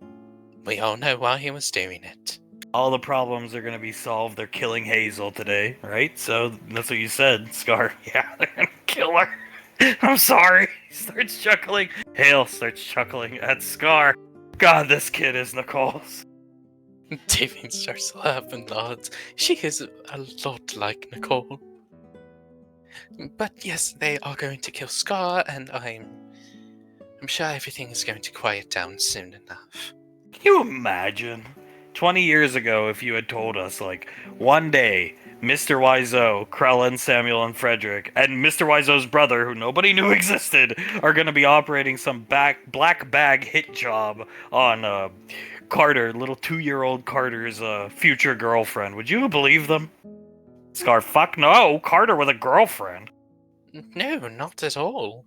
we all know why he was doing it. All the problems are gonna be solved. They're killing Hazel today, right? So that's what you said, Scar. Yeah, they're gonna kill kill her. I'm sorry. He starts chuckling. Hale starts chuckling at Scar. God, this kid is Nicole's. Davine starts to laugh and nods. She is a lot like Nicole. But yes, they are going to kill Scar, and I'm sure everything is going to quiet down soon enough. Can you imagine? 20 years ago, if you had told us, like, one day, Mr. Wiseau, Krellin, Samuel, and Frederick, and Mr. Wiseau's brother, who nobody knew existed, are going to be operating some black bag hit job on Carter, little 2-year-old Carter's future girlfriend. Would you believe them? Scar, fuck no, Carter with a girlfriend. No, not at all.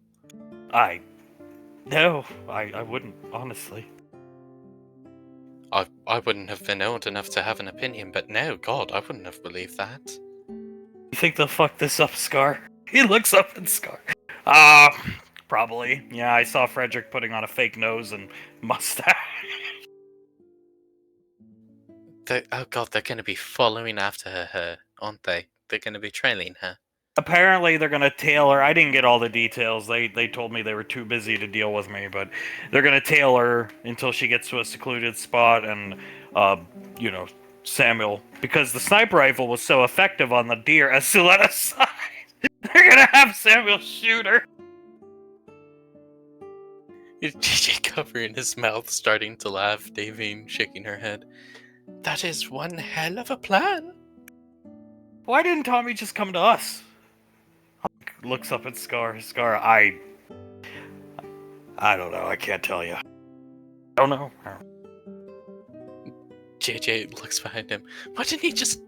No, I wouldn't, honestly. I wouldn't have been old enough to have an opinion, but no, God, I wouldn't have believed that. You think they'll fuck this up, Scar? He looks up at Scar. Probably. Yeah, I saw Frederick putting on a fake nose and mustache. Oh God, they're going to be following after her, aren't they? They're going to be trailing her. Apparently, they're gonna tail her. I didn't get all the details. They told me they were too busy to deal with me, but they're gonna tail her until she gets to a secluded spot and, Samuel, because the sniper rifle was so effective on the deer, as Suletta sighed. They're gonna have Samuel shoot her. JJ covering his mouth, starting to laugh, Davine shaking her head. That is one hell of a plan. Why didn't Tommy just come to us? Huck looks up at Scar. Scar, I don't know. I can't tell you. I don't know. JJ looks behind him. Why didn't he just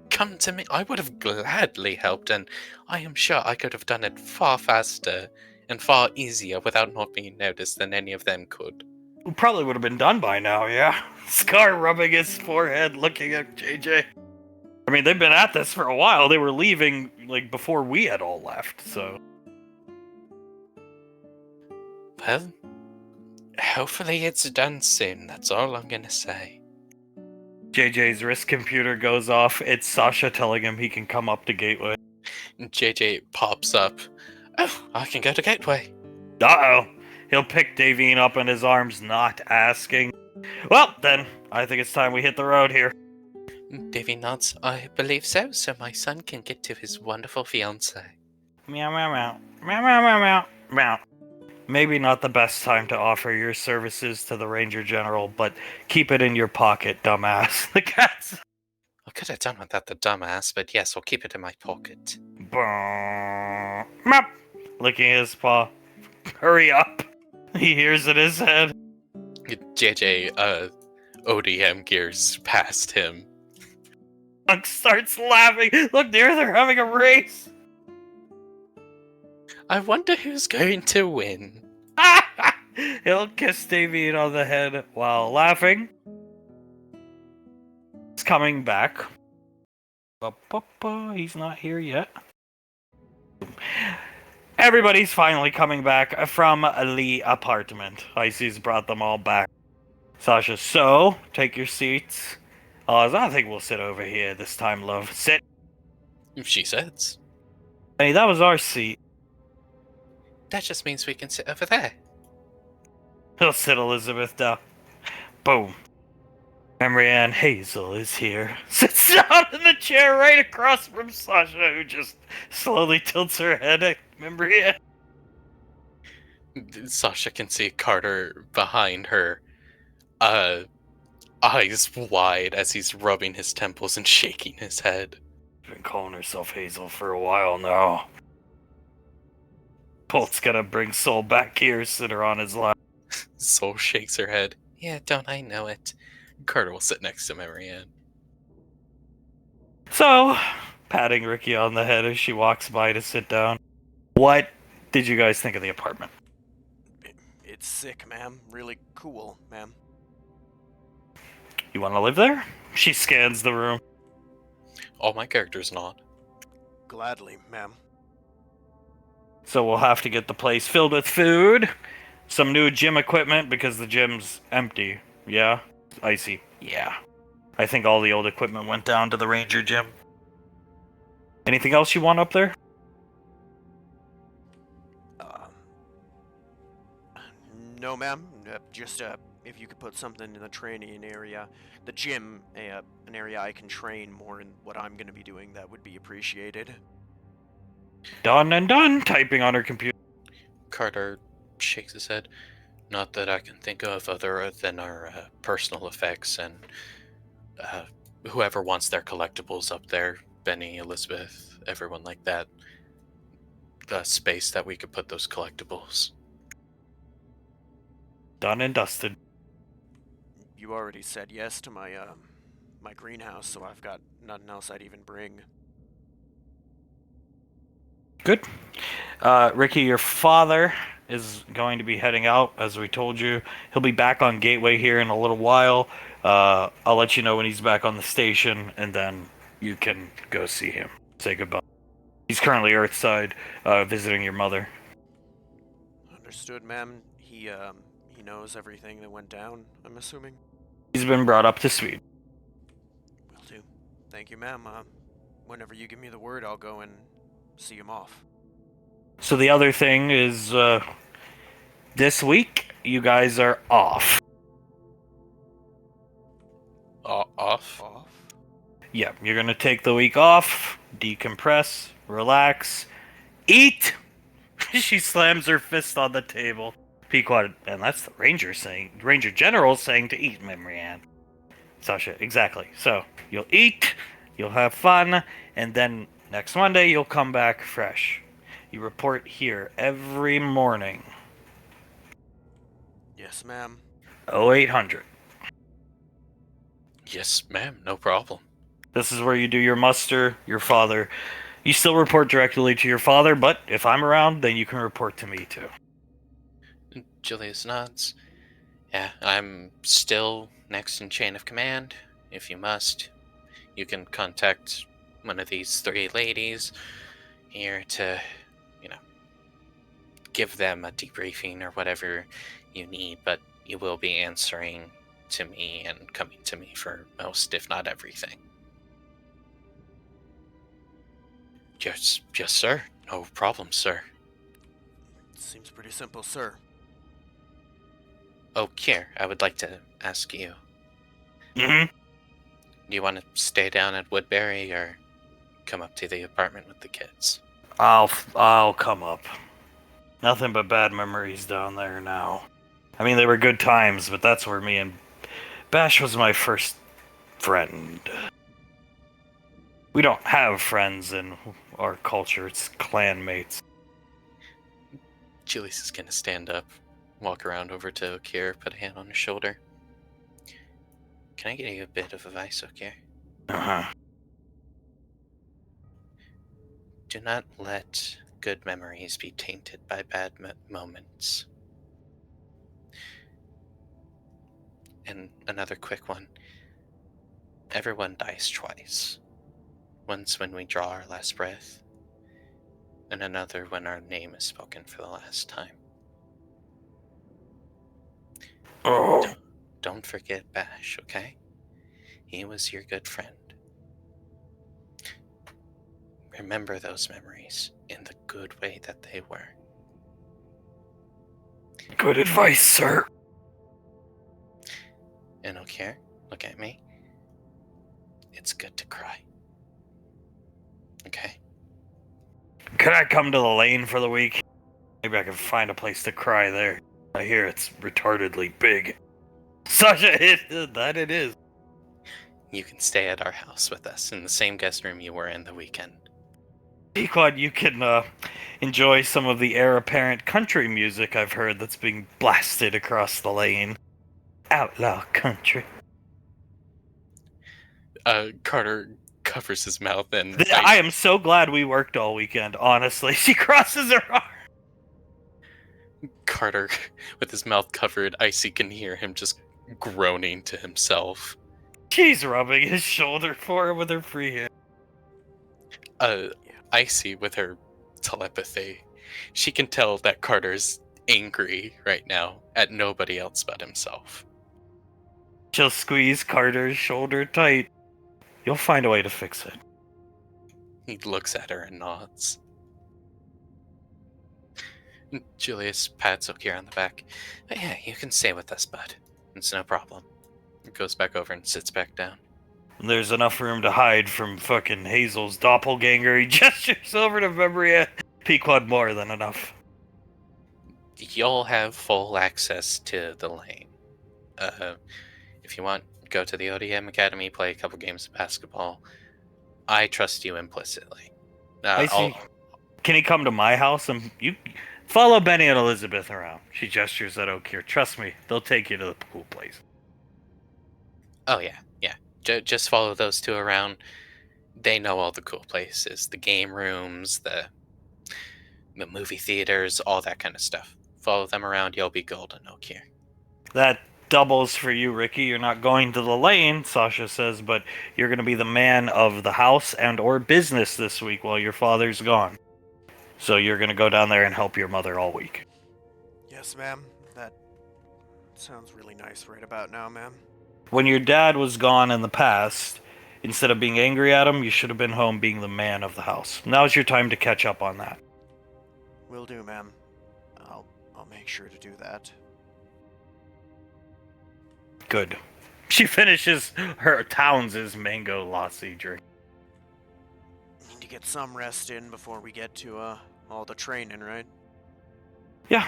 come to me? I would have gladly helped, and I am sure I could have done it far faster and far easier without not being noticed than any of them could. It probably would have been done by now, yeah. Scar rubbing his forehead, looking at JJ. I mean, they've been at this for a while. They were leaving, like, before we had all left, so... Well, hopefully it's done soon, that's all I'm gonna say. JJ's wrist computer goes off. It's Sasha telling him he can come up to Gateway. JJ pops up. Oh, I can go to Gateway. Uh-oh. He'll pick Davine up in his arms, not asking. Well, then, I think it's time we hit the road here. Davy nods. I believe so my son can get to his wonderful fiancée. Meow, meow, meow. Meow, meow, meow, meow. Meow. Maybe not the best time to offer your services to the Ranger General, but keep it in your pocket, dumbass. The cat's... I could have done without the dumbass, but yes, I'll keep it in my pocket. Map! Licking his paw. Hurry up. He hears in his head. JJ, ODM gears past him. Huck starts laughing. Look, they're having a race. I wonder who's going to win. He'll kiss Davine on the head while laughing. He's coming back. He's not here yet. Everybody's finally coming back from the apartment. Icy's brought them all back. Sasha, so, take your seats. I think we'll sit over here this time, love. Sit. She says. Hey, that was our seat. That just means we can sit over there. He'll sit Elizabeth down. Boom. Memory Ann Hazel is here. Sits down in the chair right across from Sasha, who just slowly tilts her head at Memory Ann. Sasha can see Carter behind her, eyes wide as he's rubbing his temples and shaking his head. She's been calling herself Hazel for a while now. Bolt's gonna bring Soul back here, sit her on his lap. Soul shakes her head. Yeah, don't I know it? Carter will sit next to Marianne. So, patting Ricky on the head as she walks by to sit down. What did you guys think of the apartment? It's sick, ma'am. Really cool, ma'am. You want to live there? She scans the room. All my characters not. Gladly, ma'am. So we'll have to get the place filled with food, some new gym equipment because the gym's empty. Yeah? Icy. Yeah. I think all the old equipment went down to the Ranger gym. Anything else you want up there? No, ma'am. Just if you could put something in the training area, the gym, an area I can train more in what I'm gonna be doing, that would be appreciated. Done and done. Typing on her computer. Carter shakes his head. Not that I can think of other than our personal effects and whoever wants their collectibles up there, Benny, Elizabeth, everyone like that. The space that we could put those collectibles. Done and dusted. You already said yes to my my greenhouse, so I've got nothing else I'd even bring. Good. Ricky, your father is going to be heading out, as we told you. He'll be back on Gateway here in a little while. I'll let you know when he's back on the station, and then you can go see him. Say goodbye. He's currently Earthside, visiting your mother. Understood, ma'am. He knows everything that went down, I'm assuming? He's been brought up to speed. Will do. Thank you, ma'am. Whenever you give me the word, I'll go and see him off. So the other thing is, this week, you guys are off. Off? Off? Yeah, you're gonna take the week off, decompress, relax, eat. She slams her fist on the table. Pequod, and that's the Ranger General saying to eat, Memory Ann. Sasha, exactly. So, you'll eat, you'll have fun, and then next Monday you'll come back fresh. You report here every morning. Yes, ma'am. 0800. Yes, ma'am, no problem. This is where you do your muster, your father. You still report directly to your father, but if I'm around, then you can report to me too. Julius nods. Yeah, I'm still next in chain of command. If you must, you can contact one of these three ladies here to, give them a debriefing or whatever you need, but you will be answering to me and coming to me for most, if not everything. Yes, sir. No problem, sir. Seems pretty simple, sir. Oh, here, I would like to ask you. Mm-hmm. Do you want to stay down at Woodbury or come up to the apartment with the kids? I'll come up. Nothing but bad memories down there now. I mean, they were good times, but that's where me and Bash was my first friend. We don't have friends in our culture, it's clanmates. Julius is gonna stand up, walk around over to Okir, put a hand on her shoulder. Can I get you a bit of advice, Okir? Uh-huh. Do not let good memories be tainted by bad moments. And another quick one. Everyone dies twice. Once when we draw our last breath, and another when our name is spoken for the last time. Oh. Don't forget Bash, okay? He was your good friend. Remember those memories in the good way that they were. Good advice, sir. And Okir, look at me. It's good to cry. Okay? Can I come to the lane for the week? Maybe I can find a place to cry there. I hear it's retardedly big. Such a hit that it is. You can stay at our house with us in the same guest room you were in the weekend. Pequod, you can enjoy some of the heir apparent country music I've heard that's being blasted across the lane. Outlaw country. Carter covers his mouth and I am so glad we worked all weekend, honestly. She crosses her arm. Carter, with his mouth covered, Icy can hear him just groaning to himself. She's rubbing his shoulder for him with her free hand. Icy, with her telepathy, she can tell that Carter's angry right now at nobody else but himself. She'll squeeze Carter's shoulder tight. You'll find a way to fix it. He looks at her and nods. Julius pats Okir on the back. "Oh, yeah, you can stay with us, bud. It's no problem." He goes back over and sits back down. There's enough room to hide from fucking Hazel's doppelganger. He gestures over to Memory. Pequod more than enough. You'll have full access to the lane. If you want, go to the ODM Academy, play a couple games of basketball. I trust you implicitly. I see. Can he come to my house and you follow Benny and Elizabeth around? She gestures at Okir. Trust me, they'll take you to the cool place. Oh yeah. Just follow those two around. They know all the cool places, the game rooms, the movie theaters, all that kind of stuff. Follow them around, you'll be golden, Okir. That doubles for you, Ricky. You're not going to the lane, Sasha says, but you're going to be the man of the house and or business this week while your father's gone. So you're going to go down there and help your mother all week. Yes, ma'am. That sounds really nice right about now, ma'am. When your dad was gone in the past, instead of being angry at him, you should have been home being the man of the house. Now's your time to catch up on that. Will do, ma'am. I'll make sure to do that. Good. She finishes her Towns' mango lassi drink. Need to get some rest in before we get to all the training, right? Yeah.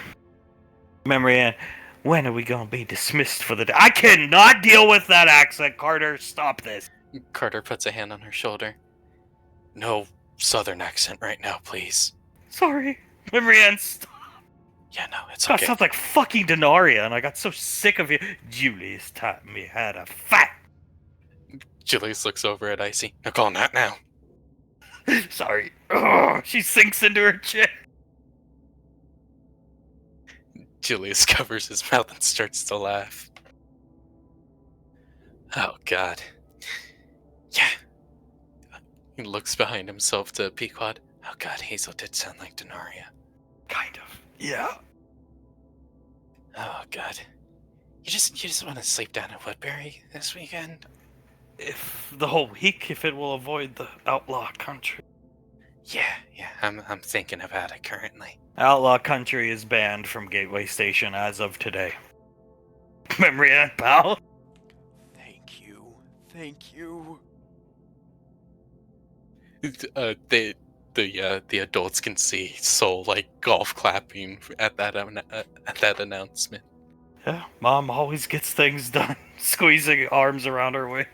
Memory Ann, when are we gonna be dismissed for the day? I cannot deal with that accent, Carter. Stop this. Carter puts a hand on her shoulder. No southern accent right now, please. Sorry. Memory Ann, stop. Yeah, no, it's God, okay. sounds like fucking Denaria, and I got so sick of you. Julius taught me how to fight. Julius looks over at Icy. No, call that now. Sorry. Ugh, she sinks into her chair. Julius covers his mouth and starts to laugh. Oh, God. Yeah. He looks behind himself to Pequod. Oh, God, Hazel did sound like Denaria. Kind of. Yeah. Oh, God. You just want to sleep down at Woodbury this weekend? If the whole week, if it will avoid the outlaw country. Yeah, I'm thinking about it currently. Outlaw country is banned from Gateway Station as of today. Memory Ann, pal? Thank you. Thank you. The adults can see Soul like golf clapping at that announcement. Yeah, Mom always gets things done. Squeezing arms around her waist.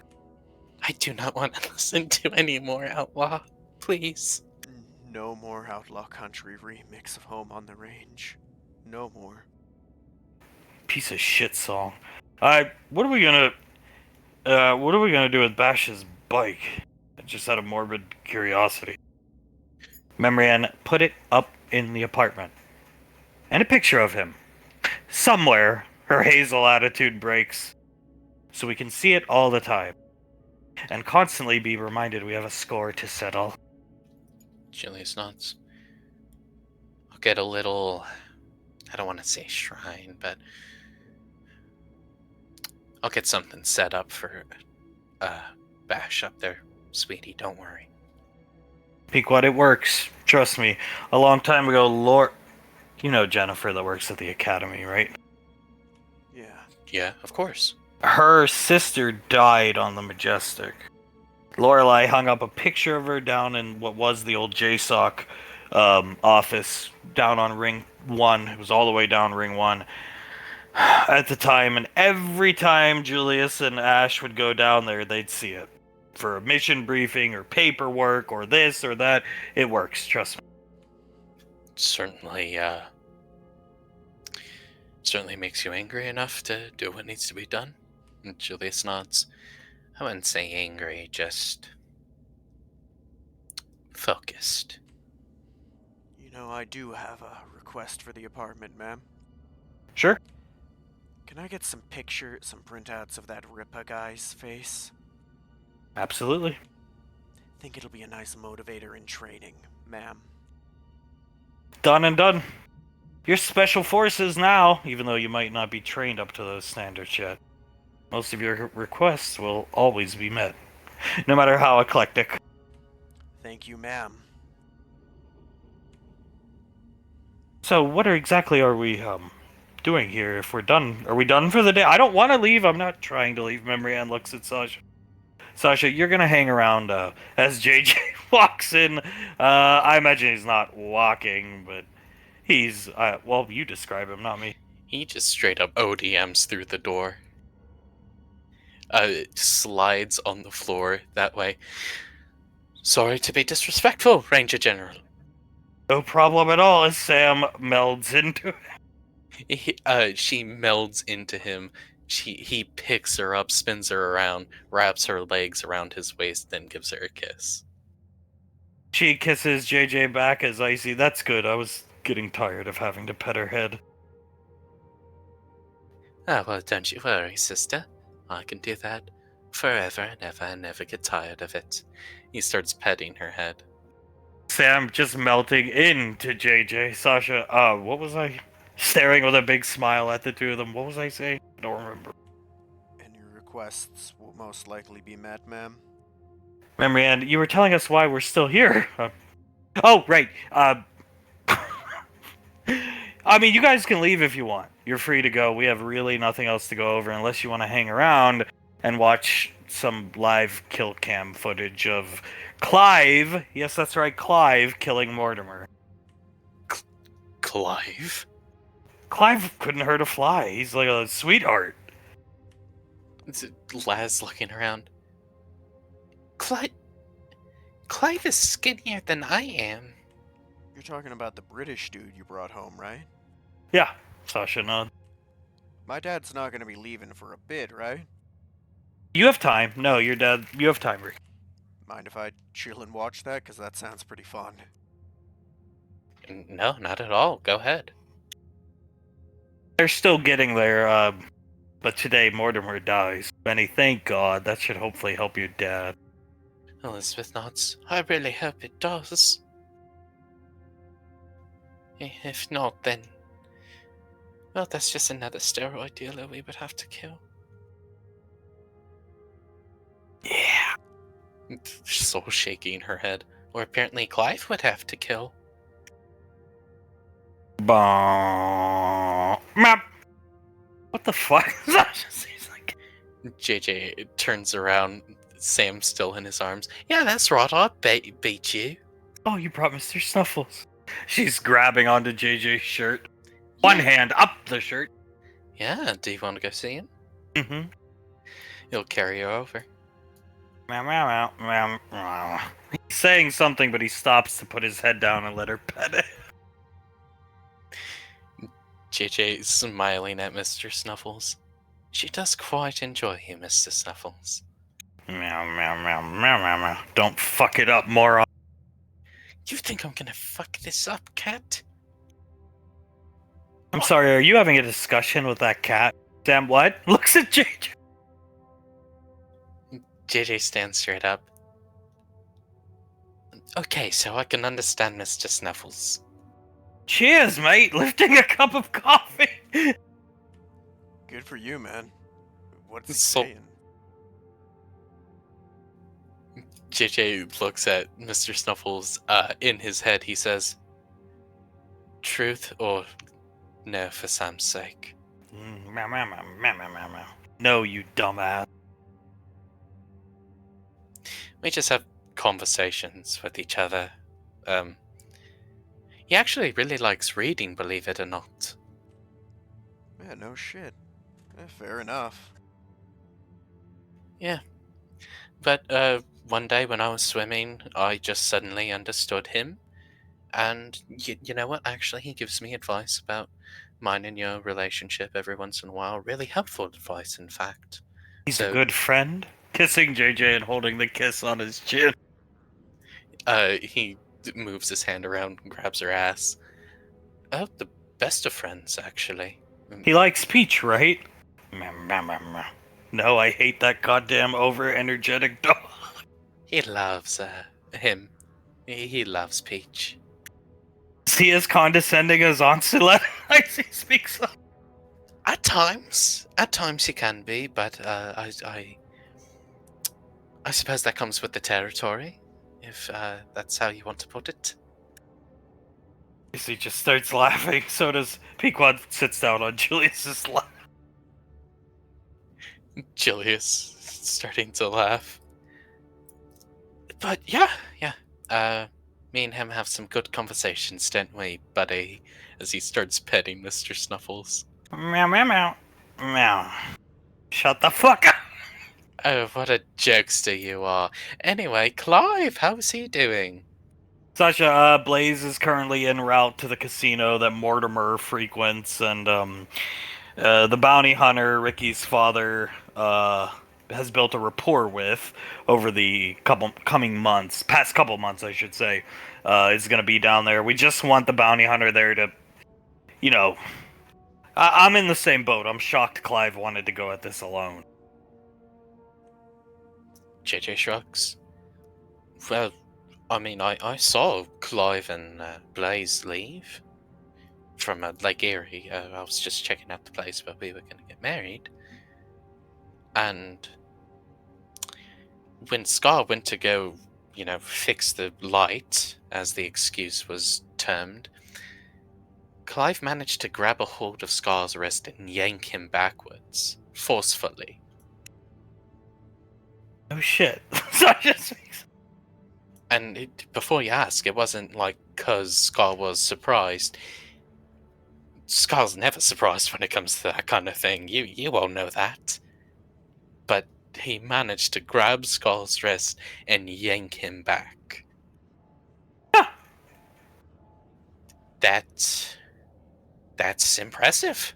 I do not want to listen to any more Outlaw, please. No more Outlaw Country remix of Home on the Range. No more. Piece of shit song. What are we gonna do with Bash's bike? Just out of morbid curiosity. Memory Ann, put it up in the apartment. And a picture of him. Somewhere, her Hazel attitude breaks. So we can see it all the time. And constantly be reminded we have a score to settle. Julius nods. I'll get a little, I don't want to say shrine, but I'll get something set up for Bash up there. Sweetie, don't worry. Pequod, it works. Trust me. A long time ago, you know Jennifer that works at the academy, right? Yeah. Yeah, of course. Her sister died on the Majestic. Lorelei hung up a picture of her down in what was the old JSOC office down on Ring 1. It was all the way down Ring 1 at the time, and every time Julius and Ash would go down there, they'd see it. For a mission briefing or paperwork or this or that, it works, trust me. Certainly makes you angry enough to do what needs to be done. And Julius nods. I wouldn't say angry, just focused. You know, I do have a request for the apartment, ma'am. Sure. Can I get some printouts of that Ripa guy's face? Absolutely. Think it'll be a nice motivator in training, ma'am. Done and done. You're special forces now, even though you might not be trained up to those standards yet. Most of your requests will always be met, no matter how eclectic. Thank you, ma'am. So what exactly are we doing here? If we're done, are we done for the day? I don't want to leave. I'm not trying to leave. Memory Ann looks at Sasha. Sasha, you're gonna hang around as JJ walks in. I imagine he's not walking, but he's well, you describe him, not me. He just straight up ODMs through the door. Slides on the floor that way. Sorry to be disrespectful, Ranger General. No problem at all. As Sam melds into it. She melds into him. He picks her up, spins her around, wraps her legs around his waist, then gives her a kiss. She kisses JJ back as icy. That's good. I was getting tired of having to pet her head. Ah, well, don't you worry, sister. I can do that forever and ever and never get tired of it. He starts petting her head. Sam just melting into JJ. Sasha, what was I? Staring with a big smile at the two of them. What was I saying? I don't remember. And your requests will most likely be met, ma'am. Memory Ann, you were telling us why we're still here. Oh, right. I mean, you guys can leave if you want. You're free to go. We have really nothing else to go over unless you want to hang around and watch some live kill cam footage of Clive. Yes, that's right, Clive killing Mortimer. Clive? Clive couldn't hurt a fly. He's like a sweetheart. Laz looking around. Clive is skinnier than I am. You're talking about the British dude you brought home, right? Yeah, Sasha nod. My dad's not gonna be leaving for a bit, right? You have time. No, your dad. You have time, Rick. Mind if I chill and watch that? Because that sounds pretty fun. No, not at all. Go ahead. They're still getting there, but today Mortimer dies. Benny, thank God. That should hopefully help your dad. Elizabeth nods. I really hope it does. If not, then... Well, that's just another steroid dealer we would have to kill. Yeah. So shaking her head. Or apparently Clive would have to kill. Map. What the fuck? He's like... JJ turns around, Sam still in his arms. Yeah, that's right, I beat you. Oh, you brought Mr. Snuffles. She's grabbing onto JJ's shirt. One hand up the shirt. Yeah, do you want to go see him? Mm-hmm. He'll carry her over. He's saying something, but he stops to put his head down and let her pet it. JJ smiling at Mr. Snuffles. She does quite enjoy you, Mr. Snuffles. Don't fuck it up, moron. You think I'm gonna fuck this up, cat? I'm sorry, are you having a discussion with that cat? Sam, what? Looks at JJ. JJ stands straight up. Okay, so I can understand Mr. Snuffles. Cheers, mate. Lifting a cup of coffee. Good for you, man. What's he So- saying? JJ looks at Mr. Snuffles. In his head, he says, "Truth or no, for Sam's sake." No, you dumbass. We just have conversations with each other. He actually really likes reading, believe it or not. Yeah, no shit. Fair enough. Yeah. But one day when I was swimming, I just suddenly understood him. And you know what? Actually, he gives me advice about mine and your relationship every once in a while. Really helpful advice, in fact. He's So- a good friend. Kissing JJ and holding the kiss on his chin. He moves his hand around and grabs her ass. Oh, the best of friends, actually. He likes Peach, right? No, I hate that goddamn over-energetic dog. He loves him. He loves Peach. Is he as condescending as Onslaught as he speaks of? At times he can be, but I suppose that comes with the territory, if that's how you want to put it. He just starts laughing. So does Pequod. Sits down on Julius's lap. Julius starting to laugh. But yeah. Me and him have some good conversations, don't we, buddy? As he starts petting Mr. Snuffles. Meow meow meow meow. Shut the fuck up. Oh, what a jokester you are. Anyway, Clive, how's he doing? Sasha, Blaze is currently en route to the casino that Mortimer frequents, and the bounty hunter, Ricky's father, has built a rapport with over the past couple months, I should say, is going to be down there. We just want the bounty hunter there to, I'm in the same boat. I'm shocked Clive wanted to go at this alone. JJ shrugs. Well, I mean, I saw Clive and Blaze leave from Lake Erie. I was just checking out the place where we were going to get married. And when Scar went to go, fix the light, as the excuse was termed, Clive managed to grab a hold of Scar's wrist and yank him backwards, forcefully. Oh shit. Sasha speaks. And before you ask, it wasn't like because Scar was surprised. Scar's never surprised when it comes to that kind of thing. You all know that. But he managed to grab Scar's wrist and yank him back. Huh. That's impressive.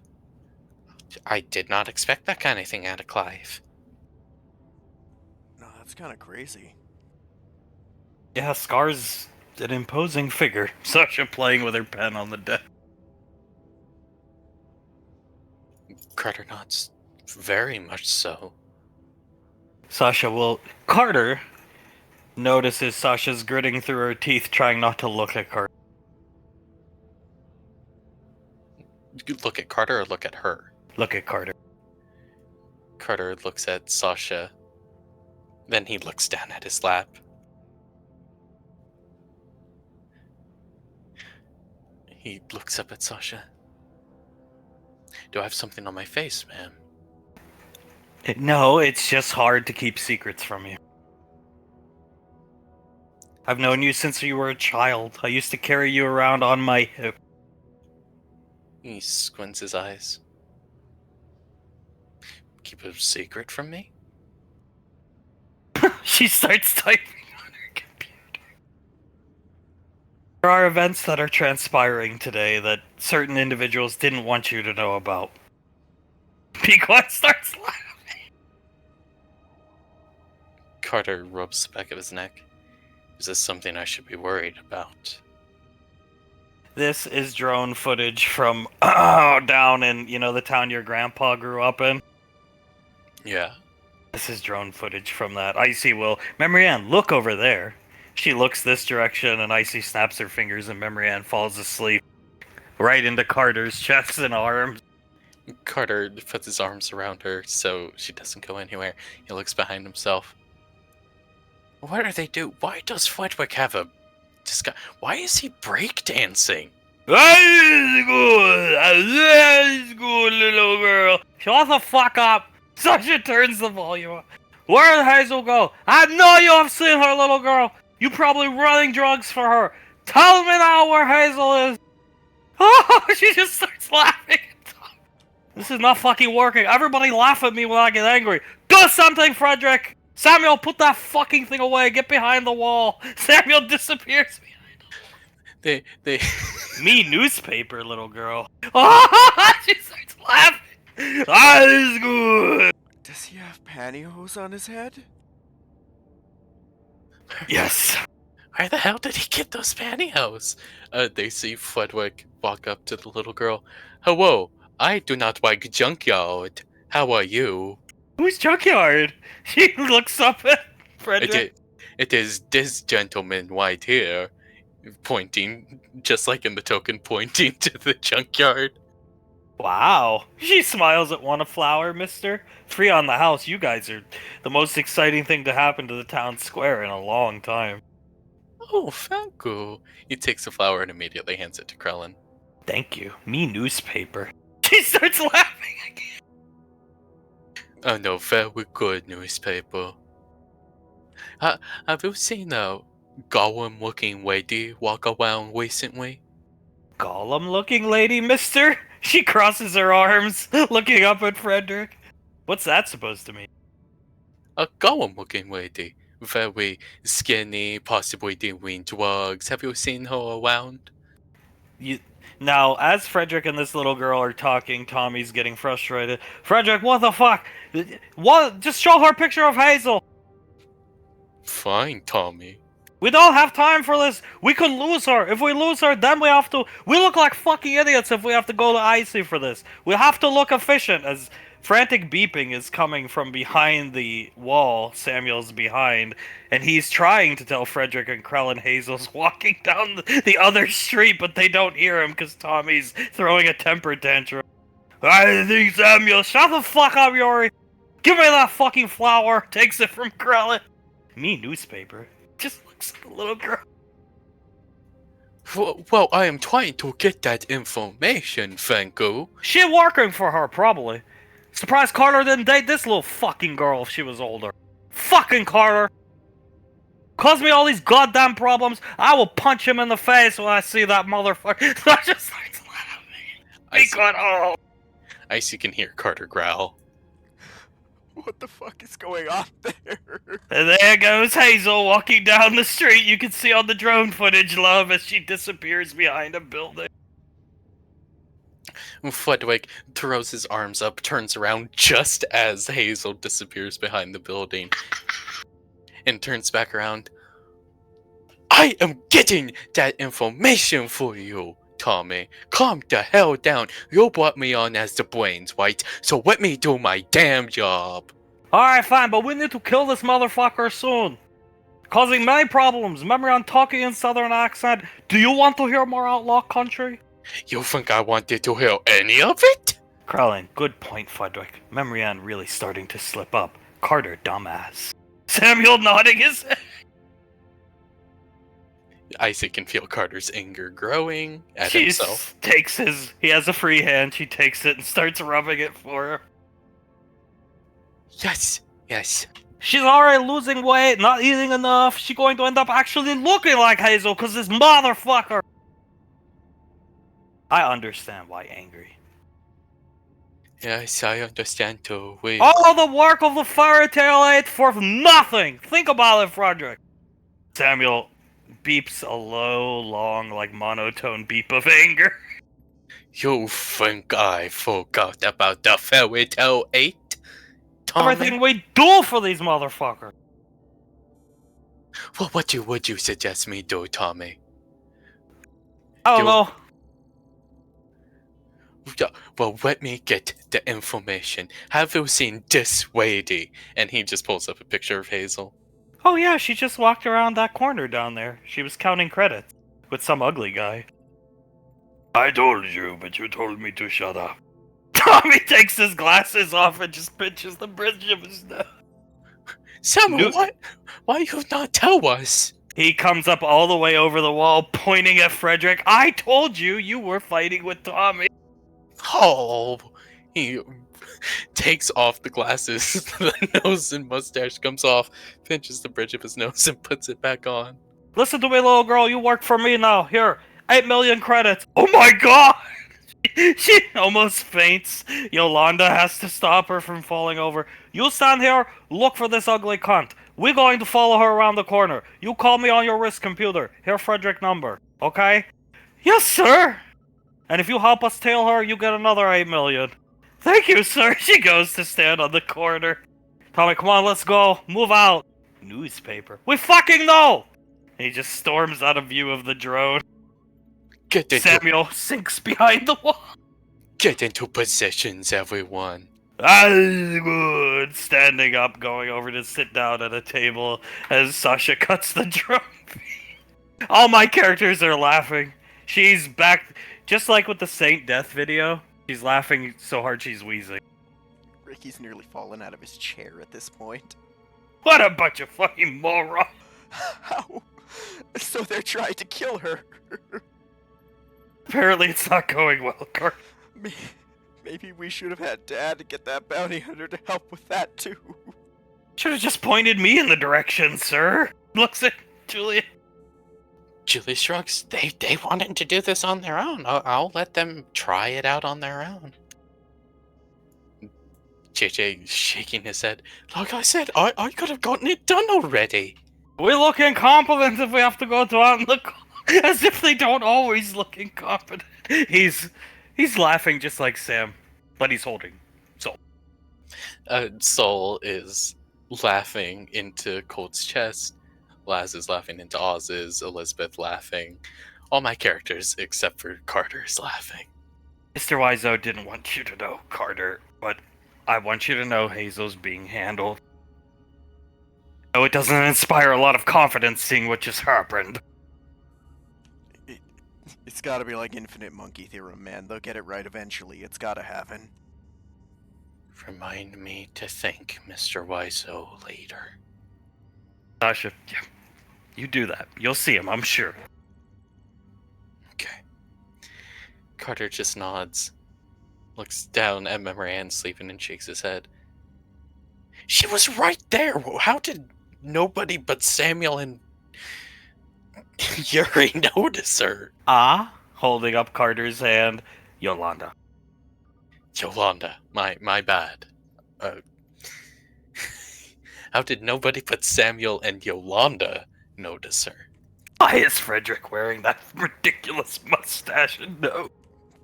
I did not expect that kind of thing out of Clive. No, that's kind of crazy. Yeah, Scar's an imposing figure. Sasha playing with her pen on the deck. Carter nods. Very much so. Carter notices Sasha's gritting through her teeth, trying not to look at Carter. You look at Carter or look at her? Look at Carter. Carter looks at Sasha. Then he looks down at his lap. He looks up at Sasha. Do I have something on my face, ma'am? No, it's just hard to keep secrets from you. I've known you since you were a child. I used to carry you around on my hip. He squints his eyes. Keep a secret from me? She starts typing on her computer. There are events that are transpiring today that certain individuals didn't want you to know about. Pequod starts laughing. Carter rubs the back of his neck. Is this something I should be worried about? This is drone footage from down in, the town your grandpa grew up in. Yeah. This is drone footage from that. Icy will... Marianne, look over there. She looks this direction, and Icy snaps her fingers, and Marianne falls asleep. Right into Carter's chest and arms. Carter puts his arms around her so she doesn't go anywhere. He looks behind himself. What are they doing? Why does Fledwick have a... Why is he breakdancing? That's good, little girl. Shut the fuck up. Sasha turns the volume up. Where did Hazel go? I know you have seen her, little girl. You probably running drugs for her. Tell me now where Hazel is. Oh, she just starts laughing. This is not fucking working. Everybody laugh at me when I get angry. Do something, Frederick. Samuel, put that fucking thing away. Get behind the wall. Samuel disappears behind They... Me newspaper, little girl. Oh, she starts laughing. That is good. Does he have pantyhose on his head? Yes. Where the hell did he get those pantyhose? They see Fledwick walk up to the little girl. Hello, I do not like junkyard. How are you? Who's Junkyard? She looks up at Frederick. It is this gentleman right here. Pointing, just like in the token, pointing to the junkyard. Wow. She smiles at Flower, mister. Free on the house, you guys are the most exciting thing to happen to the town square in a long time. Oh, thank you. He takes the flower and immediately hands it to Krellin. Thank you. Me newspaper. She starts laughing again. Oh no, very good newspaper. Have you seen a golem-looking lady walk around recently? Gollum-looking lady, mister? She crosses her arms, looking up at Frederick. What's that supposed to mean? A golem-looking lady. Very skinny, possibly doing drugs. Have you seen her around? Now, as Frederick and this little girl are talking, Tommy's getting frustrated. Frederick, what the fuck? What? Just show her a picture of Hazel. Fine, Tommy. We don't have time for this. We could lose her. If we lose her, then we have to... We look like fucking idiots if we have to go to Icy for this. We have to look efficient as frantic beeping is coming from behind the wall. Samuel's behind. And he's trying to tell Frederick and Krellin Hazel's walking down the other street, but they don't hear him because Tommy's throwing a temper tantrum. I think Samuel, shut the fuck up, Yori. Give me that fucking flower. Takes it from Krellin. Me newspaper. Just looks like a little girl. Well, I am trying to get that information, thank you. She working for her, probably. Surprised Carter didn't date this little fucking girl if she was older. Fucking Carter! Caused me all these goddamn problems. I will punch him in the face when I see that motherfucker. So I just starts laughing. Icy can hear Carter growl. What the fuck is going on there? And there goes Hazel walking down the street. You can see on the drone footage, love, as she disappears behind a building. Frederick throws his arms up, turns around just as Hazel disappears behind the building, and turns back around. I am getting that information for you, Tommy. Calm the hell down. You brought me on as the brains, right? So let me do my damn job. Alright, fine, but we need to kill this motherfucker soon. Causing many problems. Remember, I'm talking in southern accent. Do you want to hear more outlaw country? You think I wanted to hear any of it? Krellin, good point, Frederick. Memory Ann really starting to slip up. Carter, dumbass. Samuel nodding his head. Isaac can feel Carter's anger growing at She himself. takes his... He has a free hand. She takes it and starts rubbing it for her. Yes. She's already losing weight, not eating enough. She's going to end up actually looking like Hazel because this motherfucker... I understand why angry. Yes, I understand too. All the work of the fairy tale ain't for nothing! Think about it, Frederick! Samuel beeps a low, long, like monotone beep of anger. You think I forgot about the fairy tale 8? Tommy? Everything we do for these motherfuckers! Well, what would you suggest me do, Tommy? I don't know. Well, let me get the information. Have you seen this lady? And he just pulls up a picture of Hazel. Oh yeah, she just walked around that corner down there. She was counting credits. With some ugly guy. I told you, but you told me to shut up. Tommy takes his glasses off and just pinches the bridge of his nose. Samuel, why you not tell us? He comes up all the way over the wall, pointing at Frederick. I told you you were fighting with Tommy. Oh, he takes off the glasses. The nose and mustache comes off, pinches the bridge of his nose, and puts it back on. Listen to me, little girl. You work for me now. Here, 8 million credits. Oh my god! She almost faints. Yolanda has to stop her from falling over. You stand here, look for this ugly cunt. We're going to follow her around the corner. You call me on your wrist computer. Here, Frederick number. Okay? Yes, sir! And if you help us tail her, you get another 8 million. Thank you, sir. She goes to stand on the corner. Tommy, come on, let's go. Move out. Newspaper. We fucking know! He just storms out of view of the drone. Samuel sinks behind the wall. Get into positions, everyone. Good. Standing up, going over to sit down at a table as Sasha cuts the drum. All my characters are laughing. She's back, just like with the Saint Death video. She's laughing so hard she's wheezing. Ricky's nearly fallen out of his chair at this point. What a bunch of fucking morons. So they're trying to kill her. Apparently it's not going well, Carter. Maybe we should have had Dad to get that bounty hunter to help with that too. Should have just pointed me in the direction, sir. Looks at Julia. Julie shrugs. They wanted to do this on their own. I'll let them try it out on their own. JJ shaking his head. Like I said, I could have gotten it done already. We look incompetent if we have to go out and look as if they don't always look incompetent. He's laughing just like Sam, but he's holding Soul. Soul is laughing into Colt's chest. Laz is laughing into Oz's. Elizabeth laughing. All my characters except for Carter is laughing. Mr. Wiseau didn't want you to know, Carter, but I want you to know Hazel's being handled. Though it doesn't inspire a lot of confidence seeing what just happened. It's gotta be like infinite monkey theorem, man. They'll get it right eventually. It's gotta happen. Remind me to thank Mr. Wiseau later. Sasha, yeah, you do that. You'll see him, I'm sure. Okay. Carter just nods, looks down at Memoran sleeping and shakes his head. She was right there! How did nobody but Samuel and Yuri notice her? Holding up Carter's hand, Yolanda. Yolanda, my bad. How did nobody but Samuel and Yolanda notice her? Why is Frederick wearing that ridiculous mustache and nose?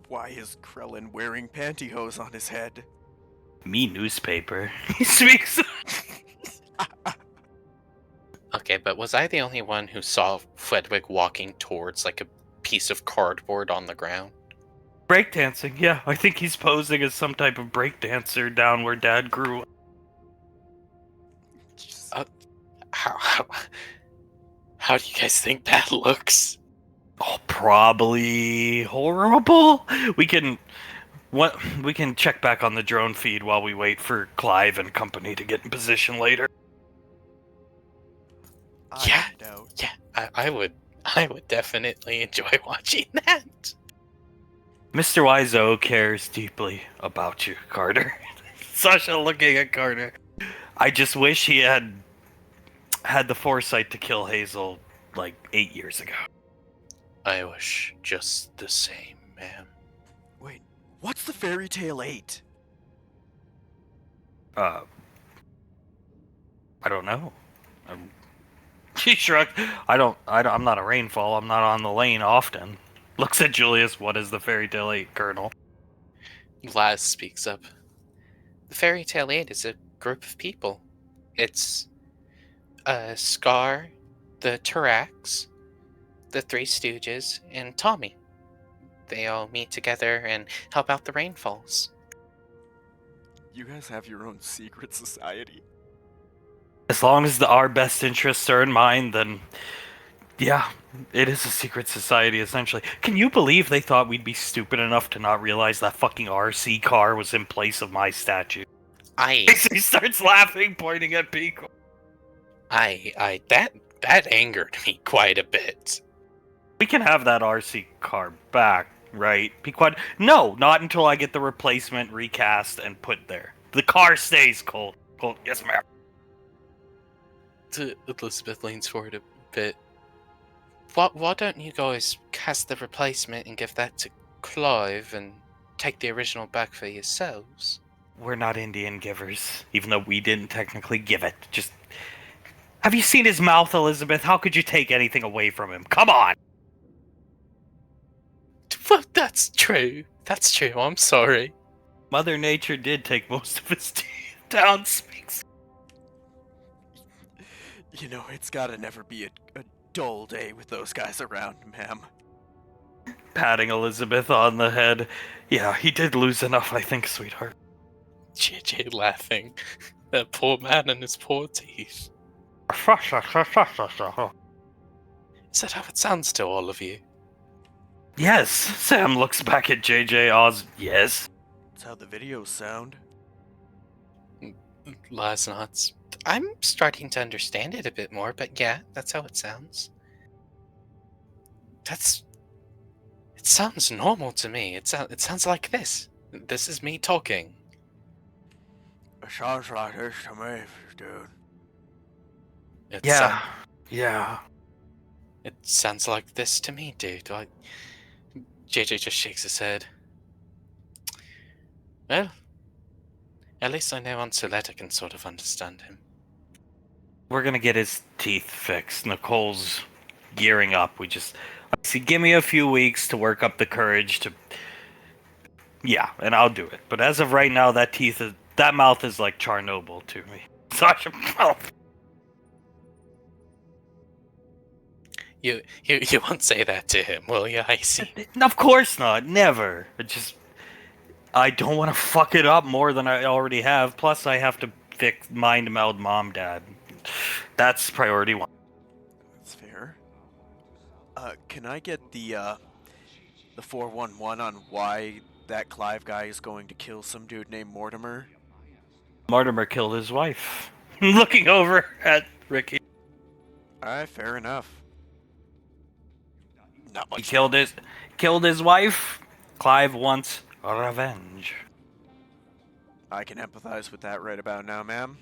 Why is Krellin wearing pantyhose on his head? Me newspaper. He speaks. Okay, but was I the only one who saw Fredwick walking towards like a piece of cardboard on the ground? Breakdancing, yeah. I think he's posing as some type of breakdancer down where Dad grew up. How do you guys think that looks? Oh, probably horrible. We can check back on the drone feed while we wait for Clive and company to get in position later. Yeah, I would definitely enjoy watching that. Mr. Wiseau cares deeply about you, Carter. Sasha looking at Carter. I just wish he had the foresight to kill Hazel like 8 years ago. I wish just the same, ma'am. Wait, what's the fairy tale 8? I don't know. She shrugged. I'm not a rainfall. I'm not on the lane often. Looks at Julius. What is the fairy tale 8, Colonel? Laz speaks up. The Fairy Tale 8 is a group of people. It's Scar, the Turax, the Three Stooges, and Tommy. They all meet together and help out the Rainfalls. You guys have your own secret society? As long as our best interests are in mind, then yeah, it is a secret society, essentially. Can you believe they thought we'd be stupid enough to not realize that fucking RC car was in place of my statue? He starts laughing, pointing at Pico. That angered me quite a bit. We can have that RC car back, right? Pequod? No, not until I get the replacement recast and put there. The car stays, Colt. Colt, yes, ma'am. Elizabeth leans forward a bit. Why don't you guys cast the replacement and give that to Clive and take the original back for yourselves? We're not Indian givers, even though we didn't technically give it. Just... Have you seen his mouth, Elizabeth? How could you take anything away from him? Come on! Well, that's true. That's true, I'm sorry. Mother Nature did take most of his teeth down, Sphinx. You know, it's gotta never be a dull day with those guys around, ma'am. Patting Elizabeth on the head. Yeah, he did lose enough, I think, sweetheart. JJ laughing. That poor man and his poor teeth. Is that how it sounds to all of you? Yes, Sam looks back at JJ Oz. Yes. That's how the videos sound. Laz nods. I'm starting to understand it a bit more, but yeah, that's how it sounds. That's... It sounds normal to me. It sounds like this. This is me talking. It sounds like this to me, dude. Yeah. It sounds like this to me, dude. JJ just shakes his head. Well, at least I know Ansoletta can sort of understand him. We're gonna get his teeth fixed. Nicole's gearing up. See, give me a few weeks to work up the courage to. Yeah, and I'll do it. But as of right now, that mouth is like Chernobyl to me. Such a mouth. You won't say that to him, will you, Icy? Of course not. Never. I don't want to fuck it up more than I already have. Plus, I have to mind meld mom, dad. That's priority one. That's fair. Can I get the 411 on why that Clive guy is going to kill some dude named Mortimer? Mortimer killed his wife. Looking over at Ricky. Alright, fair enough. Not much. He killed his wife. Clive wants revenge. I can empathize with that right about now, ma'am.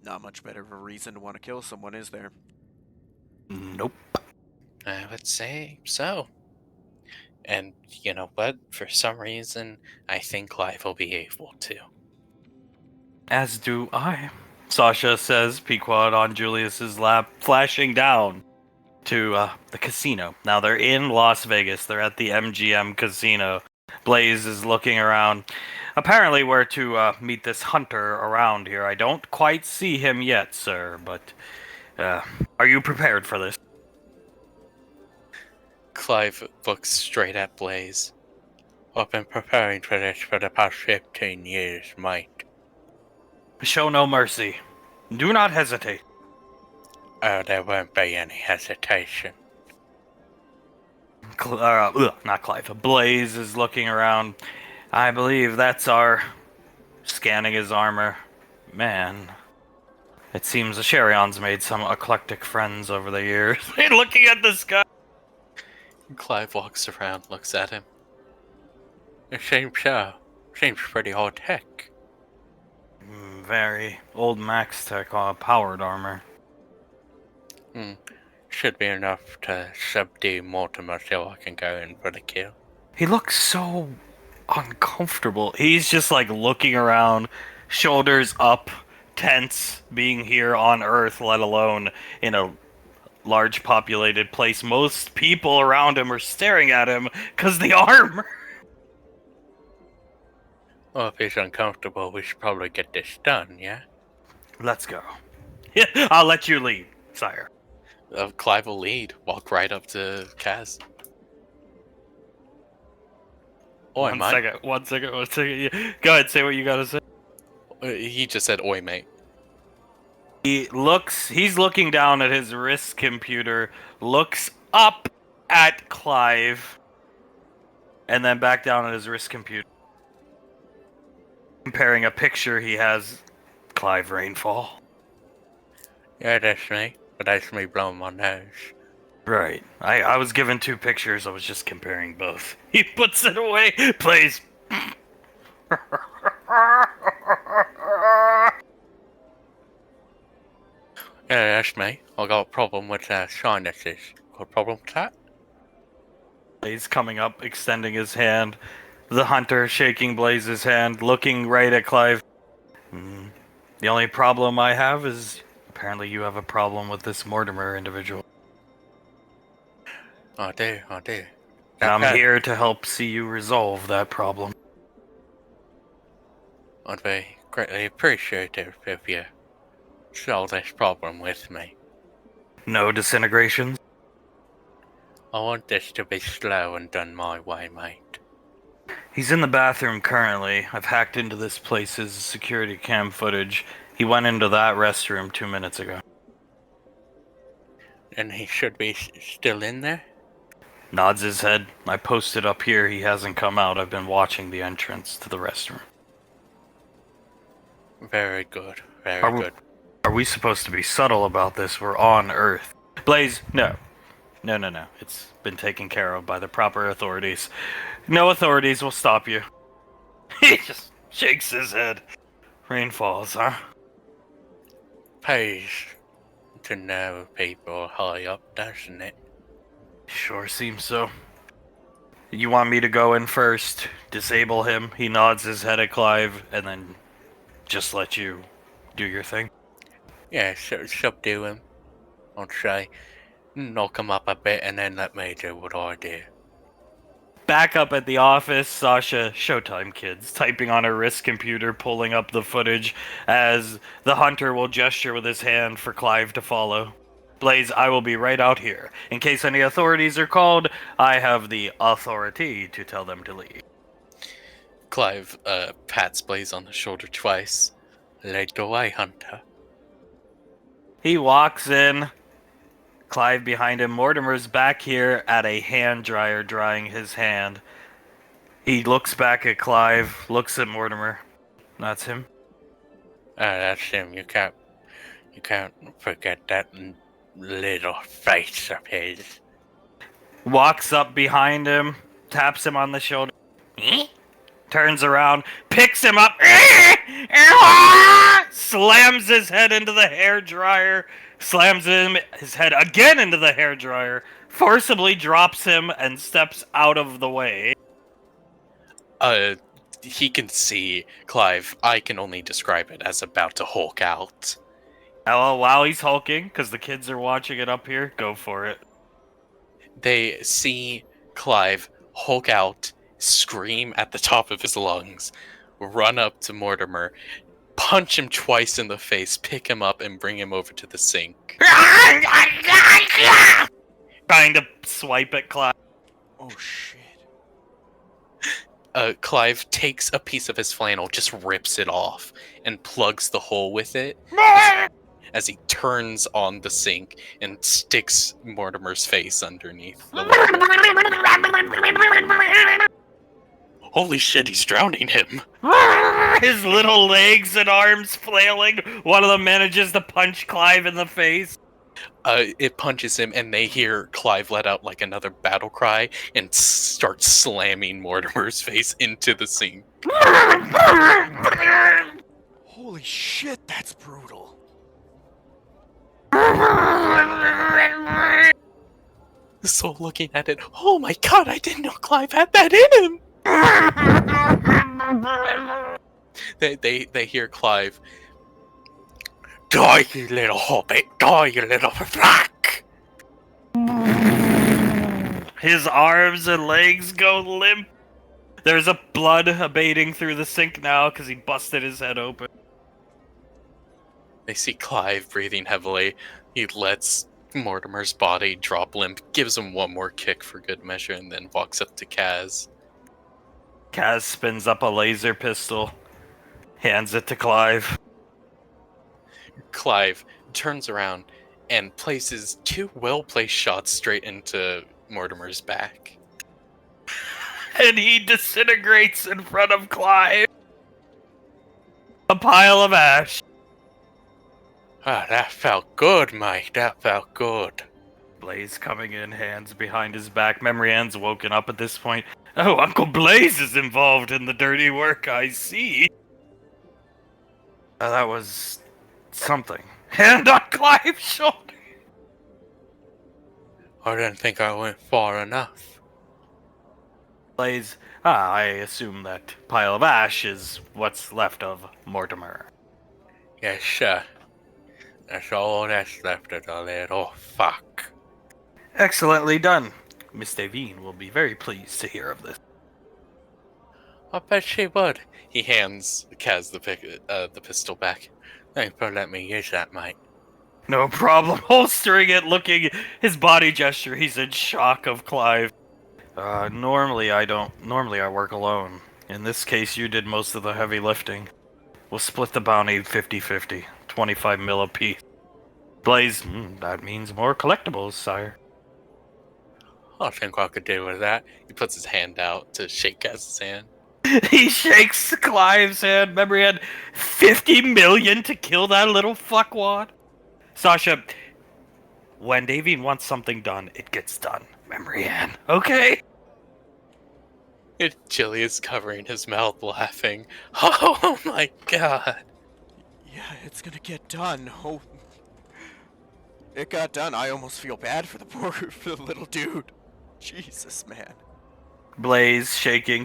Not much better of a reason to want to kill someone, is there? Nope. I would say so. And you know what? For some reason, I think Clive will be able to. As do I. Sasha says, Pequod on Julius's lap, flashing down to the casino. Now they're in Las Vegas. They're at the MGM casino. Blaze is looking around. Apparently we're to meet this hunter around here. I don't quite see him yet, sir, but are you prepared for this? Clive looks straight at Blaze. I've been preparing for this for the past 15 years, mate. Show no mercy. Do not hesitate. Oh, there won't be any hesitation. Not Clive. Blaze is looking around. I believe that's our... Scanning his armor. Man. It seems the Sherion's made some eclectic friends over the years. Looking at this guy. Clive walks around, looks at him. It seems so. Seems pretty high tech. Very old Max Tech powered armor. Should be enough to subdue Mortimer so I can go in for the kill. He looks so uncomfortable. He's just like looking around, shoulders up, tense, being here on Earth, let alone in a large populated place. Most people around him are staring at him because the armor. Well, if he's uncomfortable, we should probably get this done, yeah? Let's go. I'll let you lead, sire. Clive will lead. Walk right up to Kaz. Oi, mate. One second. Yeah. Go ahead, say what you gotta say. He just said, oi, mate. He's looking down at his wrist computer, looks up at Clive, and then back down at his wrist computer. Comparing a picture he has, Clive Rainfall. Yeah, that's me. But that's me blowing my nose. Right. I was given two pictures, I was just comparing both. He puts it away, please. Yeah, that's me. I got a problem with sinuses. Got a problem with that? Blaze coming up, extending his hand. The hunter shaking Blaze's hand, looking right at Clive. The only problem I have is apparently you have a problem with this Mortimer individual. I do. And I'm here to help see you resolve that problem. I'd be greatly appreciative if you solve this problem with me. No disintegrations? I want this to be slow and done my way, mate. He's in the bathroom currently. I've hacked into this place's security cam footage. He went into that restroom 2 minutes ago. And he should be still in there? Nods his head. I posted up here. He hasn't come out. I've been watching the entrance to the restroom. Very good. Very good. Are we supposed to be subtle about this? We're on Earth. Blaze, no. No. It's been taken care of by the proper authorities. No authorities will stop you. He just shakes his head. Rain falls, huh? Pays to know people high up, doesn't it? Sure seems so. You want me to go in first, disable him? He nods his head at Clive, and then just let you do your thing? Yeah, subdue him. I'll say, knock him up a bit and then let me do what I do. Back up at the office, Sasha, showtime kids, typing on her wrist computer, pulling up the footage as the hunter will gesture with his hand for Clive to follow. Blaze, I will be right out here. In case any authorities are called, I have the authority to tell them to leave. Clive pats Blaze on the shoulder twice. Lead the way, Hunter. He walks in. Clive behind him. Mortimer's back here at a hand dryer drying his hand. He looks back at Clive, looks at Mortimer. That's him. That's him. You can't forget that little face of his. Walks up behind him, taps him on the shoulder. Turns around, picks him up, slams his head into the hair dryer, slams his head again into the hair dryer, forcibly drops him and steps out of the way. He can see Clive. I can only describe it as about to hulk out. While he's hulking, because the kids are watching it up here, go for it. They see Clive hulk out, scream at the top of his lungs, run up to Mortimer, punch him twice in the face, pick him up, and bring him over to the sink. Trying to swipe at Clive. Oh shit. Clive takes a piece of his flannel, just rips it off, and plugs the hole with it as he turns on the sink and sticks Mortimer's face underneath the water. Holy shit, he's drowning him. His little legs and arms flailing. One of them manages to punch Clive in the face. It punches him, and they hear Clive let out like another battle cry and start slamming Mortimer's face into the sink. Holy shit, that's brutal. So looking at it, oh my god, I didn't know Clive had that in him! They hear Clive, die, you little hobbit! Die, you little frack! His arms and legs go limp. There's a blood abating through the sink now because he busted his head open. They see Clive breathing heavily. He lets Mortimer's body drop limp, gives him one more kick for good measure, and then walks up to Kaz. Kaz spins up a laser pistol, hands it to Clive. Clive turns around and places two well-placed shots straight into Mortimer's back. And he disintegrates in front of Clive. A pile of ash. Ah, that felt good, Mike. That felt good. Blaze coming in, hands behind his back. Memory Ann's woken up at this point. Oh, Uncle Blaze is involved in the dirty work, I see. That was something. Hand on Clive's shoulder. I didn't think I went far enough. Blaze, I assume that pile of ash is what's left of Mortimer. Yes, sir. That's all that's left of the little fuck. Excellently done. Miss Devine will be very pleased to hear of this. I bet she would. He hands Kaz the pistol back. Thanks for letting me use that, mate. No problem. Holstering it, looking his body gesture. He's in shock of Clive. Normally I work alone. In this case, you did most of the heavy lifting. We'll split the bounty 50-50. 25 mil apiece. Blaze, that means more collectibles, sire. I think I could deal with that. He puts his hand out to shake Kaz's hand. He shakes Clive's hand. Remember, he had 50 million to kill that little fuckwad. Sasha, when Davine wants something done, it gets done. Memory Ann. Okay? Chili is covering his mouth laughing. Oh my god. Yeah, it's gonna get done. Oh, it got done. I almost feel bad for for the little dude. Jesus, man. Blaze shaking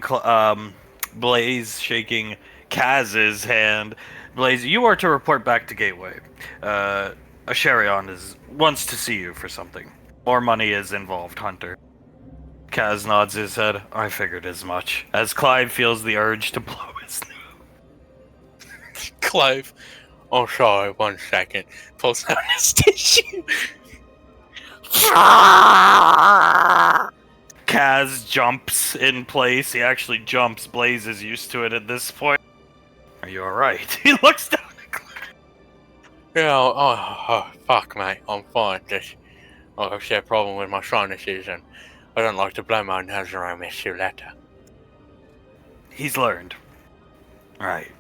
Kaz's hand. Blaze, you are to report back to Gateway. Asherion wants to see you for something. More money is involved, Hunter. Kaz nods his head. I figured as much. As Clive feels the urge to blow his nose. Clive. Oh, sorry, 1 second. Pulls out his tissue. Kaz jumps in place. He actually jumps. Blaze is used to it at this point. Are you alright? He looks down at Clive. Yeah, oh, fuck, mate. I'm fine. Just, I've had a problem with my sinuses, and I don't like to blow my nose around my letter. He's learned. Right.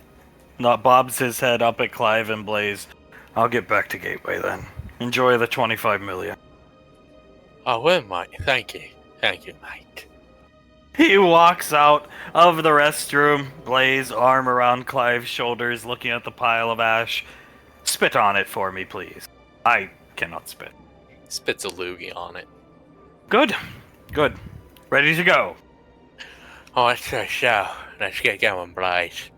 Not bobs his head up at Clive and Blaze. I'll get back to Gateway then. Enjoy the 25 million. I will, mate. Thank you. Thank you, mate. He walks out of the restroom, Blaze, arm around Clive's shoulders, looking at the pile of ash. Spit on it for me, please. I cannot spit. Spits a loogie on it. Good. Good. Ready to go. Oh, let's so. Let's get going, Blaze.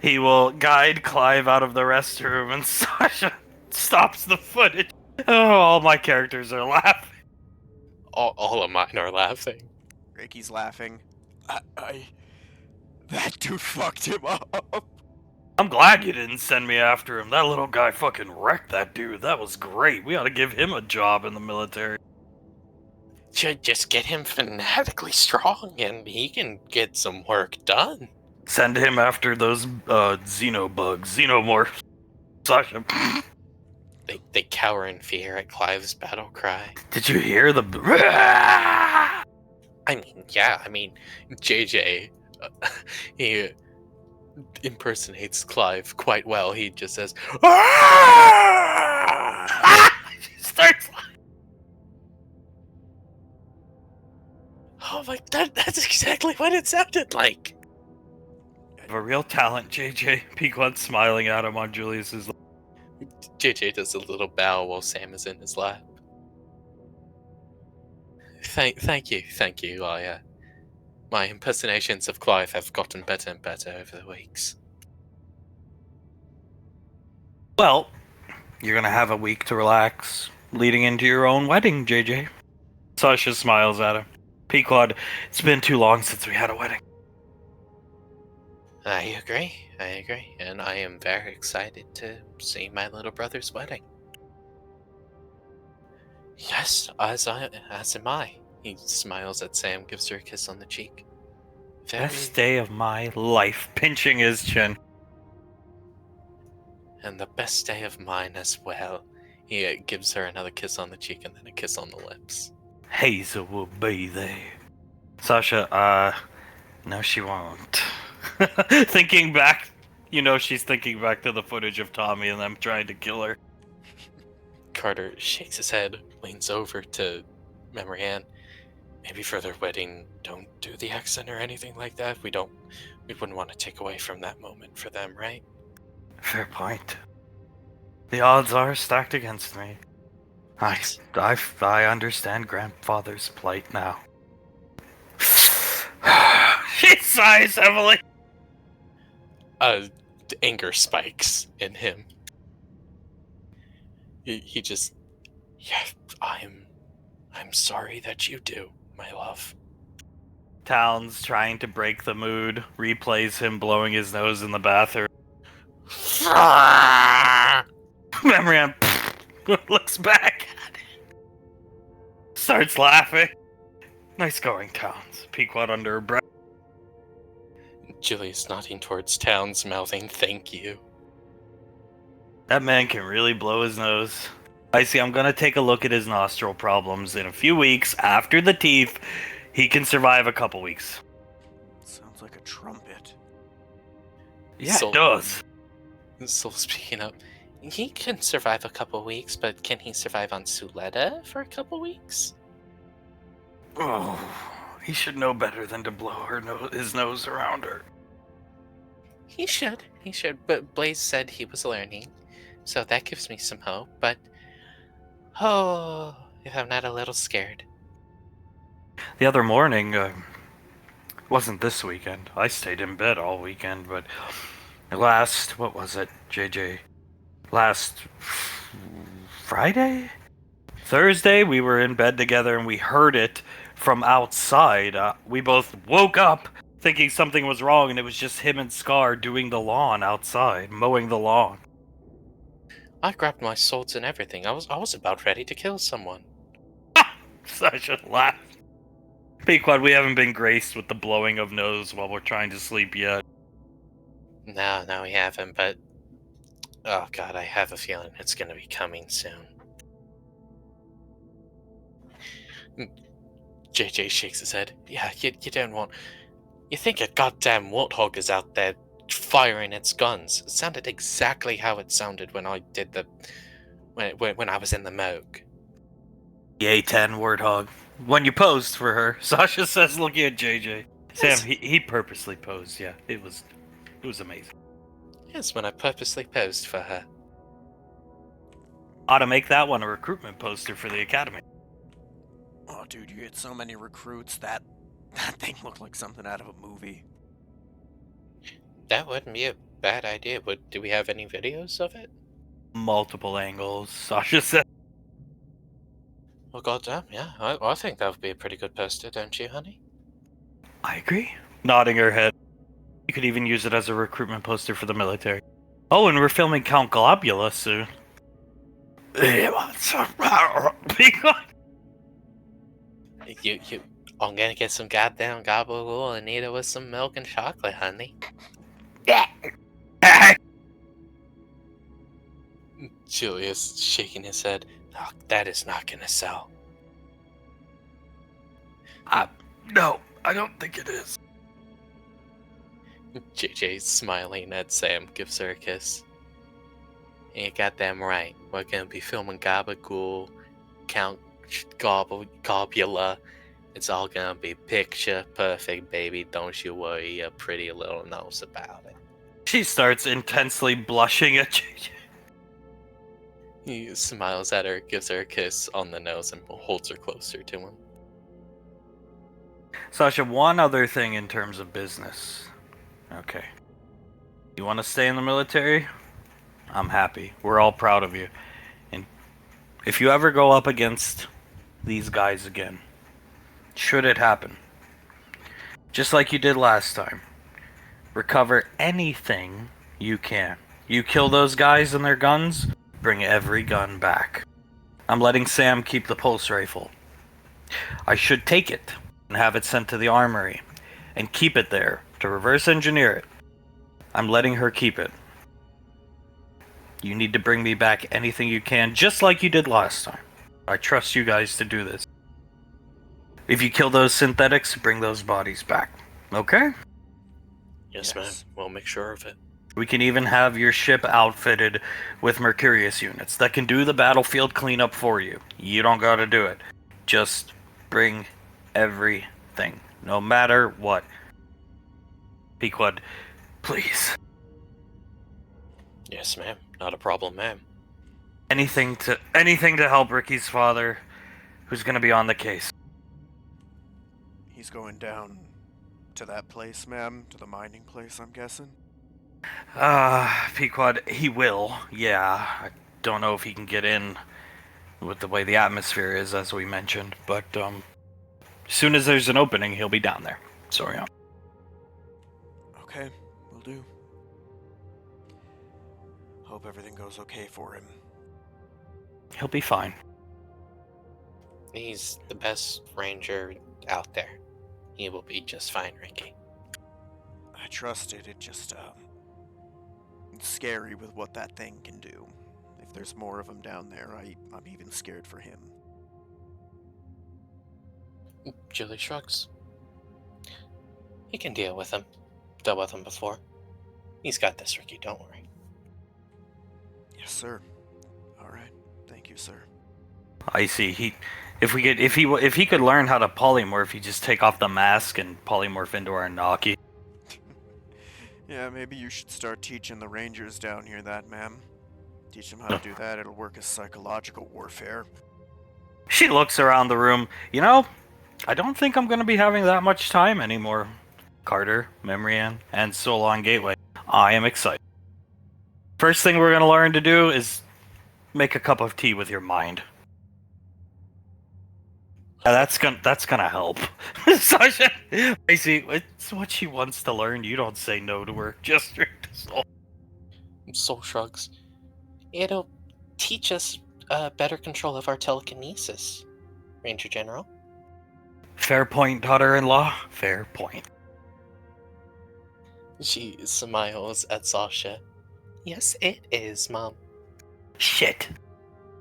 He will guide Clive out of the restroom, and Sasha stops the footage. Oh, all my characters are laughing. All of mine are laughing. Ricky's laughing. That dude fucked him up. I'm glad you didn't send me after him. That little guy fucking wrecked that dude. That was great. We ought to give him a job in the military. Should just get him fanatically strong, and he can get some work done. Send him after those xenomorphs. Sasha. They cower in fear at Clive's battle cry. Did you hear the... JJ, he impersonates Clive quite well. He just says, He starts laughing. oh my, that's exactly what it sounded like. You have a real talent, JJ. Pequod's smiling at him on Julius's... JJ does a little bow while Sam is in his lap. Thank you. My impersonations of Clive have gotten better and better over the weeks. Well, you're gonna have a week to relax, leading into your own wedding, JJ. Sasha smiles at him. Pequod, it's been too long since we had a wedding. I agree, and I am very excited to see my little brother's wedding. Yes, as am I. He smiles at Sam, gives her a kiss on the cheek. Best day of my life, pinching his chin. And the best day of mine as well. He gives her another kiss on the cheek and then a kiss on the lips. Hazel will be there. Sasha, no she won't. Thinking back, she's thinking back to the footage of Tommy and them trying to kill her. Carter shakes his head, leans over to Memory Ann. Maybe for their wedding, don't do the accent or anything like that. We wouldn't want to take away from that moment for them, right? Fair point. The odds are stacked against me. I understand grandfather's plight now. She sighs heavily. Anger spikes in him. He just, yeah, I'm sorry that you do, my love. Towns, trying to break the mood, replays him blowing his nose in the bathroom. Memory Ann looks back at it. Starts laughing. Nice going, Towns. Pequod under her breath. Julius nodding towards Towns, mouthing thank you. That man can really blow his nose. I see, I'm gonna take a look at his nostril problems in a few weeks after the teeth. He can survive a couple weeks. Sounds like a trumpet. Yeah, it does. So speaking up, He can survive a couple weeks, but can he survive on Suleta for a couple weeks? Oh, he should know better than to blow his nose around her. He should. But Blaze said he was learning, so that gives me some hope. But oh, if I'm not a little scared. The other morning, wasn't this weekend. I stayed in bed all weekend, but what was it, JJ? Last Friday? Thursday, we were in bed together and we heard it from outside. We both woke up thinking something was wrong, and it was just him and Scar doing the lawn outside, mowing the lawn. I grabbed my swords and everything. I was about ready to kill someone. Sasha laughed. Pequod, we haven't been graced with the blowing of nose while we're trying to sleep yet. No, we haven't, but oh god, I have a feeling it's gonna be coming soon. JJ shakes his head. Yeah, you don't want... You think a goddamn warthog is out there firing its guns. It sounded exactly how it sounded when I did the... When I was in the Moog. The A10 warthog. When you posed for her, Sasha says looking at JJ. Sam, he purposely posed, yeah. It was amazing. Yes, when I purposely posed for her. Ought to make that one a recruitment poster for the academy. Oh, dude, you get so many recruits that thing looked like something out of a movie. That wouldn't be a bad idea, but do we have any videos of it? Multiple angles, Sasha said. Well, goddamn, yeah. I think that would be a pretty good poster, don't you, honey? I agree. Nodding her head. You could even use it as a recruitment poster for the military. Oh, and we're filming Count Globula soon. I'm gonna get some goddamn gabagool and eat it with some milk and chocolate, honey. Julius shaking his head. Oh, that is not gonna sell. No, I don't think it is. JJ's smiling at Sam, gives her a kiss. You goddamn right. We're gonna be filming Gabagool, Count Gobula. It's all gonna be picture perfect, baby. Don't you worry your pretty little nose about it. She starts intensely blushing at JJ. He smiles at her, gives her a kiss on the nose, and holds her closer to him. Sasha, one other thing in terms of business. Okay. You want to stay in the military? I'm happy. We're all proud of you. And if you ever go up against these guys again, should it happen, just like you did last time, recover anything you can. You kill those guys and their guns, bring every gun back. I'm letting Sam keep the pulse rifle. I should take it and have it sent to the armory and keep it there to reverse engineer it. I'm letting her keep it. You need to bring me back anything you can, just like you did last time. I trust you guys to do this. If you kill those synthetics, bring those bodies back. Okay? Yes, ma'am. We'll make sure of it. We can even have your ship outfitted with Mercurius units that can do the battlefield cleanup for you. You don't gotta do it. Just bring everything, no matter what. Pequod, please. Yes, ma'am. Not a problem, ma'am. Anything to help Ricky's father, who's gonna be on the case. He's going down to that place, ma'am? To the mining place, I'm guessing? Pequod, he will, yeah. I don't know if he can get in with the way the atmosphere is, as we mentioned, but, as soon as there's an opening, he'll be down there. Sorry. Okay, will do. Hope everything goes okay for him. He'll be fine. He's the best ranger out there. He will be just fine, Ricky. I trust it. It just, it's scary with what that thing can do. If there's more of them down there, I'm even scared for him. Julie shrugs. He can deal with him. Dealt with him before. He's got this, Ricky, don't worry. Yes, sir. All right. Thank you, sir. I see. If he could learn how to polymorph, he'd just take off the mask and polymorph into our Naki. Yeah, maybe you should start teaching the rangers down here that, ma'am. Teach them how to do that. It'll work as psychological warfare. She looks around the room. You know, I don't think I'm gonna be having that much time anymore. Carter, Memrian, and Solon Gateway. I am excited. First thing we're gonna learn to do is make a cup of tea with your mind. That's gonna help. Sasha, I see. It's what she wants to learn. You don't say no to her. Just to Soul. Soul shrugs. It'll teach us better control of our telekinesis, Ranger General. Fair point, daughter-in-law. Fair point. She smiles at Sasha. Yes, it is, Mom. Shit.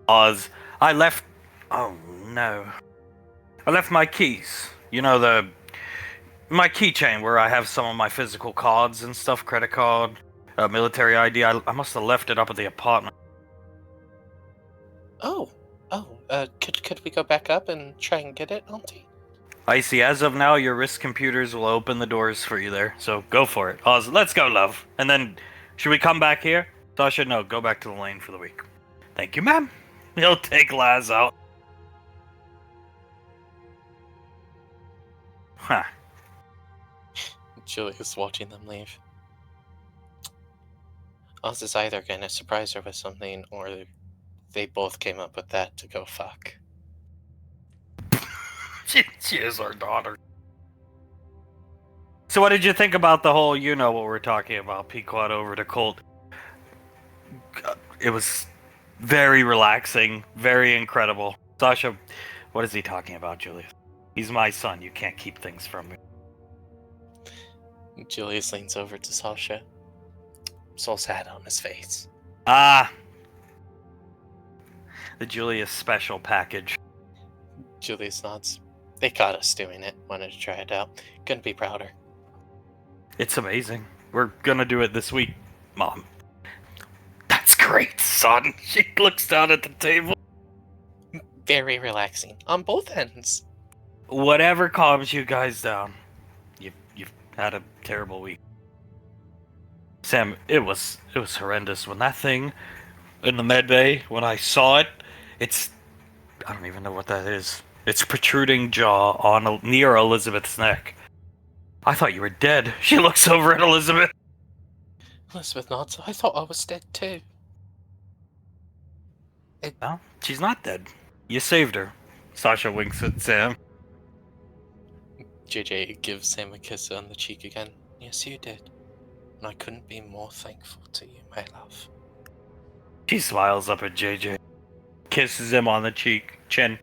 Oz, I left. Oh no. I left my keys. You know, my keychain where I have some of my physical cards and stuff, credit card, military ID. I must have left it up at the apartment. Could we go back up and try and get it, Auntie? I see. As of now, your wrist computers will open the doors for you there. So go for it. Oz, let's go, love. And then, should we come back here? Sasha, no, go back to the lane for the week. Thank you, ma'am. He'll take Laz out. Huh. Julia's watching them leave. Oz is either gonna surprise her with something, or they both came up with that to go fuck. She is our daughter. So what did you think about the whole, you know what we're talking about, Pequod over to Colt? It was very relaxing, very incredible. Sasha, what is he talking about, Julius? He's my son, you can't keep things from me. Julius leans over to Sasha. So sad on his face. Ah! The Julius special package. Julius nods. They caught us doing it. Wanted to try it out. Couldn't be prouder. It's amazing. We're gonna do it this week, Mom. That's great, son. She looks down at the table. Very relaxing on both ends. Whatever calms you guys down. You've had a terrible week. Sam, it was horrendous when that thing in the med bay, when I saw it, I don't even know what that is. It's protruding jaw on near Elizabeth's neck. I thought you were dead. She looks over at Elizabeth. Elizabeth nods. I thought I was dead too. Well, she's not dead. You saved her. Sasha winks at Sam. JJ gives Sam a kiss on the cheek again. Yes, you did. And I couldn't be more thankful to you, my love. She smiles up at JJ. Kisses him on the chin.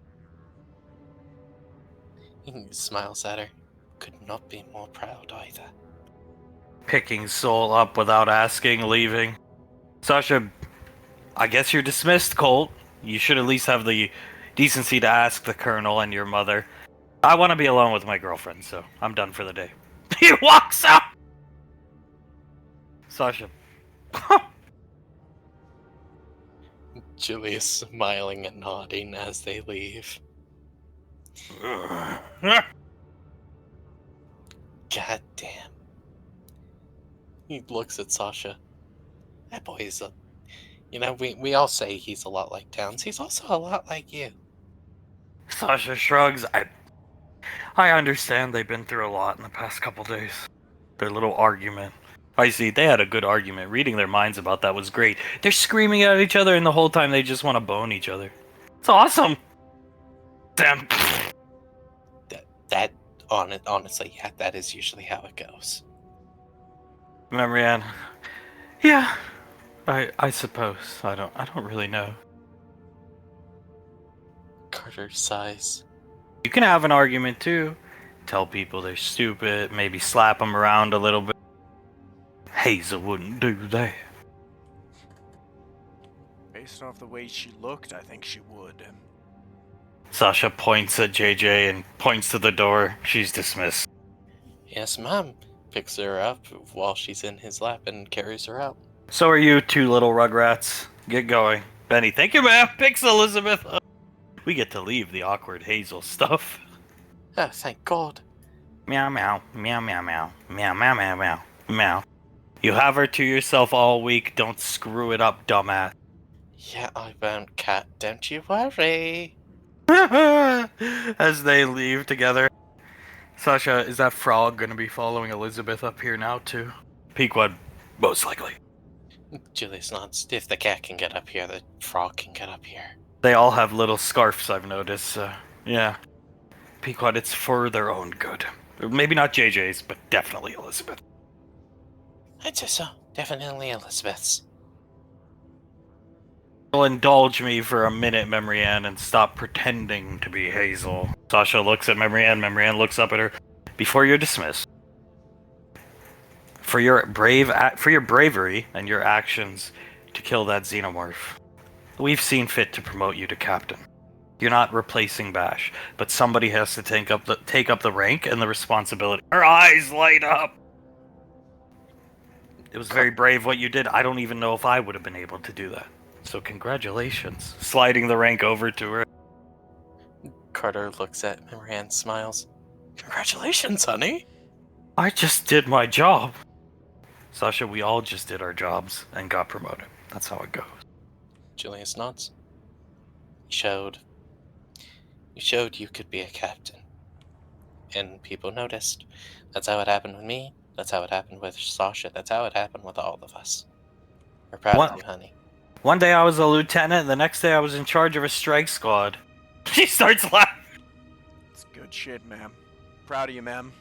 He smiles at her. Could not be more proud either. Picking Soul up without asking, leaving. Sasha, I guess you're dismissed, Colt. You should at least have the decency to ask the Colonel and your mother. I want to be alone with my girlfriend, so I'm done for the day. He walks out! Sasha. Julius smiling and nodding as they leave. God damn. He looks at Sasha. That boy is a... You know, we all say he's a lot like Towns. He's also a lot like you. Sasha shrugs. I understand they've been through a lot in the past couple days. Their little argument. I see, they had a good argument. Reading their minds about that was great. They're screaming at each other, and the whole time they just want to bone each other. It's awesome! Damn. Honestly, yeah, that is usually how it goes. Memrian. Yeah, I suppose. I don't really know. Carter sighs. You can have an argument too. Tell people they're stupid, maybe slap them around a little bit. Hazel wouldn't do that. Based off the way she looked, I think she would. Sasha points at JJ and points to the door. She's dismissed. Yes, ma'am. Picks her up while she's in his lap and carries her out. So are you two little rugrats. Get going. Benny, thank you, ma'am. Picks Elizabeth up. We get to leave the awkward Hazel stuff. Oh, thank God. Meow, meow, meow, meow, meow, meow, meow, meow, meow, meow. You have her to yourself all week. Don't screw it up, dumbass. Yeah, I won't, Cat. Don't you worry. As they leave together. Sasha, is that frog gonna be following Elizabeth up here now, too? Pequod, most likely. Julius nods. If the cat can get up here, the frog can get up here. They all have little scarfs, I've noticed. Yeah. Pequod, it's for their own good. Maybe not JJ's, but definitely Elizabeth. I'd say so. Definitely Elizabeth's. Will indulge me for a minute, Memory Ann, and stop pretending to be Hazel. Sasha looks at Memory Ann. Memory Ann looks up at her. Before you're dismissed, for your bravery and your actions to kill that xenomorph, we've seen fit to promote you to captain. You're not replacing Bash, but somebody has to take up the rank and the responsibility. Her eyes light up. It was very brave what you did. I don't even know if I would have been able to do that. So congratulations. Sliding the rank over to her. Carter looks at Memory and smiles. Congratulations, honey. I just did my job. Sasha, we all just did our jobs and got promoted. That's how it goes. Julius nods. You showed you could be a captain. And people noticed. That's how it happened with me. That's how it happened with Sasha. That's how it happened with all of us. We're proud of you, honey. One day I was a lieutenant, and the next day I was in charge of a strike squad. She starts laughing. It's good shit, ma'am. Proud of you, ma'am.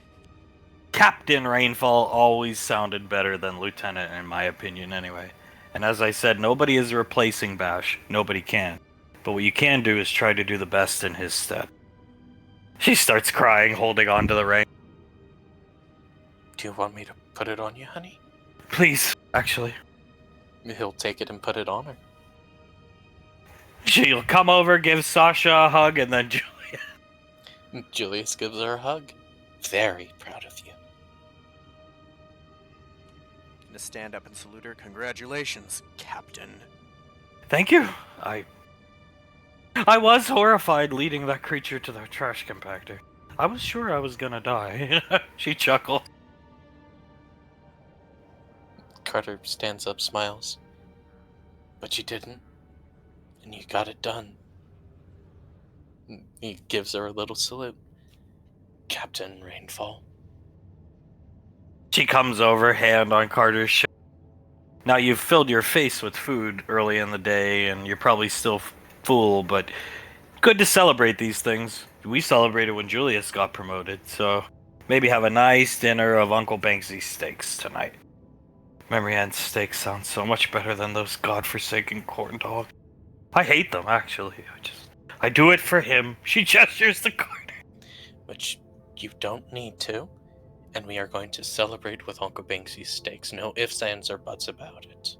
Captain Rainfall always sounded better than lieutenant, in my opinion, anyway. And as I said, nobody is replacing Bash. Nobody can. But what you can do is try to do the best in his stead. She starts crying, holding on to the rank. Do you want me to put it on you, honey? Please, actually. He'll take it and put it on her. She'll come over, give Sasha a hug, and then Julius gives her a hug. Very proud of you. Gonna stand up and salute her. Congratulations, Captain. Thank you. I was horrified leading that creature to the trash compactor. I was sure I was gonna die. She chuckled. Carter stands up, smiles. But you didn't. And you got it done. He gives her a little salute. Captain Rainfall. She comes over, hand on Carter's shoulder. Now you've filled your face with food early in the day, and you're probably still full, but good to celebrate these things. We celebrated when Julius got promoted, so maybe have a nice dinner of Uncle Banksy's steaks tonight. Memory Ann's steaks sound so much better than those godforsaken corn dogs. I hate them, actually. I do it for him. She gestures to Carter. Which you don't need to. And we are going to celebrate with Uncle Banksy's steaks. No ifs, ands, or buts about it.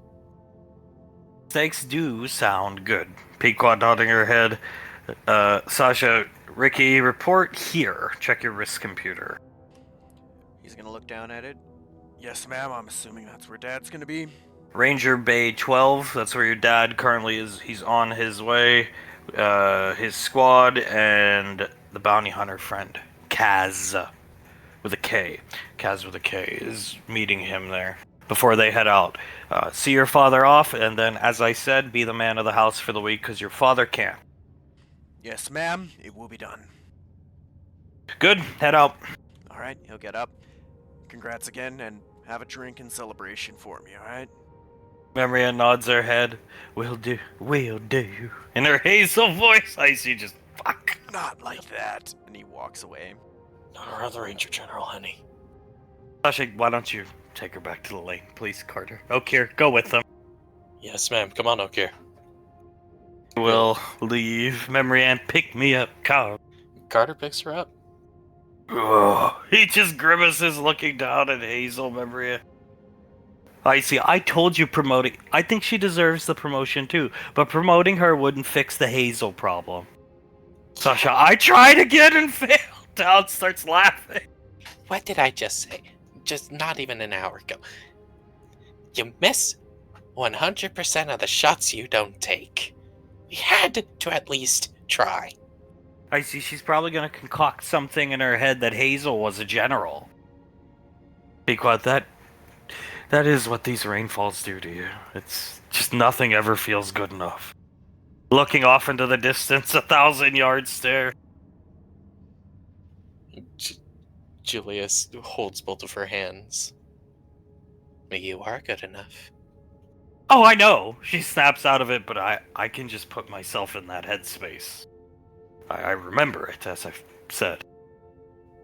Steaks do sound good. Pequod nodding her head. Sasha, Ricky, report here. Check your wrist computer. He's gonna look down at it. Yes, ma'am. I'm assuming that's where Dad's gonna be. Ranger Bay 12, that's where your dad currently is. He's on his way. His squad and the bounty hunter friend, Kaz, with a K. Kaz with a K is meeting him there before they head out. See your father off, and then, as I said, be the man of the house for the week, because your father can't. Yes, ma'am. It will be done. Good, head out. Alright, he'll get up. Congrats again, and have a drink in celebration for me, alright? Memory Ann nods her head. Will do. In her hazel voice, I see just, fuck. Not like that. And he walks away. Not our other Ranger General, honey. Sasha, why don't you take her back to the lane, please, Carter? Okier, go with them. Yes, ma'am. Come on, Okier. We'll leave. Memory Ann, pick me up, car. Carter picks her up. Ugh. He just grimaces looking down at Hazel, Memory Ann. I see, I told you promoting... I think she deserves the promotion too, but promoting her wouldn't fix the Hazel problem. Sasha, I tried again and failed. Dal starts laughing. What did I just say? Just not even an hour ago. You miss, 100% of the shots you don't take. We had to at least try. I see she's probably gonna concoct something in her head that Hazel was a general. Because that is what these rainfalls do to you. It's just nothing ever feels good enough. Looking off into the distance, 1,000-yard stare. Julius holds both of her hands. You are good enough. Oh, I know! She snaps out of it, but I can just put myself in that headspace. I remember it, as I've said.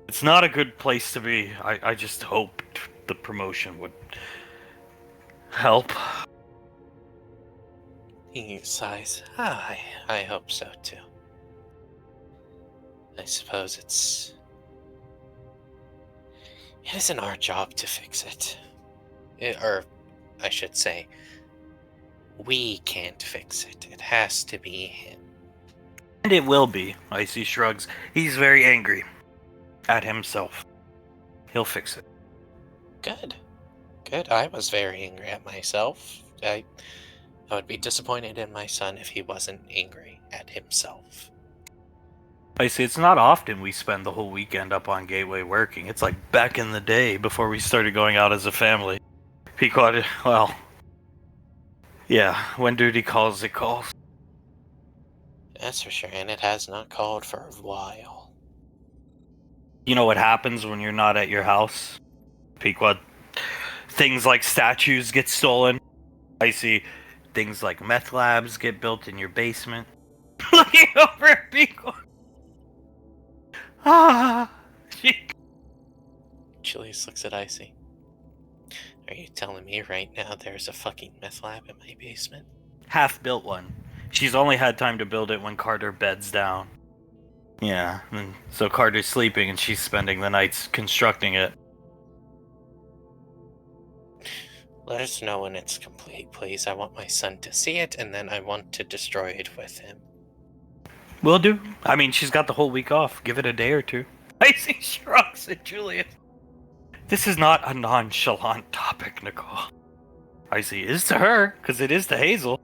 It's not a good place to be. I just hoped the promotion would help. He sighs. I hope so too. I suppose it isn't our job to fix it. Or, I should say, we can't fix it. It has to be him. And it will be, Icy shrugs. He's very angry. At himself. He'll fix it. Good. I was very angry at myself. I would be disappointed in my son if he wasn't angry at himself. Icy, it's not often we spend the whole weekend up on Gateway working. It's like back in the day before we started going out as a family. Because, well, yeah, when duty calls, it calls. That's for sure, and it has not called for a while. You know what happens when you're not at your house? Pequod. Things like statues get stolen. I see things like meth labs get built in your basement. Looking over at Pequod. Julius looks at Icy. Are you telling me right now there's a fucking meth lab in my basement? Half-built one. She's only had time to build it when Carter beds down. Yeah, and so Carter's sleeping and she's spending the nights constructing it. Let us know when it's complete, please. I want my son to see it, and then I want to destroy it with him. Will do. I mean, she's got the whole week off. Give it a day or two. Icy shrugs at Julius. This is not a nonchalant topic, Nicole. Icy is to her, because it is to Hazel.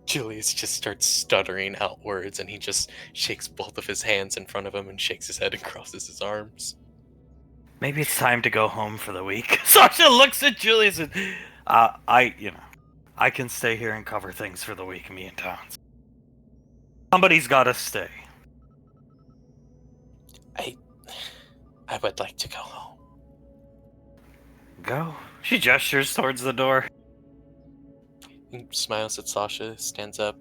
Julius just starts stuttering out words, and he just shakes both of his hands in front of him and shakes his head and crosses his arms. Maybe it's time to go home for the week. Sasha looks at Julius and, I can stay here and cover things for the week, me and Towns. Somebody's gotta stay. I would like to go home. Go? She gestures towards the door. He smiles at Sasha, stands up.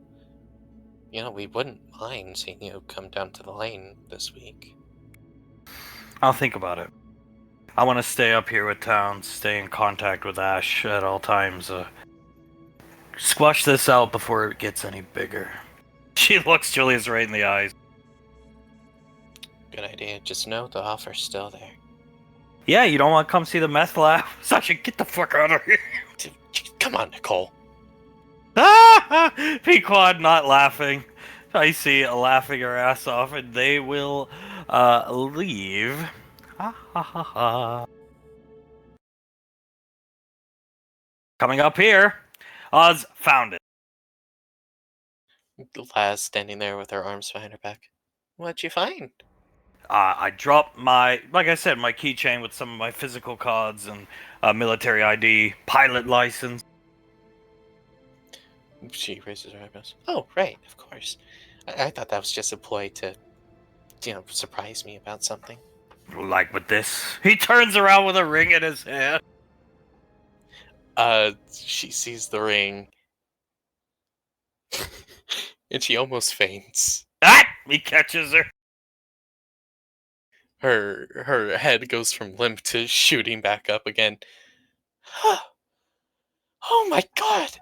We wouldn't mind seeing you come down to the lane this week. I'll think about it. I want to stay up here with Towns, stay in contact with Ash at all times. Squash this out before it gets any bigger. She looks Julius right in the eyes. Good idea. Just know the offer's still there. Yeah, you don't want to come see the meth lab? Sasha, get the fuck out of here. Come on, Nicole. Pequod not laughing. I see laughing her ass off, and they will leave. Ha ha ha ha. Coming up here, Oz found it. Laz standing there with her arms behind her back. What'd you find? I dropped my keychain with some of my physical cards and military ID, pilot license. She raises her eyebrows. Oh, right, of course. I thought that was just a ploy to, surprise me about something. Like with this. He turns around with a ring in his hand. She sees the ring. And she almost faints. Ah! He catches her. Her head goes from limp to shooting back up again. Oh my god!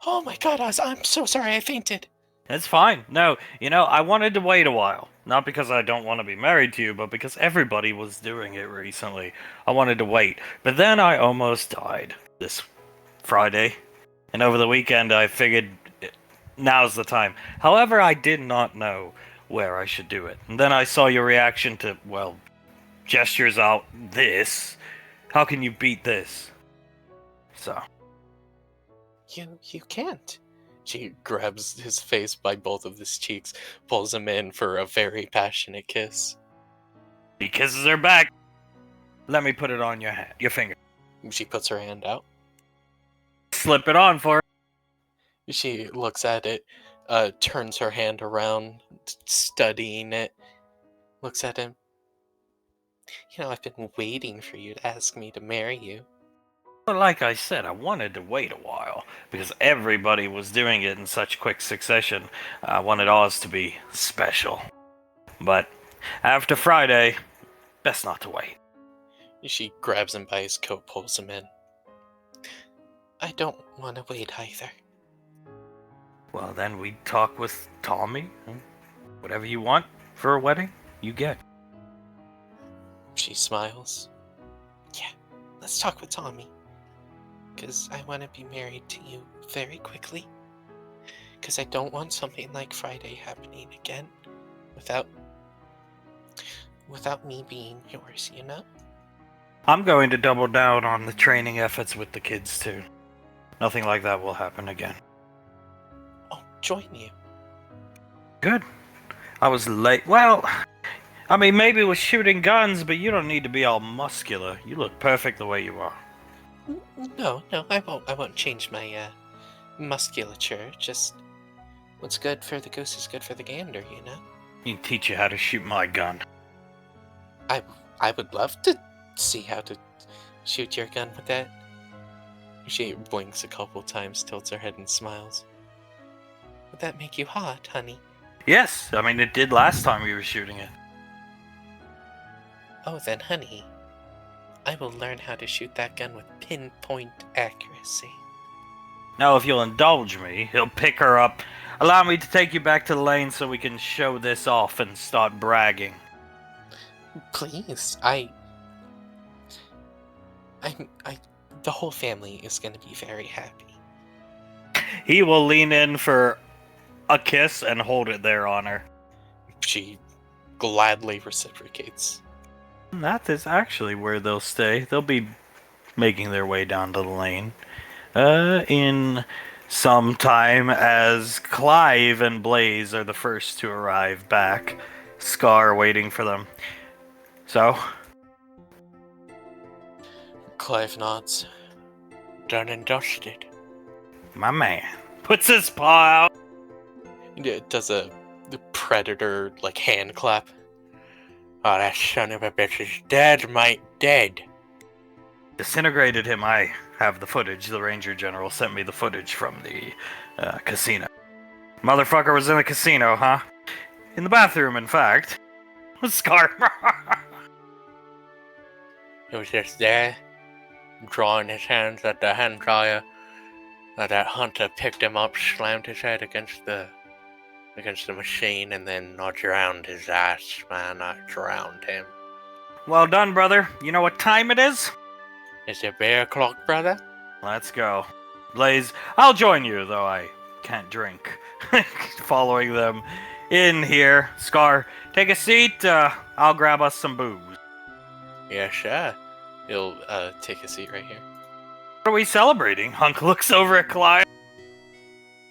Oh my god, Oz, I'm so sorry I fainted. It's fine. No, I wanted to wait a while. Not because I don't want to be married to you, but because everybody was doing it recently. I wanted to wait. But then I almost died this Friday. And over the weekend I figured now's the time. However, I did not know where I should do it. And then I saw your reaction to, gestures out this. How can you beat this? So, You can't. She grabs his face by both of his cheeks, pulls him in for a very passionate kiss. he kisses her back. Let me put it on your finger. She puts her hand out. Slip it on for her. She looks at it, turns her hand around, studying it, looks at him. You know, I've been waiting for you to ask me to marry you. But like I said, I wanted to wait a while because everybody was doing it in such quick succession. I wanted ours to be special. But after Friday, best not to wait. She grabs him by his coat, pulls him in. I don't want to wait either. Well, then we talk with Tommy. Whatever you want for a wedding, you get. She smiles. Yeah, let's talk with Tommy. Because I want to be married to you very quickly. Because I don't want something like Friday happening again without me being yours, you know? I'm going to double down on the training efforts with the kids, too. Nothing like that will happen again. I'll join you. Good. I was late. Well, I mean, maybe with shooting guns, but you don't need to be all muscular. You look perfect the way you are. No, I won't change my musculature. Just what's good for the goose is good for the gander, you know? You can teach you how to shoot my gun. I would love to see how to shoot your gun with that. She blinks a couple times, tilts her head and smiles. Would that make you hot, honey? Yes, I mean, it did last time we were shooting it. Oh, then, honey, I will learn how to shoot that gun with pinpoint accuracy. Now, if you'll indulge me, he'll pick her up. Allow me to take you back to the lane so we can show this off and start bragging. Please, the whole family is going to be very happy. He will lean in for a kiss and hold it there on her. She gladly reciprocates. That is actually where they'll stay. They'll be making their way down to the lane. In some time, as Clive and Blaze are the first to arrive back. Scar waiting for them. So? Clive nods. Done and dusted. My man. Puts his paw out. It does the predator, hand clap. Oh, that son of a bitch is dead, mate, dead. Disintegrated him. I have the footage. The Ranger General sent me the footage from the casino. Motherfucker was in the casino, huh? In the bathroom, in fact. Scar. He was just there, drawing his hands at the hand dryer. That hunter picked him up, slammed his head against the machine, and then I drowned his ass, man. I drowned him. Well done, brother. You know what time it is? Is it bear o'clock, brother? Let's go. Blaze, I'll join you, though I can't drink. Following them in here. Scar, take a seat. I'll grab us some booze. Yeah, sure. He'll take a seat right here. What are we celebrating? Hunk looks over at Clive.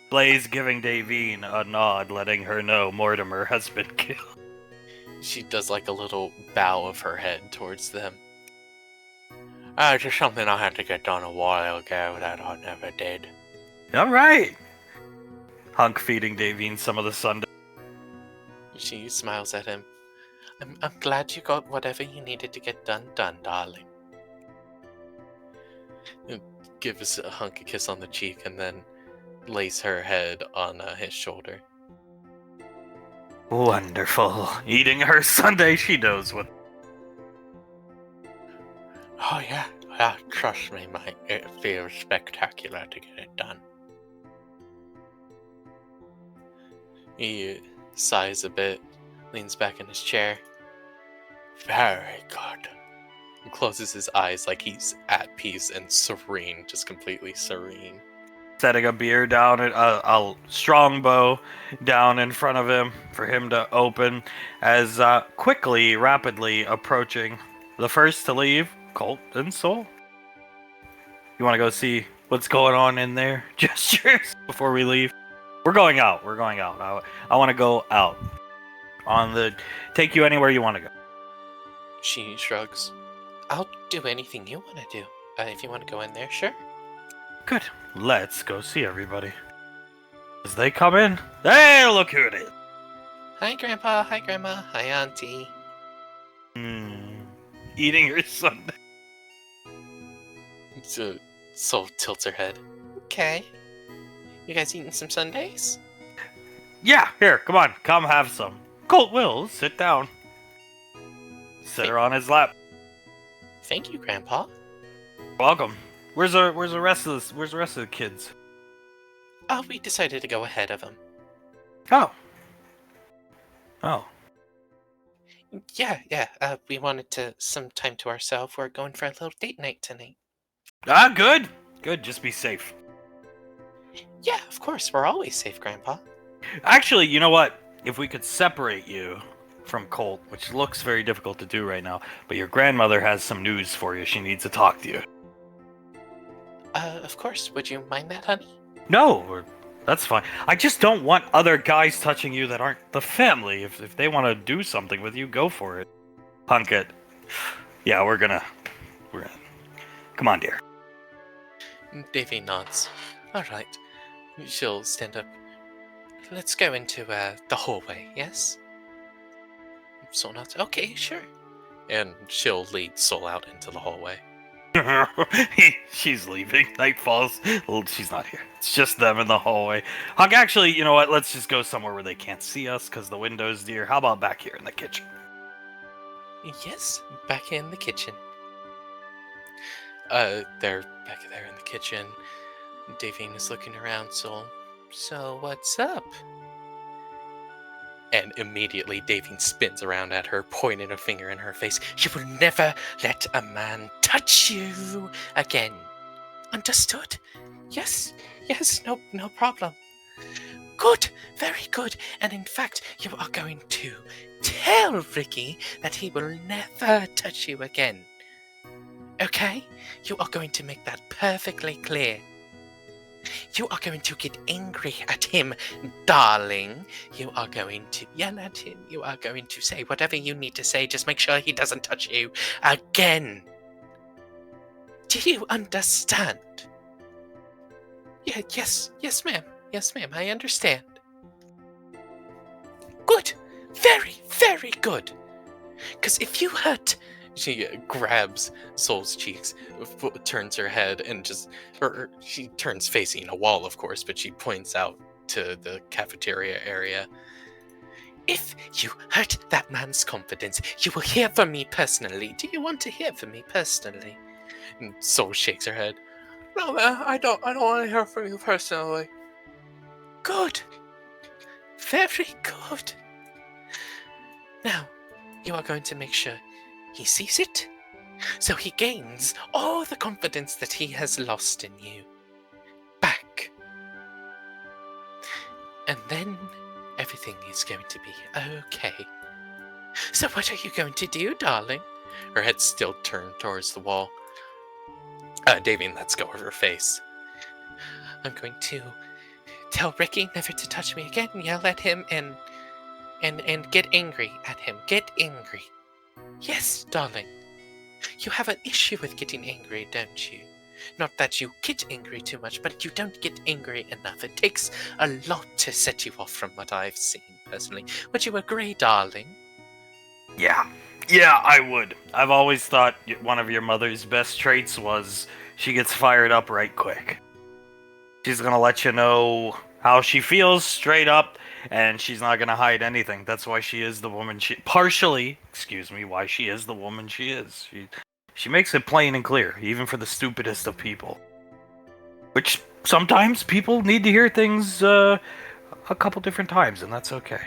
Blaze giving Davine a nod, letting her know Mortimer has been killed. She does a little bow of her head towards them. It's just something I had to get done a while ago that I never did. Alright. Hunk feeding Davine some of the sundae. She smiles at him. I'm glad you got whatever you needed to get done, darling. Gives Hunk a kiss on the cheek and then lays her head on his shoulder. Wonderful. Eating her sundae, she knows what. Oh yeah, trust me, mate. It feels spectacular to get it done. He sighs a bit, leans back in his chair. Very good. And closes his eyes like he's at peace and serene, just completely serene. Setting a beer down, a strong bow down in front of him for him to open, as rapidly approaching. The first to leave, Colt and Soul. You want to go see what's going on in there? Gestures before we leave. We're going out. I want to go out. Take you anywhere you want to go. She shrugs. I'll do anything you want to do. If you want to go in there, sure. Good. Let's go see everybody. As they come in, hey, look who it is. Hi, Grandpa. Hi, Grandma. Hi, Auntie. Eating your sundae. So Soul tilts her head. Okay. You guys eating some sundaes? Yeah, here, come on, come have some. Colt will sit down. Sit her on his lap. Thank you, Grandpa. Welcome. Where's the rest of the kids? Oh, we decided to go ahead of them. Oh. Yeah. We wanted some time to ourselves. We're going for a little date night tonight. Ah, good. Good, just be safe. Yeah, of course. We're always safe, Grandpa. Actually, you know what? If we could separate you from Colt, which looks very difficult to do right now, but your grandmother has some news for you. She needs to talk to you. Of course. Would you mind that, honey? No, that's fine. I just don't want other guys touching you that aren't the family. If they want to do something with you, go for it. Hunk it. Yeah, we're gonna. Come on, dear. Davy nods. Alright. She'll stand up. Let's go into, the hallway, yes? Soul nods. Okay, sure. And she'll lead Soul out into the hallway. She's leaving. Night falls. Well, she's not here. It's just them in the hallway. Hunk, actually, you know what? Let's just go somewhere where they can't see us because the window's dear. How about back here in the kitchen? Yes, back in the kitchen. They're back there in the kitchen. Davine is looking around, so what's up? And immediately Davine spins around at her, pointing a finger in her face. You will never let a man touch you again. Understood? Yes, no problem. Good, very good. And in fact, you are going to tell Ricky that he will never touch you again. Okay? You are going to make that perfectly clear. You are going to get angry at him, darling. You are going to yell at him. You are going to say whatever you need to say. Just make sure he doesn't touch you again. Do you understand? Yeah, yes, ma'am. Yes, ma'am, I understand. Good. Very, very good. Because if you hurt... She grabs Soul's cheeks, turns her head, and she turns facing a wall, of course, but she points out to the cafeteria area. If you hurt that man's confidence, you will hear from me personally. Do you want to hear from me personally? And Soul shakes her head. No, man, I don't want to hear from you personally. Good. Very good. Now, you are going to make sure he sees it, so he gains all the confidence that he has lost in you back. And then everything is going to be okay. So what are you going to do, darling? Her head's still turned towards the wall. Davine lets go of her face. I'm going to tell Ricky never to touch me again, yell at him, and get angry at him. Get angry. Yes, darling. You have an issue with getting angry, don't you? Not that you get angry too much, but you don't get angry enough. It takes a lot to set you off from what I've seen, personally. Would you agree, darling? Yeah, I would. I've always thought one of your mother's best traits was she gets fired up right quick. She's gonna let you know how she feels straight up, and she's not gonna hide anything. That's why she is the woman she... why she is the woman she is. She makes it plain and clear, even for the stupidest of people. Which, sometimes people need to hear things, a couple different times, and that's okay.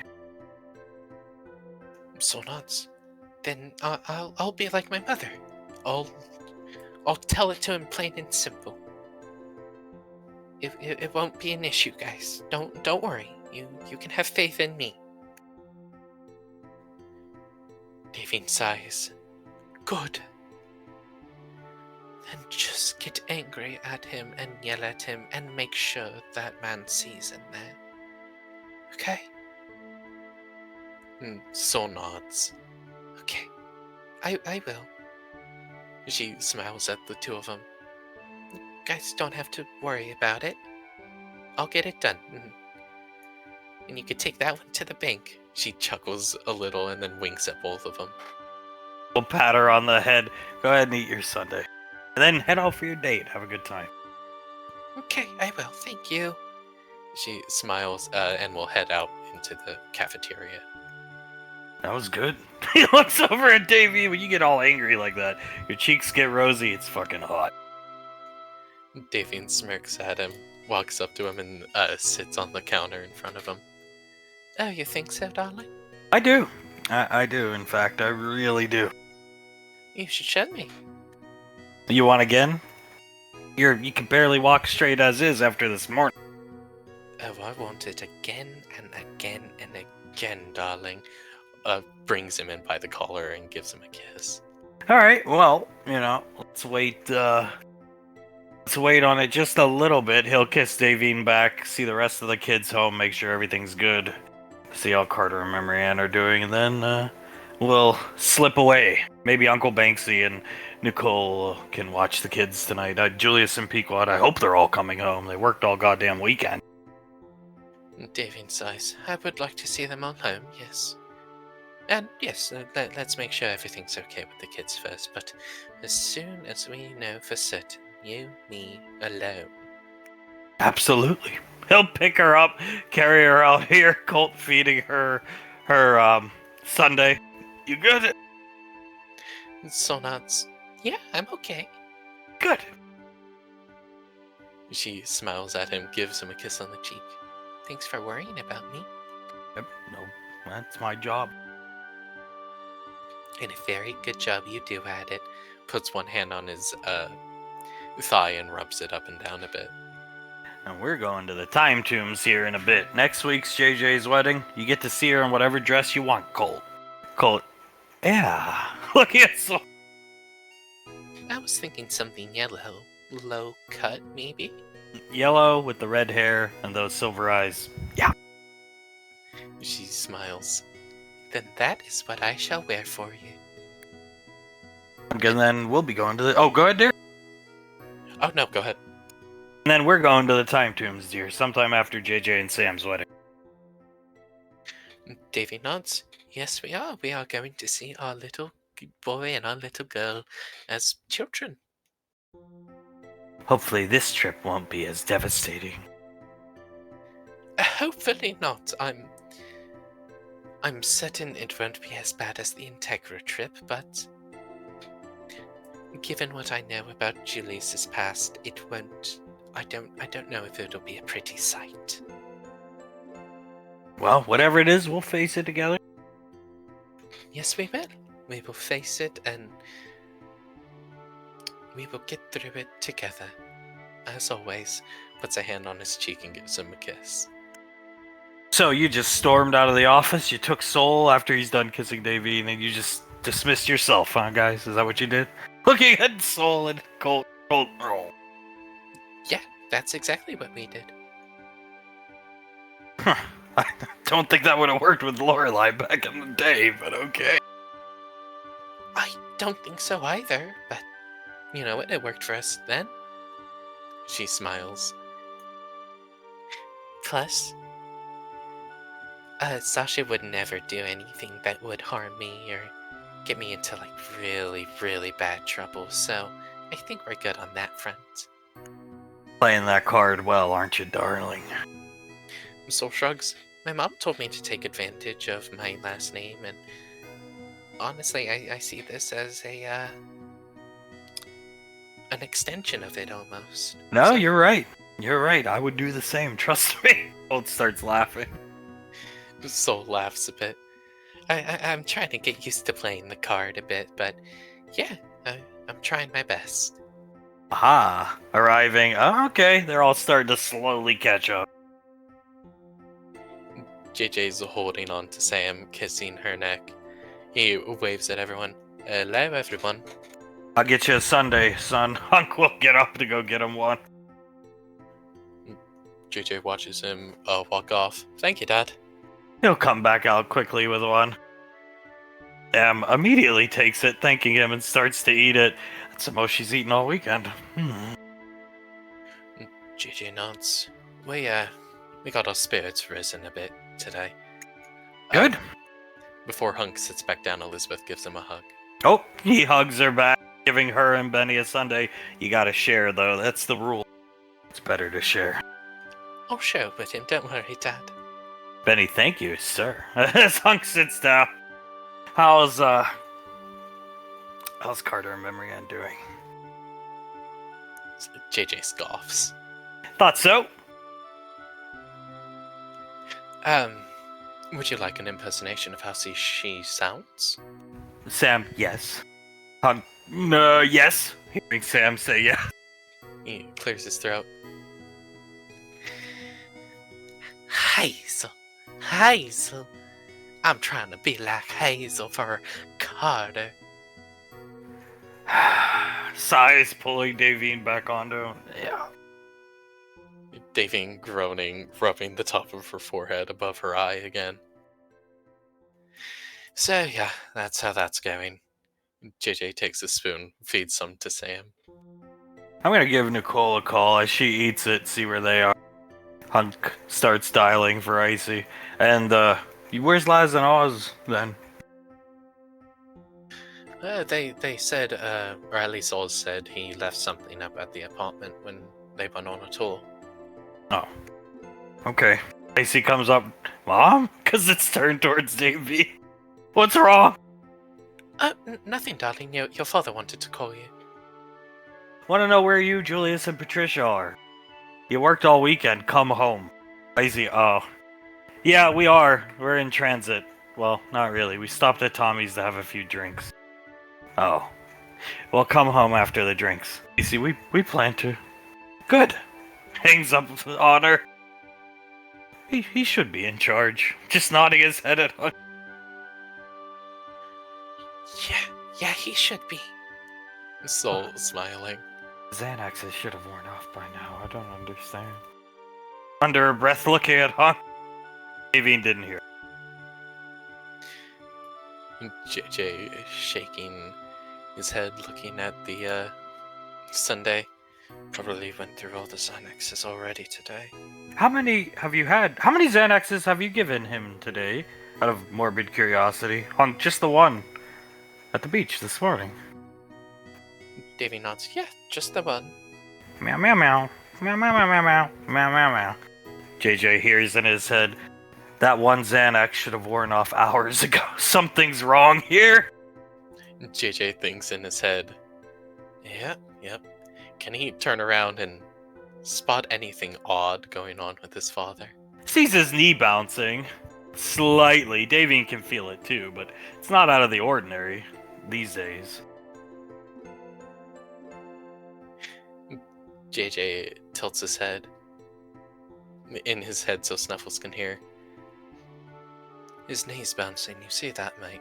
So nuts. Then I'll be like my mother. I'll tell it to him plain and simple. It won't be an issue, guys. Don't worry. You can have faith in me. Davine sighs. Good. and just get angry at him and yell at him and make sure that man sees in there. Okay? Soul nods. Okay. I will. She smiles at the two of them. Guys don't have to worry about it. I'll get it done. And you could take that one to the bank. She chuckles a little and then winks at both of them. We'll pat her on the head. Go ahead and eat your sundae. And then head out for your date. Have a good time. Okay, I will. Thank you. She smiles and will head out into the cafeteria. That was good. He looks over at Davey when you get all angry like that. Your cheeks get rosy. It's fucking hot. Davian smirks at him, walks up to him, and sits on the counter in front of him. Oh, you think so, darling? I do. I do. In fact, I really do. You should show me. You want again? You can barely walk straight as is after this morning. Oh, I want it again and again and again, darling. Brings him in by the collar and gives him a kiss. All right. Well, let's wait. Let's wait on it just a little bit. He'll kiss Davine back, see the rest of the kids home, make sure everything's good, see how Carter and Marianne are doing, and then we'll slip away. Maybe Uncle Banksy and Nicole can watch the kids tonight. Julius and Pequot, I hope they're all coming home. They worked all goddamn weekend. Davian sighs. I would like to see them all home, yes. And yes, let's make sure everything's okay with the kids first, but as soon as we know for certain, you, me, alone. Absolutely. He'll pick her up, carry her out here, Colt feeding her sundae. You good? Soul nods. Yeah, I'm okay. Good. She smiles at him, gives him a kiss on the cheek. Thanks for worrying about me. Yep, no, that's my job. And a very good job you do at it. Puts one hand on his thigh and rubs it up and down a bit. And we're going to the time tombs here in a bit. Next week's JJ's wedding. You get to see her in whatever dress you want, Colt. Colt. Yeah. Look at so. I was thinking something yellow. Low cut, maybe? Yellow with the red hair and those silver eyes. Yeah. She smiles. Then that is what I shall wear for you. And then we'll be going to the... Oh, go ahead, dear. Oh, no, go ahead. And then we're going to the time tombs, dear, sometime after JJ and Sam's wedding. Davy nods. Yes, we are. We are going to see our little boy and our little girl as children. Hopefully this trip won't be as devastating. Hopefully not. I'm certain it won't be as bad as the Integra trip, but given what I know about Julius's past, it won't. I don't know if it'll be a pretty sight. Well, whatever it is, we'll face it together. Yes, we will. We will face it, and we will get through it together. As always. Puts a hand on his cheek and gives him a kiss. So you just stormed out of the office, you took Soul after he's done kissing Davy, and then you just dismissed yourself, huh, guys? Is that what you did? Looking at Soul and Colt. Oh. Yeah, that's exactly what we did. Huh. I don't think that would have worked with Lorelei back in the day, but okay. I don't think so either, but you know what? It worked for us then. She smiles. Plus, Sasha would never do anything that would harm me or get me into like really, really bad trouble, so I think we're good on that front. Playing that card well, aren't you, darling? Soul shrugs. My mom told me to take advantage of my last name, and honestly, I see this as an extension of it almost. No, So- you're right. You're right. I would do the same. Trust me. Colt starts laughing. Soul laughs a bit. I'm trying to get used to playing the card a bit, but yeah, I'm trying my best. Aha. Arriving. Oh, okay. They're all starting to slowly catch up. JJ's holding on to Sam, kissing her neck. He waves at everyone. Hello, everyone. I'll get you a Sunday, son. Hunk will get up to go get him one. JJ watches him walk off. Thank you, Dad. He'll come back out quickly with one. Em immediately takes it, thanking him, and starts to eat it. That's the most she's eaten all weekend. JJ nods. We got our spirits risen a bit today. Good. Before Hunk sits back down, Elizabeth gives him a hug. Oh, he hugs her back, giving her and Benny a Sunday. You gotta share, though. That's the rule. It's better to share. I'll share with him, don't worry, Dad. Benny, thank you, sir. As Hunk sits down. How's Carter and Memory Ann doing? JJ scoffs. Thought so. Would you like an impersonation of how she sounds? Sam, yes. Hunk, no, yes. Hearing Sam say yes. He clears his throat. Hazel. I'm trying to be like Hazel for Carter. Sighs, pulling Davine back onto him. Yeah. Davine groaning, rubbing the top of her forehead above her eye again. So yeah, that's how that's going. JJ takes a spoon, feeds some to Sam. I'm gonna give Nicole a call as she eats it, see where they are. Hunk starts dialing for Icy. And, where's Laz and Oz, then? They said, or at least Oz said, he left something up at the apartment when they went on a tour. Oh. Okay. Icy comes up. Mom? Because it's turned towards Davey. What's wrong? Nothing, darling. Your father wanted to call you. Want to know where you, Julius, and Patricia are? You worked all weekend. Come home. Icy, oh. Yeah, we are. We're in transit. Well, not really. We stopped at Tommy's to have a few drinks. Oh. Well, come home after the drinks. You see, we plan to. Good. Hangs up on her. He should be in charge. Just nodding his head at her. Yeah, he should be. Soul smiling. Xanaxes should have worn off by now. I don't understand. Under her breath, looking at Hunk. Davine didn't hear. JJ shaking his head, looking at the Sunday. Probably went through all the Xanaxes already today. How many have you had? How many Xanaxes have you given him today? Out of morbid curiosity. Hunk, just the one. At the beach this morning. Davy nods. Yeah, just the one. Meow meow meow. Meow meow meow meow meow. Meow meow meow. JJ hears in his head, that one Xanax should have worn off hours ago. Something's wrong here. JJ thinks in his head, yep. Can he turn around and spot anything odd going on with his father? Sees his knee bouncing. Slightly. Davine can feel it too, but it's not out of the ordinary these days. JJ tilts his head. In his head so Snuffles can hear. His knee's bouncing, you see that, mate?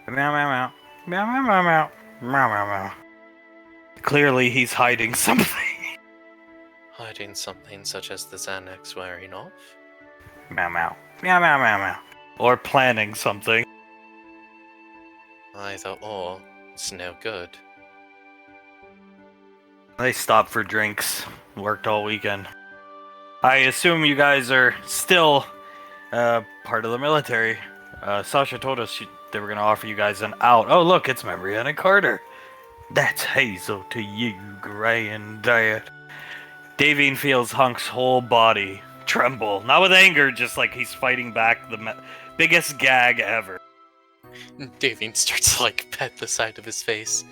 Meow meow meow. Meow meow meow meow. Meow meow meow. Clearly he's hiding something. Hiding something such as the Xanax wearing off? Meow meow. Meow meow meow meow. Or planning something. Either or, it's no good. They stopped for drinks. Worked all weekend. I assume you guys are still part of the military. Sasha told us they were going to offer you guys an out. Oh, look, it's Memory Ann and Carter. That's Hazel to you, Gray and Dad. Davine feels Hunk's whole body tremble. Not with anger, just like he's fighting back the biggest gag ever. Davine starts to, pet the side of his face.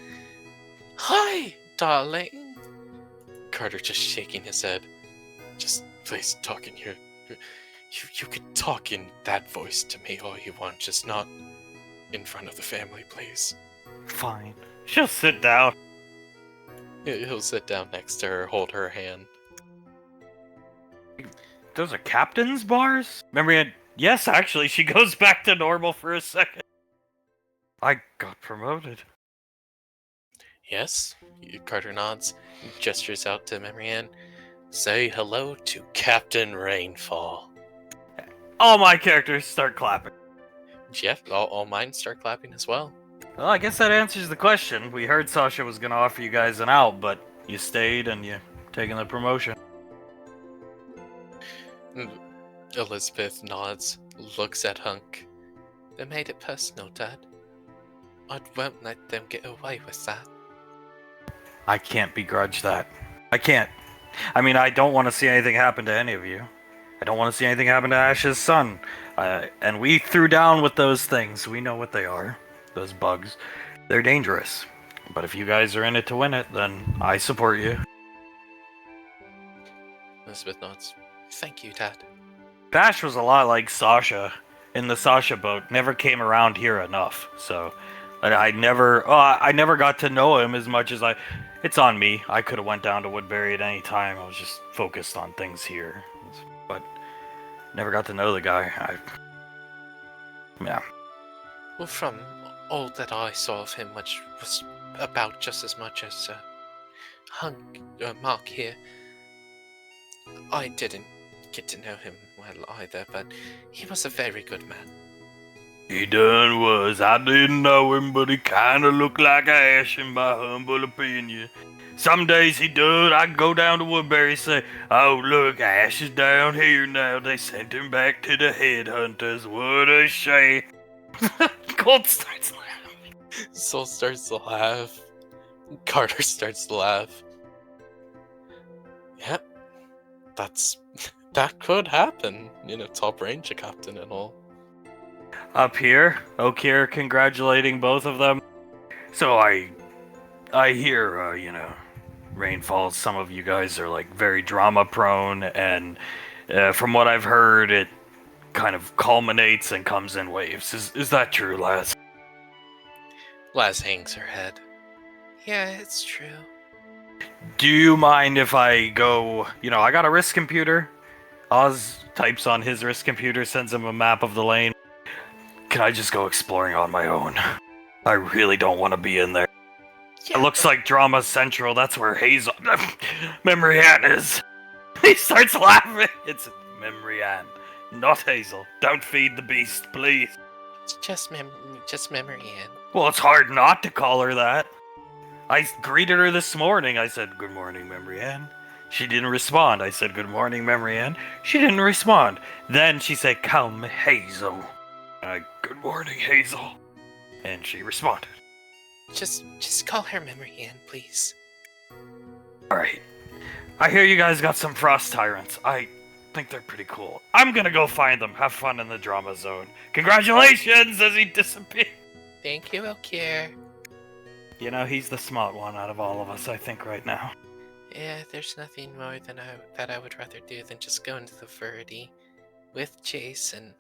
Hi, darling. Carter just shaking his head. Just please talk in here. You could talk in that voice to me all you want, just not in front of the family, please. Fine. She'll sit down. He'll sit down next to her, hold her hand. Those are captain's bars? Memory, yes, actually, she goes back to normal for a second. I got promoted. Yes? Carter nods, gestures out to Marianne. Say hello to Captain Rainfall. All my characters start clapping. Jeff, all mine start clapping as well. Well, I guess that answers the question. We heard Sasha was gonna offer you guys an out, but you stayed and you taking the promotion. Elizabeth nods, looks at Hunk. They made it personal, Dad. I won't let them get away with that. I can't begrudge that. I can't. I mean, I don't want to see anything happen to any of you. I don't want to see anything happen to Ash's son. And we threw down with those things. We know what they are. Those bugs. They're dangerous. But if you guys are in it to win it, then I support you. Elizabeth nods. Thank you, Dad. Ash was a lot like Sasha in the Sasha boat. Never came around here enough. So I never got to know him as much as it's on me. I could have went down to Woodbury at any time. I was just focused on things here. But never got to know the guy. Yeah. Well, from all that I saw of him, which was about just as much as Mark here, I didn't get to know him well either, but he was a very good man. He done was. I didn't know him, but he kinda looked like Ash in my humble opinion. Some days he did. I'd go down to Woodbury and say, "Oh, look, Ash is down here now. They sent him back to the headhunters. What a shame." Colt starts laughing. Soul starts to laugh. Carter starts to laugh. Yep. That could happen. Top Ranger captain and all. Up here, Okir congratulating both of them. So I hear, Rainfall, some of you guys are like very drama prone, and from what I've heard, it kind of culminates and comes in waves. Is that true, Laz? Laz hangs her head. Yeah, it's true. Do you mind if I go, I got a wrist computer. Oz types on his wrist computer, sends him a map of the lane. Can I just go exploring on my own? I really don't want to be in there. Yeah, It looks like Drama Central. That's where Hazel... Memory Ann is. He starts laughing. It's Memory Ann, not Hazel. Don't feed the beast, please. it's just Memory Ann. Well, it's hard not to call her that. I greeted her this morning. I said, "Good morning, Memory Ann." She didn't respond. I said, "Good morning, Memory Ann." She didn't respond. Then she said, "Come, Hazel." "Good morning, Hazel." And she responded. Just call her Memory Ann, please. Alright. I hear you guys got some frost tyrants. I think they're pretty cool. I'm gonna go find them. Have fun in the drama zone. Congratulations as he disappeared. Thank you, Okir. He's the smart one out of all of us, I think, right now. Yeah, there's nothing more that I would rather do than just go into the Verde with Chase and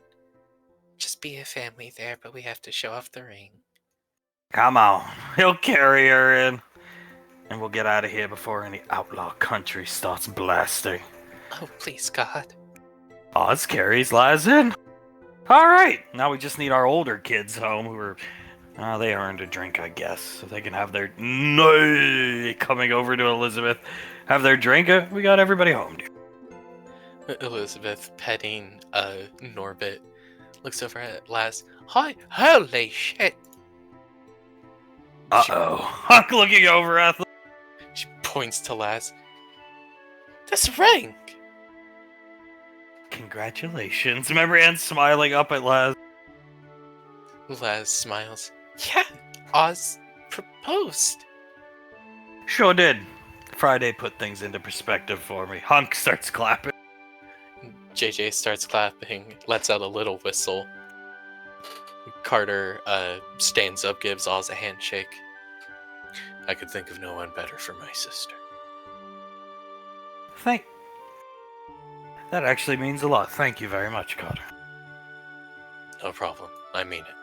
just be a family there, but we have to show off the ring. Come on. He'll carry her in. And we'll get out of here before any outlaw country starts blasting. Oh, please, God. Oz carries Laz in. Alright, now we just need our older kids home who are... they earned a drink, I guess. So they can have their... No! Coming over to Elizabeth. Have their drink. We got everybody home, dude. Elizabeth, petting Norbit, looks over at Laz. Hi, holy shit! Uh-oh. Huck looking over at them. She points to Laz. This ring! Congratulations. Remember Anne smiling up at Laz? Laz smiles. Yeah, Oz proposed. Sure did. Friday put things into perspective for me. Hunk starts clapping. JJ starts clapping, lets out a little whistle. Carter stands up, gives Oz a handshake. I could think of no one better for my sister. That actually means a lot. Thank you very much, Carter. No problem. I mean it.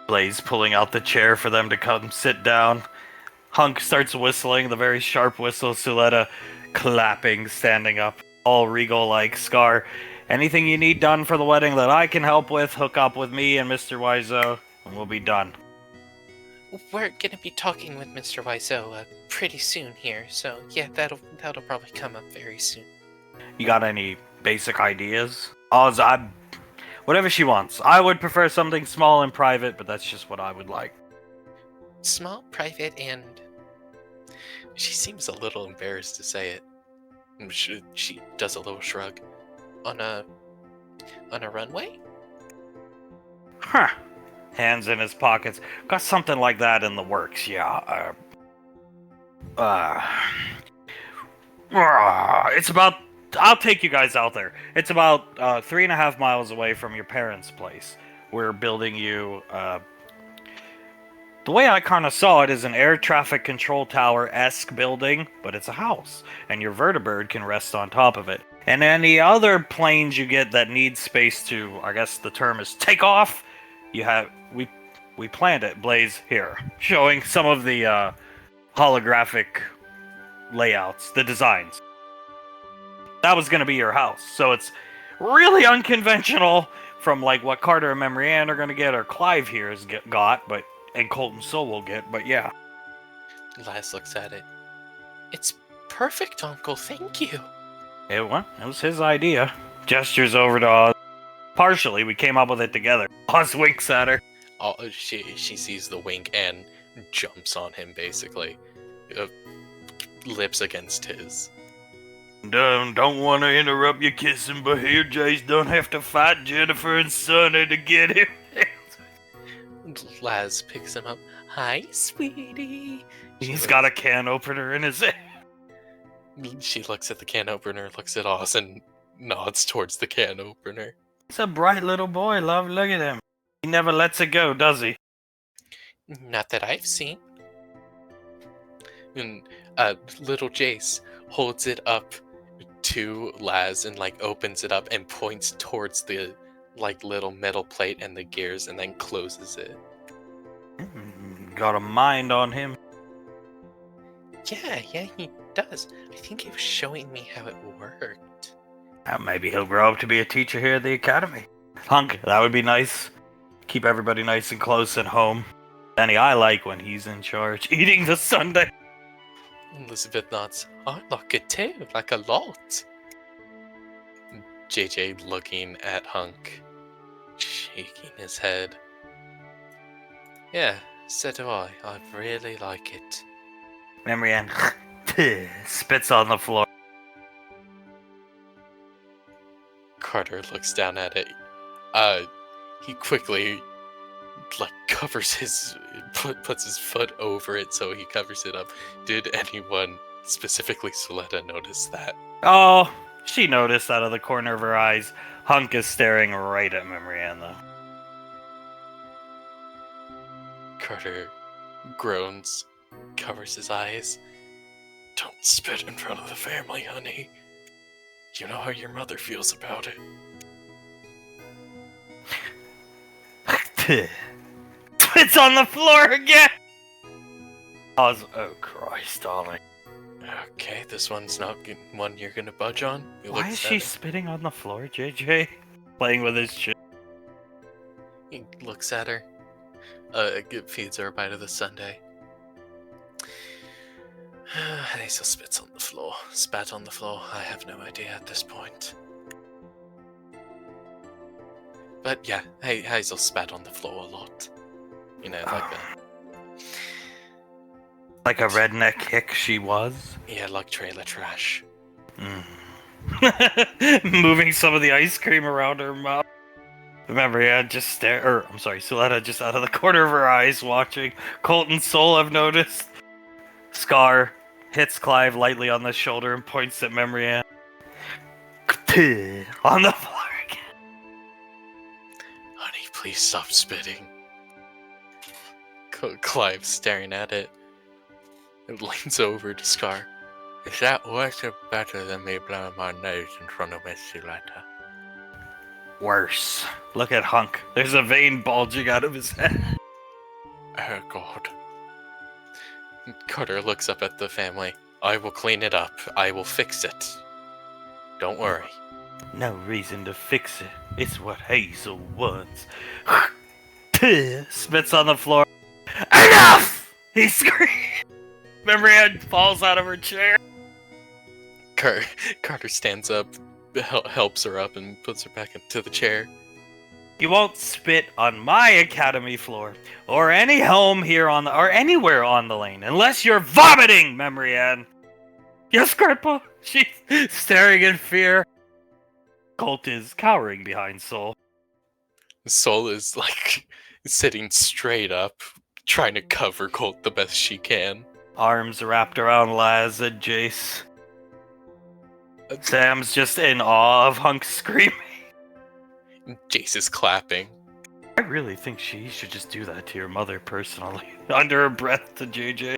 Blaze pulling out the chair for them to come sit down. Hunk starts whistling, the very sharp whistle. Suletta clapping, standing up. All regal-like. Scar, anything you need done for the wedding that I can help with, hook up with me and Mr. Wiseau, and we'll be done. we're gonna be talking with Mr. Wiseau pretty soon here, so yeah, that'll probably come up very soon. You got any basic ideas? Whatever she wants. I would prefer something small and private, but that's just what I would like. Small, private, and she seems a little embarrassed to say it. She does a little shrug. On a runway? Huh. Hands in his pockets. Got something like that in the works, yeah. It's about... I'll take you guys out there. It's about 3.5 miles away from your parents' place. We're building you... The way I kind of saw it is an air traffic control tower-esque building, but it's a house, and your vertibird can rest on top of it. And any other planes you get that need space to, I guess the term is take off, we planned it, Blaze, here, showing some of the holographic layouts, the designs. That was going to be your house, so it's really unconventional from like what Carter and Memrianne are going to get, or Clive here has got, and Colton Soul will get, but yeah. Laz looks at it. It's perfect, Uncle, thank you. It was his idea. Gestures over to Oz. Partially, we came up with it together. Oz winks at her. Oh, she sees the wink and jumps on him, basically. Lips against his. Don't want to interrupt your kissing, but here Jace don't have to fight Jennifer and Sonny to get him. Laz picks him up. Hi, sweetie. He's got a can opener in his hand. She looks at the can opener, looks at Oz, and nods towards the can opener. He's a bright little boy, love. Look at him. He never lets it go, does he? Not that I've seen. And little Jace holds it up to Laz and like opens it up and points towards the like little metal plate and the gears and then closes it. Got a mind on him. Yeah, he does. I think he was showing me how it worked. Maybe he'll grow up to be a teacher here at the academy. Hunk, that would be nice. Keep everybody nice and close at home. Danny, I like when he's in charge. Eating the sundae. Elizabeth nods. I like it too, like a lot. JJ looking at Hunk, shaking his head. Yeah, so do I. I really like it. Memrianne spits on the floor. Carter looks down at it. He quickly like covers his puts his foot over it so he covers it up. Did anyone, specifically Soletta, notice that? Oh, she noticed out of the corner of her eyes. Hunk is staring right at Memrianne, though. Carter groans, covers his eyes. Don't spit in front of the family, honey. You know how your mother feels about it. Spits on the floor again! Oh Christ, darling. Okay, this one's not one you're gonna budge on. Why is she spitting on the floor, JJ? Playing with his shit. He looks at her. Feeds her a bite of the sundae. Hazel spits on the floor. Spat on the floor. I have no idea at this point. But yeah, Hazel spat on the floor a lot. You know, like a redneck hick she was? Yeah, like trailer trash. Moving some of the ice cream around her mouth. Remember, Soletta just out of the corner of her eyes watching. Colton Soul, I've noticed. Scar hits Clive lightly on the shoulder and points at Memrianne. On the floor again. Honey, please stop spitting. Clive staring at it. It leans over to Scar. Is that worse or better than me blowing my nose in front of Miss Soletta? Worse. Look at Hunk. There's a vein bulging out of his head. Oh God. Carter looks up at the family. I will clean it up. I will fix it. Don't worry. No reason to fix it. It's what Hazel wants. Spits on the floor. Enough! He screams. Memory Ann falls out of her chair. Carter stands up, helps her up, and puts her back into the chair. You won't spit on my academy floor, or any home here or anywhere on the lane, unless you're vomiting, Memory Ann. Yes, Grandpa. She's staring in fear. Colt is cowering behind Soul. Soul is like sitting straight up, trying to cover Colt the best she can. Arms wrapped around Laz and Jace. Sam's just in awe of Hunk screaming. Jace is clapping. I really think she should just do that to your mother personally. Under her breath to JJ.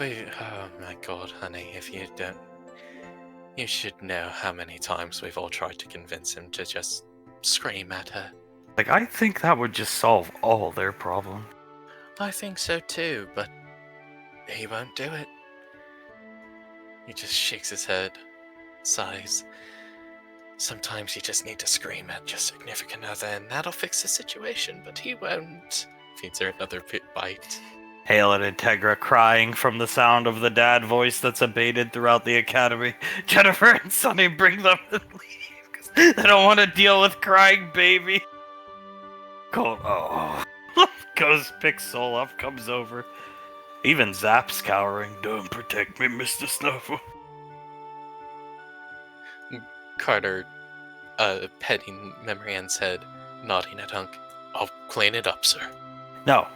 Wait, oh my god, honey, if you don't... You should know how many times we've all tried to convince him to just scream at her. Like, I think that would just solve all their problems. I think so too, but he won't do it. He just shakes his head, sighs. Sometimes you just need to scream at your significant other and that'll fix the situation, but he won't. Feeds her another bite. Hale and Integra crying from the sound of the dad voice that's abated throughout the academy. Jennifer and Sunny bring them and leave because they don't want to deal with crying baby. Colt, goes, picks Soul up, comes over. Even Zap's cowering. Don't protect me, Mr. Snuffle. Carter, petting Memory Ann's head, nodding at Hunk. I'll clean it up, sir. No.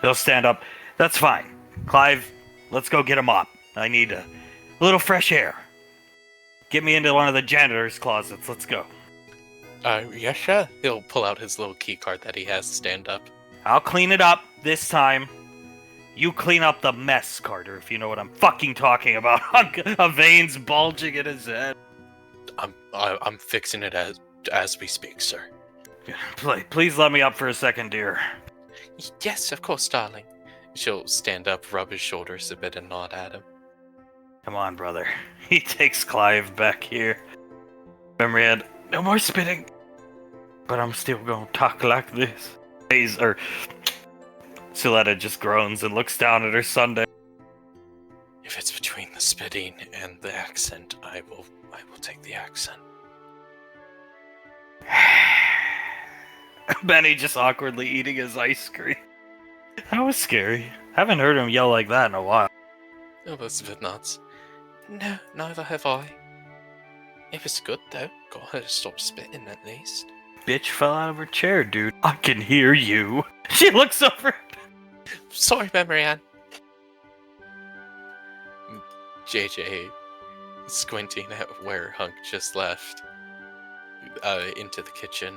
He'll stand up. That's fine. Clive, let's go get a mop. I need a little fresh air. Get me into one of the janitor's closets. Let's go. Yes, sir. He'll pull out his little key card that he has stand up. I'll clean it up this time. You clean up the mess, Carter, if you know what I'm fucking talking about. A veins bulging in his head. I'm fixing it as we speak, sir. Please let me up for a second, dear. Yes, of course, darling. She'll stand up, rub his shoulders a bit, and nod at him. Come on, brother. He takes Clive back here. Memory Ann, no more spitting. But I'm still gonna talk like this. Suletta just groans and looks down at her Sunday. If it's between the spitting and the accent, I will take the accent. Benny just awkwardly eating his ice cream. That was scary. Haven't heard him yell like that in a while. Oh, that's a bit nuts. No, neither have I. If it's good, though, got her to stop spitting at least. Bitch fell out of her chair, dude. I can hear you. She looks over. Sorry, Memory Ann. JJ, squinting at where Hunk just left, into the kitchen,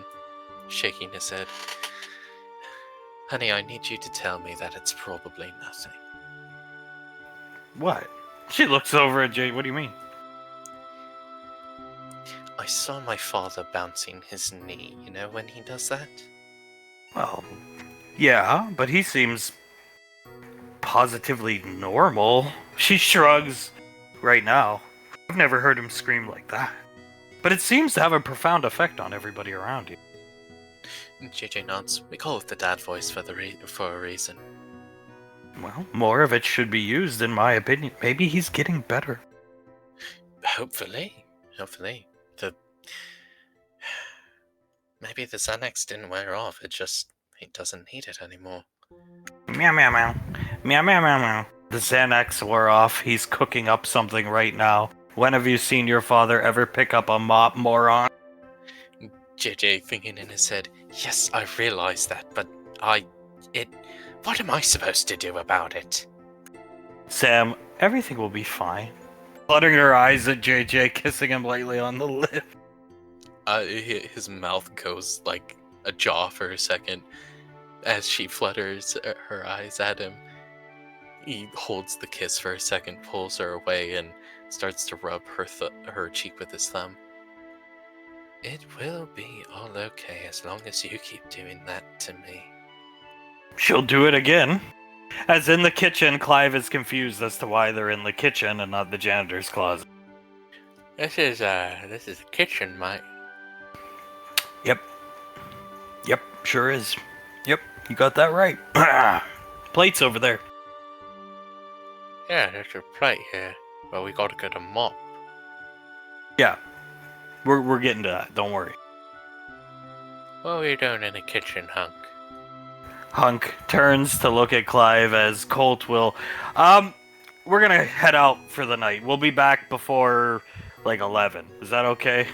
shaking his head. Honey, I need you to tell me that it's probably nothing. What? She looks over at Jay. What do you mean? I saw my father bouncing his knee, you know when he does that? Well, yeah, but he seems positively normal. She shrugs right now. I've never heard him scream like that. But it seems to have a profound effect on everybody around you. JJ nods. We call it the dad voice for a reason. Well, more of it should be used, in my opinion. Maybe he's getting better. Hopefully. Maybe the Xanax didn't wear off. He doesn't need it anymore. Meow meow meow. Meow meow meow meow. The Xanax wore off. He's cooking up something right now. When have you seen your father ever pick up a mop, moron? JJ thinking in his head, yes, I realize that, but what am I supposed to do about it? Sam, everything will be fine. Fluttering her eyes at JJ, kissing him lightly on the lip. His mouth goes like ajar for a second as she flutters her eyes at him. He holds the kiss for a second, pulls her away, and starts to rub her cheek with his thumb. It will be all okay as long as you keep doing that to me. She'll do it again. As in the kitchen, Clive is confused as to why they're in the kitchen and not the janitor's closet. This is the kitchen, mate. Yep, sure is. Yep, you got that right. plates over there. Yeah, there's a plate here. But we gotta get a mop. Yeah, we're getting to that. Don't worry. What are you doing in the kitchen, Hunk? Hunk turns to look at Clive as Colt will. We're gonna head out for the night. We'll be back before like 11. Is that okay?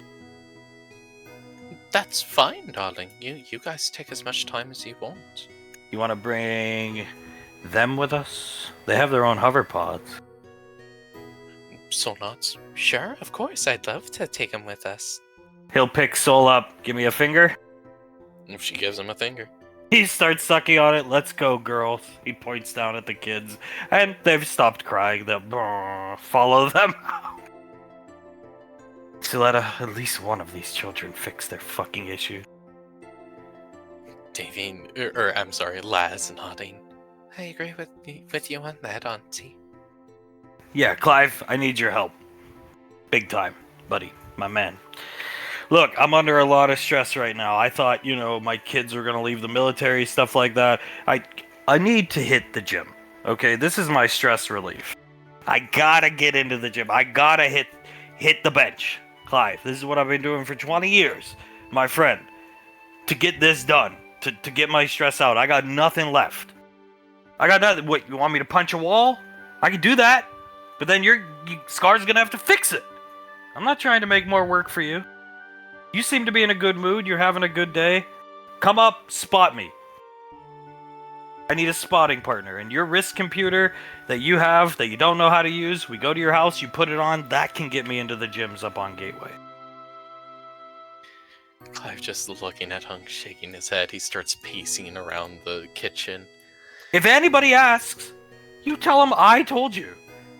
That's fine, darling. You guys take as much time as you want. You want to bring them with us? They have their own hover pods. So not. Sure, of course. I'd love to take him with us. He'll pick Soul up. Give me a finger. If she gives him a finger. He starts sucking on it. Let's go, girls. He points down at the kids, and they've stopped crying. They'll follow them. So let at least one of these children fix their fucking issue. Davine, or I'm sorry, Laz nodding. I agree with you on that, Auntie. Yeah, Clive, I need your help. Big time, buddy, my man. Look, I'm under a lot of stress right now. I thought, my kids were gonna leave the military, stuff like that. I need to hit the gym. Okay, this is my stress relief. I gotta get into the gym. I gotta hit the bench. Clive, this is what I've been doing for 20 years, my friend. To get this done, to get my stress out. I got nothing left. I got nothing. What, you want me to punch a wall? I can do that, but then Scar's gonna have to fix it. I'm not trying to make more work for you. You seem to be in a good mood. You're having a good day. Come up, spot me. I need a spotting partner. And your wrist computer that you have that you don't know how to use, we go to your house, you put it on, that can get me into the gyms up on Gateway. Clive just looking at Hunk, shaking his head. He starts pacing around the kitchen. If anybody asks, you tell them I told you.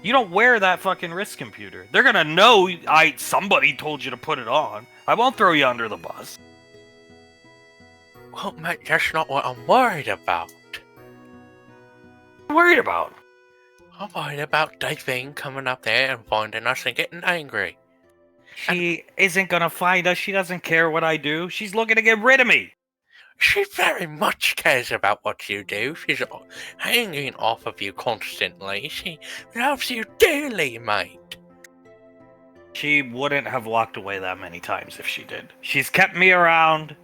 You don't wear that fucking wrist computer. They're gonna know somebody told you to put it on. I won't throw you under the bus. Well, mate, that's not what I'm worried about. What are you worried about? I'm worried about Davine coming up there and finding us and getting angry. She isn't gonna find us. She doesn't care what I do. She's looking to get rid of me. She very much cares about what you do. She's hanging off of you constantly. She loves you dearly, mate. She wouldn't have walked away that many times if she did. She's kept me around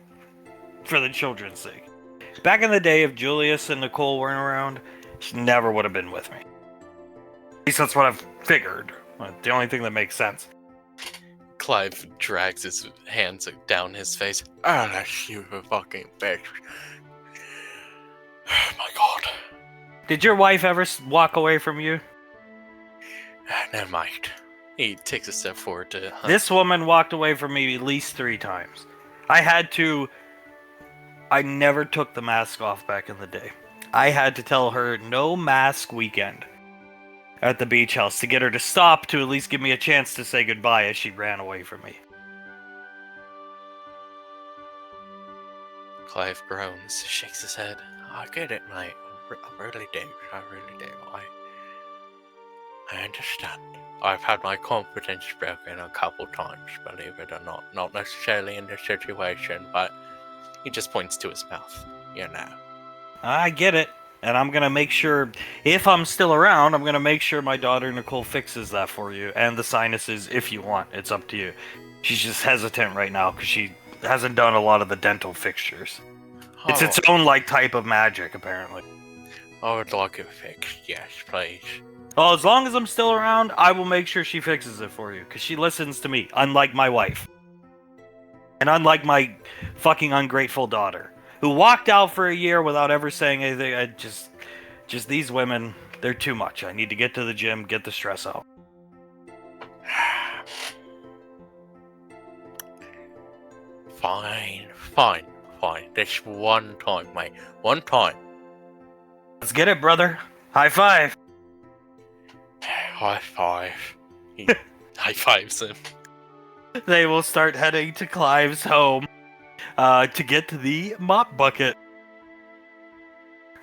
for the children's sake. Back in the day, if Julius and Nicole weren't around, she never would have been with me. At least that's what I've figured. The only thing that makes sense. Clive drags his hands down his face. Oh, that stupid fucking bitch. Oh my god. Did your wife ever walk away from you? Never mind. He takes a step forward to Hunt. This woman walked away from me at least 3 times. I never took the mask off back in the day. I had to tell her no mask weekend at the beach house to get her to stop, to at least give me a chance to say goodbye as she ran away from me. Clive groans, shakes his head. I get it, mate. I really do. I really do. I understand. I've had my confidence broken a couple times, believe it or not. Not necessarily in this situation, but he just points to his mouth. I get it. And I'm going to make sure, if I'm still around, I'm going to make sure my daughter Nicole fixes that for you. And the sinuses, if you want. It's up to you. She's just hesitant right now because she hasn't done a lot of the dental fixtures. It's its own, type of magic, apparently. I would like it fixed, yes, please. Well, as long as I'm still around, I will make sure she fixes it for you. Because she listens to me, unlike my wife. And unlike my fucking ungrateful daughter, who walked out for a year without ever saying anything. Just these women, they're too much. I need to get to the gym, get the stress out. Fine. This one time, mate. One time. Let's get it, brother. High five. High five. He high fives him. They will start heading to Clive's home to get to the mop bucket.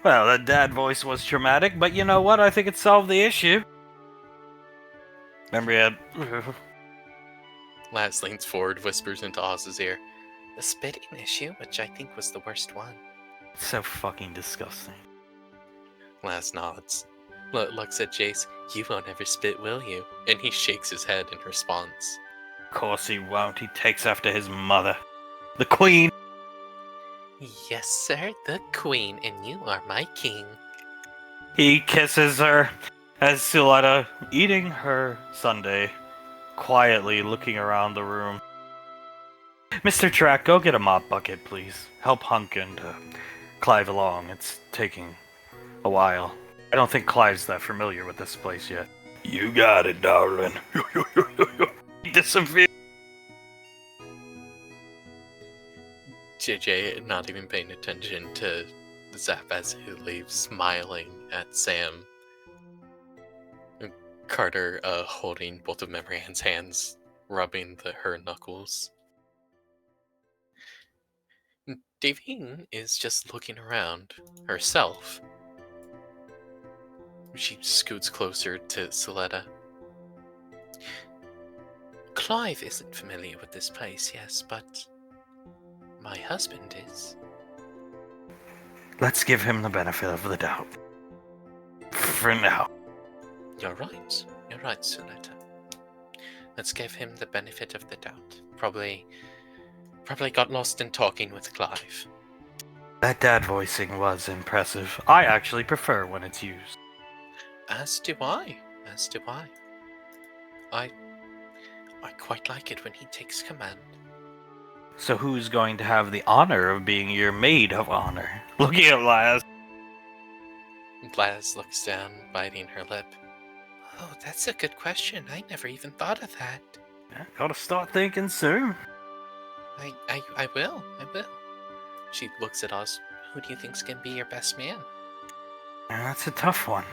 Well, that dad voice was traumatic, but you know what? I think it solved the issue. Remember, he had... Laz leans forward, whispers into Oz's ear. The spitting issue, which I think was the worst one. So fucking disgusting. Laz nods. Looks at Jace. You won't ever spit, will you? And he shakes his head in response. Of course he won't. He takes after his mother. The queen. Yes, sir, the queen, and you are my king. He kisses her as Siletta, eating her sundae, quietly looking around the room. Mr. Track, go get a mop bucket, please. Help Hunk and Clive along. It's taking a while. I don't think Clive's that familiar with this place yet. You got it, darling. Disappear. JJ not even paying attention to Zap as he leaves, smiling at Sam. And Carter holding both of Marianne's hands, rubbing her knuckles. Davine is just looking around herself. She scoots closer to Siletta. Clive isn't familiar with this place, yes, but my husband is. Let's give him the benefit of the doubt. For now. You're right, Siletta. Let's give him the benefit of the doubt. Probably got lost in talking with Clive. That dad voicing was impressive. I actually prefer when it's used. As do I. I quite like it when he takes command. So who's going to have the honor of being your maid of honor? Looking at Laz. Laz looks down, biting her lip. Oh, that's a good question. I never even thought of that. Yeah, gotta start thinking soon. I will. She looks at us. Who do you think's gonna be your best man? Yeah, that's a tough one.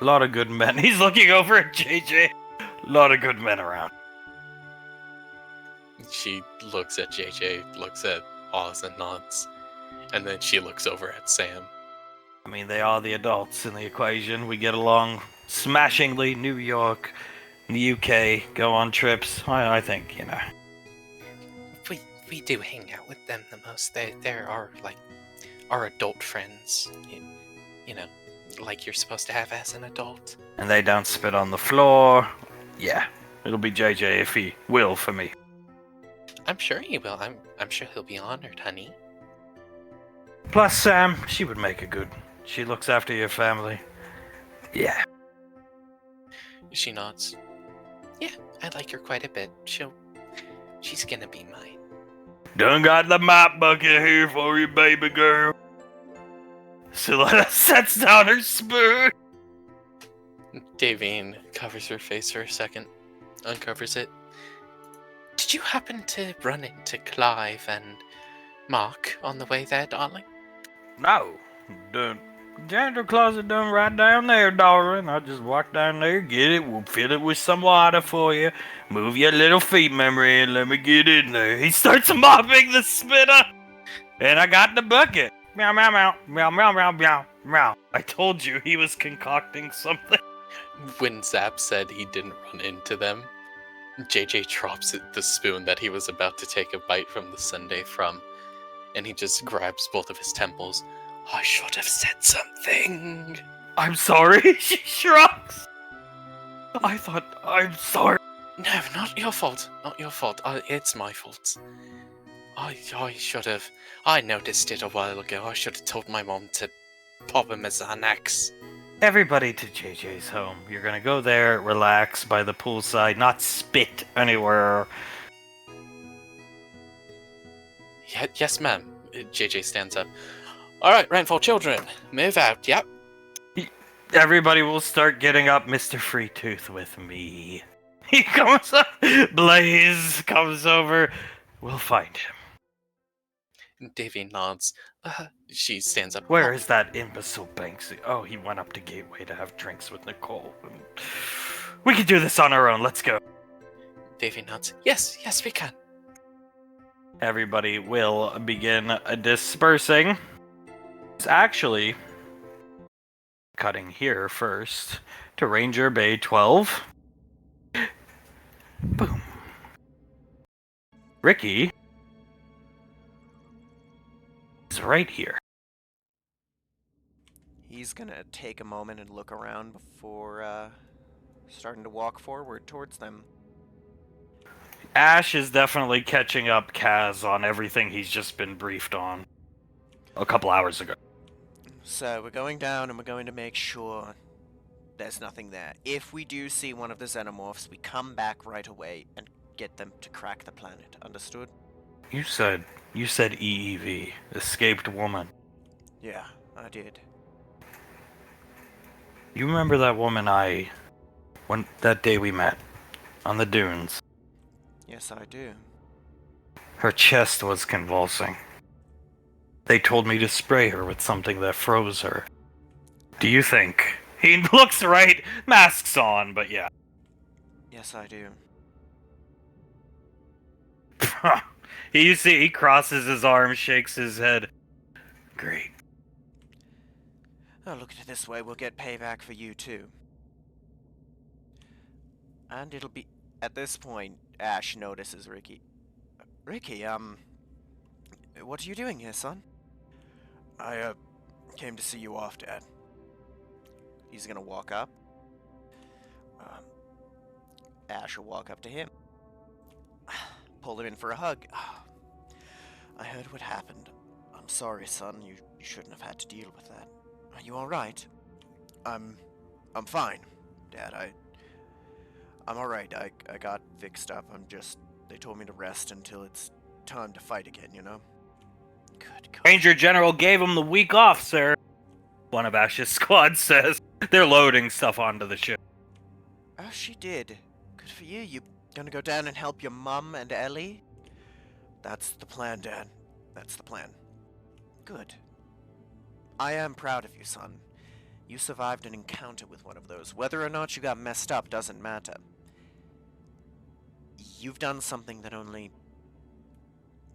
A lot of good men. He's looking over at JJ. A lot of good men around. She looks at JJ, looks at Oz and nods, and then she looks over at Sam. I mean, they are the adults in the equation. We get along smashingly. New York, the UK, go on trips. I think, you know. We do hang out with them the most. They're our adult friends. You know, like you're supposed to have as an adult. And they don't spit on the floor. Yeah, it'll be JJ if he will for me. I'm sure he will. I'm sure he'll be honored, honey. Plus, Sam, she would make a good. She looks after your family. Yeah. She nods. Yeah, I like her quite a bit. She's gonna be mine. Done got the mop bucket here for you, baby girl. Siletta sets down her spoon. Davine covers her face for a second, uncovers it. Did you happen to run into Clive and Mark on the way there, darling? No. The janitor closet done right down there, darling. I just walk down there, get it, we'll fill it with some water for you. Move your little feet, memory, and let me get in there. He starts mopping the spitter. And I got the bucket. Meow, meow, meow, meow, meow, meow, meow, meow. I told you he was concocting something. When Zap said he didn't run into them, JJ drops the spoon that he was about to take a bite from the sundae from, and he just grabs both of his temples. I should have said something. I'm sorry, she shrugs. I'm sorry. No, not your fault. It's my fault. I should have. I noticed it a while ago. I should have told my mom to pop him a Xanax. Everybody to JJ's home. You're gonna go there, relax by the poolside, not spit anywhere. Yes, ma'am. JJ stands up. All right, Rainfall children, move out. Yep. Everybody will start getting up, Mr. Free Tooth, with me. He comes up. Blaze comes over. We'll find him. Davy nods. She stands up. Where is that imbecile Banksy? Oh, he went up to Gateway to have drinks with Nicole. We can do this on our own. Let's go. Davy nods. Yes, we can. Everybody will begin dispersing. It's actually cutting here first to Ranger Bay 12. Boom. Ricky is right here. He's gonna take a moment and look around before starting to walk forward towards them. Ash is definitely catching up Kaz on everything he's just been briefed on a couple hours ago. So we're going down and we're going to make sure there's nothing there. If we do see one of the xenomorphs, we come back right away and get them to crack the planet. Understood? You said EEV, escaped woman. Yeah, I did. You remember that woman that day we met on the dunes? Yes, I do. Her chest was convulsing. They told me to spray her with something that froze her. Do you think? He looks right, masks on, but yeah. Yes, I do. You see, he crosses his arms, shakes his head. Great. Oh, look at it this way, we'll get payback for you too. And it'll be... At this point, Ash notices Ricky. Ricky, what are you doing here, son? I, came to see you off, Dad. He's gonna walk up. Ash will walk up to him. Pull him in for a hug. I heard what happened. I'm sorry, son. You shouldn't have had to deal with that. Are you alright? I'm fine, Dad. I'm alright. I got fixed up. They told me to rest until it's time to fight again, you know? Good God. Ranger General gave him the week off, sir. One of Ash's squad says. They're loading stuff onto the ship. Oh, she did. Good for you. You gonna go down and help your mum and Ellie? That's the plan, Dad. That's the plan. Good. I am proud of you, son. You survived an encounter with one of those. Whether or not you got messed up doesn't matter. You've done something that only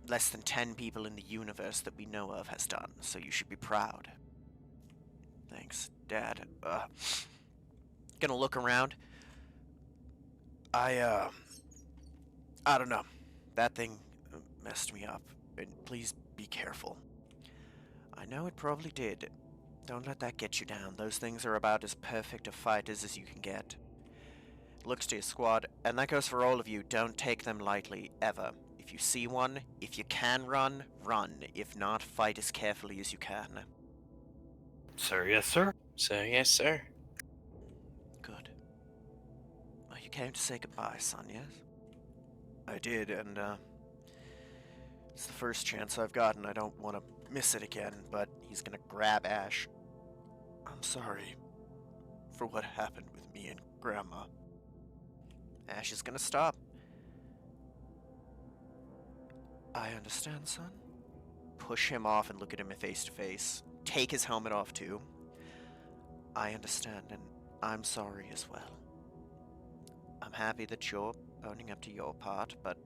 less than 10 people in the universe that we know of has done, so you should be proud. Thanks, Dad. Gonna look around. I don't know. That thing messed me up. And please be careful. I know it probably did. Don't let that get you down. Those things are about as perfect of fighters as you can get. Looks to your squad, and that goes for all of you. Don't take them lightly, ever. If you see one, if you can run, run. If not, fight as carefully as you can. Sir, yes, sir. So, yes, sir. Good. Well, you came to say goodbye, son, yes? I did, and, it's the first chance I've gotten. I don't want to miss it again, but he's gonna grab Ash. I'm sorry for what happened with me and Grandma. Ash is gonna stop. I understand, son. Push him off and look at him face to face. Take his helmet off, too. I understand, and I'm sorry as well. I'm happy that you're owning up to your part, but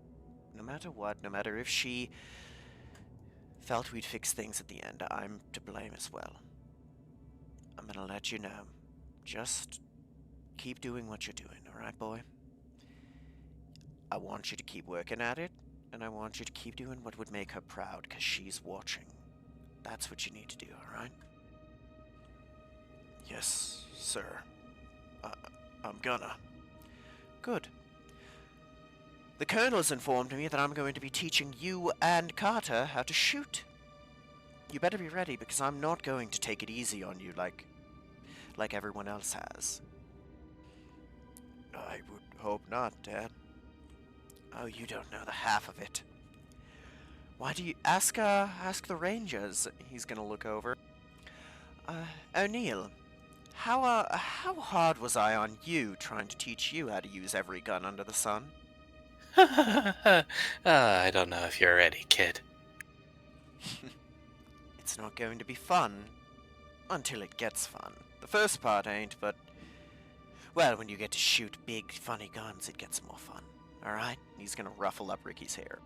no matter what, no matter if she felt we'd fix things at the end, I'm to blame as well. I'm gonna let you know. Just keep doing what you're doing, alright, boy? I want you to keep working at it, and I want you to keep doing what would make her proud, because she's watching. That's what you need to do, alright? Yes, sir. I'm gonna. Good. The Colonel has informed me that I'm going to be teaching you and Carter how to shoot. You better be ready, because I'm not going to take it easy on you like everyone else has. I would hope not, Dad. Oh, you don't know the half of it. Why do you ask the Rangers? He's gonna look over. O'Neill, how hard was I on you trying to teach you how to use every gun under the sun? I don't know if you're ready, kid. It's not going to be fun until it gets fun. The first part ain't, but well, when you get to shoot big, funny guns, it gets more fun. Alright? He's gonna ruffle up Ricky's hair.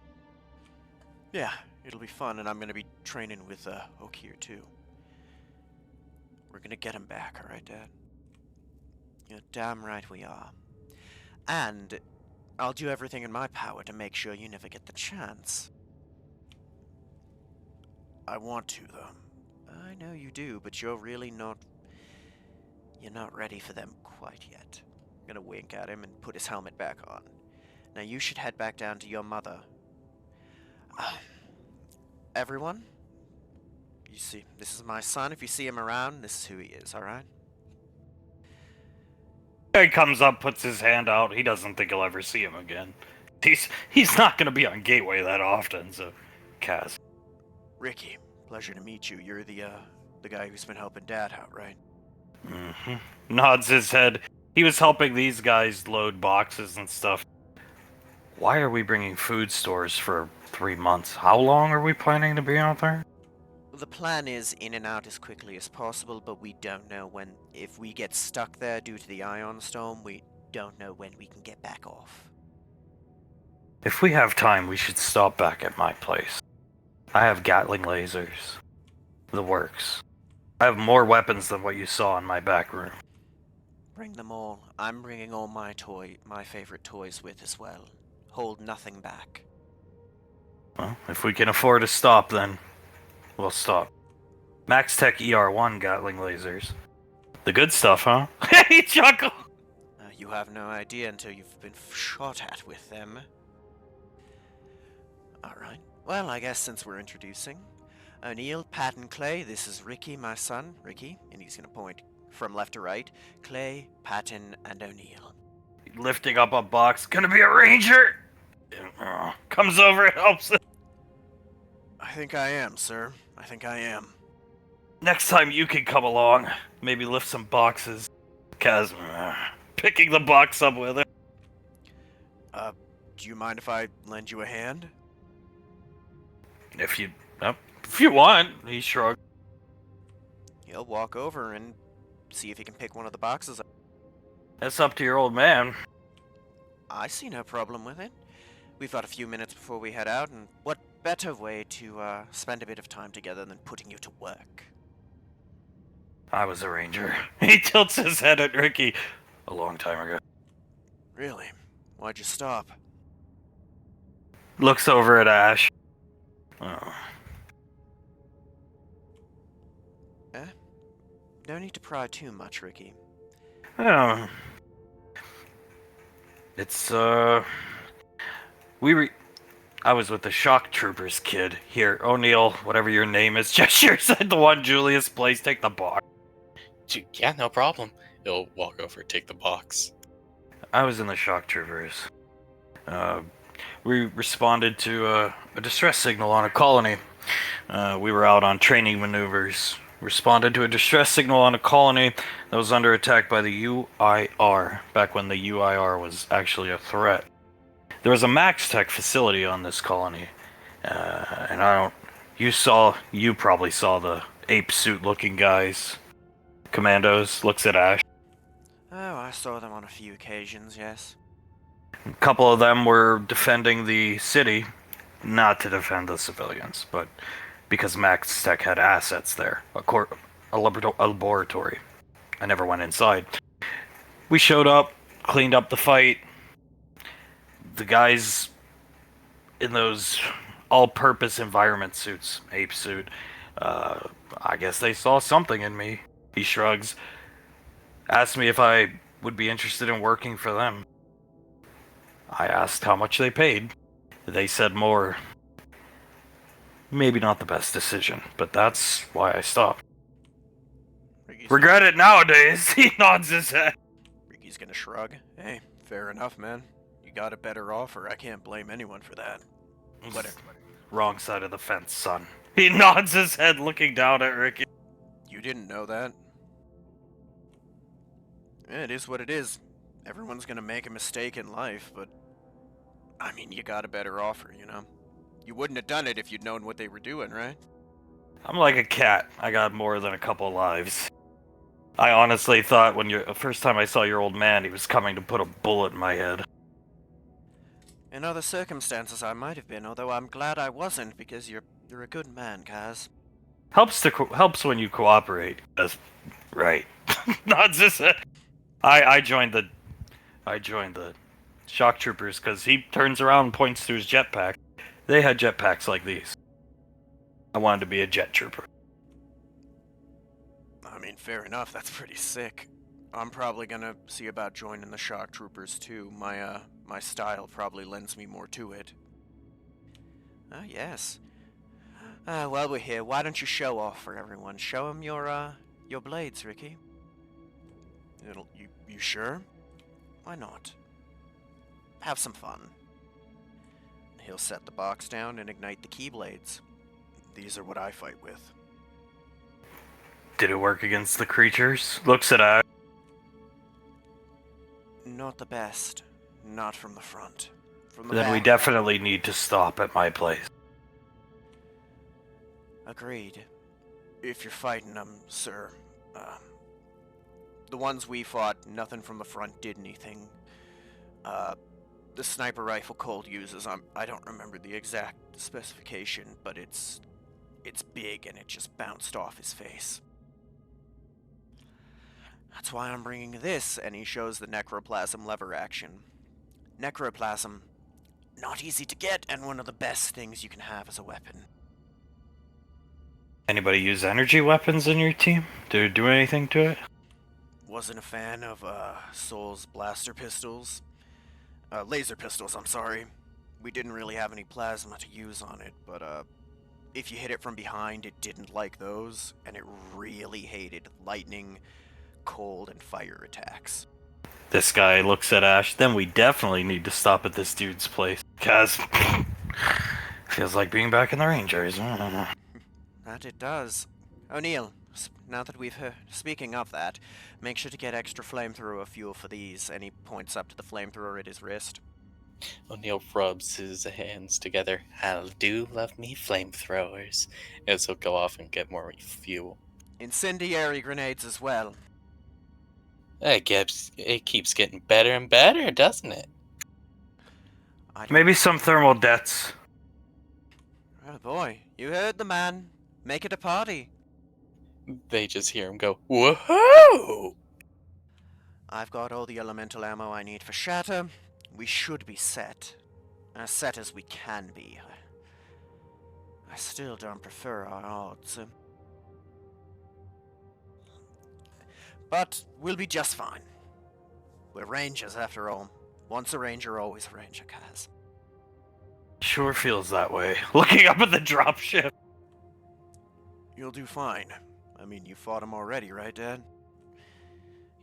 Yeah, it'll be fun, and I'm gonna be training with Oak here too. We're gonna get him back, alright, Dad? You're damn right we are. And I'll do everything in my power to make sure you never get the chance. I want to, though. I know you do, but you're really not You're not ready for them quite yet. I'm gonna wink at him and put his helmet back on. Now you should head back down to your mother. Everyone, you see, this is my son. If you see him around, this is who he is, alright? He comes up, puts his hand out. He doesn't think he'll ever see him again. He's not gonna be on Gateway that often, so Kaz. Ricky, pleasure to meet you. You're the guy who's been helping Dad out, right? Mm-hmm. Nods his head. He was helping these guys load boxes and stuff. Why are we bringing food stores for 3 months? How long are we planning to be out there? The plan is in and out as quickly as possible, but we don't know when. If we get stuck there due to the ion storm, we don't know when we can get back off. If we have time, we should stop back at my place. I have Gatling lasers. The works. I have more weapons than what you saw in my back room. Bring them all. I'm bringing all my favorite toys with as well. Hold nothing back. Well, if we can afford to stop, then we'll stop. Max Tech ER1 Gatling lasers. The good stuff, huh? He chuckled! You have no idea until you've been shot at with them. Alright. Well, I guess since we're introducing O'Neill, Patton, Clay, this is Ricky, my son, Ricky, and he's gonna point from left to right. Clay, Patton, and O'Neill. Lifting up a box. Gonna be a ranger! Comes over and helps him. I think I am, sir. I think I am. Next time you can come along. Maybe lift some boxes. Kaz, picking the box up with it. Do you mind if I lend you a hand? If you want, he shrugged. He'll walk over and see if he can pick one of the boxes up. That's up to your old man. I see no problem with it. We've got a few minutes before we head out, and what better way to spend a bit of time together than putting you to work? I was a ranger. He tilts his head at Ricky a long time ago. Really? Why'd you stop? Looks over at Ash. Oh. No need to pry too much, Ricky. Oh. It's, I was with the shock troopers kid. Here, O'Neill, whatever your name is, gestures at the one Julius plays, take the box. Yeah, no problem. He'll walk over, take the box. I was in the shock troopers. We responded to a distress signal on a colony. We were out on training maneuvers. Responded to a distress signal on a colony that was under attack by the UIR, back when the UIR was actually a threat. There was a Max Tech facility on this colony, and you probably saw the ape suit looking guys. Commandos, looks at Ash. Oh, I saw them on a few occasions, yes. A couple of them were defending the city, not to defend the civilians, but because Max Tech had assets there, a laboratory. I never went inside. We showed up, cleaned up the fight. The guys in those all-purpose environment suits, ape suit, I guess they saw something in me. He shrugs. Asked me if I would be interested in working for them. I asked how much they paid. They said more. Maybe not the best decision, but that's why I stopped. Regret it nowadays. He nods his head. Ricky's gonna shrug. Hey, fair enough, man. You got a better offer. I can't blame anyone for that. Whatever. Wrong side of the fence, son. He nods his head, looking down at Ricky. You didn't know that? Yeah, it is what it is. Everyone's gonna make a mistake in life, but I mean, you got a better offer, you know? You wouldn't have done it if you'd known what they were doing, right? I'm like a cat. I got more than a couple lives. I honestly thought the first time I saw your old man, he was coming to put a bullet in my head. In other circumstances, I might have been, although I'm glad I wasn't, because you're a good man, Kaz. Helps when you cooperate. That's right. Nods his head. I joined the shock troopers because he turns around and points to his jetpack. They had jetpacks like these. I wanted to be a jet trooper. I mean, fair enough, that's pretty sick. I'm probably gonna see about joining the shock troopers too. My style probably lends me more to it. Ah, yes. While we're here, why don't you show off for everyone? Show them your blades, Ricky. You sure? Why not? Have some fun. He'll set the box down and ignite the keyblades. These are what I fight with. Did it work against the creatures? Looks at Ash. Not the best. Not from the front. From the Then we back. definitely need to stop at my place. Agreed. If you're fighting them, sir. The ones we fought, nothing from the front did anything. The sniper rifle Colt uses, I don't remember the exact specification, but it's big and it just bounced off his face. That's why I'm bringing this, and he shows the necroplasm lever action. Necroplasm, not easy to get, and one of the best things you can have as a weapon. Anybody use energy weapons in your team? Did it do anything to it? Wasn't a fan of Soul's blaster pistols. Laser pistols, I'm sorry. We didn't really have any plasma to use on it, but if you hit it from behind, it didn't like those, and it really hated lightning, cold, and fire attacks. This guy looks at Ash. Then we definitely need to stop at this dude's place. Kaz, feels like being back in the Rangers. That it does. O'Neill, now that we've speaking of that, make sure to get extra flamethrower fuel for these, and he points up to the flamethrower at his wrist. O'Neill rubs his hands together. I do love me flamethrowers. As he'll go off and get more fuel. Incendiary grenades as well. It keeps getting better and better, doesn't it? Maybe some thermal deaths. Oh boy, you heard the man. Make it a party. They just hear him go, woohoo! I've got all the elemental ammo I need for Shatter. We should be set. As set as we can be. I still don't prefer our odds. But we'll be just fine. We're Rangers after all. Once a Ranger, always a Ranger, Kaz. Sure feels that way. Looking up at the dropship. You'll do fine. I mean, you fought him already, right, Dad?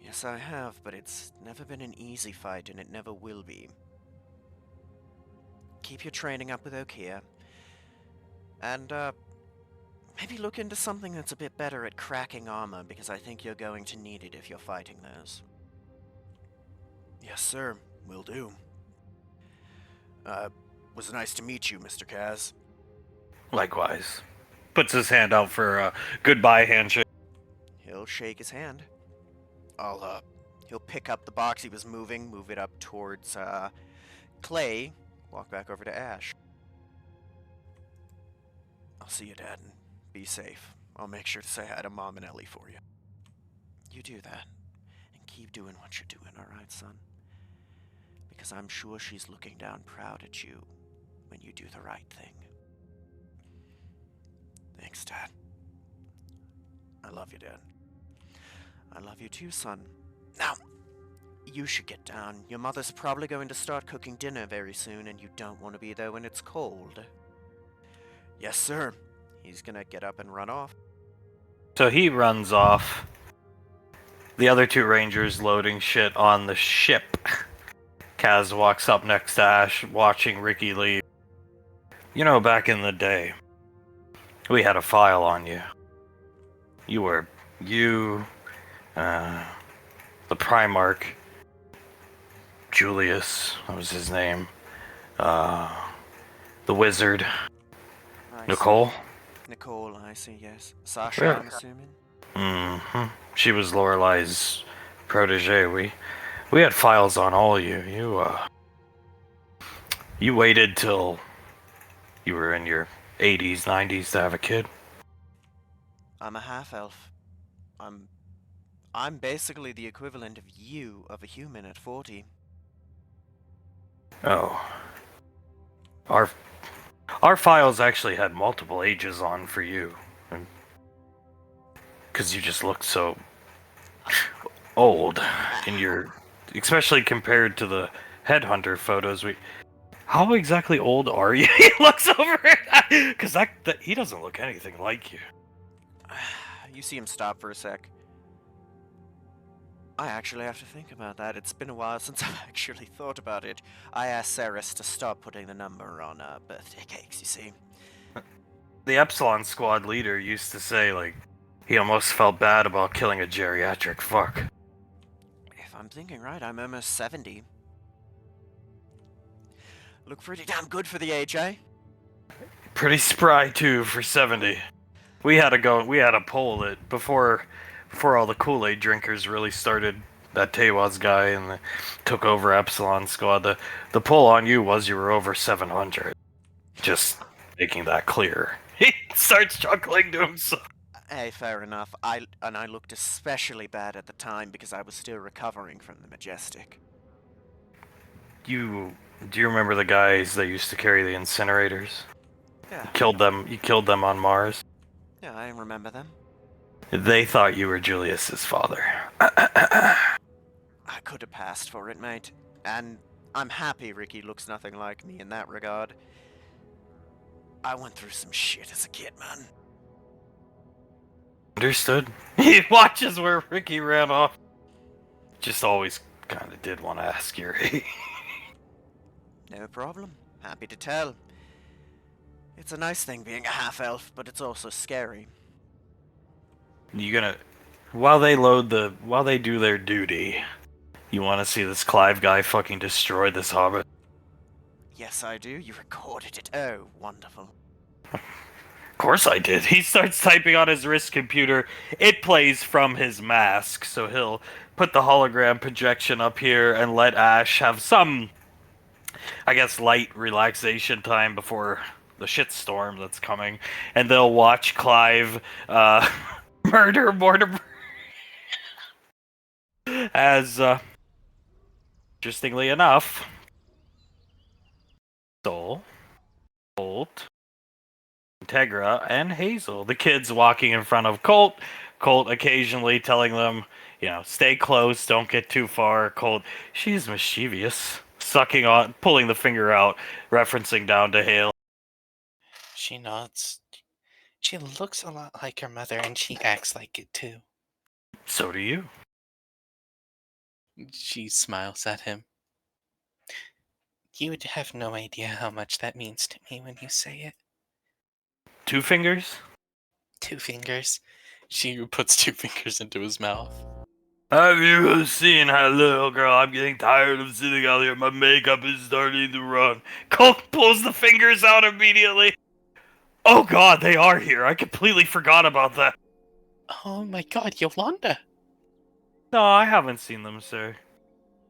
Yes, I have, but it's never been an easy fight, and it never will be. Keep your training up with Okia. And, maybe look into something that's a bit better at cracking armor, because I think you're going to need it if you're fighting those. Yes, sir. Will do. Was nice to meet you, Mr. Kaz. Likewise. Puts his hand out for a goodbye handshake. He'll shake his hand. He'll pick up the box he was moving, move it up towards, Clay, walk back over to Ash. I'll see you, Dad, and be safe. I'll make sure to say hi to Mom and Ellie for you. You do that, and keep doing what you're doing, alright, son? Because I'm sure she's looking down proud at you when you do the right thing. Thanks, Dad. I love you, Dad. I love you too, son. Now, you should get down. Your mother's probably going to start cooking dinner very soon, and you don't want to be there when it's cold. Yes, sir. He's gonna get up and run off. So he runs off. The other two Rangers loading shit on the ship. Kaz walks up next to Ash, watching Ricky leave. You know, back in the day, we had a file on you. You, the Primarch, Julius, that was his name, the Wizard, Nicole. Nicole, I see, yes. Sasha, Yeah. I'm assuming? Mm-hmm. She was Lorelai's protege. We had files on all you. You waited till you were in your 80s, 90s to have a kid. I'm a half-elf. I'm basically the equivalent of you of a human at 40. Oh. Our files actually had multiple ages on for you. Because you just looked so old in your, especially compared to the headhunter photos. How exactly old are you? He looks over because that he doesn't look anything like you. You see him stop for a sec. I actually have to think about that. It's been a while since I've actually thought about it. I asked Ceres to stop putting the number on birthday cakes, you see. The Epsilon squad leader used to say, like, he almost felt bad about killing a geriatric fuck. If I'm thinking right, I'm almost 70. Look pretty damn good for the age, eh? Pretty spry too for 70. We had a poll that before all the Kool-Aid drinkers really started, that Tewaz guy and took over Epsilon squad. The poll on you was you were over 700. Just making that clear. He starts chuckling to himself. Hey, fair enough. I looked especially bad at the time because I was still recovering from the Majestic. Do you remember the guys that used to carry the incinerators? Yeah. You killed them on Mars. Yeah, I remember them. They thought you were Julius's father. I could have passed for it, mate. And I'm happy Ricky looks nothing like me in that regard. I went through some shit as a kid, man. Understood. He watches where Ricky ran off. Just always kind of did want to ask your age. No problem. Happy to tell. It's a nice thing being a half-elf, but it's also scary. While they do their duty, you want to see this Clive guy fucking destroy this hobbit? Yes, I do. You recorded it. Oh, wonderful. Of course I did. He starts typing on his wrist computer. It plays from his mask, so he'll put the hologram projection up here and let Ash have some, I guess, light relaxation time before the shitstorm that's coming, and they'll watch Clive murder Mortimer as, interestingly enough, Soul, Colt, Integra, and Hazel. The kids walking in front of Colt. Colt occasionally telling them, stay close, don't get too far. Colt, she's mischievous. Sucking on, pulling the finger out, referencing down to Hale. She nods. She looks a lot like her mother, and she acts like it too. So do you. She smiles at him. You would have no idea how much that means to me when you say it. 2 fingers? 2 fingers. She puts 2 fingers into his mouth. Have you seen that little girl? I'm getting tired of sitting out here. My makeup is starting to run. Colt pulls the fingers out immediately. Oh god, they are here. I completely forgot about that. Oh my god, Yolanda! No, I haven't seen them, sir.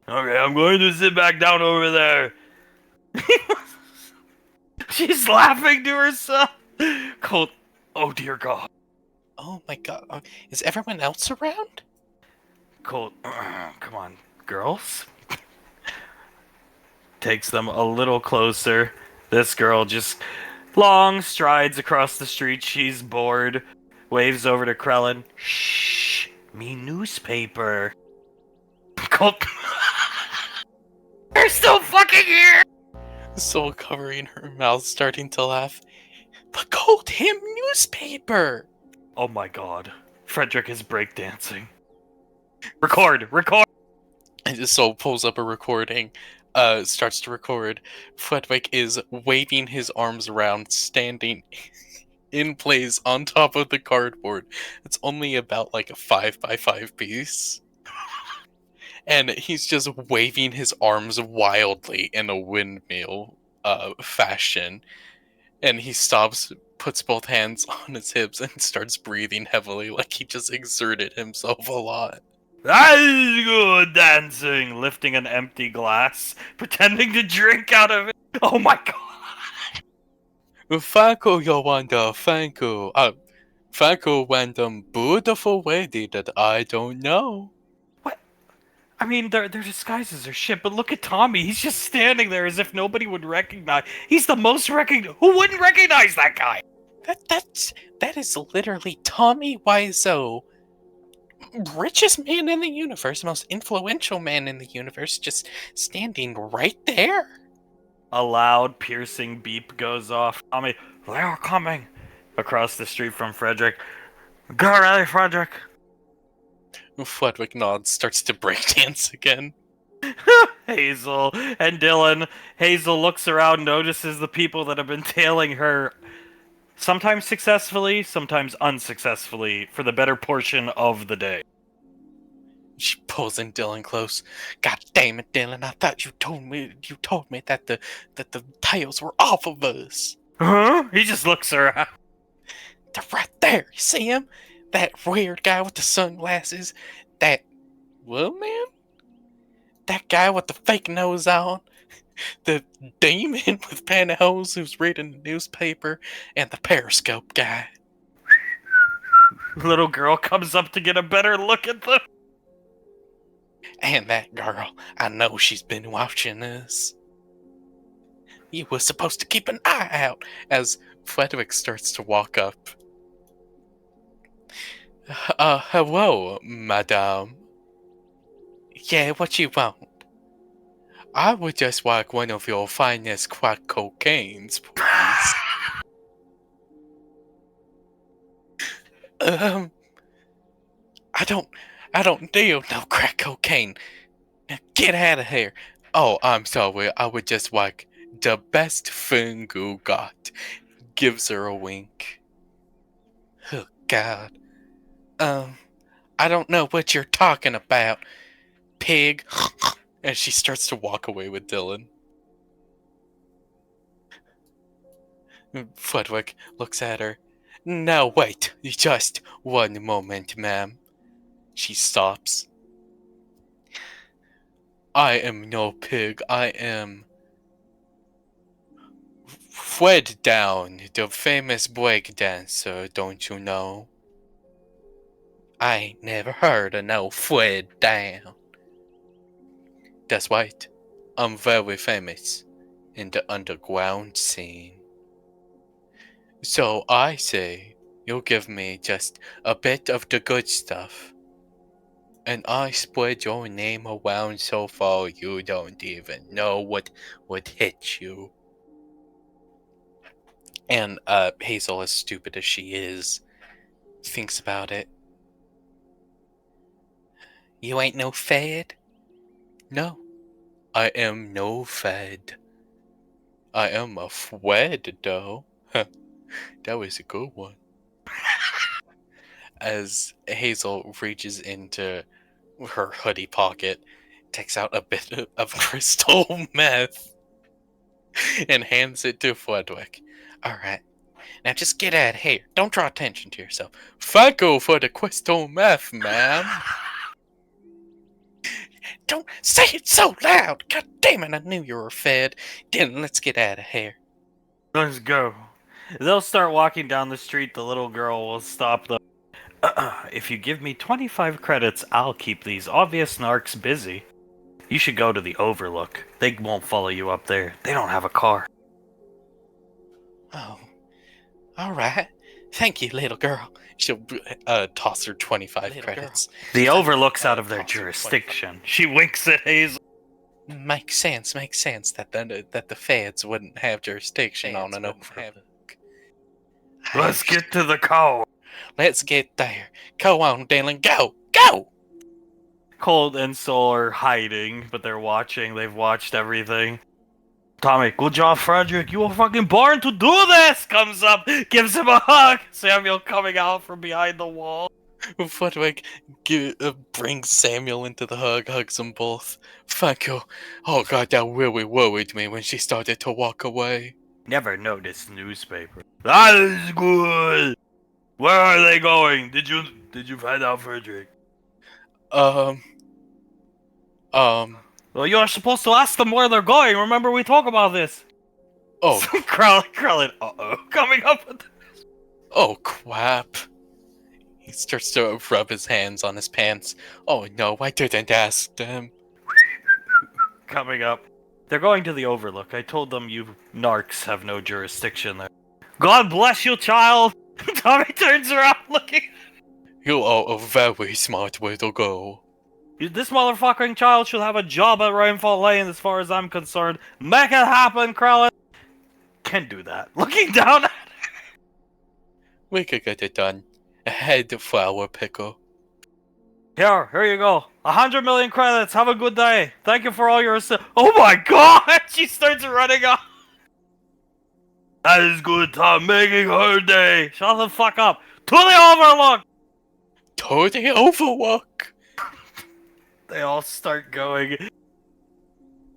Okay, I'm going to sit back down over there. She's laughing to herself. Colt, oh dear god. Oh my god, is everyone else around? Colt, come on, girls. Takes them a little closer. This girl just long strides across the street. She's bored. Waves over to Krellin. Shh, me newspaper. Colt, they're still fucking here. Soul covering her mouth, starting to laugh. The Cold Him newspaper! Oh my god. Frederick is breakdancing. Record! And Soul pulls up a recording, starts to record. Frederick is waving his arms around, standing in place on top of the cardboard. It's only about like a 5x5 piece. And he's just waving his arms wildly in a windmill fashion. And he stops, puts both hands on his hips, and starts breathing heavily like he just exerted himself a lot. That is good dancing. Lifting an empty glass, pretending to drink out of it. Oh my god. Thank you, Yolanda, thank you. Thank you, random beautiful lady that I don't know. What? I mean, their disguises are shit, but look at Tommy. He's just standing there as if nobody would recognize. He's the most recognized. Who wouldn't recognize that guy? That is literally Tommy Wiseau. richest man in the universe, most influential man in the universe, just standing right there. A loud, piercing beep goes off. Tommy, they are coming! Across the street from Frederick. Get ready, Frederick! Fludwick nods, starts to breakdance again. Hazel and Dylan. Hazel looks around, notices the people that have been tailing her, sometimes successfully, sometimes unsuccessfully, for the better portion of the day. She pulls in Dylan close. God damn it, Dylan! I thought you told me that the tails were off of us. Huh? He just looks around. They're right there. You see him? That weird guy with the sunglasses. Man? That guy with the fake nose on. The demon with pantyhose who's reading the newspaper. And the periscope guy. Little girl comes up to get a better look at them. And that girl. I know she's been watching us. You were supposed to keep an eye out as Frederick starts to walk up. Hello, madame. Yeah, what you want? I would just like one of your finest crack cocaines, please. I don't deal no crack cocaine. Now get out of here. Oh, I'm sorry. I would just like the best thing you got. Gives her a wink. Oh, God. I don't know what you're talking about, pig. And she starts to walk away with Dylan. Frederick looks at her. Now wait, just one moment, ma'am. She stops. I am no pig, I am Fred Down, the famous break dancer, don't you know? I ain't never heard of no Fred Down. That's right, I'm very famous in the underground scene. So I say, you'll give me just a bit of the good stuff. And I spread your name around so far you don't even know what would hit you. And Hazel, as stupid as she is, thinks about it. You ain't no fed? No, I am no fed. I am a Fred, though. That was a good one. As Hazel reaches into her hoodie pocket, takes out a bit of crystal meth, and hands it to Fredwick. Alright, now just get out of here. Don't draw attention to yourself. Thank you for the crystal meth, ma'am. Don't say it so loud! God damn it, I knew you were fed. Then let's get out of here. Let's go. They'll start walking down the street. The little girl will stop them. If you give me 25 credits, I'll keep these obvious narcs busy. You should go to the Overlook. They won't follow you up there. They don't have a car. Oh, alright. Thank you, little girl. She'll toss her 25 credits. The Overlook's out of their jurisdiction. She winks at Hazel. Makes sense that the feds wouldn't have jurisdiction on an Overlook. Let's get to the car. Let's get there. Go on, Dylan. Go! Go! Colt and Soul are hiding, but they're watching. They've watched everything. Tommy, good job, Frederick. You were fucking born to do this! Comes up, gives him a hug. Samuel coming out from behind the wall. Frederick brings Samuel into the hug, hugs them both. Thank you. Oh god, that really worried me when she started to walk away. Never noticed newspaper. That is good. Where are they going? Did you find out, Frederick? Well, Well, you're supposed to ask them where they're going. Remember we talked about this. Oh. Krellin, coming up with this. Oh, crap. He starts to rub his hands on his pants. Oh no, I didn't ask them. Coming up. They're going to the Overlook. I told them you narcs have no jurisdiction there. God bless you, child! Tommy turns around looking. You are a very smart way to go. This motherfucking child should have a job at Rainfall Lane as far as I'm concerned. Make it happen, Krellin! Can't do that. Looking down at We could get it done. Head flower picker. Here you go. 100 million credits. Have a good day. Thank you for all your Oh my god! She starts running off. That is good time making her day. Shut the fuck up. To the Overlook! To the Overlook. They all start going.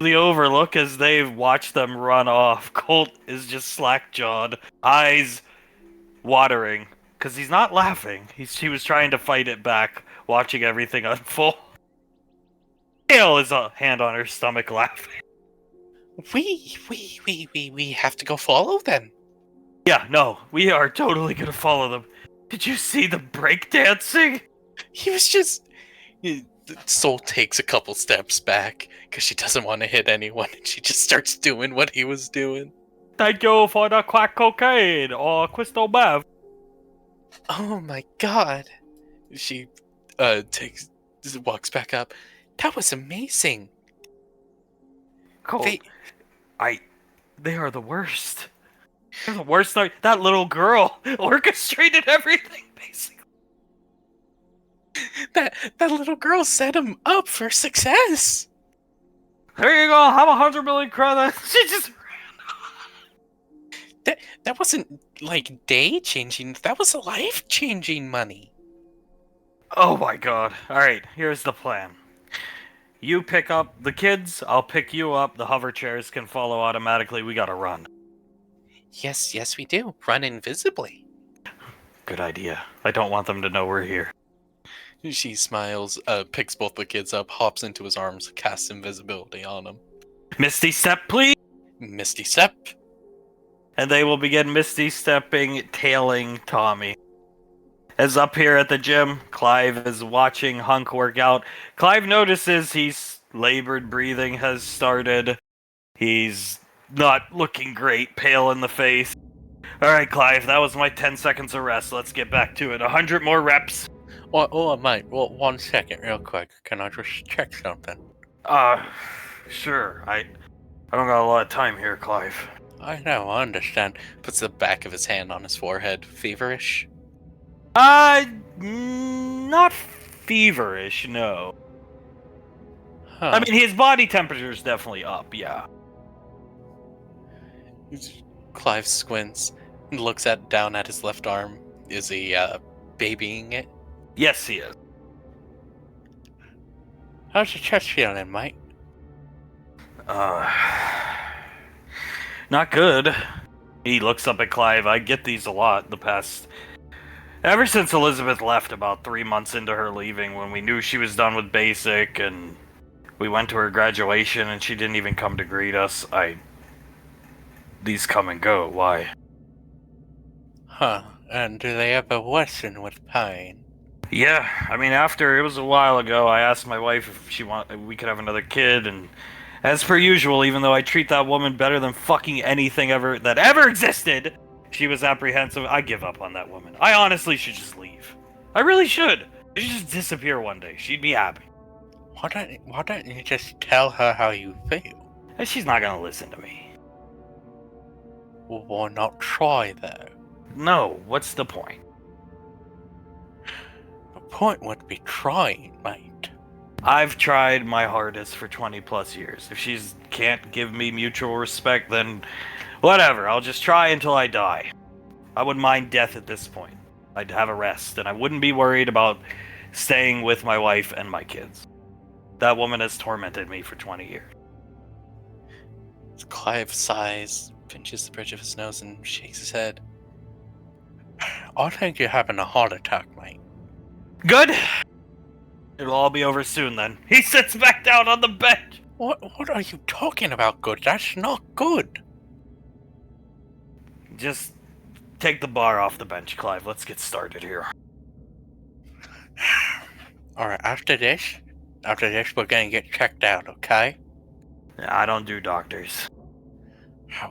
The Overlook as they watch them run off. Colt is just slack-jawed, eyes watering, because he's not laughing. He was trying to fight it back, watching everything unfold. Hale is a hand on her stomach laughing. We have to go follow them. Yeah, no, we are totally gonna follow them. Did you see the breakdancing? He was just... Soul takes a couple steps back, because she doesn't want to hit anyone, and she just starts doing what he was doing. Thank you for the crack cocaine or crystal meth. Oh my god. She walks back up. That was amazing. Colt, They- they are the worst. They're the worst. That little girl orchestrated everything, basically. That little girl set him up for success. There you go. Have 100 million credits. She just That wasn't like day changing. That was life changing money. Oh my god. Alright, here's the plan. You pick up the kids, I'll pick you up, the hover chairs can follow automatically, we gotta run. Yes, we do. Run invisibly. Good idea. I don't want them to know we're here. She smiles, picks both the kids up, hops into his arms, casts invisibility on him. Misty step, please! Misty step. And they will begin misty stepping, tailing Tommy. As up here at the gym, Clive is watching Hunk work out. Clive notices he's labored breathing has started. He's not looking great, pale in the face. Alright, Clive, that was my 10 seconds of rest. Let's get back to it. 100 more reps. Oh, mate, well, 1 second, real quick. Can I just check something? Sure. I don't got a lot of time here, Clive. I know, I understand. Puts the back of his hand on his forehead. Feverish? Not feverish, no. Huh. I mean, his body temperature's definitely up, yeah. Clive squints and looks down at his left arm. Is he, babying it? Yes, he is. How's your chest feeling, mate? Not good. He looks up at Clive. I get these a lot ever since Elizabeth left about 3 months into her leaving when we knew she was done with basic and we went to her graduation and she didn't even come to greet us. These come and go. Why? Huh. And do they ever worsen with pain? Yeah, I mean, it was a while ago, I asked my wife if we could have another kid, and as per usual, even though I treat that woman better than fucking anything that ever existed, she was apprehensive. I give up on that woman. I honestly should just leave. I really should. She should just disappear one day. She'd be happy. Why don't you just tell her how you feel? And she's not gonna listen to me. Well, why not try, though? No, what's the point? The point would be trying, mate. I've tried my hardest for 20 plus years. If she can't give me mutual respect, then whatever. I'll just try until I die. I wouldn't mind death at this point. I'd have a rest, and I wouldn't be worried about staying with my wife and my kids. That woman has tormented me for 20 years. Clive sighs, pinches the bridge of his nose, and shakes his head. I think you're having a heart attack, mate. Good! It'll all be over soon then. He sits back down on the bench! What are you talking about, good? That's not good. Just take the bar off the bench, Clive. Let's get started here. Alright, after this, we're gonna get checked out, okay? I don't do doctors.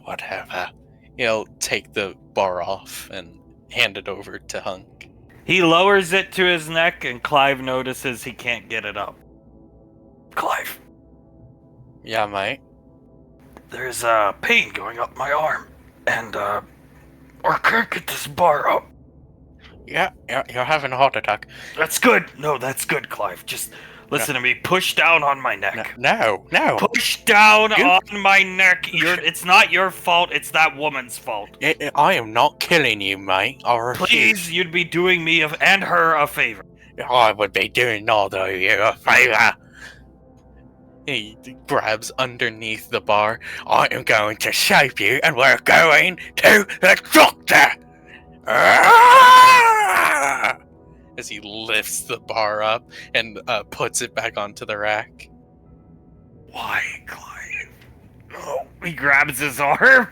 Whatever. He'll take the bar off and hand it over to Hunk. He lowers it to his neck, and Clive notices he can't get it up. Clive, Yeah, mate. there's pain going up my arm, and I can't get this bar up. Yeah, you're having a heart attack. That's good. No, that's good, Clive. Just listen to me. Push down on my neck. No. Push down on my neck. It's not your fault. It's that woman's fault. I am not killing you, mate. I refuse. Please, you'd be doing me and her a favor. I would be doing neither of you a favor. He grabs underneath the bar. I am going to shape you, and we're going to the doctor. As he lifts the bar up and puts it back onto the rack. Why, Clive? Oh, he grabs his arm.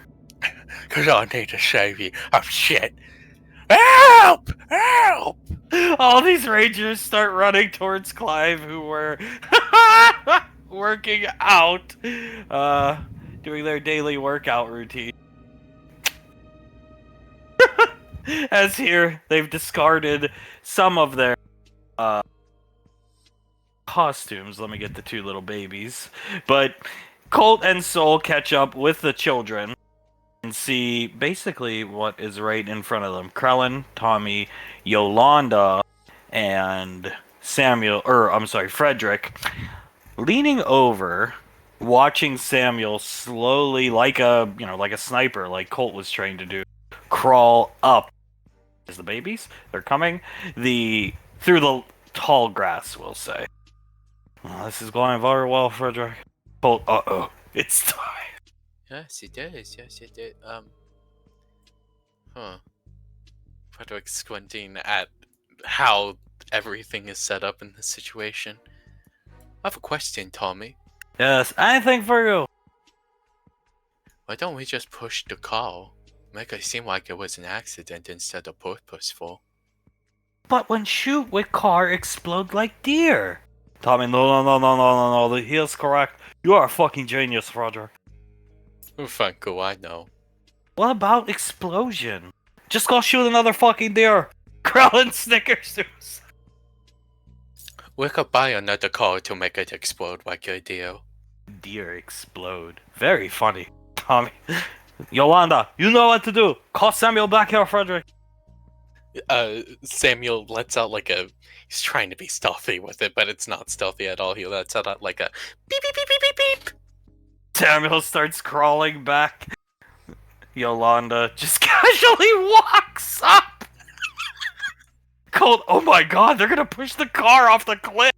Because I need to save you. Oh, shit. Help! Help! All these rangers start running towards Clive, who were working out, doing their daily workout routine. As here, they've discarded some of their costumes. Let me get the two little babies. But Colt and Soul catch up with the children and see basically what is right in front of them. Krellin, Tommy, Yolanda, and Frederick, leaning over, watching Samuel slowly, like a sniper, like Colt was trained to do, crawl up. Is the babies? They're coming. Through the tall grass, we'll say. Well, this is going very well, Frederick. Colt, it's time. Yes, it is. Yes, it is. Frederick squinting at how everything is set up in this situation. I have a question, Tommy. Yes, anything for you. Why don't we just push the car? Make it seem like it was an accident instead of purposeful. But when shoot with car explode like deer. Tommy, no. He is correct. You are a fucking genius, Frederick. Franco, I know. What about explosion? Just go shoot another fucking deer. Krellin snickers. We could buy another car to make it explode like your deal. Deer explode. Very funny. Tommy. Yolanda, you know what to do. Call Samuel back here, Frederick. Samuel lets out he's trying to be stealthy with it, but it's not stealthy at all. He lets out like a beep beep beep beep beep beep. Samuel starts crawling back. Yolanda just casually walks up. Colt, oh my god, they're gonna push the car off the cliff.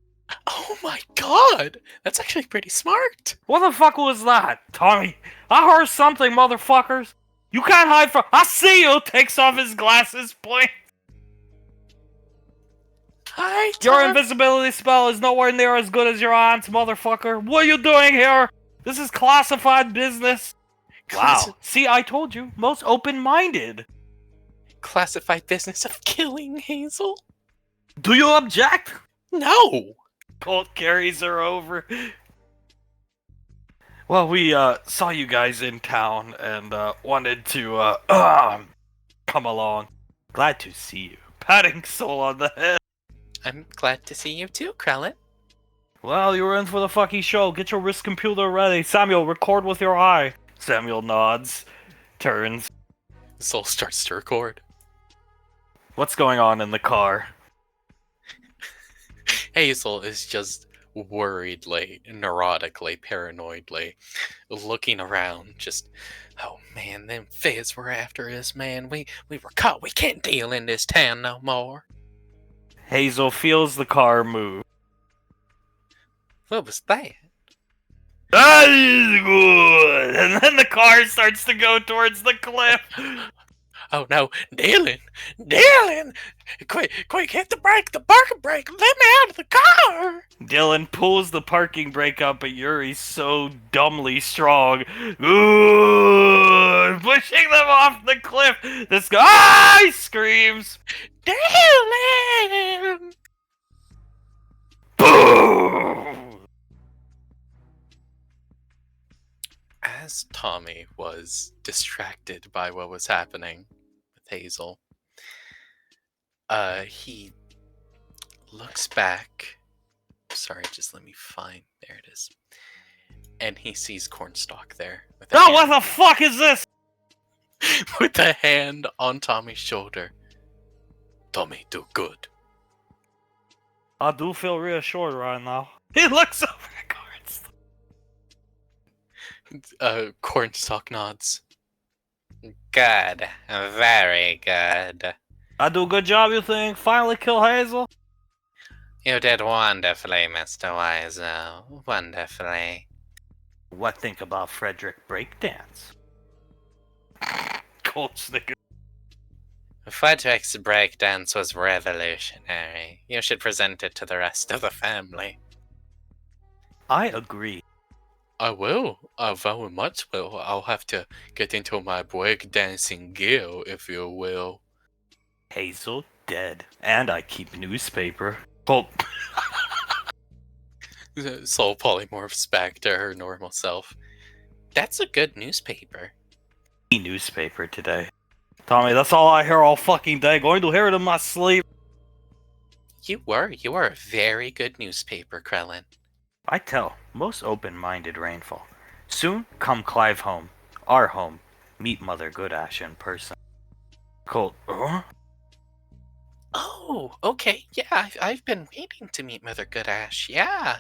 Oh my god! That's actually pretty smart! What the fuck was that? Tommy, I heard something, motherfuckers. You can't hide from— I see you! Takes off his glasses, blink. Hi, Your invisibility spell is nowhere near as good as your aunt's, motherfucker. What are you doing here? This is classified business. Wow. See, I told you. Most open-minded. Classified business of killing Hazel? Do you object? No! Colt carries her over. Well, we saw you guys in town and wanted to come along. Glad to see you. Patting Soul on the head. I'm glad to see you too, Krellin. Well, you were in for the fucking show. Get your wrist computer ready. Samuel, record with your eye. Samuel nods, turns. Soul starts to record. What's going on in the car? Hazel is just worriedly, neurotically, paranoidly looking around, just, oh man, them feds were after us, man. We were caught. We can't deal in this town no more. Hazel feels the car move. What was that? That is good! And then the car starts to go towards the cliff. Oh no, Dylan! Quick, hit the parking brake, let me out of the car! Dylan pulls the parking brake up, but Yuri's so dumbly strong. Ooh, pushing them off the cliff. This guy screams, Dylan! boom! As Tommy was distracted by what was happening with Hazel, He looks back. Sorry, just let me find. There it is. And he sees Cornstalk there with a Oh, what hand, the fuck is this? with a hand on Tommy's shoulder. Tommy, do good. I do feel reassured right now. He looks over at Cornstalk. Cornstalk nods. Good. Very good. I do a good job, you think? Finally kill Hazel? You did wonderfully, Mr. Wiseau. Wonderfully. What think about Frederick Breakdance? Cold snicker. Frederick's breakdance was revolutionary. You should present it to the rest of the family. I agree. I will. I very much will. I'll have to get into my breakdancing gear, if you will. Hazel dead. And I keep newspaper. Oh, Soul polymorphs back to her normal self. That's a good newspaper. newspaper today. Tommy, that's all I hear all fucking day. Going to hear it in my sleep. You were a very good newspaper, Krellin. I tell, most open-minded Rainfall. Soon come Clive home. Our home. Meet Mother Goodash in person. Colt, Oh, okay. Yeah, I've been waiting to meet Mother Goodash. Yeah.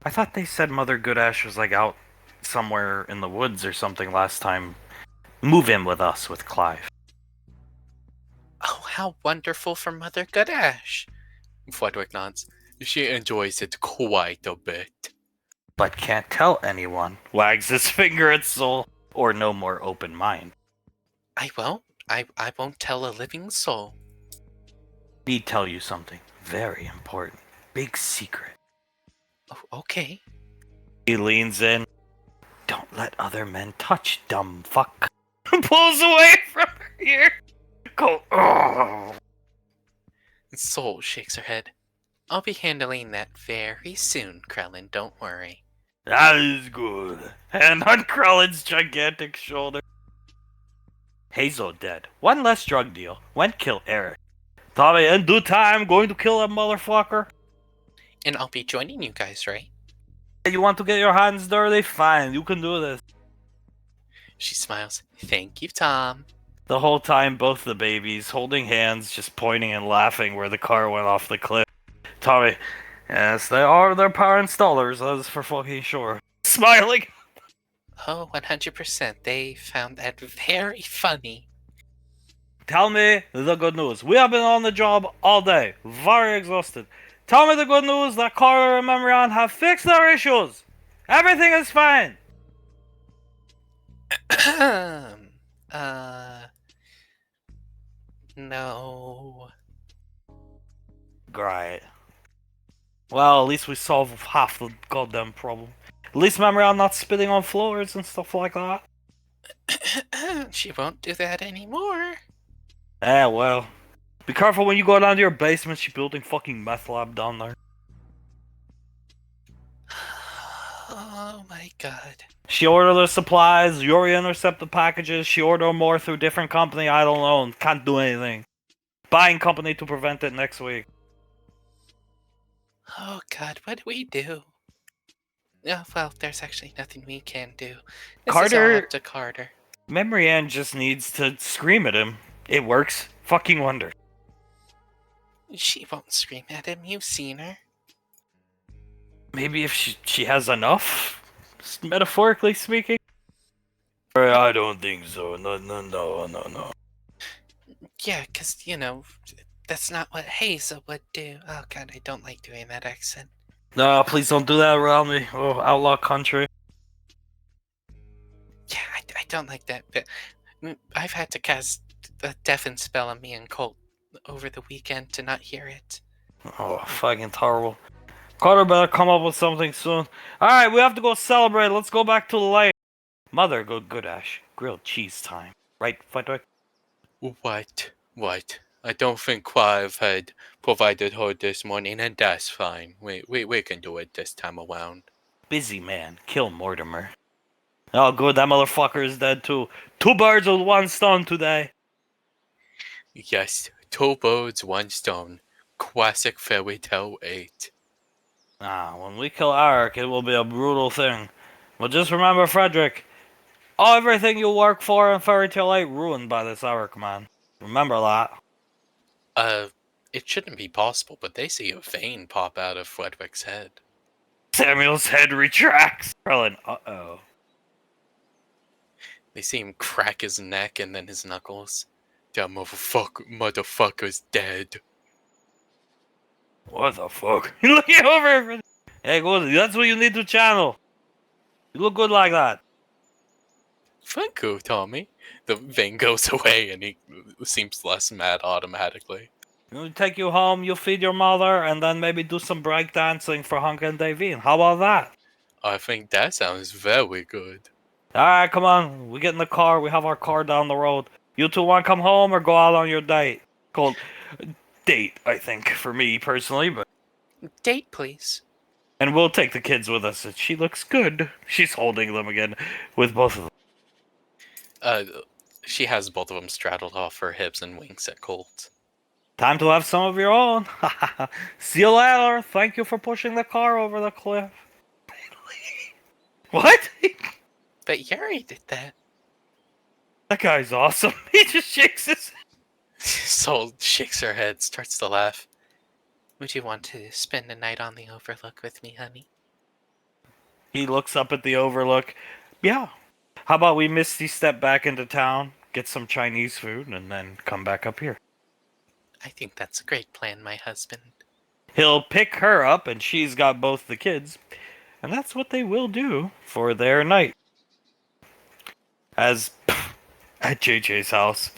I thought they said Mother Goodash was like out somewhere in the woods or something last time. Move in with us with Clive. Oh, how wonderful for Mother Goodash. Frederick nods. She enjoys it quite a bit. But can't tell anyone. Wags his finger at Soul. Or no more open mind. I won't. I won't tell a living soul. Need tell you something very important. Big secret. Oh, okay. He leans in. Don't let other men touch, dumb fuck. Pulls away from her ear. Go. Oh. Soul shakes her head. I'll be handling that very soon, Krellin. Don't worry. That is good. Hand on Krellin's gigantic shoulder. Hazel dead. One less drug deal. Went kill Eric. Tommy, in due time, going to kill that motherfucker. And I'll be joining you guys, right? You want to get your hands dirty? Fine, you can do this. She smiles. Thank you, Tom. The whole time, both the babies holding hands, just pointing and laughing where the car went off the cliff. Tommy, yes, they are their parents' dollars, that's for fucking sure. Smiling. Oh, 100%. They found that very funny. Tell me the good news. We have been on the job all day, very exhausted. Tell me the good news that Carter and Memorian have fixed their issues. Everything is fine. No. Great. Well, at least we solved half the goddamn problem. At least Memorian not spitting on floors and stuff like that. She won't do that anymore. Well. Be careful when you go down to your basement. She's building fucking meth lab down there. Oh my god. She ordered the supplies. Yuri intercept the packages. She ordered more through different company. I don't know. Can't do anything. Buying company to prevent it next week. Oh god, what do we do? Oh, well, there's actually nothing we can do. This is Carter- all up to Carter. Memory Ann just needs to scream at him. It works. Fucking wonder. She won't scream at him. You've seen her. Maybe if she has enough, metaphorically speaking. I don't think so. No. Yeah, 'cause, that's not what Hazel would do. Oh god, I don't like doing that accent. No, please don't do that around me. Oh, outlaw country. Yeah, I don't like that bit. I've had to cast a deafen spell on me and Colt over the weekend to not hear it. Oh, fucking terrible. Carter better come up with something soon. Alright, we have to go celebrate. Let's go back to the lake. Mother, good Ash. Grilled cheese time. Right, Frederick? What? I don't think Clive had provided her this morning, and that's fine. We can do it this time around. Busy man. Kill Mortimer. Oh, good. That motherfucker is dead too. 2 birds with 1 stone today. Yes, Two birds, one stone. Classic fairy tale 8. When we kill Eric, it will be a brutal thing. But just remember, Frederick, everything you work for in Fairy Tale 8 ruined by this Eric man. Remember that. It shouldn't be possible, but they see a vein pop out of Frederick's head. Samuel's head retracts. Krillin, uh-oh. They see him crack his neck and then his knuckles. That motherfucker's dead. What the fuck? You're looking over. Hey, good. That's what you need to channel. You look good like that. Thank you, Tommy. The vein goes away and he seems less mad automatically. We'll take you home, you feed your mother, and then maybe do some breakdancing for Hunk and Davine. How about that? I think that sounds very good. Alright, come on. We get in the car. We have our car down the road. You two want to come home or go out on your date? Called date, I think, for me personally, but... Date, please. And we'll take the kids with us. She looks good. She's holding them again with both of them. She has both of them straddled off her hips and winks at Colt. Time to have some of your own. See you later. Thank you for pushing the car over the cliff. What? But Yuri did that. That guy's awesome. He just shakes his head. Sol shakes her head, starts to laugh. Would you want to spend the night on the Overlook with me, honey? He looks up at the Overlook. Yeah. How about we misty step back into town, get some Chinese food, and then come back up here? I think that's a great plan, my husband. He'll pick her up, and she's got both the kids. And that's what they will do for their night. As at JJ's house,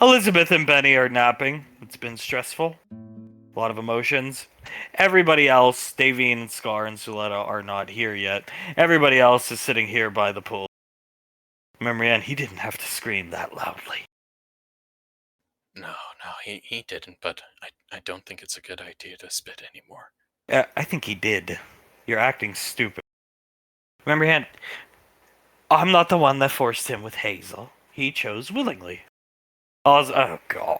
Elizabeth and Benny are napping. It's been stressful. A lot of emotions. Everybody else, Davine, Scar, and Suletta are not here yet. Everybody else is sitting here by the pool. Remember, Ann, he didn't have to scream that loudly. No, he didn't, but I don't think it's a good idea to spit anymore. I think he did. You're acting stupid. Remember, Ann, I'm not the one that forced him with Hazel. He chose willingly. Oh, God.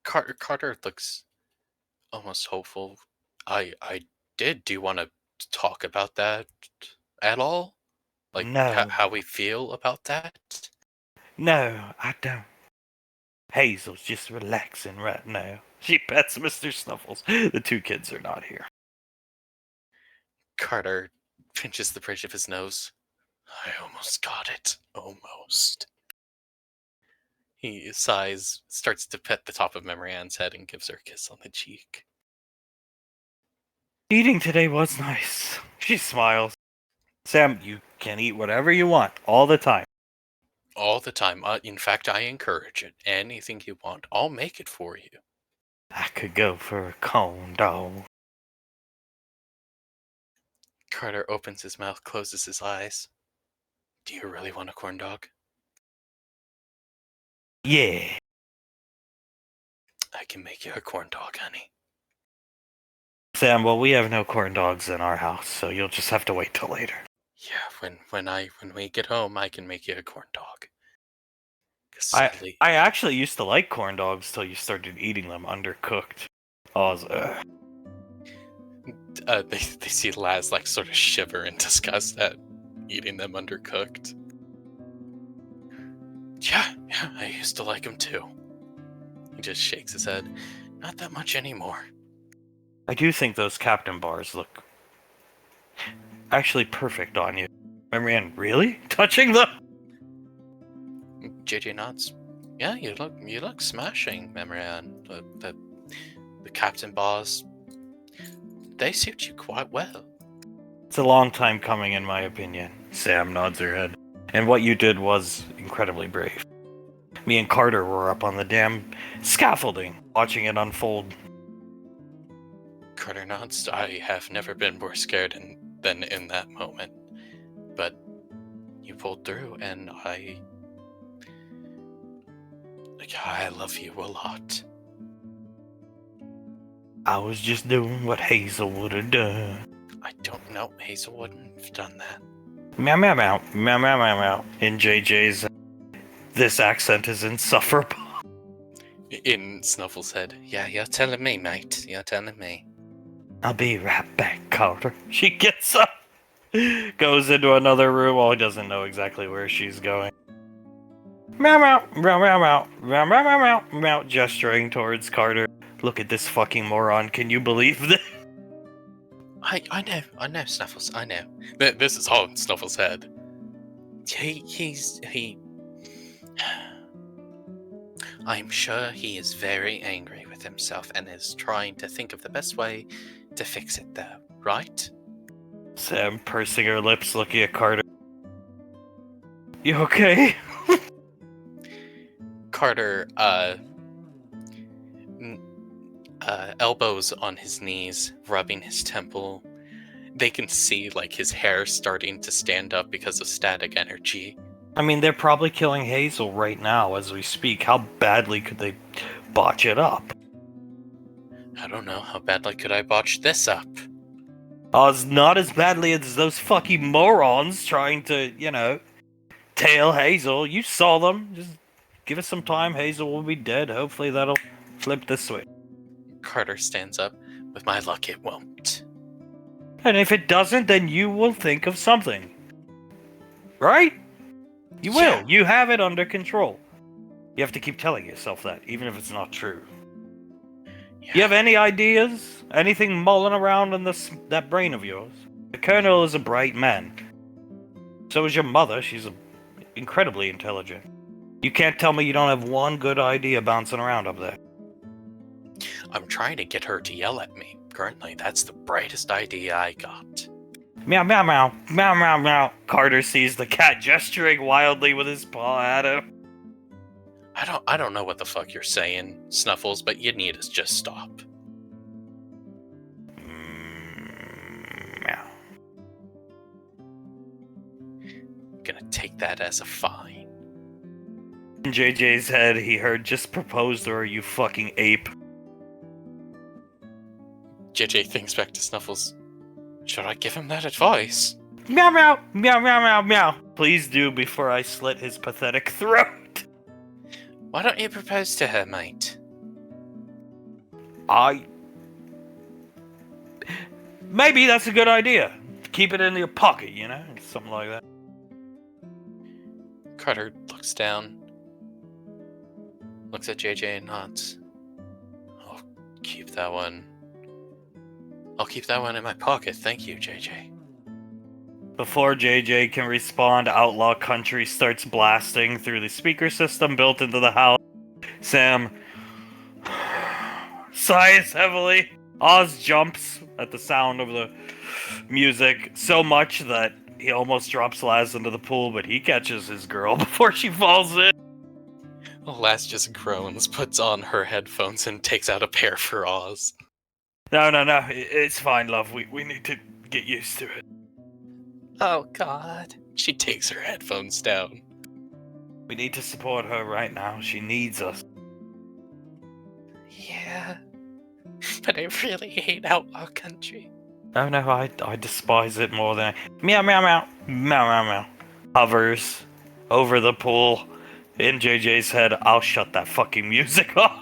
Carter looks almost hopeful. I did. Do you want to talk about that at all? Like, No. how we feel about that? No, I don't. Hazel's just relaxing right now. She pets Mr. Snuffles. The two kids are not here. Carter pinches the bridge of his nose. I almost got it. Almost. He sighs, starts to pet the top of Memory Ann's head, and gives her a kiss on the cheek. Eating today was nice. She smiles. Sam, you can eat whatever you want, all the time. All the time. In fact, I encourage it. Anything you want, I'll make it for you. I could go for a corn dog. Carter opens his mouth, closes his eyes. Do you really want a corn dog? Yeah. I can make you a corn dog, honey. Sam, well, we have no corn dogs in our house, so you'll just have to wait till later. Yeah, when we get home, I can make you a corn dog. 'Cause I sadly, actually used to like corn dogs till you started eating them undercooked. they see Laz like sort of shiver in disgust at eating them undercooked. Yeah, I used to like them too. He just shakes his head. Not that much anymore. I do think those Captain bars look actually perfect on you. Marianne, really? Touching them? JJ nods. Yeah, you look smashing, Memorian. The Captain bars, they suit you quite well. It's a long time coming, in my opinion. Sam nods her head. And what you did was incredibly brave. Me and Carter were up on the damn scaffolding, watching it unfold. Carter nods. I have never been more scared than in that moment. But you pulled through, and I love you a lot. I was just doing what Hazel would have done. I don't know. Hazel wouldn't have done that. Meow, meow, meow. Meow, meow, meow, meow. In JJ's This accent is insufferable. In Snuffles' head. Yeah, you're telling me, mate. You're telling me. I'll be right back, Carter. She gets up, goes into another room. Well, he doesn't know exactly where she's going. Meow meow, meow meow meow, meow meow meow meow, meow, gesturing towards Carter. Look at this fucking moron. Can you believe this? I know, Snuffles, I know. This is all in Snuffles' head. He. I'm sure he is very angry with himself and is trying to think of the best way to fix it, though, right? Sam pursing her lips, looking at Carter. You okay? Carter, elbows on his knees, rubbing his temple. They can see, like, his hair starting to stand up because of static energy. I mean, they're probably killing Hazel right now as we speak. How badly could they botch it up? I don't know, how badly could I botch this up? It's not as badly as those fucking morons trying to, tail Hazel. You saw them. Just give us some time. Hazel will be dead. Hopefully that'll flip this way. Carter stands up. With my luck, it won't. And if it doesn't, then you will think of something. Right? You will. Yeah. You have it under control. You have to keep telling yourself that, even if it's not true. You have any ideas? Anything mulling around in that brain of yours? The Colonel is a bright man. So is your mother. She's incredibly intelligent. You can't tell me you don't have one good idea bouncing around up there. I'm trying to get her to yell at me. Currently, that's the brightest idea I got. Meow, meow, meow. Meow, meow, meow. Carter sees the cat gesturing wildly with his paw at him. I don't know what the fuck you're saying, Snuffles, but you need to just stop. Meow. I'm gonna take that as a fine. In JJ's head, he heard, just propose to her, you fucking ape. JJ thinks back to Snuffles. Should I give him that advice? Meow, meow, meow, meow, meow, meow. Please do before I slit his pathetic throat. Why don't you propose to her, mate? Maybe that's a good idea. Keep it in your pocket, something like that. Carter looks down, looks at JJ and nods. I'll keep that one in my pocket, thank you, JJ. Before JJ can respond, Outlaw Country starts blasting through the speaker system built into the house. Sam sighs heavily. Oz jumps at the sound of the music so much that he almost drops Laz into the pool, but he catches his girl before she falls in. Laz just groans, puts on her headphones, and takes out a pair for Oz. No, it's fine, love. We need to get used to it. Oh, God. She takes her headphones down. We need to support her right now. She needs us. Yeah. But I really hate Outlaw Country. Oh no, I despise it more than meow meow meow meow meow meow. Hovers over the pool in JJ's head. I'll shut that fucking music off.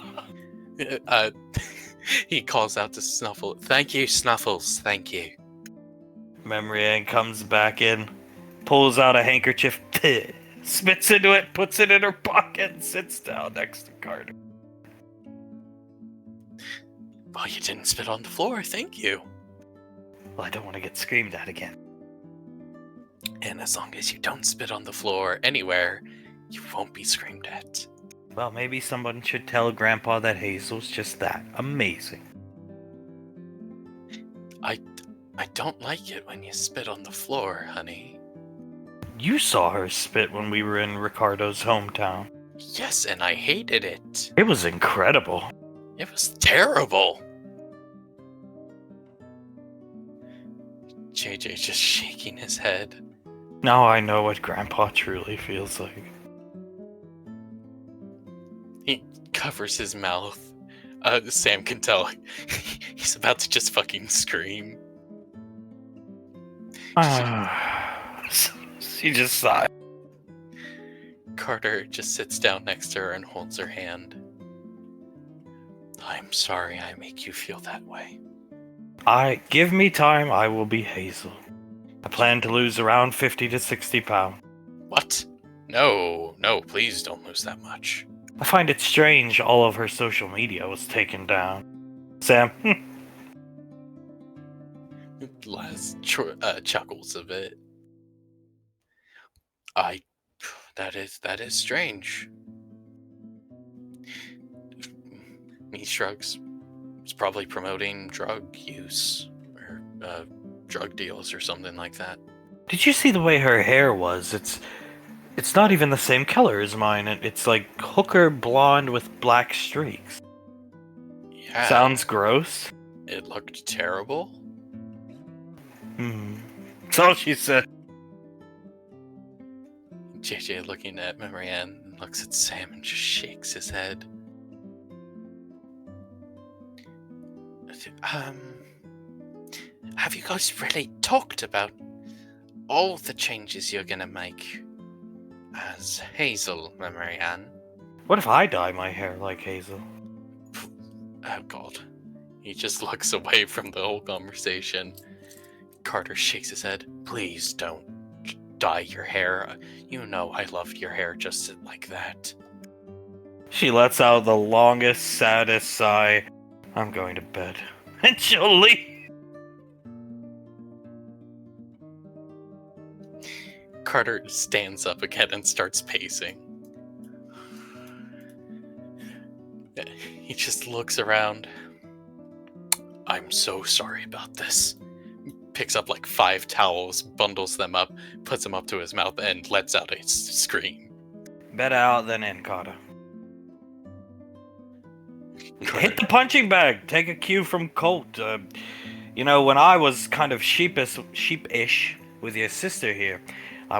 He calls out to Snuffles. Thank you, Snuffles. Thank you. Memory Ann comes back in, pulls out a handkerchief, spits into it, puts it in her pocket, and sits down next to Carter. Well, you didn't spit on the floor. Thank you. Well, I don't want to get screamed at again. And as long as you don't spit on the floor anywhere, you won't be screamed at. Well, maybe someone should tell Grandpa that Hazel's just that amazing. I don't like it when you spit on the floor, honey. You saw her spit when we were in Ricardo's hometown. Yes, and I hated it. It was incredible. It was terrible. JJ just shaking his head. Now I know what Grandpa truly feels like. He covers his mouth. Sam can tell he's about to just fucking scream. She just sighed. Carter just sits down next to her and holds her hand. I'm sorry I make you feel that way. Give me time, I will be Hazel. I plan to lose around 50 to 60 pounds. What? No, please don't lose that much. I find it strange all of her social media was taken down. Sam, Laz chuckles a bit. That is strange. He shrugs. It's probably promoting drug use or drug deals or something like that. did you see the way her hair was? It's not even the same color as mine. It's like hooker blonde with black streaks. Yeah. Sounds gross. It looked terrible. That's all she said. JJ, looking at Marianne, looks at Sam and just shakes his head. Have you guys really talked about all the changes you're gonna make as Hazel, Marianne? What if I dye my hair like Hazel? Oh god. He just looks away from the whole conversation. Carter shakes his head. Please don't dye your hair. You know I loved your hair just like that. She lets out the longest, saddest sigh. I'm going to bed. And she'll leave. Carter stands up again and starts pacing. He just looks around. I'm so sorry about this. Picks up like 5 towels, bundles them up, puts them up to his mouth, and lets out a scream. Better out than in, Carter. Hit the punching bag. Take a cue from Colt. When I was kind of sheepish with your sister here, I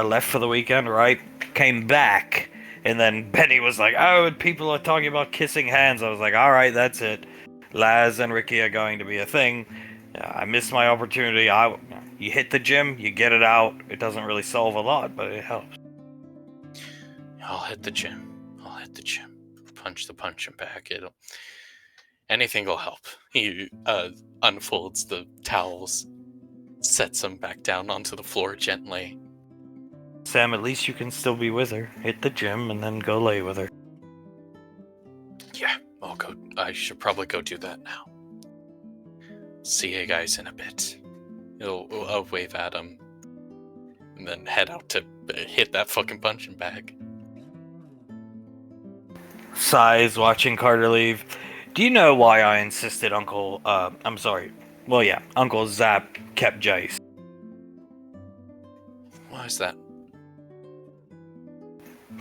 left for the weekend, right? Came back, and then Benny was like, "Oh, people are talking about kissing hands." I was like, "All right, that's it. Laz and Ricky are going to be a thing." I missed my opportunity. You hit the gym, you get it out. It doesn't really solve a lot, but it helps. I'll hit the gym. Punch the punching bag. Anything will help. He unfolds the towels, sets them back down onto the floor gently. Sam, at least you can still be with her. Hit the gym and then go lay with her. Yeah, I'll go. I should probably go do that now. See you guys in a bit. I'll wave at him and then head out to hit that fucking punching bag. Sighs watching Carter leave. Do you know why I insisted Uncle Zap kept Jace? Why is that?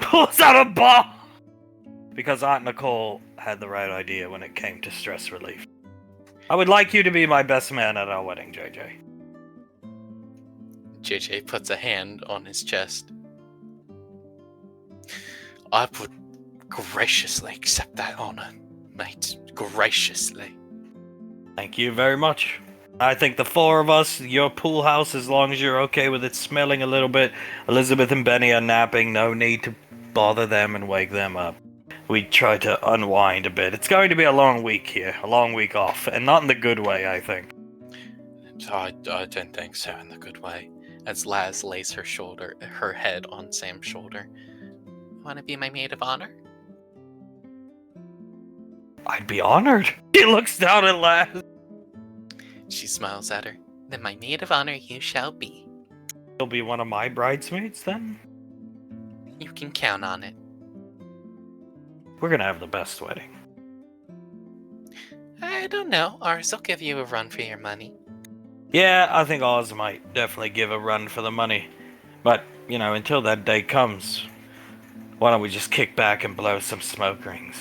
Pulls out a bomb! Because Aunt Nicole had the right idea when it came to stress relief. I would like you to be my best man at our wedding, JJ. JJ puts a hand on his chest. I would graciously accept that honor, mate. Graciously. Thank you very much. I think the 4 of us, your pool house, as long as you're okay with it smelling a little bit. Elizabeth and Benny are napping, no need to bother them and wake them up. We try to unwind a bit. It's going to be a long week here, a long week off, and not in the good way, I think. I don't think so in the good way. As Laz lays her head on Sam's shoulder. Want to be my maid of honor? I'd be honored. He looks down at Laz. She smiles at her. Then my maid of honor you shall be. He'll be one of my bridesmaids, then? You can count on it. We're gonna have the best wedding. I don't know. Ours will give you a run for your money. Yeah, I think ours might definitely give a run for the money. But, until that day comes, why don't we just kick back and blow some smoke rings?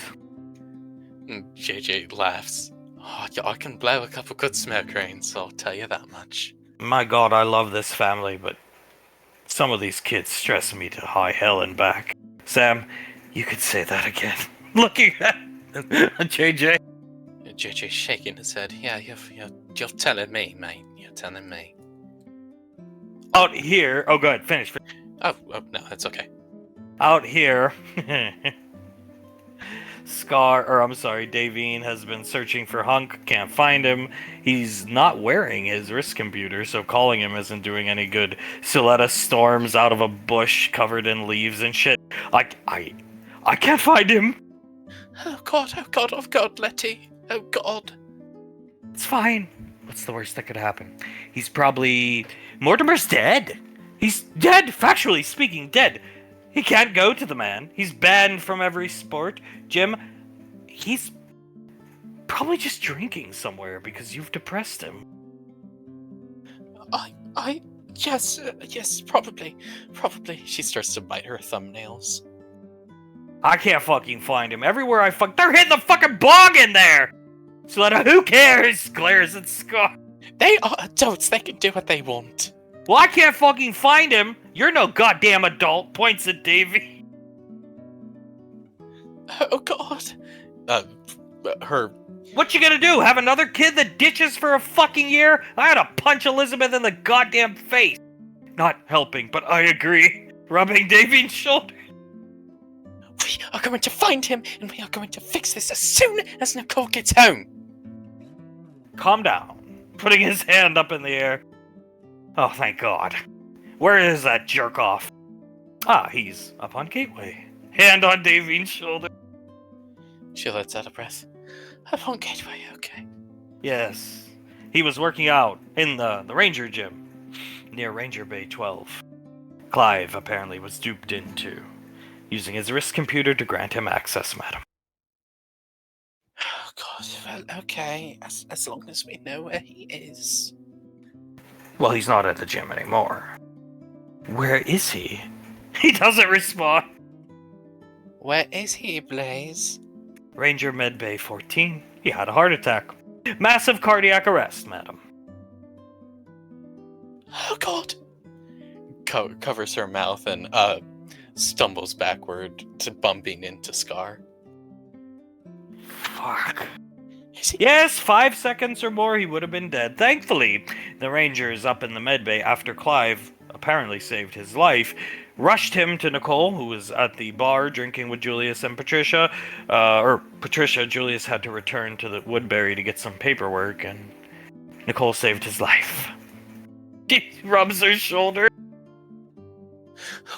JJ laughs. Oh, I can blow a couple good smoke rings, I'll tell you that much. My god, I love this family, but some of these kids stress me to high hell and back. Sam, you could say that again. Looking at JJ. JJ's shaking his head. Yeah, you're telling me, mate. You're telling me. Out here. Oh, go ahead. Finish. Oh, no, that's okay. Out here, Davine has been searching for Hunk, can't find him. He's not wearing his wrist computer, so calling him isn't doing any good. Suletta storms out of a bush covered in leaves and shit. I can't find him. Oh God, Letty. Oh God. It's fine. What's the worst that could happen? He's probably... Mortimer's dead. He's dead, factually speaking, dead. He can't go to the man. He's banned from every sport. Jim, he's probably just drinking somewhere because you've depressed him. Yes, probably. She starts to bite her thumbnails. I can't fucking find him. Everywhere they're hitting the fucking bog in there! So who cares? Glares at Scott. They are adults, they can do what they want. Well, I can't fucking find him. You're no goddamn adult, points at Davy. Oh God. Her... What you gonna do? Have another kid that ditches for a fucking year? I had to punch Elizabeth in the goddamn face. Not helping, but I agree. Rubbing Davy's shoulder. We are going to find him, and we are going to fix this as soon as Nicole gets home. Calm down. Putting his hand up in the air. Oh, thank God. Where is that jerk off? Ah, he's up on Gateway. Hand on Davine's shoulder. She lets out a breath. Up on Gateway, okay. Yes. He was working out in the Ranger gym near Ranger Bay 12. Clive apparently was duped into using his wrist computer to grant him access, madam. Oh God, well, okay. As long as we know where he is. Well, he's not at the gym anymore. Where is he? He doesn't respond. Where is he, Blaze? Ranger Med Bay 14. He had a heart attack. Massive cardiac arrest, madam. Oh God! Covers her mouth and stumbles backward to bumping into Scar. Fuck. Is he? Yes, 5 seconds or more he would have been dead. Thankfully, the Rangers up in the medbay after Clive apparently saved his life, rushed him to Nicole, who was at the bar drinking with Julius and Patricia. Julius had to return to the Woodbury to get some paperwork, and Nicole saved his life. He rubs her shoulder.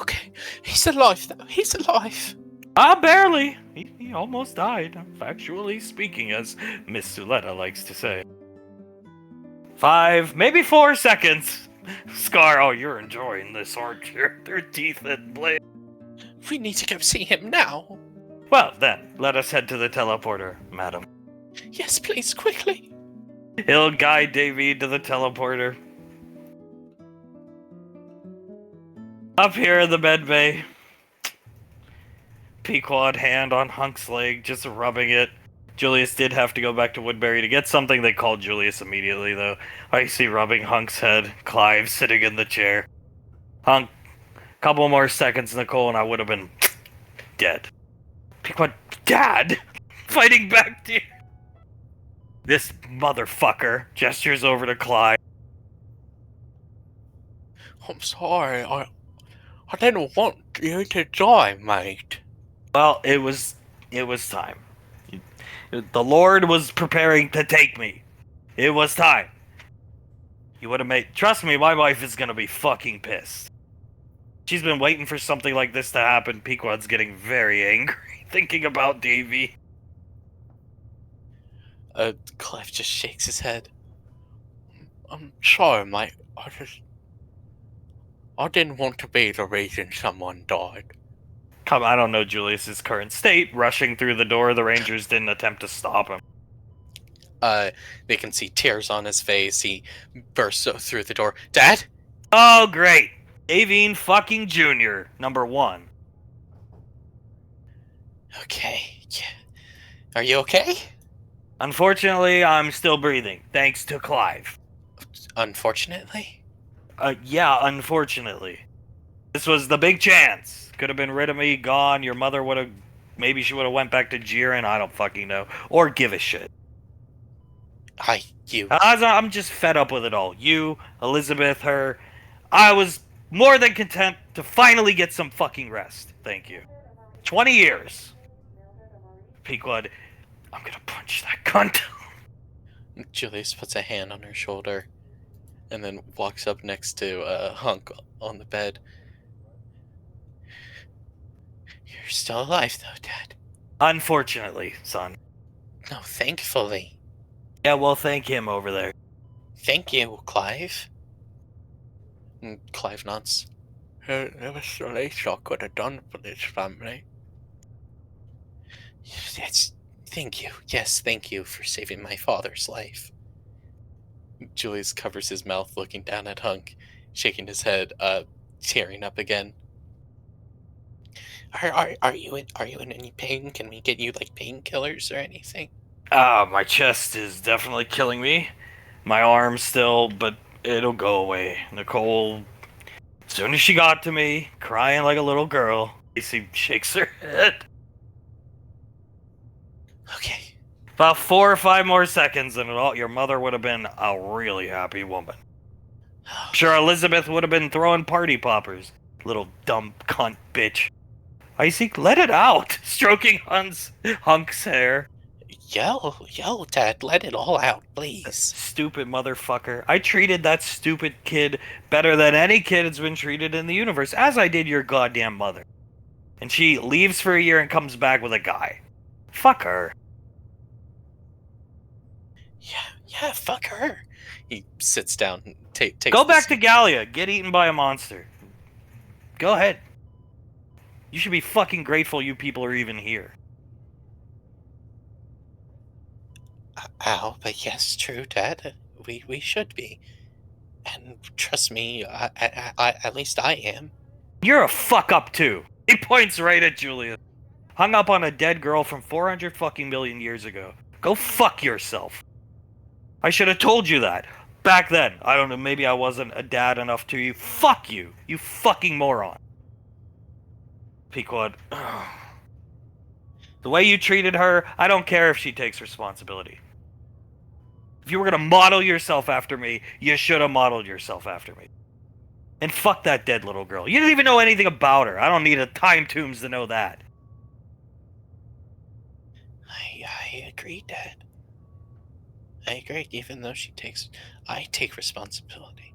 Okay, he's alive though. He's alive. Ah, barely. He almost died, factually speaking, as Miss Suletta likes to say. 5, maybe 4 seconds. Scar, oh, you're enjoying this, aren't you? Their teeth and blade. We need to go see him now. Well, then, let us head to the teleporter, madam. Yes, please, quickly. He'll guide Davy to the teleporter. Up here in the medbay. Pequod hand on Hunk's leg, just rubbing it. Julius did have to go back to Woodbury to get something. They called Julius immediately, though. I see rubbing Hunk's head. Clive sitting in the chair. Hunk, couple more seconds, Nicole, and I would have been dead. Pequod, Dad! Fighting back to you. This motherfucker gestures over to Clive. I'm sorry. I didn't want you to die, mate. Well, it was time. The Lord was preparing to take me. It was time. You would have made... Trust me, my wife is gonna be fucking pissed. She's been waiting for something like this to happen. Pequod's getting very angry, thinking about Davy. Clive just shakes his head. I'm sorry, mate. I didn't want to be the reason someone died. I don't know Julius's current state. Rushing through the door, the Rangers didn't attempt to stop him. They can see tears on his face. He bursts through the door. Dad? Oh, great. Avine fucking Jr., number 1. Okay, yeah. Are you okay? Unfortunately, I'm still breathing, thanks to Clive. Unfortunately? Yeah, unfortunately. This was the big chance. Could have been rid of me, gone. Your mother would have... Maybe she would have went back to Jiren. I don't fucking know. Or give a shit. You. I'm just fed up with it all. You, Elizabeth, her... I was more than content to finally get some fucking rest. Thank you. 20 years. Pequod, I'm gonna punch that cunt. Julius puts a hand on her shoulder and then walks up next to Hunk on the bed. You're still alive, though, Dad. Unfortunately, son. No, thankfully. Yeah, well, thank him over there. Thank you, Clive. And Clive nods. There was so least I could have done for this family. Yes, thank you. Yes, thank you for saving my father's life. Julius covers his mouth, looking down at Hunk, shaking his head, tearing up again. Are you in any pain? Can we get you like painkillers or anything? My chest is definitely killing me. My arm still, but it'll go away. Nicole, as soon as she got to me, crying like a little girl, Lacey shakes her head. Okay. About 4 or 5 more seconds, and your mother would have been a really happy woman. I'm sure Elizabeth would have been throwing party poppers. Little dumb cunt bitch. Icy, let it out! Stroking Hunk's hair. Yell, Dad, let it all out, please. Stupid motherfucker. I treated that stupid kid better than any kid has been treated in the universe, as I did your goddamn mother. And she leaves for a year and comes back with a guy. Fuck her. Yeah, fuck her. He sits down and takes Go the back to seat. Gallia. Get eaten by a monster. Go ahead. You should be fucking grateful you people are even here. Ow, but yes, true, Dad. We should be. And trust me, I at least I am. You're a fuck up too. He points right at Julius. Hung up on a dead girl from 400 fucking million years ago. Go fuck yourself. I should have told you that. Back then. I don't know, maybe I wasn't a dad enough to you. Fuck you. You fucking moron. Pequod. The way you treated her, I don't care if she takes responsibility. If you were gonna model yourself after me, you should have modeled yourself after me. And fuck that dead little girl. You didn't even know anything about her. I don't need a time tombs to know that. I agree, Dad. I agree, even though I take responsibility.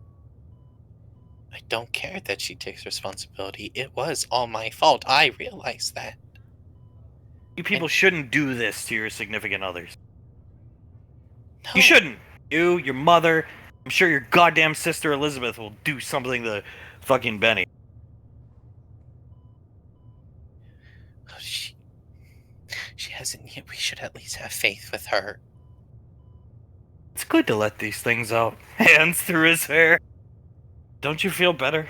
I don't care that she takes responsibility. It was all my fault. I realize that. You people shouldn't do this to your significant others. No. You shouldn't. You, your mother, I'm sure your goddamn sister Elizabeth will do something to fucking Benny. Oh, she hasn't yet. We should at least have faith with her. It's good to let these things out. Hands through his hair. Don't you feel better?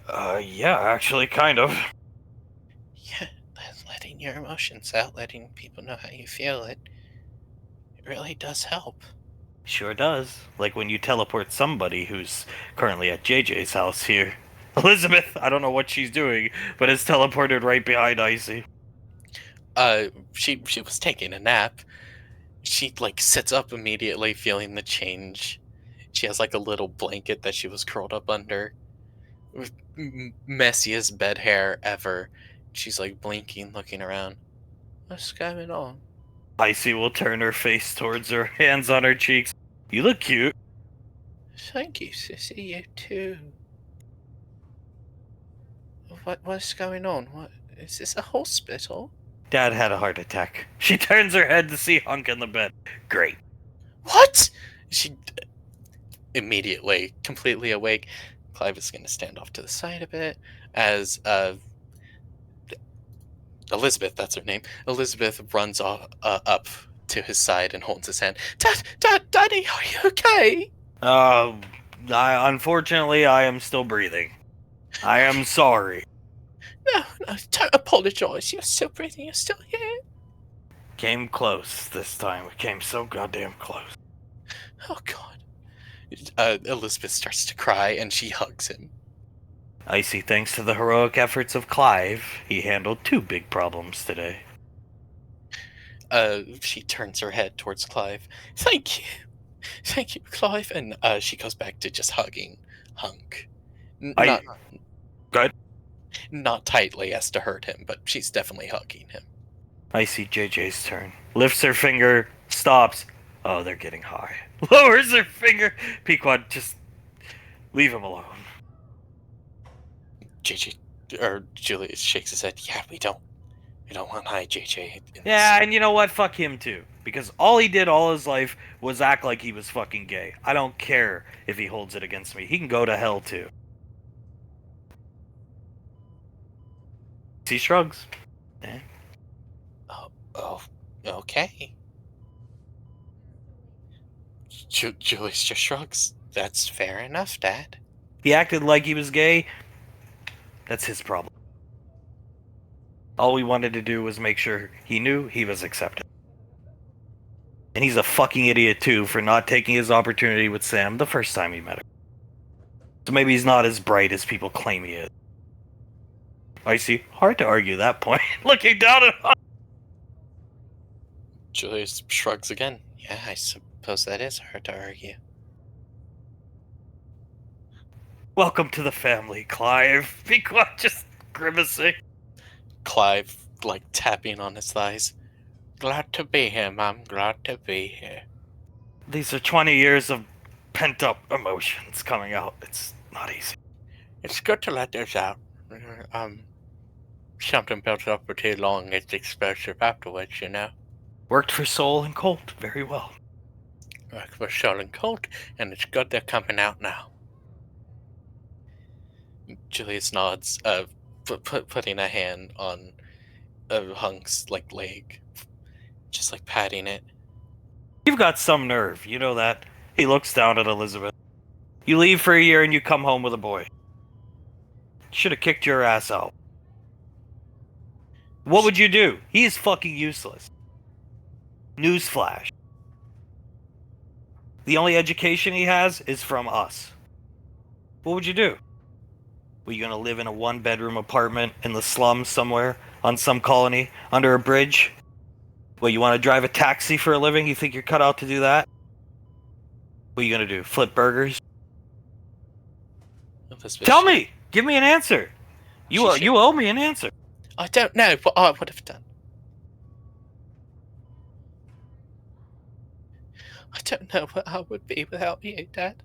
Yeah, actually, kind of. Yeah, letting your emotions out, letting people know how you feel, it really does help. Sure does. Like when you teleport somebody who's currently at JJ's house here. Elizabeth, I don't know what she's doing, but is teleported right behind Icy. She was taking a nap. She sits up immediately, feeling the change. She has a little blanket that she was curled up under, with messiest bed hair ever. She's blinking, looking around. What's going on? Icy will turn her face towards her, hands on her cheeks. You look cute. Thank you, sissy. You too. What's going on? What is this, a hospital? Dad had a heart attack. She turns her head to see Hunk in the bed. Great. What? She immediately, completely awake. Clive is going to stand off to the side a bit as Elizabeth, that's her name. Elizabeth runs up to his side and holds his hand. Daddy, are you okay? Unfortunately, I am still breathing. I am sorry. No, don't apologize. You're still breathing. You're still here. Came close this time. We came so goddamn close. Oh, God. Elizabeth starts to cry, and she hugs him. Icy, thanks to the heroic efforts of Clive, he handled 2 big problems today. She turns her head towards Clive. Thank you, Clive. And she goes back to just hugging Hunk. Not Good. not tightly as to hurt him, but she's definitely hugging him. I see JJ's turn. Lifts her finger, stops. Oh, they're getting high. Lowers her finger. Pequod, just leave him alone. JJ or Julius shakes his head. Yeah, we don't want high JJ. Yeah, and you know what? Fuck him too. Because all he did all his life was act like he was fucking gay. I don't care if he holds it against me. He can go to hell too. He shrugs. Eh. Oh, okay. Julius just shrugs. That's fair enough, Dad. He acted like he was gay. That's his problem. All we wanted to do was make sure he knew he was accepted. And he's a fucking idiot too for not taking his opportunity with Sam the first time he met her. So maybe he's not as bright as people claim he is. I see. Hard to argue that point. Looking down at him. Julius shrugs again. Yeah, I suppose that is hard to argue. Welcome to the family, Clive. Be quiet, just grimacing. Clive, like, tapping on his thighs. Glad to be here, Mom. Glad to be here. These are 20 years of pent-up emotions coming out. It's not easy. It's good to let this out. Something built up for too long gets explosive afterwards, you know? Worked for Soul and Colt very well. Worked for Soul and Colt, and it's good they're coming out now. Julius nods, putting a hand on Hunk's, like, leg. Just, like, patting it. You've got some nerve, you know that. He looks down at Elizabeth. You leave for a year and you come home with a boy. Should have kicked your ass out. What would you do? He is fucking useless. Newsflash. The only education he has is from us. What would you do? Were you gonna live in a one-bedroom apartment in the slums somewhere, on some colony, under a bridge? Well, you want to drive a taxi for a living? You think you're cut out to do that? What are you gonna do? Flip burgers? Tell me! Give me an answer! You owe me an answer. I don't know what I would have done. I don't know what I would be without you, Dad.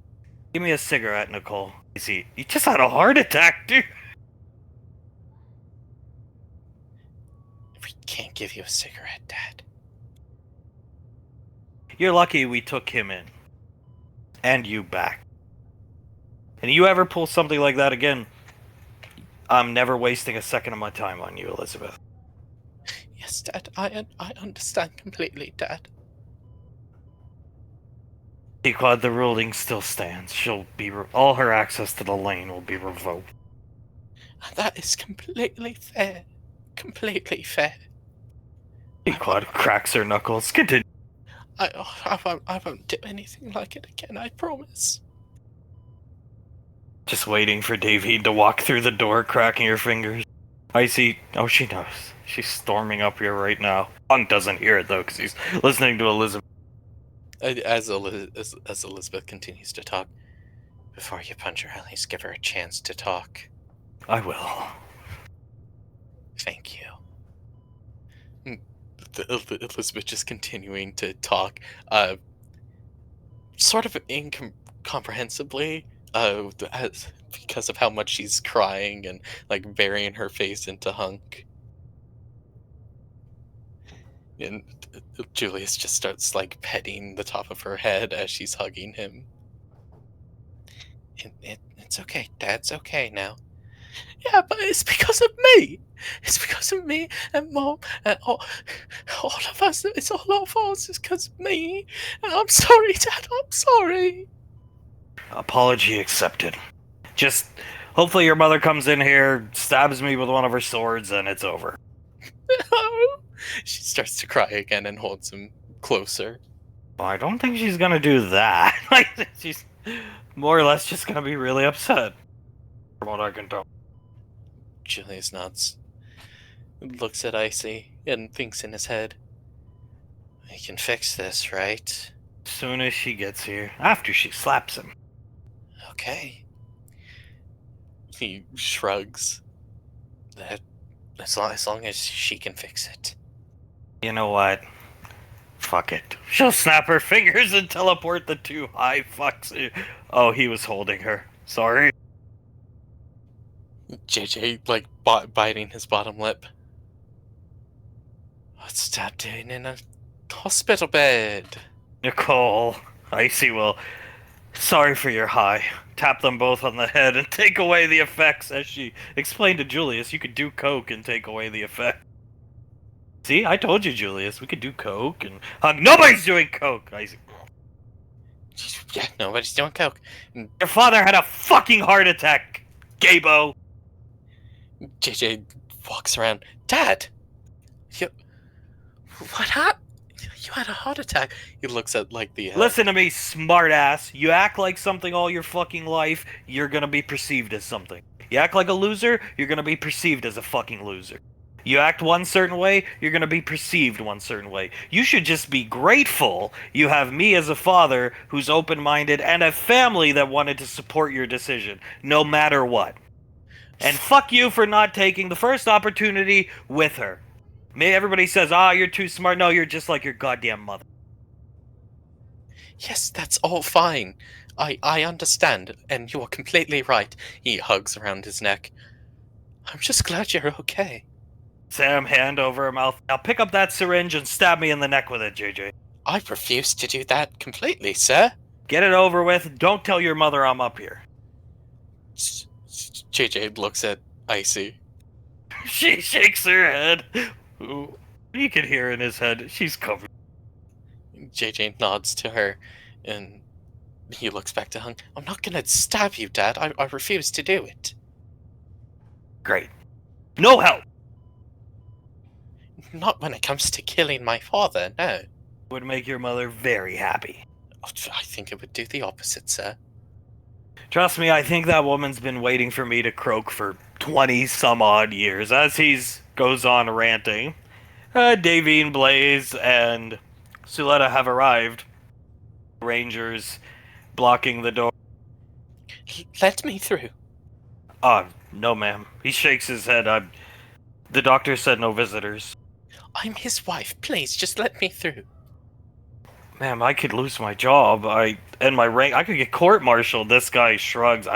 Give me a cigarette, Nicole. You see, you just had a heart attack, dude. We can't give you a cigarette, Dad. You're lucky we took him in. And you back. And you ever pull something like that again, I'm never wasting a second of my time on you, Elizabeth. Yes, Dad, I understand completely, Dad. Pequod, the ruling still stands. She'll be all her access to the lane will be revoked. That is completely fair. Completely fair. Pequod cracks her knuckles. Continue. I won't do anything like it again, I promise. Just waiting for Davide to walk through the door, cracking her fingers. I see. Oh, she knows. She's storming up here right now. Punk doesn't hear it, though, because he's listening to Elizabeth. As Elizabeth continues to talk, before you punch her, at least give her a chance to talk. I will. Thank you. Elizabeth just continuing to talk, sort of incomprehensibly, because of how much she's crying and, like, burying her face into Hunk. And Julius just starts, like, petting the top of her head as she's hugging him. It's okay, Dad's okay now. Yeah, but it's because of me. It's because of me and Mom and all of us. It's all our faults. It's because of me. And I'm sorry, Dad. I'm sorry. Apology accepted. Just hopefully your mother comes in here, stabs me with one of her swords, and it's over. She starts to cry again and holds him closer. Well, I don't think she's gonna do that. Like, she's more or less just gonna be really upset. From what I can tell. Julius nods, looks at Icy, and thinks in his head, "We can fix this, right?" As soon as she gets here, after she slaps him. Okay. He shrugs. That as long as she can fix it. You know what? Fuck it. She'll snap her fingers and teleport the two high fucks. Oh, he was holding her. Sorry. JJ, like, biting his bottom lip. What's Dad doing in a hospital bed? Nicole, Icy will. Sorry for your high. Tap them both on the head and take away the effects. As she explained to Julius, you could do coke and take away the effect. See, I told you, Julius, we could do coke and hug. Nobody's doing coke, Icy. Yeah, nobody's doing coke. Your father had a fucking heart attack, Gabo. JJ walks around. Dad! What happened? You had a heart attack. He looks at, like, the... Listen to me, smartass. You act like something all your fucking life, you're gonna be perceived as something. You act like a loser, you're gonna be perceived as a fucking loser. You act one certain way, you're gonna be perceived one certain way. You should just be grateful you have me as a father who's open-minded and a family that wanted to support your decision, no matter what. And fuck you for not taking the first opportunity with her. Everybody says, you're too smart. No, you're just like your goddamn mother. Yes, that's all fine. I understand, and you are completely right. He hugs around his neck. I'm just glad you're okay. Sam, hand over her mouth. Now pick up that syringe and stab me in the neck with it, JJ. I refuse to do that completely, sir. Get it over with. Don't tell your mother I'm up here. JJ looks at Icy. She shakes her head. Ooh, you can hear in his head, she's covered. JJ nods to her, and he looks back to Hunk. I'm not gonna stab you, Dad. I refuse to do it. Great. No help! Not when it comes to killing my father, no. Would make your mother very happy. I think it would do the opposite, sir. Trust me, I think that woman's been waiting for me to croak for 20-some-odd years. As he goes on ranting, Davine, Blaze, and Suletta have arrived. Rangers blocking the door. Let me through. No, ma'am. He shakes his head. The doctor said no visitors. I'm his wife. Please, just let me through. Ma'am, I could lose my job. And my rank. I could get court-martialed. This guy shrugs.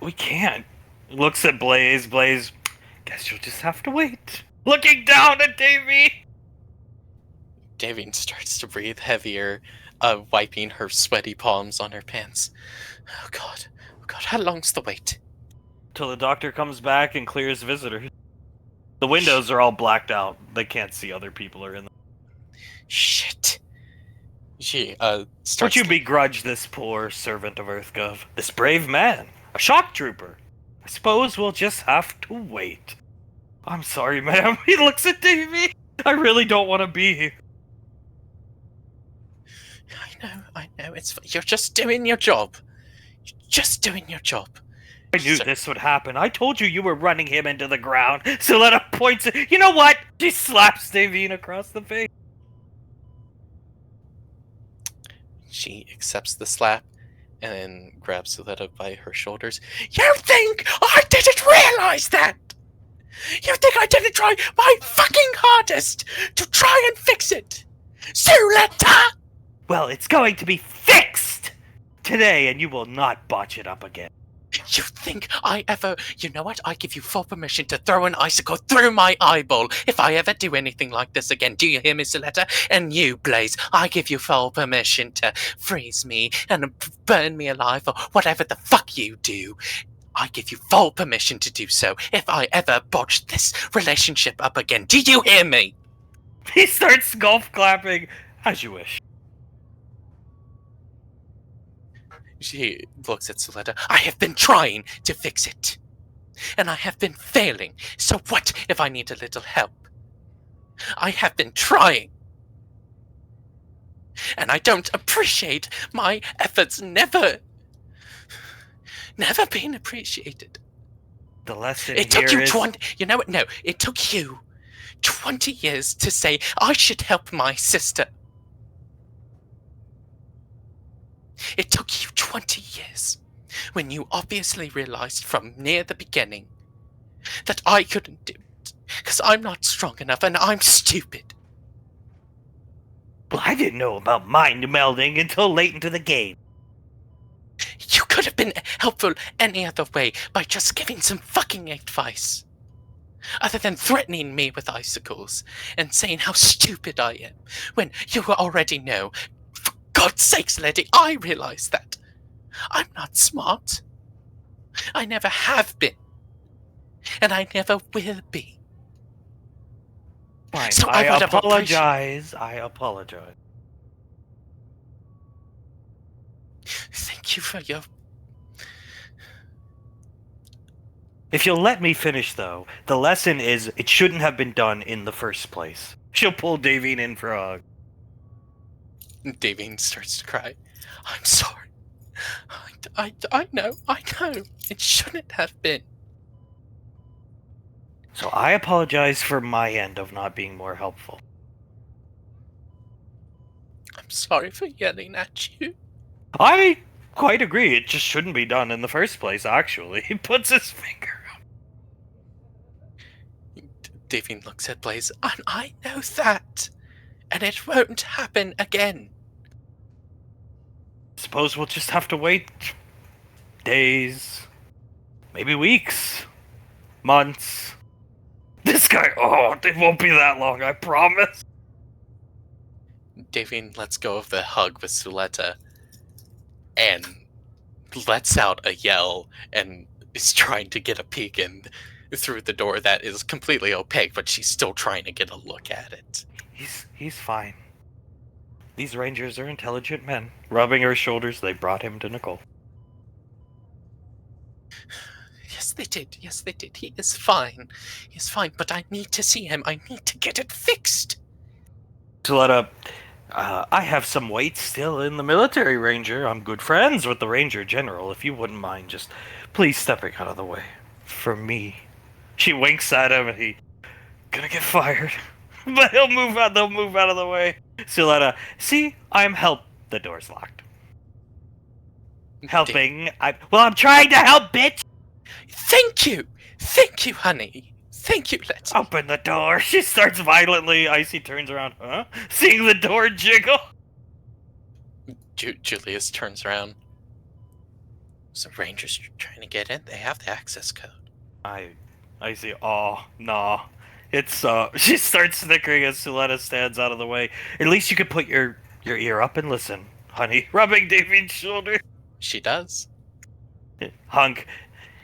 We can't. Looks at Blaze. Blaze, guess you'll just have to wait. Looking down at Davy. Davine starts to breathe heavier, wiping her sweaty palms on her pants. Oh God, how long's the wait? Till the doctor comes back and clears visitors. The windows are all blacked out. They can't see other people are in them. Shit. She, starts... Don't you begrudge this poor servant of EarthGov? This brave man. A shock trooper. I suppose we'll just have to wait. I'm sorry, ma'am. He looks at Davy. I really don't want to be here. I know. You're just doing your job. You're just doing your job. I knew this would happen. I told you were running him into the ground. Suletta points at... You know what? She slaps Davine across the face. She accepts the slap and then grabs Suletta by her shoulders. You think I didn't realize that? You think I didn't try my fucking hardest to try and fix it? Suletta! Well, it's going to be fixed today, and you will not botch it up again. You think I ever... You know what? I give you full permission to throw an icicle through my eyeball if I ever do anything like this again. Do you hear me, Suletta? And you, Blaze, I give you full permission to freeze me and burn me alive or whatever the fuck you do. I give you full permission to do so if I ever botch this relationship up again. Do you hear me? He starts golf clapping. As you wish. She looks at Suletta. I have been trying to fix it. And I have been failing. So what if I need a little help? I have been trying. And I don't appreciate my efforts never being appreciated. The lesson It took here you is... 20... You know what? No, it took you 20 years to say I should help my sister. It took you 20 years. when you obviously realized from near the beginning that I couldn't do it, because I'm not strong enough and I'm stupid. Well, I didn't know about mind melding until late into the game. You could have been helpful any other way by just giving some fucking advice. Other than threatening me with icicles and saying how stupid I am, when you already know. For God's sakes, Letty, I realize that. I'm not smart. I never have been. And I never will be. Fine, So I I would have apologize. I apologize. Thank you for your... If you'll let me finish, though, the lesson is it shouldn't have been done in the first place. She'll pull Davine in for a hug. Davine starts to cry. I'm sorry. I know. It shouldn't have been. So I apologize for my end of not being more helpful. I'm sorry for yelling at you. I quite agree. It just shouldn't be done in the first place, actually. He puts his finger up. Davine looks at Blaze, and I know that. And it won't happen again. Suppose we'll just have to wait days, maybe weeks, months. This guy, it won't be that long, I promise. Davine lets go of the hug with Suletta and lets out a yell and is trying to get a peek in through the door that is completely opaque, but she's still trying to get a look at it. He's fine. These rangers are intelligent men. Rubbing her shoulders, they brought him to Nicole. Yes, they did. He is fine. He's fine, but I need to see him. I need to get it fixed. Suletta, I have some weight still in the military ranger. I'm good friends with the ranger general. If you wouldn't mind just please stepping out of the way. For me. She winks at him and he gonna get fired. But they'll move out of the way. Suletta, see, I'm the door's locked. Helping. I'm trying to help, bitch! Thank you, honey. Thank you, Letty. Open the door. She starts violently. Icy turns around. Huh? Seeing the door jiggle. Julius turns around. Some rangers trying to get in. They have the access code. I see. Oh, nah. It's, she starts snickering as Suletta stands out of the way. At least you could put your ear up and listen, honey. Rubbing Davine's shoulder. She does. Hunk.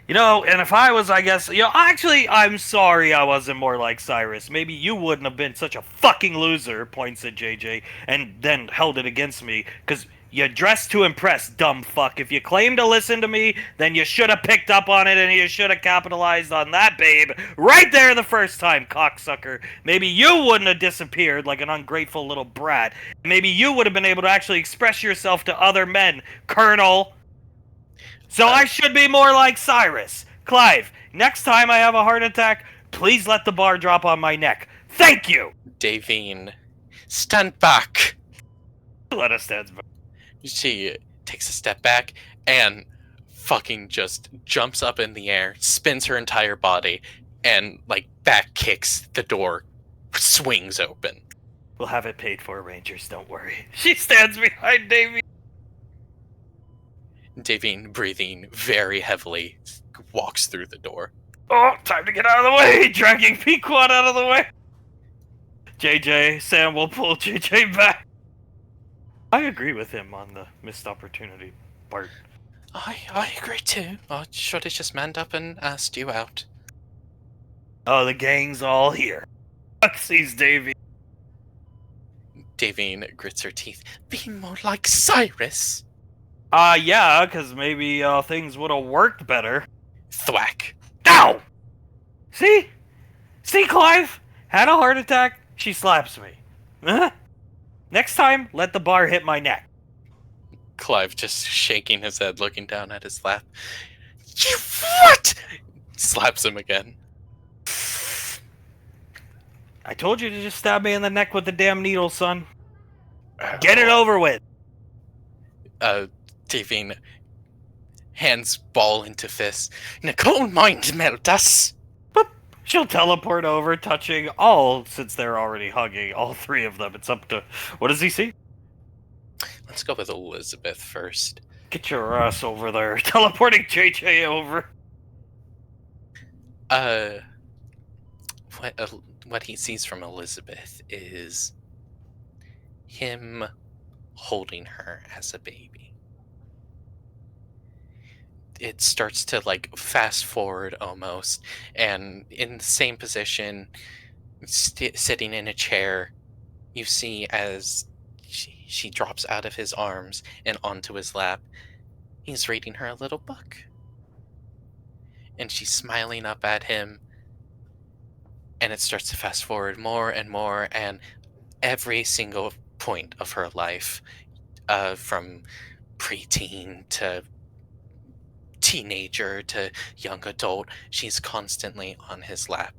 And if I was, I guess, actually, I'm sorry I wasn't more like Cyrus. Maybe you wouldn't have been such a fucking loser, points at JJ, and then held it against me, because you dressed to impress, dumb fuck. If you claim to listen to me, then you should have picked up on it, and you should have capitalized on that, babe, right there the first time, cocksucker. Maybe you wouldn't have disappeared like an ungrateful little brat. Maybe you would have been able to actually express yourself to other men, Colonel. So I should be more like Cyrus. Clive, next time I have a heart attack, please let the bar drop on my neck. Thank you! Davine, stand back! Let us stand back. She takes a step back and fucking just jumps up in the air, spins her entire body, and, back kicks the door, swings open. We'll have it paid for, Rangers, don't worry. She stands behind Davy. Davine, breathing very heavily, walks through the door. Oh, time to get out of the way! Dragging Pequod out of the way! Sam will pull JJ back. I agree with him on the missed opportunity part. I agree too. I should have just manned up and asked you out. Oh, the gang's all here. Sees Davy. Davine grits her teeth. Being more like Cyrus? Yeah, because maybe things would have worked better. Thwack. Ow! See? See, Clive? Had a heart attack, she slaps me. Huh? Next time, let the bar hit my neck. Clive just shaking his head, looking down at his lap. You what? Slaps him again. I told you to just stab me in the neck with the damn needle, son. Get it over with. Davine Hands ball into fists. Nicole mind melt us! She'll teleport over, touching all, since they're already hugging, all three of them. It's up to... What does he see? Let's go with Elizabeth first. Get your ass over there. Teleporting JJ over. What he sees from Elizabeth is him holding her as a baby. It starts to like fast forward almost, and in the same position, sitting in a chair, you see as she drops out of his arms and onto his lap. He's reading her a little book, and she's smiling up at him, and it starts to fast forward more and more, and every single point of her life, from preteen to teenager to young adult, she's constantly on his lap.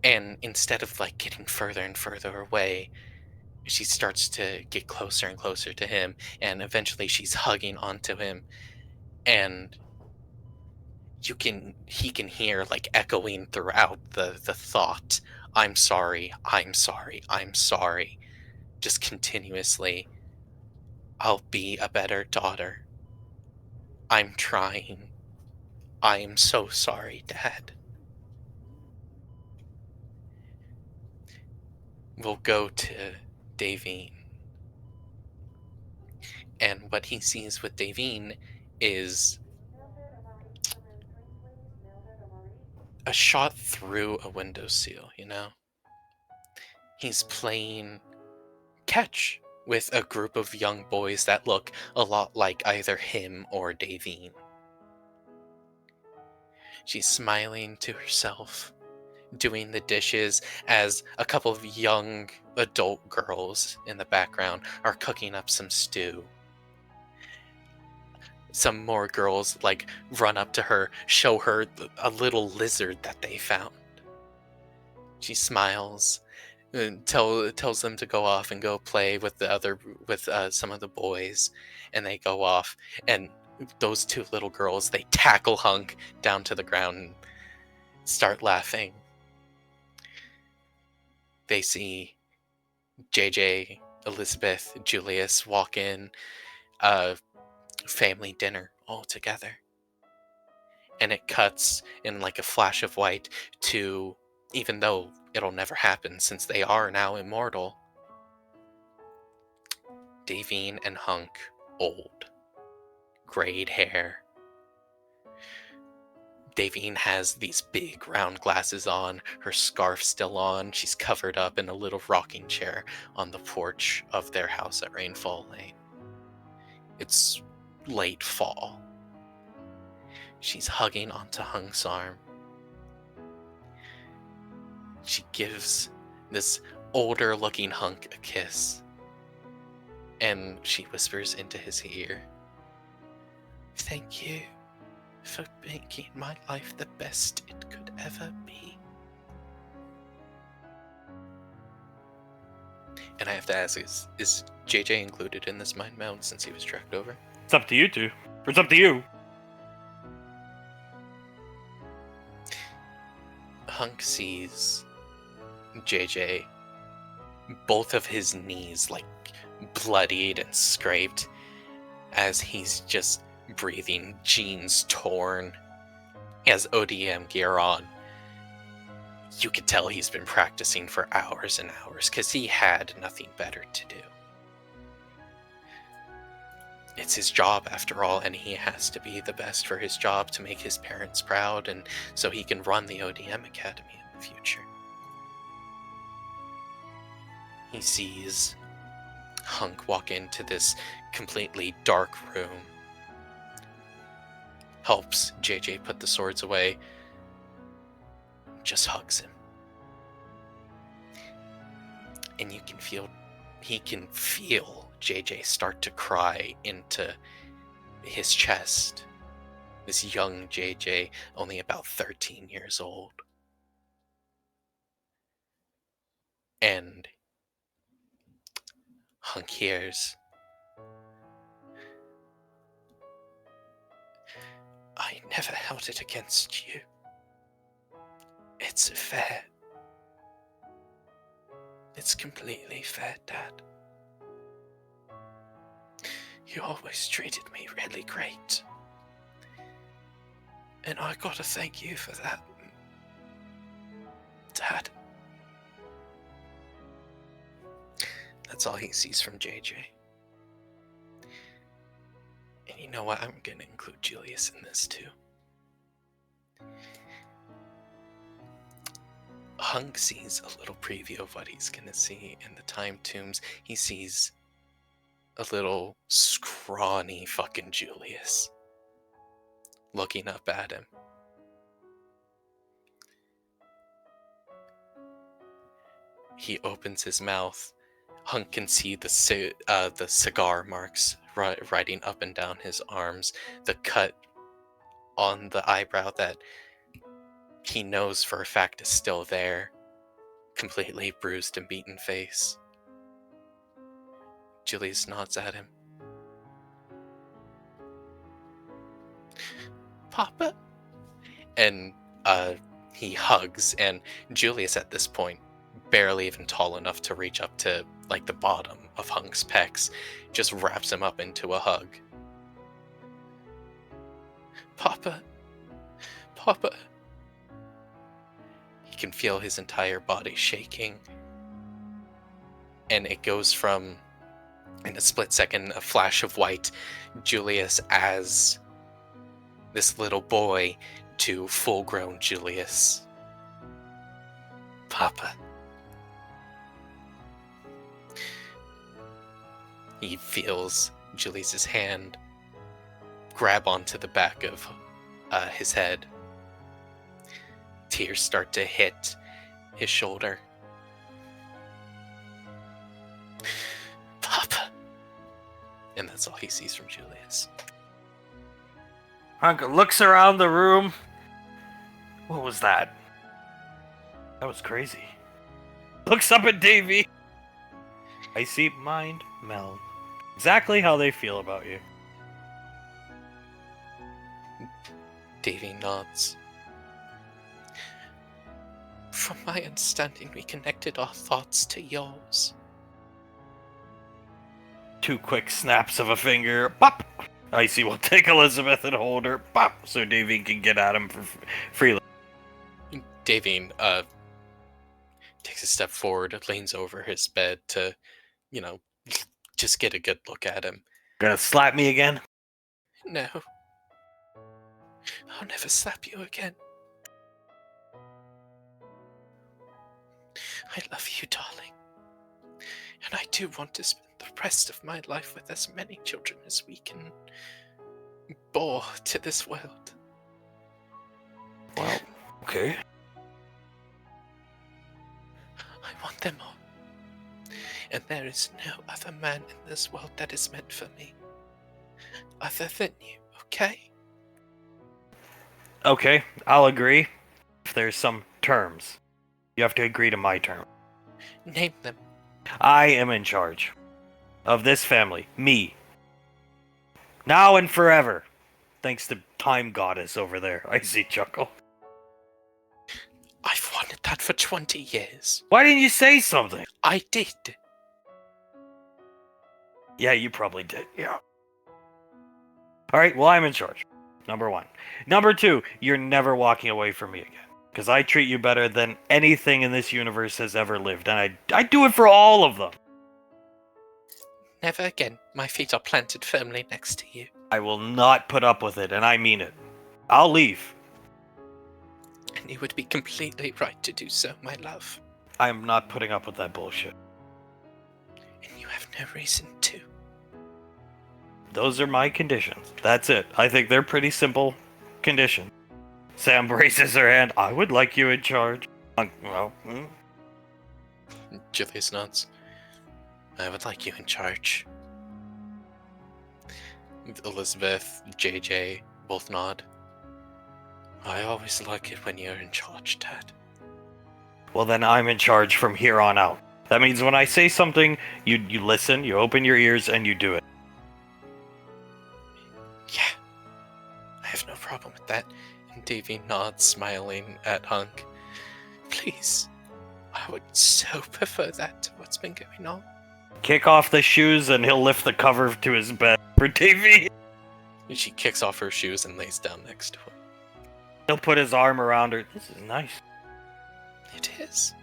And instead of like getting further and further away, she starts to get closer and closer to him, and eventually she's hugging onto him, and he can hear like echoing throughout the thought, I'm sorry, I'm sorry, I'm sorry, just continuously. I'll be a better daughter. I'm trying. I am so sorry, Dad. We'll go to Davine. And what he sees with Davine is a shot through a windowsill, you know? He's playing catch with a group of young boys that look a lot like either him or Davine. She's smiling to herself, doing the dishes, as a couple of young adult girls in the background are cooking up some stew. Some more girls like run up to her, show her a little lizard that they found. She smiles and tells them to go off and go play with some of the boys, and they go off, and those two little girls, they tackle Hunk down to the ground and start laughing. They see JJ, Elizabeth, Julius walk in, family dinner all together. And it cuts in like a flash of white to, even though it'll never happen since they are now immortal, Davine and Hunk, old, grayed hair. Davine has these big round glasses on, her scarf still on, she's covered up in a little rocking chair on the porch of their house at Rainfall Lane. It's late fall. She's hugging onto Hunk's arm. She gives this older looking Hunk a kiss, and she whispers into his ear, "Thank you for making my life the best it could ever be." And I have to ask, is JJ included in this mind meld since he was tracked over? It's up to you two. Or it's up to you. Hunk sees JJ, both of his knees like bloodied and scraped, as he's just breathing, jeans torn. He has ODM gear on. You could tell he's been practicing for hours and hours because he had nothing better to do. It's his job after all, and he has to be the best for his job to make his parents proud, and so he can run the ODM Academy in the future. He sees Hunk walk into this completely dark room, helps JJ put the swords away, just hugs him. And he can feel JJ start to cry into his chest. This young JJ, only about 13 years old. And Hunk hears, never held it against you. It's fair. It's completely fair, Dad. You always treated me really great. And I gotta thank you for that, Dad. That's all he sees from JJ. And you know what? I'm gonna include Julius in this too. Hunk sees a little preview of what he's gonna see in the time tombs. He sees a little scrawny fucking Julius looking up at him. He opens his mouth. Hunk can see the cigar marks riding up and down his arms, the cut on the eyebrow that he knows for a fact is still there, completely bruised and beaten face. Julius nods at him. Papa? And he hugs, and Julius at this point, barely even tall enough to reach up to like the bottom of Hunk's pecs, just wraps him up into a hug. Papa. Papa. He can feel his entire body shaking. And it goes from, in a split second, a flash of white, Julius as this little boy, to full-grown Julius. Papa. He feels Julius's hand grab onto the back of his head. Tears start to hit his shoulder. Papa. And that's all he sees from Julius. Hunk looks around the room. What was that? That was crazy. Looks up at Davy. I see mind meld. Exactly how they feel about you. Davy nods. From my understanding, we connected our thoughts to yours. 2 quick snaps of a finger. Pop! Icy will take Elizabeth and hold her. Pop! So Davy can get at him for freely. Davy takes a step forward, leans over his bed to, just get a good look at him. Gonna slap me again? No. I'll never slap you again. I love you, darling. And I do want to spend the rest of my life with as many children as we can bore to this world. Well, okay. I want them all. And there is no other man in this world that is meant for me. Other than you, okay? Okay, I'll agree. If there's some terms. You have to agree to my term. Name them. I am in charge of this family. Me. Now and forever. Thanks to Time Goddess over there. I see chuckle. I've wanted that for 20 years. Why didn't you say something? I did. Yeah, you probably did. Yeah. Alright, well, I'm in charge. Number 1. Number 2, you're never walking away from me again. Because I treat you better than anything in this universe has ever lived. And I do it for all of them. Never again. My feet are planted firmly next to you. I will not put up with it, and I mean it. I'll leave. And you would be completely right to do so, my love. I'm not putting up with that bullshit. And you have no reason to. Those are my conditions. That's it. I think they're pretty simple conditions. Sam raises her hand. I would like you in charge. Well, Julius nods. I would like you in charge. Elizabeth, JJ, both nod. I always like it when you're in charge, Dad. well, then I'm in charge from here on out. That means when I say something, you listen, you open your ears, and you do it. Yeah. I have no problem with that. And Davy nods, smiling at Hunk. Please, I would so prefer that to what's been going on. Kick off the shoes and he'll lift the cover to his bed for Davy. And she kicks off her shoes and lays down next to him. He'll put his arm around her. This is nice. It is.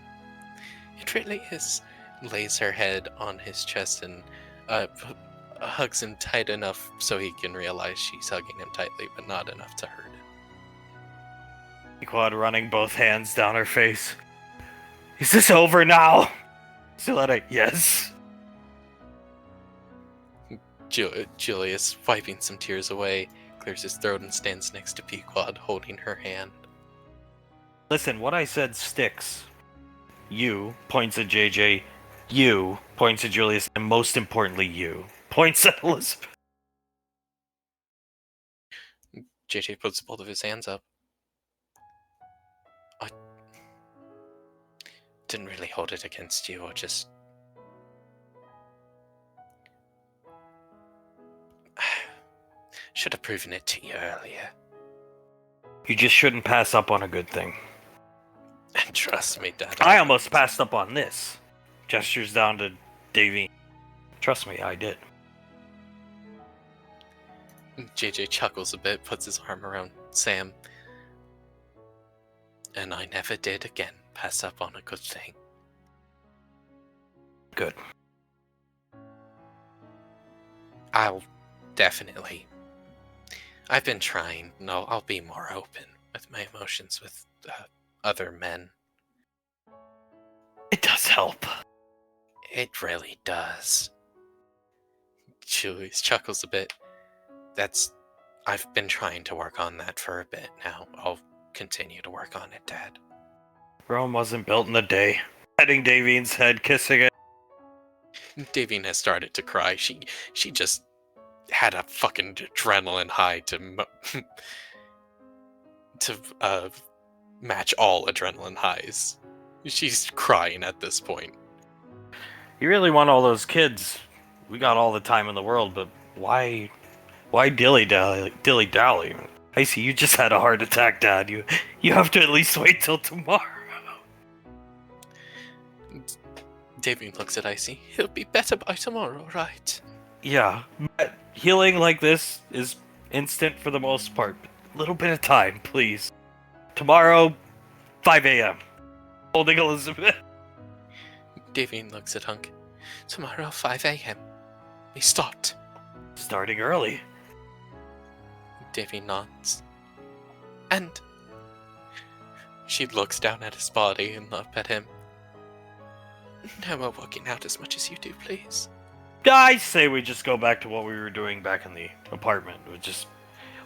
It really is. Lays her head on his chest and hugs him tight enough so he can realize she's hugging him tightly, but not enough to hurt him. Quad running both hands down her face. Is this over now? Siletta, yes. Julius, wiping some tears away, clears his throat and stands next to Pequod, holding her hand. Listen, what I said sticks. You, points at JJ. You, points at Julius. And most importantly, you, points at Elizabeth. JJ puts both of his hands up. I didn't really hold it against you, or just... Should have proven it to you earlier. You just shouldn't pass up on a good thing. And trust me, Dad. I almost passed up on this. Gestures down to Davy. Trust me, I did. JJ chuckles a bit, puts his arm around Sam. And I never did again pass up on a good thing. Good. I'll definitely. I've been trying. No, I'll be more open with my emotions with other men. It does help. It really does. Julius chuckles a bit. I've been trying to work on that for a bit now. I'll continue to work on it, Dad. Rome wasn't built in a day. Petting Davine's head, kissing it. Davine has started to cry. She just had a fucking adrenaline high to match all adrenaline highs. She's crying at this point. You really want all those kids. We got all the time in the world, but why dilly-dally? I see you just had a heart attack, Dad. You have to at least wait till tomorrow. Davine looks at Icy. He'll be better by tomorrow, right? Yeah, but healing like this is instant for the most part. A little bit of time, please. Tomorrow, 5 a.m. Holding Elizabeth. Davine looks at Hunk. Tomorrow, 5 a.m. We start. Starting early. Davine nods. And she looks down at his body and up at him. No more working out as much as you do, please. I say we just go back to what we were doing back in the apartment.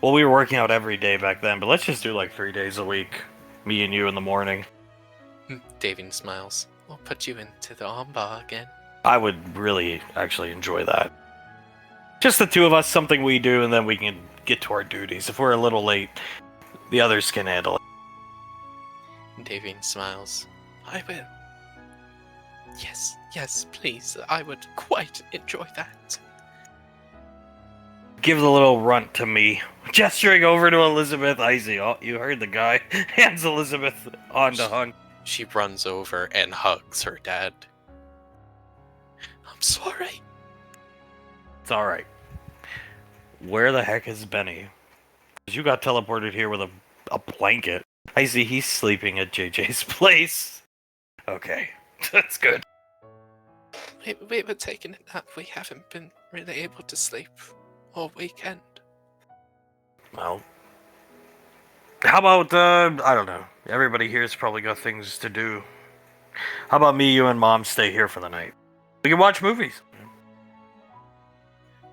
We were working out every day back then, but let's just do like 3 days a week. Me and you in the morning. Davine smiles. We'll put you into the armbar again. I would really actually enjoy that. Just the two of us, something we do, and then we can get to our duties. If we're a little late, the others can handle it. Davine smiles. I will. Yes, please. I would quite enjoy that. Give the little runt to me. Gesturing over to Elizabeth. Icy, oh, you heard the guy. Hands Elizabeth onto Hunk. She runs over and hugs her dad. I'm sorry. It's alright. Where the heck is Benny? You got teleported here with a blanket. I see he's sleeping at JJ's place. Okay, that's good. We were taking a nap. We haven't been really able to sleep all weekend. Well, how about, I don't know. Everybody here's probably got things to do. How about me, you, and Mom stay here for the night? We can watch movies.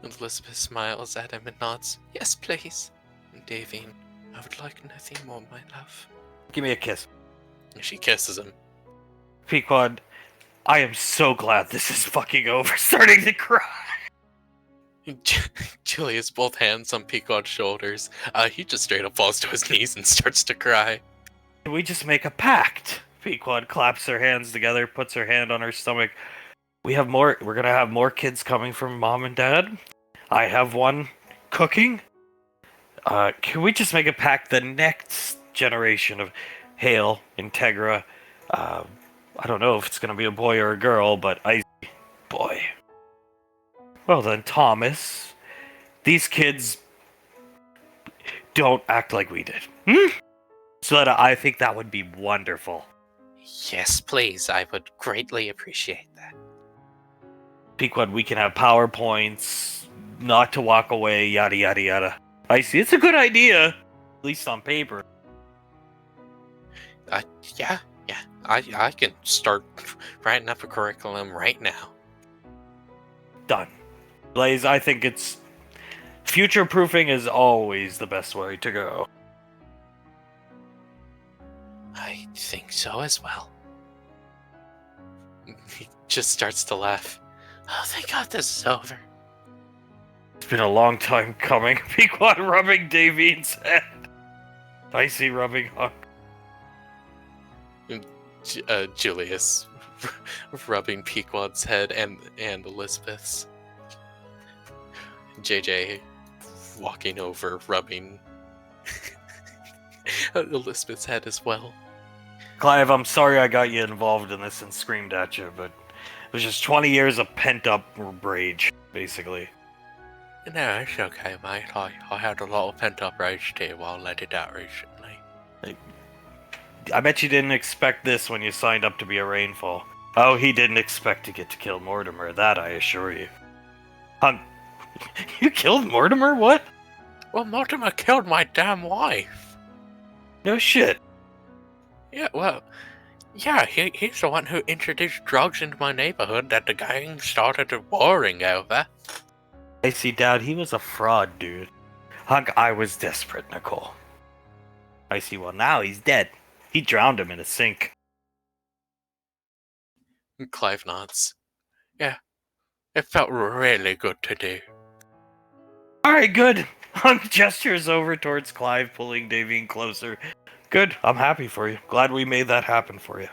Elizabeth smiles at him and nods. Yes, please. And Davine, I would like nothing more, my love. Give me a kiss. She kisses him. Pequod, I am so glad this is fucking over. Starting to cry. Julius, both hands on Pequod's shoulders. He just straight up falls to his knees and starts to cry. Can we just make a pact? Pequod claps her hands together, puts her hand on her stomach. We're gonna have more kids coming from Mom and Dad. I have one cooking. Can we just make a pact? The next generation of Hale, Integra, I don't know if it's gonna be a boy or a girl, but boy. Well then, Thomas, these kids don't act like we did. So that I think that would be wonderful. Yes, please. I would greatly appreciate that. Pequod, we can have PowerPoints, not to walk away, yada yada yada. I see, it's a good idea, at least on paper. Yeah. I can start writing up a curriculum right now. Done. Blaze, I think it's future-proofing is always the best way to go. I think so as well. He just starts to laugh. Oh, thank God this is over. It's been a long time coming. Pequod rubbing Davine's head. Icy rubbing Huck. Julius rubbing Pequod's head and Elizabeth's. JJ walking over, rubbing Elizabeth's head as well. Clive, I'm sorry I got you involved in this and screamed at you, but it was just 20 years of pent-up rage, basically. No, it's okay, mate. I had a lot of pent-up rage too. I'll let it out recently. I bet you didn't expect this when you signed up to be a Rainfall. Oh, he didn't expect to get to kill Mortimer, that I assure you. You killed Mortimer? What? Well, Mortimer killed my damn wife. No shit. Yeah, well, yeah, he's the one who introduced drugs into my neighborhood that the gang started warring over. I see, Dad, he was a fraud, dude. Hunk, I was desperate, Nicole. I see, well, now he's dead. He drowned him in a sink. Clive nods. Yeah, it felt really good to do. Alright, good. Hunk gestures over towards Clive, pulling Davine closer. Good, I'm happy for you. Glad we made that happen for you.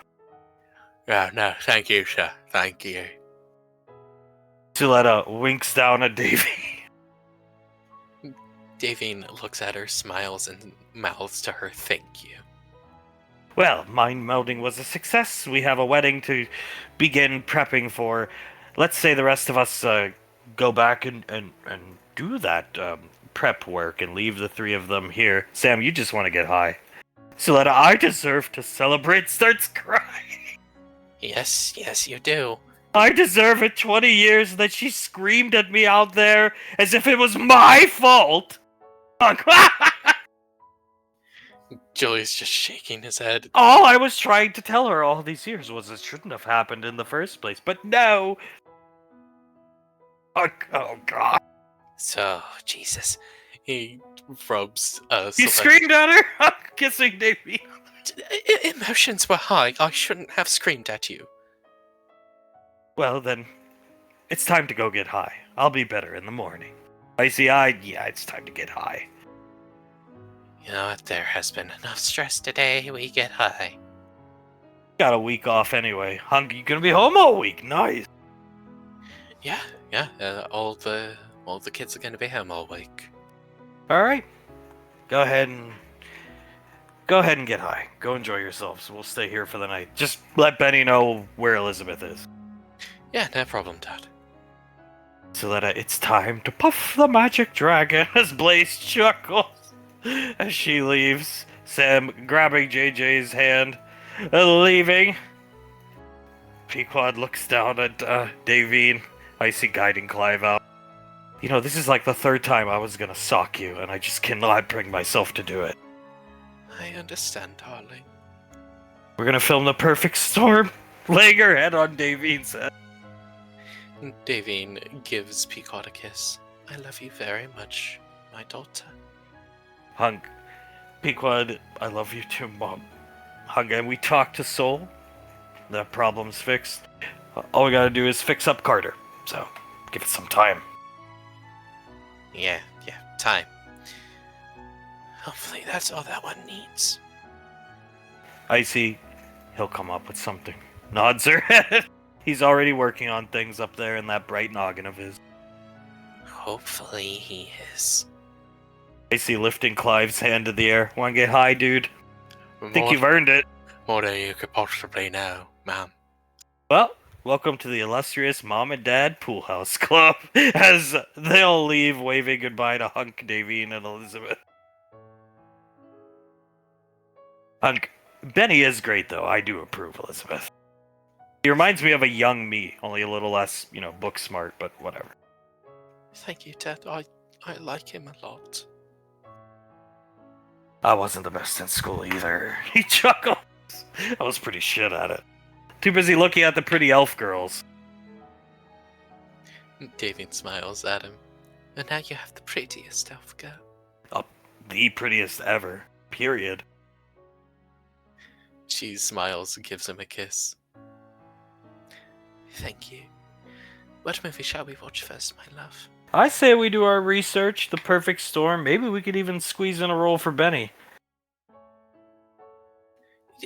Yeah, no, thank you, sir. Thank you. Suletta winks down at Davine. Davine looks at her, smiles, and mouths to her thank you. Well, mind melding was a success. We have a wedding to begin prepping for. Let's say the rest of us go back and do that prep work and leave the three of them here. Sam, you just want to get high. Suletta, I deserve to celebrate, starts crying. Yes, you do. I deserve it 20 years that she screamed at me out there as if it was my fault. Julius just shaking his head. All I was trying to tell her all these years was it shouldn't have happened in the first place, but no. Oh God. So, Jesus. He rubs You screamed at her? Kissing Davy. Emotions were high. I shouldn't have screamed at you. Well, then, it's time to go get high. I'll be better in the morning. Yeah, it's time to get high. You know what? There has been enough stress today. We get high. Got a week off anyway. Hunk, you gonna be home all week? Nice. Yeah. All the kids are gonna be home all week. All right. Go ahead and get high. Go enjoy yourselves. We'll stay here for the night. Just let Benny know where Elizabeth is. Yeah, no problem, Dad. Suletta, it's time to puff the magic dragon as Blaze chuckles as she leaves. Sam grabbing JJ's hand, leaving. Pequod looks down at Davine, Icy guiding Clive out. You know, this is like the third time I was gonna sock you, and I just cannot bring myself to do it. I understand, darling. We're gonna film the perfect storm, laying her head on Davine's head. Davine gives Pequod a kiss. I love you very much, my daughter. Hunk, Pequod, I love you too, Mom. Hunk, and we talked to Soul. That problem's fixed. All we gotta do is fix up Carter. So, give it some time. Yeah, time. Hopefully that's all that one needs. Icy, he'll come up with something. Nods her head. He's already working on things up there in that bright noggin of his. Hopefully he is. I see lifting Clive's hand in the air. Wanna get high, dude? Think More, you've earned it. more than you could possibly know, ma'am. Well, welcome to the illustrious Mom and Dad Pool House Club, as they'll leave waving goodbye to Hunk, Davine, and Elizabeth. Hunk, Benny is great, though. I do approve, Elizabeth. He reminds me of a young me, only a little less, book smart, but whatever. Thank you, Ted. I like him a lot. I wasn't the best in school either. He chuckles. I was pretty shit at it. Too busy looking at the pretty elf girls. David smiles at him. And now you have the prettiest elf girl. The prettiest ever. Period. She smiles and gives him a kiss. Thank you. What movie shall we watch first, my love? I say we do our research, The Perfect Storm. Maybe we could even squeeze in a role for Benny.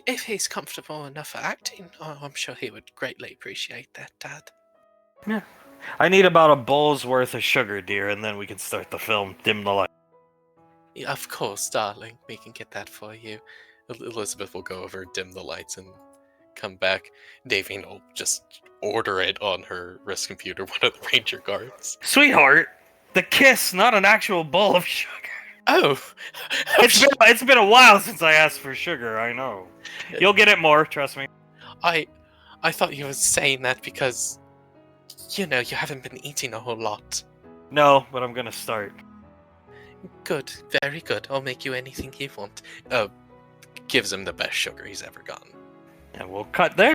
If he's comfortable enough for acting, I'm sure he would greatly appreciate that, Dad. Yeah. I need about a bowl's worth of sugar, dear, and then we can start the film. Dim the light. Yeah, of course, darling. We can get that for you. Elizabeth will go over, dim the lights, and come back. Davine will just order it on her wrist computer, one of the ranger guards. Sweetheart, the kiss, not an actual bowl of sugar. Oh! It's been a while since I asked for sugar, I know. You'll get it more, trust me. I thought you were saying that because, you haven't been eating a whole lot. No, but I'm gonna start. Good, very good. I'll make you anything you want. Gives him the best sugar he's ever gotten. And we'll cut there.